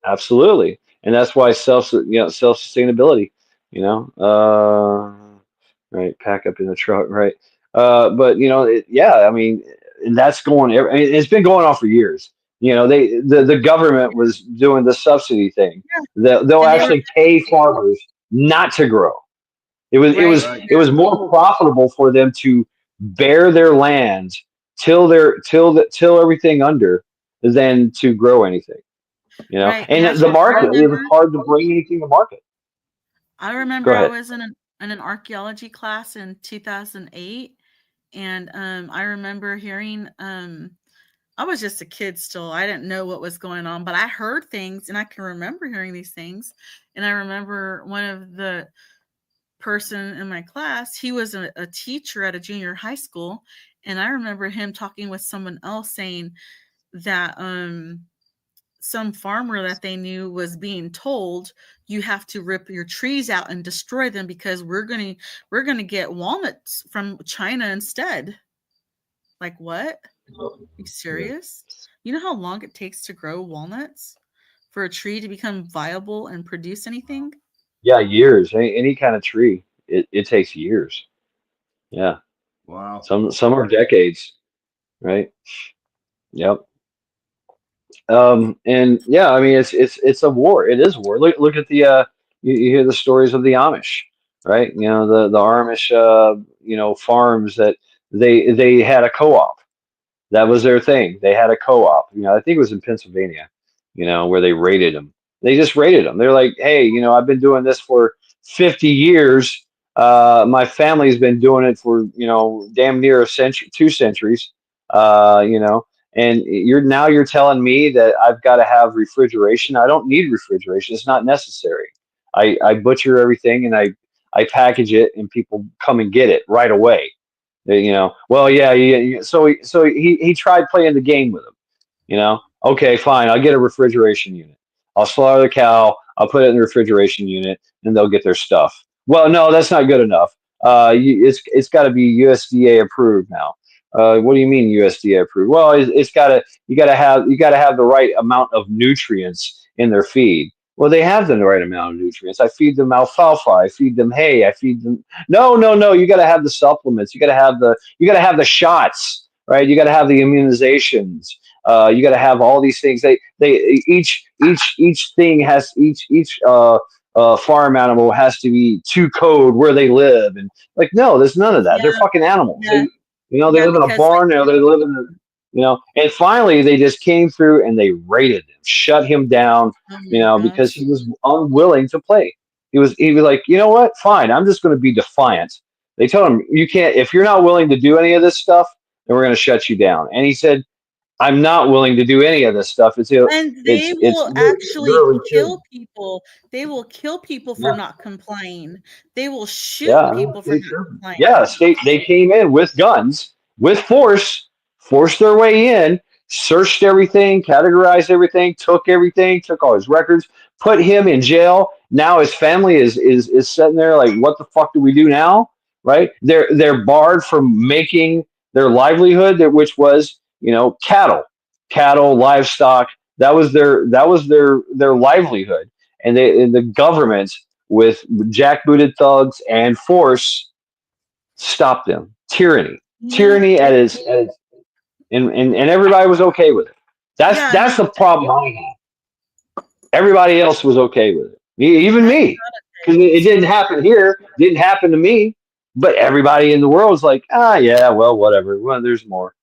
absolutely. And that's why self sustainability, right, pack up in the truck, right? But yeah, I mean, and that's I mean, it's been going on for years. The government was doing the subsidy thing.
Yeah.
They'll
And they were
actually pay farmers not to grow. It was it
right.
was
Right.
it was more profitable for them to bear their land till everything under than to grow anything.
Right. And
And the market, it was hard to bring anything to market.
I
Go
remember I
ahead.
was in an archaeology class in 2008, and I remember hearing I was just a kid still. I didn't know what was going on, but I heard things and I can remember hearing these things. And I remember one of the person in my class, he was a teacher at a junior high school, and I remember him talking with someone else saying that some farmer that they knew was being told, you have to rip your trees out and destroy them because we're going to get walnuts from China instead. Like, what? You serious? You know how long it takes to grow walnuts for a tree to become viable and produce anything?
Yeah, years. Any kind of tree, it takes years. Yeah,
Wow.
some are decades, right? Yep. And yeah, I mean, it's a war. It is a war. Look at you hear the stories of the Amish, right? The Amish farms that they had a co-op. That was their thing. They had a co-op. I think it was in Pennsylvania, where they raided them. They just raided them. They're like, hey, I've been doing this for 50 years. My family's been doing it for, damn near a century, 2 centuries. Uh, you know, and you're telling me that I've got to have refrigeration. I don't need refrigeration. It's not necessary. I butcher everything and I package it and people come and get it right away. Well, yeah, he tried playing the game with him. Okay, fine, I'll get a refrigeration unit. I'll slaughter the cow, I'll put it in the refrigeration unit, and they'll get their stuff. Well, no, that's not good enough. It's got to be USDA approved now. What do you mean USDA approved? Well, it's got to you got to have the right amount of nutrients in their feed. Well, they have the right amount of nutrients. I feed them alfalfa. I feed them hay. I feed them. No, no, no. You got to have the supplements. You got to have the shots, right? You got to have the immunizations. You got to have all these things. They each thing has farm animal has to be to code where they live, and like no, there's none of that. They're
Yeah,
fucking animals.
yeah,
They
yeah.
live in a
Because
barn. They live in and finally they just came through and they raided him, shut him down.
oh my
Because
gosh.
he was unwilling to play. He was like, you know what? Fine, I'm just going to be defiant. They told him, you can't if you're not willing to do any of this stuff, then we're going to shut you down. And he said, I'm not willing to do any of this stuff.
And
It's
they
it's
will actually
literally
kill
killing.
people. They will kill people for
Yeah,
not complying. They will shoot
yeah,
people for not complying.
yes. They came in with guns, with force, forced their way in, searched everything, categorized everything, took all his records, put him in jail. Now his family is sitting there like, what the fuck do we do now? Right? They're barred from making their livelihood, which was cattle, livestock. That was their livelihood, and the government with jackbooted thugs and force stopped them.
Yeah,
Tyranny and everybody was okay with it. That's
yeah,
that's the problem I had. Everybody else was okay with it, even
that's
me,
not
because
okay.
it didn't happen here, didn't happen to me, but everybody in the world is like, yeah, well, whatever. Well, there's more,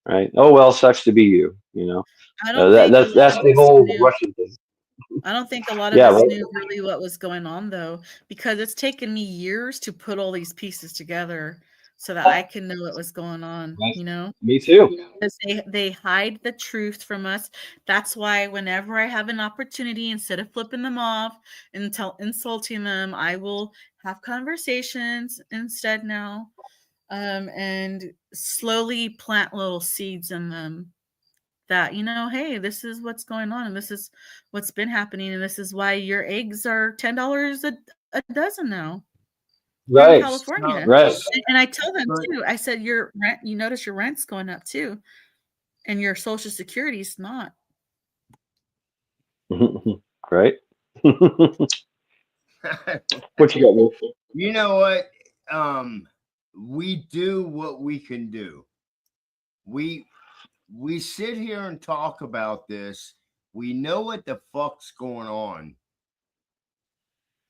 right? Oh well, sucks to be you.
I don't
That
think a
that's
lot
that's
of
the
us
whole
knew.
Russian thing.
I don't think a lot of
Yeah,
us
right.
knew really what was going on though, because it's taken me years to put all these pieces together so that I can know what was going on,
Right.
you know?
Me too.
Because they hide the truth from us. That's why whenever I have an opportunity, instead of flipping them off and insulting them, I will have conversations instead now, and slowly plant little seeds in them that, hey, this is what's going on and this is what's been happening and this is why your eggs are $10 a dozen now here in
No,
California.
Right.
And I tell them
right.
too, I said, your rent, you notice your rent's going up too. and your social security is not.
Right? What you got, Wolf?
You know what? We do what we can do. We sit here and talk about this. We know what the fuck's going on.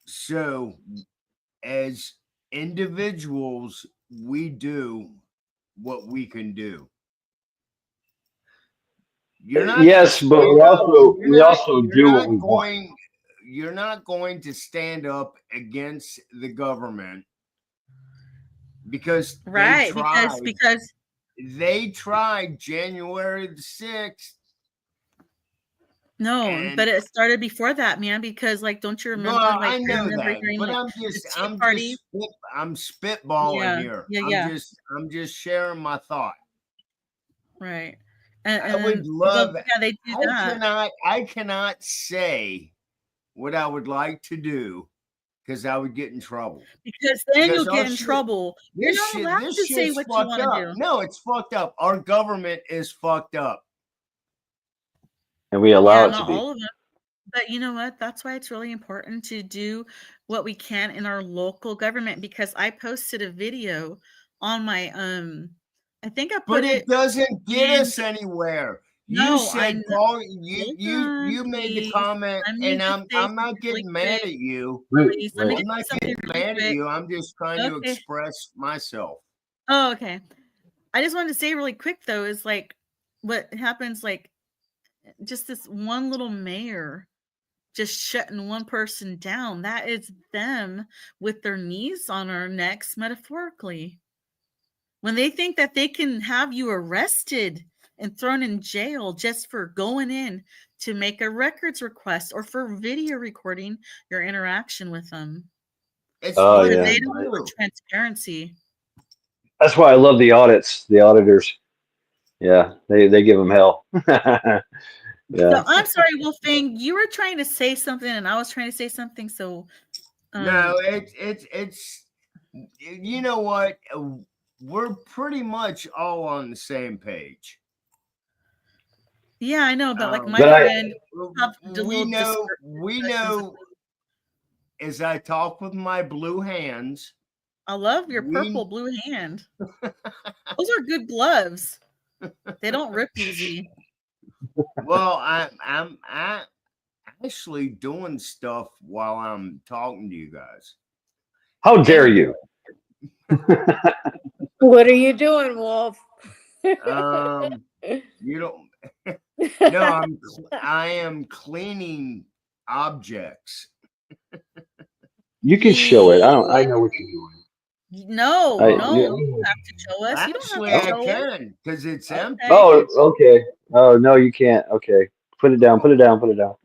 So, as individuals, we do what we can do. You're not
Yes, but we also do what we want.
You're not going to stand up against the government because
Right,
because they tried January the 6th.
No, but it started before that, man. Because, like, don't you remember?
Well,
like,
I know that,
hearing,
but
like,
I'm spitballing here.
Yeah.
I'm just sharing my thought.
Right.
I would love.
Yeah, they do that.
I cannot say what I would like to do because I would get in trouble.
Because then you'll get in trouble. You're not allowed to say what you want to do.
No, it's fucked up. Our government is fucked up.
And we allow it to
not
be.
all of them. But you know what? That's why it's really important to do what we can in our local government, because I posted a video on my I think I put
it doesn't get us anywhere.
No,
you said Paul, you made the comment, and I'm not getting mad at you.
Please,
I'm not getting mad at you. I'm just trying to express myself.
Oh, okay. I just wanted to say really quick though, is like what happens, like just this one little mayor just shutting one person down. That is them with their knees on our necks, metaphorically. When they think that they can have you arrested and thrown in jail just for going in to make a records request or for video recording your interaction with them.
It's
They don't want transparency.
That's why I love the audits, the auditors. Yeah, they give them hell. Yeah.
So I'm sorry, Wolfgang, you were trying to say something and I was trying to say something. So
no, it's you know what? We're pretty much all on the same page.
Yeah, I know, but like my friend,
we know. As I talk with my blue hands,
I love your purple blue hand. Those are good gloves. They don't rip easy.
Well, I'm actually doing stuff while I'm talking to you guys.
How dare you?
What are you doing, Wolf?
You don't. No, I am cleaning objects.
You can show it. I know what you're doing.
No, you don't have to show us.
Actually,
you don't have to
I can because it's empty.
Oh, okay. Oh no, you can't. Okay, put it down. Put it down. Put it down.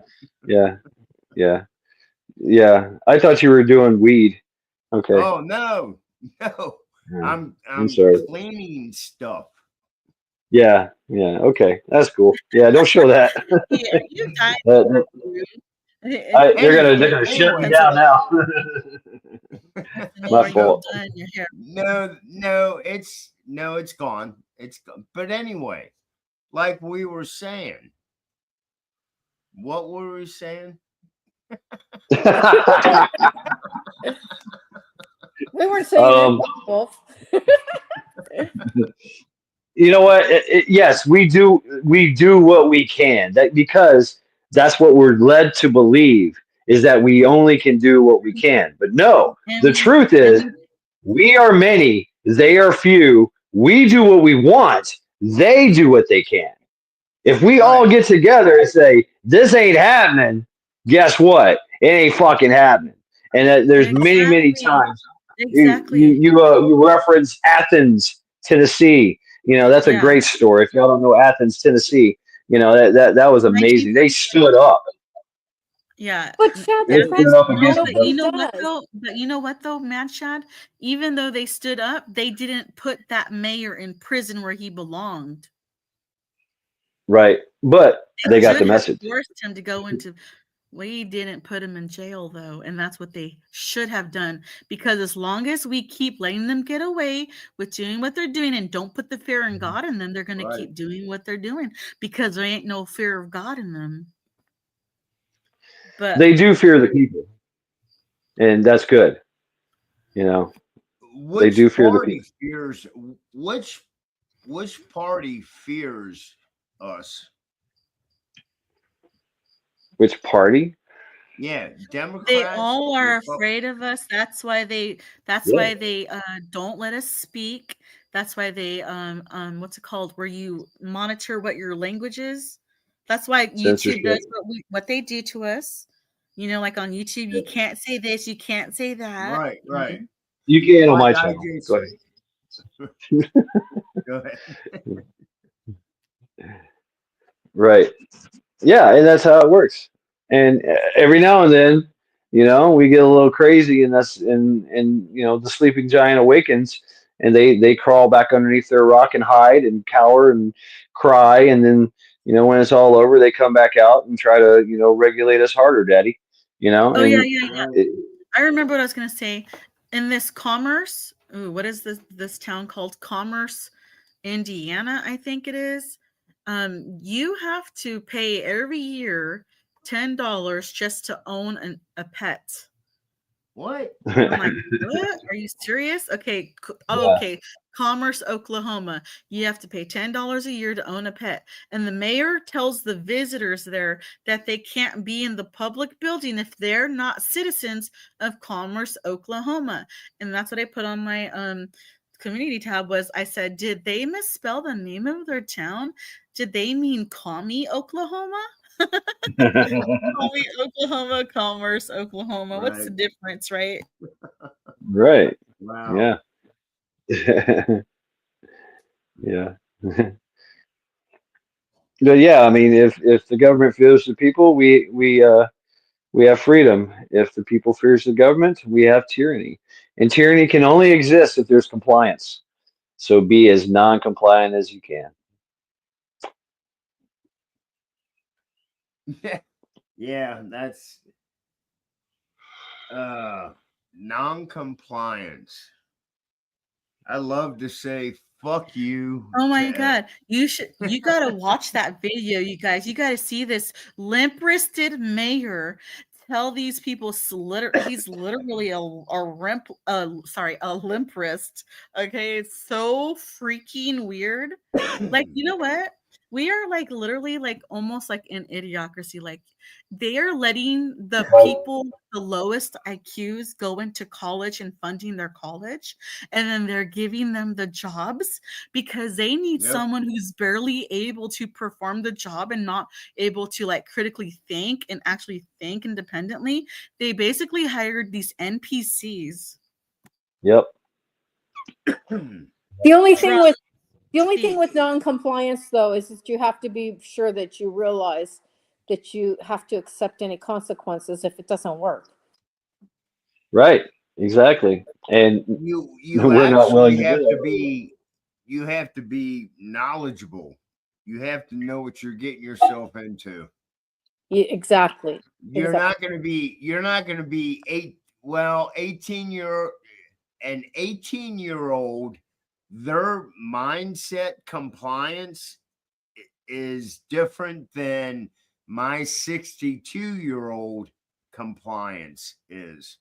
Yeah. I thought you were doing weed. Okay.
Oh no. I'm
sorry.
Cleaning stuff.
Yeah. Okay, that's cool. Yeah, don't show that. They're gonna shut me down now. My fault.
No, it's gone. It's gone. But anyway, like we were saying, what were we saying?
We weren't saying Wolf.
You know what? Yes, we do what we can. That because that's what we're led to believe, is that we only can do what we can. But no, the truth is we are many, they are few. We do what we want, they do what they can. If we all get together and say, this ain't happening, guess what? It ain't fucking happening. And there's many times. You reference Athens, Tennessee. You know, that's a great story. If y'all don't know Athens, Tennessee, you know, that was amazing. They stood up.
Yeah.
But Chad,
you know what though, man, Chad? Even though they stood up, they didn't put that mayor in prison where he belonged.
Right. But they got the message.
Forced him to go into We didn't put them in jail, though, and that's what they should have done. Because as long as we keep letting them get away with doing what they're doing and don't put the fear in God in them, they're going to
Right.
keep doing what they're doing because there ain't no fear of God in them. But
They do fear the people, and that's good. You know, they
Which
do fear the
party
people.
fears which party fears us?
Which party?
Yeah,
they
Democrats,
all are
Republicans.
afraid of us. That's
Yeah.
why they don't let us speak. That's why they what's it called? Where you monitor what your language is. That's why YouTube
Censorship.
does what they do to us. You know, like on YouTube,
Yeah.
you can't say this, you can't say that.
Right, right.
You can on
Like
my
I
channel.
just
Go ahead.
go ahead.
Right. Yeah, and that's how it works. And every now and then, we get a little crazy, and the sleeping giant awakens, and they crawl back underneath their rock and hide and cower and cry, and then when it's all over, they come back out and try to regulate us harder, Daddy.
Oh yeah,
And
yeah, yeah.
Right.
it,
I remember what I was gonna say. In this Commerce, what is this town called? Commerce, Indiana, I think it is. You have to pay every year $10 just to own a pet.
What?
I'm like, what? Are you serious? Okay.
yeah.
Okay. Commerce, Oklahoma. You have to pay $10 a year to own a pet. And the mayor tells the visitors there that they can't be in the public building if they're not citizens of Commerce, Oklahoma. And that's what I put on my community tab was I said, did they misspell the name of their town? Did they mean Commie, Oklahoma? Commie, Oklahoma, Commerce, Oklahoma. What's the
Right.
difference, right?
Right.
Wow.
Yeah. Yeah. But yeah, I mean, if the government fears the people, we have freedom. If the people fears the government, we have tyranny. And tyranny can only exist if there's compliance. So be as non-compliant as you can.
Yeah, that's non-compliance. I love to say fuck you
Oh my
to
God. You gotta watch that video, you guys. You gotta see this limp-wristed mayor tell these people he's literally a limp wrist. Okay, it's so freaking weird. Like, you know what? We are like literally like almost like in idiocracy. Like they are letting the people with the lowest IQs go into college and funding their college, and then they're giving them the jobs because they need
Yep.
someone who's barely able to perform the job and not able to like critically think and actually think independently. They basically hired these NPCs.
Yep.
The only thing with
Speak.
non-compliance though is that you have to be sure that you realize that you have to accept any consequences if it doesn't work.
Right. Exactly. And
You
we're not willing
actually
to do
have to
that.
be knowledgeable. You have to know what you're getting yourself into.
Yeah, exactly.
You're not going to be 18-year-old, their mindset compliance is different than my 62-year-old compliance is.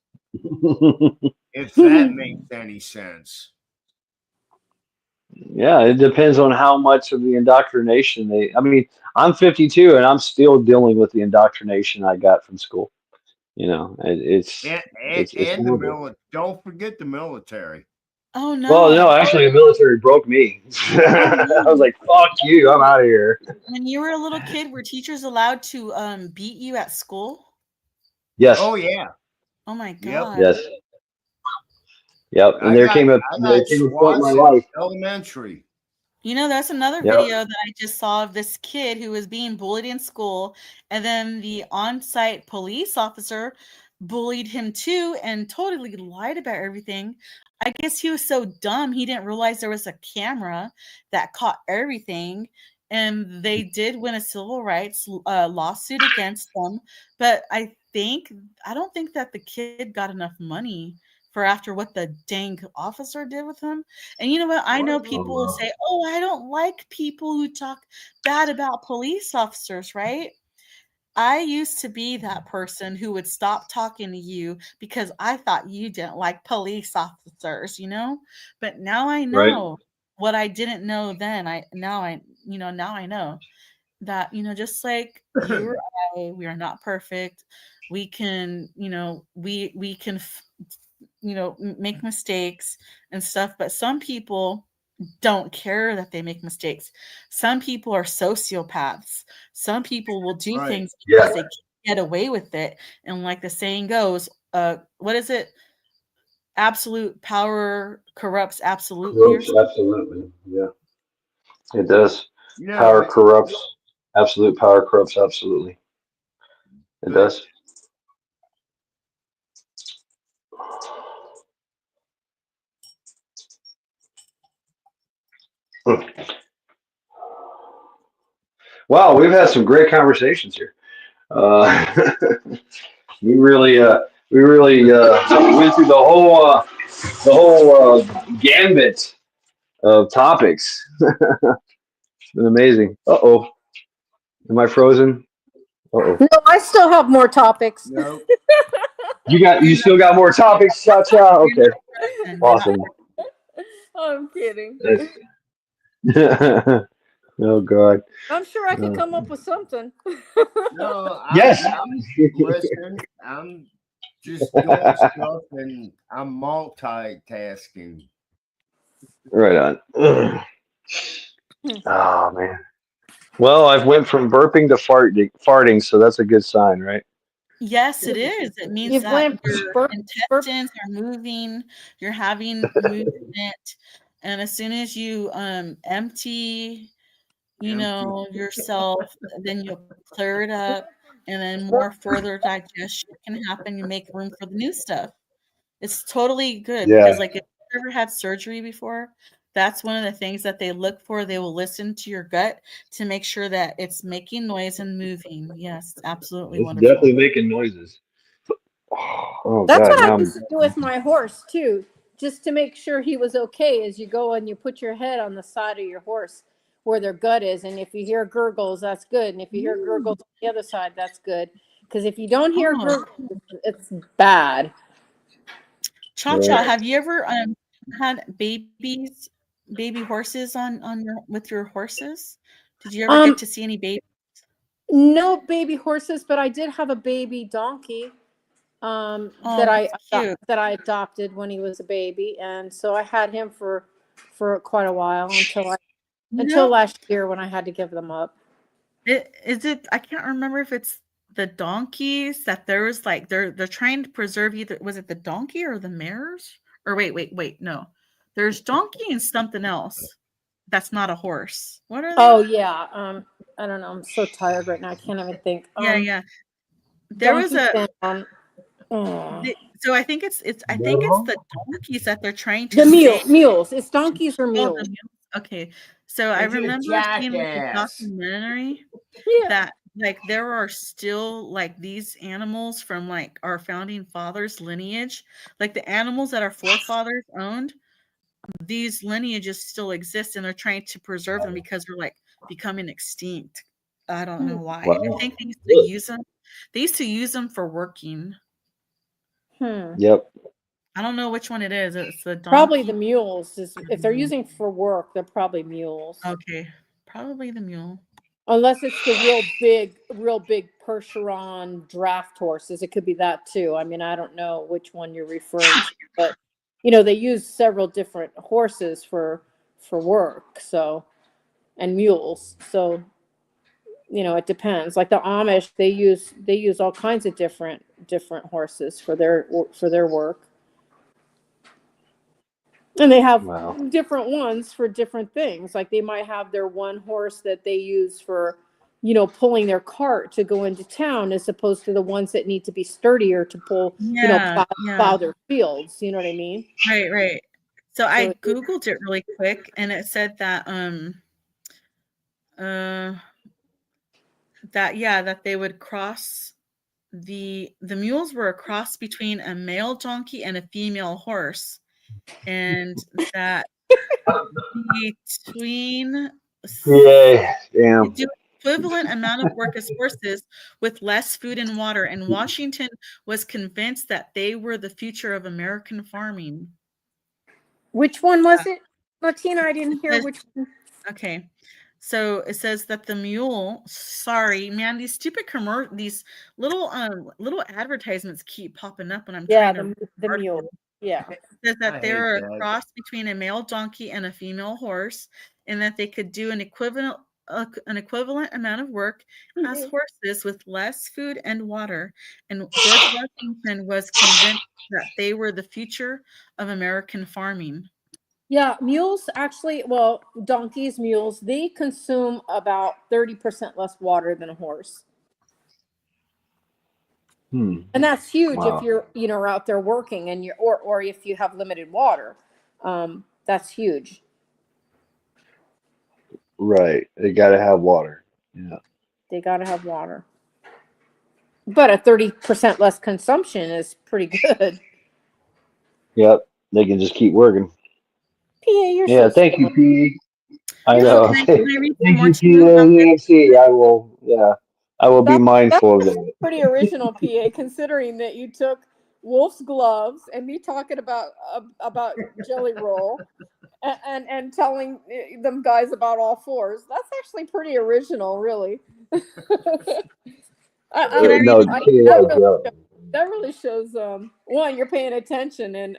If that makes any sense.
Yeah, it depends on how much of the indoctrination I mean, I'm 52 and I'm still dealing with the indoctrination I got from school. It's it's
And the
horrible.
military. Don't forget the military.
Oh
Well, no,
no.
actually, the military broke me.
Oh
I was
no.
like, "Fuck you, I'm out of here."
When you were a little kid, were teachers allowed to beat you at school?
Yes,
Oh yeah.
Oh my
Yep.
God.
yes, yep. And
I
there
got
came a
I
there
got
came a point in my
SWATs in
life.
elementary.
You know, that's another
Yep.
video that I just saw of this kid who was being bullied in school, and then the on-site police officer bullied him too and totally lied about everything. I guess he was so dumb he didn't realize there was a camera that caught everything, and they did win a civil rights lawsuit against them. But I don't think that the kid got enough money for after what the dang officer did with him. And you know what? I know people will say, "Oh, I don't like people who talk bad about police officers," right? I used to be that person who would stop talking to you because I thought you didn't like police officers, you know? But now I
Right.
know what I didn't know then. Now I know that, just like you or I, we are not perfect. We can, we can, make mistakes and stuff, but some people don't care that they make mistakes. Some people are sociopaths. Some people will do things because they get away with it. And like the saying goes, what is it? Absolute power corrupts absolutely.
Absolutely. Yeah, it does.
Yeah,
Power corrupts. Absolute power corrupts absolutely. It does. Wow, we've had some great conversations here. Uh, we really, went through the whole gambit of topics. It's been amazing. Uh-oh. Am I frozen? Uh-oh.
No, I still have more topics.
No.
You still got more topics, Cha Cha? Okay. Awesome.
I'm kidding.
Oh God.
I'm sure I can come up with something.
No,
Yes.
Listen, I'm just doing stuff and I'm multitasking.
Right on. Oh man. Well, I've went from burping to farting, so that's a good sign, right?
Yes, it is. It means
You've
that
went
your intestines are moving, you're having movement, and as soon as you empty, yourself, then you'll clear it up, and then more further digestion can happen. You make room for the new stuff. It's totally good because, like, if you've ever had surgery before, that's one of the things that they look for. They will listen to your gut to make sure that it's making noise and moving. Yes, absolutely
It's
wonderful.
definitely making noises. Oh
That's
God,
what I
now
used to do with my horse too, just to make sure he was okay. As you go and you put your head on the side of your horse where their gut is, and if you hear gurgles, that's good, and if you hear gurgles on the other side, that's good. Because if you don't hear gurgles, it's bad.
Cha-Cha, have you ever had baby horses on with your horses? Did you ever get to see any babies?
No baby horses, but I did have a baby donkey that I adopted when he was a baby, and so I had him for quite a while until last year when I had to give them up.
I can't remember if it's the donkeys that there was like they're trying to preserve either, was it the donkey or the mares? Or wait, no. There's donkey and something else. That's not a horse. What are they?
Oh yeah. I don't know. I'm so tired right now. I can't even think.
Yeah. There was a
oh.
so I think it's the donkeys that they're trying to
The mules. It's donkeys or
Oh,
mules.
the mules. Okay. So I remember seeing like a documentary that like there are still like these animals from like our founding fathers lineage, like the animals that our forefathers owned. These lineages still exist, and they're trying to preserve them because they're like becoming extinct. I don't know why.
Wow.
I think they used to use them. They used to use them for working.
Yep.
I don't know which one it is. It's the donkey.
Probably the mules. If they're using for work, they're probably mules.
Okay, probably the mule.
Unless it's the real big Percheron draft horses, it could be that too. I mean, I don't know which one you're referring to, but they use several different horses for work. So, and mules. So, it depends. Like the Amish, they use all kinds of different horses for their work. And they have different ones for different things. Like they might have their one horse that they use for, pulling their cart to go into town, as opposed to the ones that need to be sturdier to pull, plow their fields. You know what I mean?
Right. So I Googled it really quick, and it said that that they would cross the mules were a cross between a male donkey and a female horse, and that between
Yeah, damn.
they do equivalent amount of work as horses with less food and water, and Washington was convinced that they were the future of American farming.
Which one was it, Latina? I didn't hear which one.
Okay. So it says that the mule, sorry, man, these stupid these little advertisements keep popping up when I'm trying to
the mule. Yeah.
It says that they're a cross between a male donkey and a female horse, and that they could do an equivalent amount of work as horses with less food and water. And George Washington was convinced that they were the future of American farming.
Yeah, mules actually, well, donkeys, mules, they consume about 30% less water than a horse. And that's huge if you're out there working and or if you have limited water. That's huge.
Right. They got to have water. Yeah.
They got to have water. But a 30% less consumption is pretty good.
Yep. They can just keep working.
PA, you're
yeah,
so
thank
smart.
you, P. I know.
Can I
Thank
read
you,
more to
P.
you about this?
Nancy. I will be mindful of that.
Pretty original, PA, considering that you took Wolf's gloves and me talking about Jelly Roll and telling them guys about all fours. That's actually pretty original, really. That really shows one, you're paying attention, and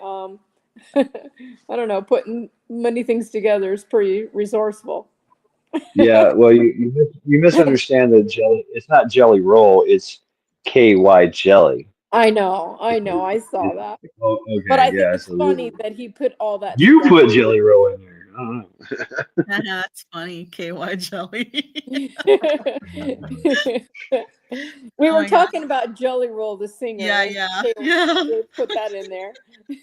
I don't know, putting many things together is pretty resourceful.
Yeah, well, you misunderstand the jelly. It's not Jelly Roll. It's KY Jelly.
I know, I saw that.
Oh, okay,
But I think
yeah.
it's funny that he put all that
You
together.
put Jelly Roll in there. I don't know.
That's funny, KY Jelly.
We were talking about Jelly Roll, the singer.
Yeah.
They put that in there.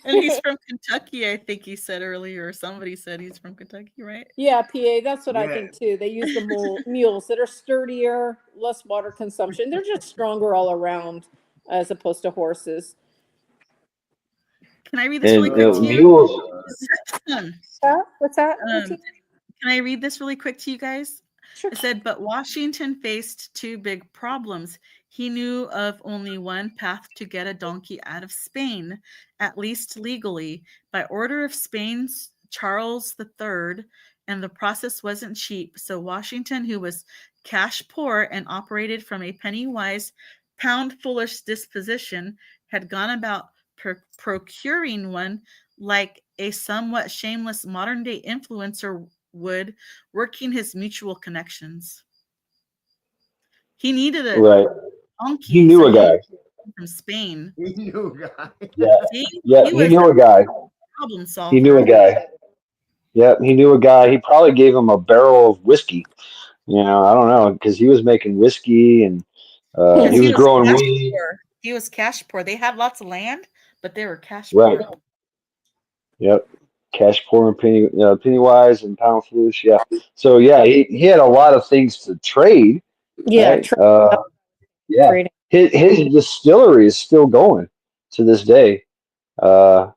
And he's from Kentucky, I think he said earlier, or somebody said he's from Kentucky, right?
Yeah, PA, that's what I think too. They use the mules that are sturdier, less water consumption. They're just stronger all around as opposed to horses.
Can I read this really quick to you?
What's that?
Can I read this really quick to you guys?
Sure.
It said, but Washington faced two big problems. He knew of only one path to get a donkey out of Spain, at least legally, by order of Spain's Charles III, and the process wasn't cheap. So Washington, who was cash poor and operated from a penny-wise, pound-foolish disposition, had gone about procuring one like a somewhat shameless modern-day influencer would, working his mutual connections. He needed a donkey.
He knew a guy
from Spain.
He knew a guy.
Yeah,
he
knew a guy.
Problem solver.
He knew a guy. Yep, he knew a guy. He probably gave him a barrel of whiskey. You know, I don't know, because he was making whiskey and he was growing weed.
He was cash poor. They had lots of land, but they were cash poor.
Yep. Cash poor and penny wise and pound foolish. Yeah. So yeah, he had a lot of things to trade.
Yeah.
Right? Yeah. His distillery is still going to this day. Yeah,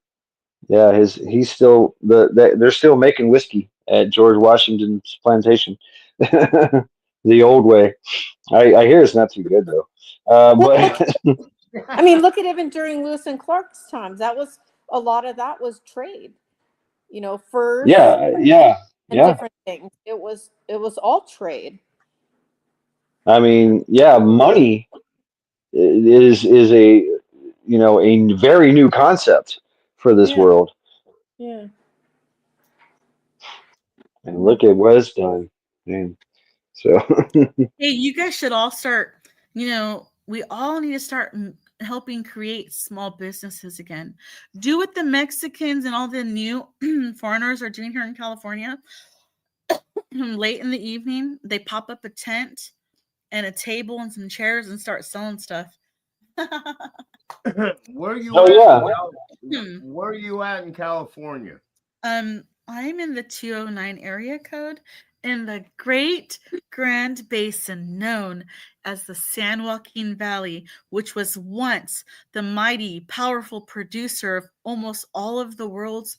he's still they're still making whiskey at George Washington's plantation, the old way. I hear it's not too good though. But
I mean, look at even during Lewis and Clark's times. That was a lot of that was trade. You know, furs. And different things. It was all trade.
I mean, yeah, money is a a very new concept for this world.
Yeah.
And look at what it's done. Man. So
hey, you guys should all start, we all need to start helping create small businesses again. Do what the Mexicans and all the new foreigners are doing here in California. Late in the evening, they pop up a tent and a table and some chairs and start selling stuff.
Where are you Where are you at in California?
I'm in the 209 area code, in the Great Grand Basin known as the San Joaquin Valley, which was once the mighty, powerful producer of almost all of the world's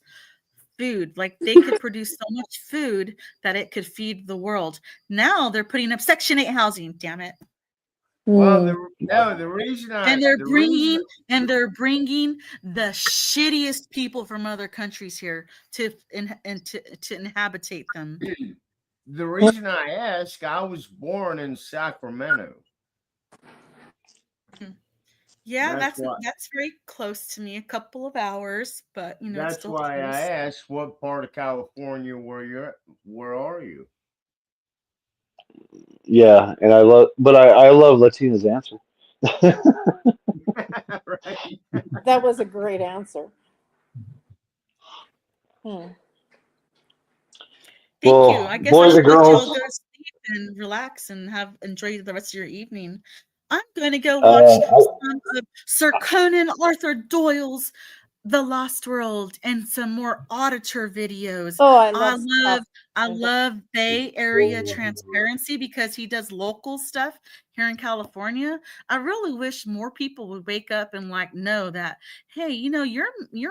food. Like they could produce so much food that it could feed the world. Now they're putting up Section 8 housing, damn it.
Well,
Hmm.
the reason
And they're bringing the shittiest people from other countries here to inhabitate them.
the reason I ask, I was born in Sacramento.
Yeah,
That's why.
that's very close to me, a couple of hours, but you know, it's
That's
still
why I
close.
asked, what part of California where are you?
Yeah, and I love Latina's answer.
Right.
That was a great answer. Hmm.
Thank you.
Well,
I guess I
boys
should
and
let y'all
girls,
go to sleep and relax and enjoy the rest of your evening. I'm going to go watch
uh,
some of Sir Conan Arthur Doyle's The Lost World and some more auditor videos.
Oh, I
I
love
love
stuff.
I love Bay Area transparency because he does local stuff here in California. I really wish more people would wake up and like know that, hey, you know, your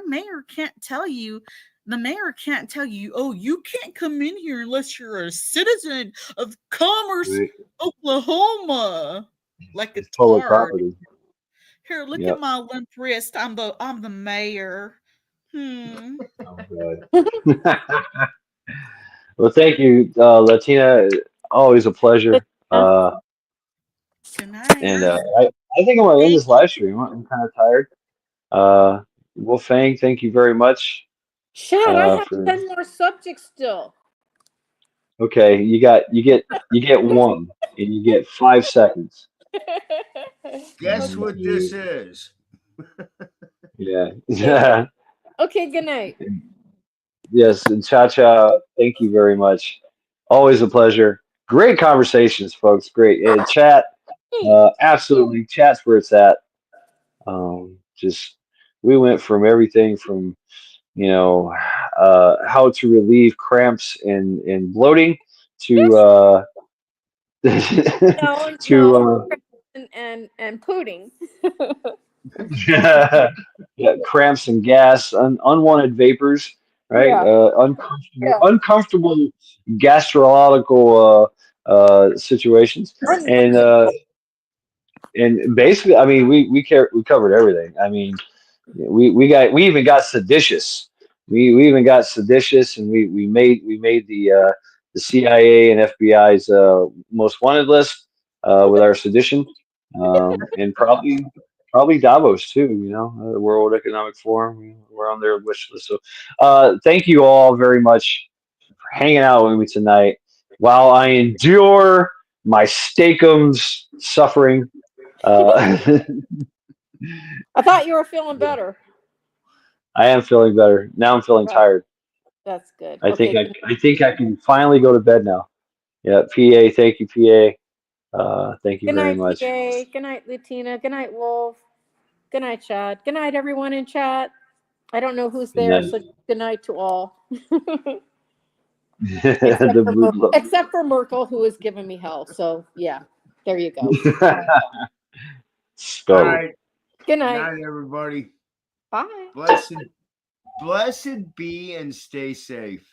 mayor can't tell you. The mayor can't tell you, oh, you can't come in here unless you're a citizen of Commerce,
right,
Oklahoma, like a
it's public
tard.
property.
Here, look at
Yep.
my limp wrist. I'm the mayor. Hmm.
Oh, God. Well, thank you, Latina. Always a pleasure.
Good night.
And I think I'm gonna end
Thank
this live stream. I'm kind of tired. Uh, Wolfang, thank you very much.
Chad, I have
For
10 more subjects still.
Okay, you get one, and you get 5 seconds.
Guess
And
what this
you,
is?
yeah,
Okay,
yeah.
okay, good night.
Yes, and Cha Cha, thank you very much. Always a pleasure. Great conversations, folks. Great. And chat, absolutely. Chat's where it's at. Just we went from everything from how to relieve cramps and bloating to
Yes. No,
to
no, and pudding.
yeah, cramps and gas, unwanted vapors, right?
Yeah, yeah.
Uncomfortable gastrological situations,
And
and basically, I mean, we covered everything. I mean, we even got seditious. We even got seditious, and we made the CIA and FBI's most wanted list with our sedition, and probably Davos too. You know, the World Economic Forum. We're on their wish list. So, thank you all very much for hanging out with me tonight while I endure my Steakums suffering. Uh,
I thought you were feeling better.
I am feeling better. Now I'm feeling
Right.
tired.
That's good.
I think
Okay.
I think I can finally go to bed now. Yeah, PA, thank you, PA. Thank you
Good
very
night,
much.
PA. Good night, Latina. Good night, Wolf. Good night, Chad. Good night, everyone in chat. I don't know who's
Good
there,
night.
so good night to all.
The mood love.
Except for Merkel, who is giving me hell. So yeah, there you go.
All
Scuttle.
right.
Good night.
Night, everybody.
Bye.
Blessed be and stay safe.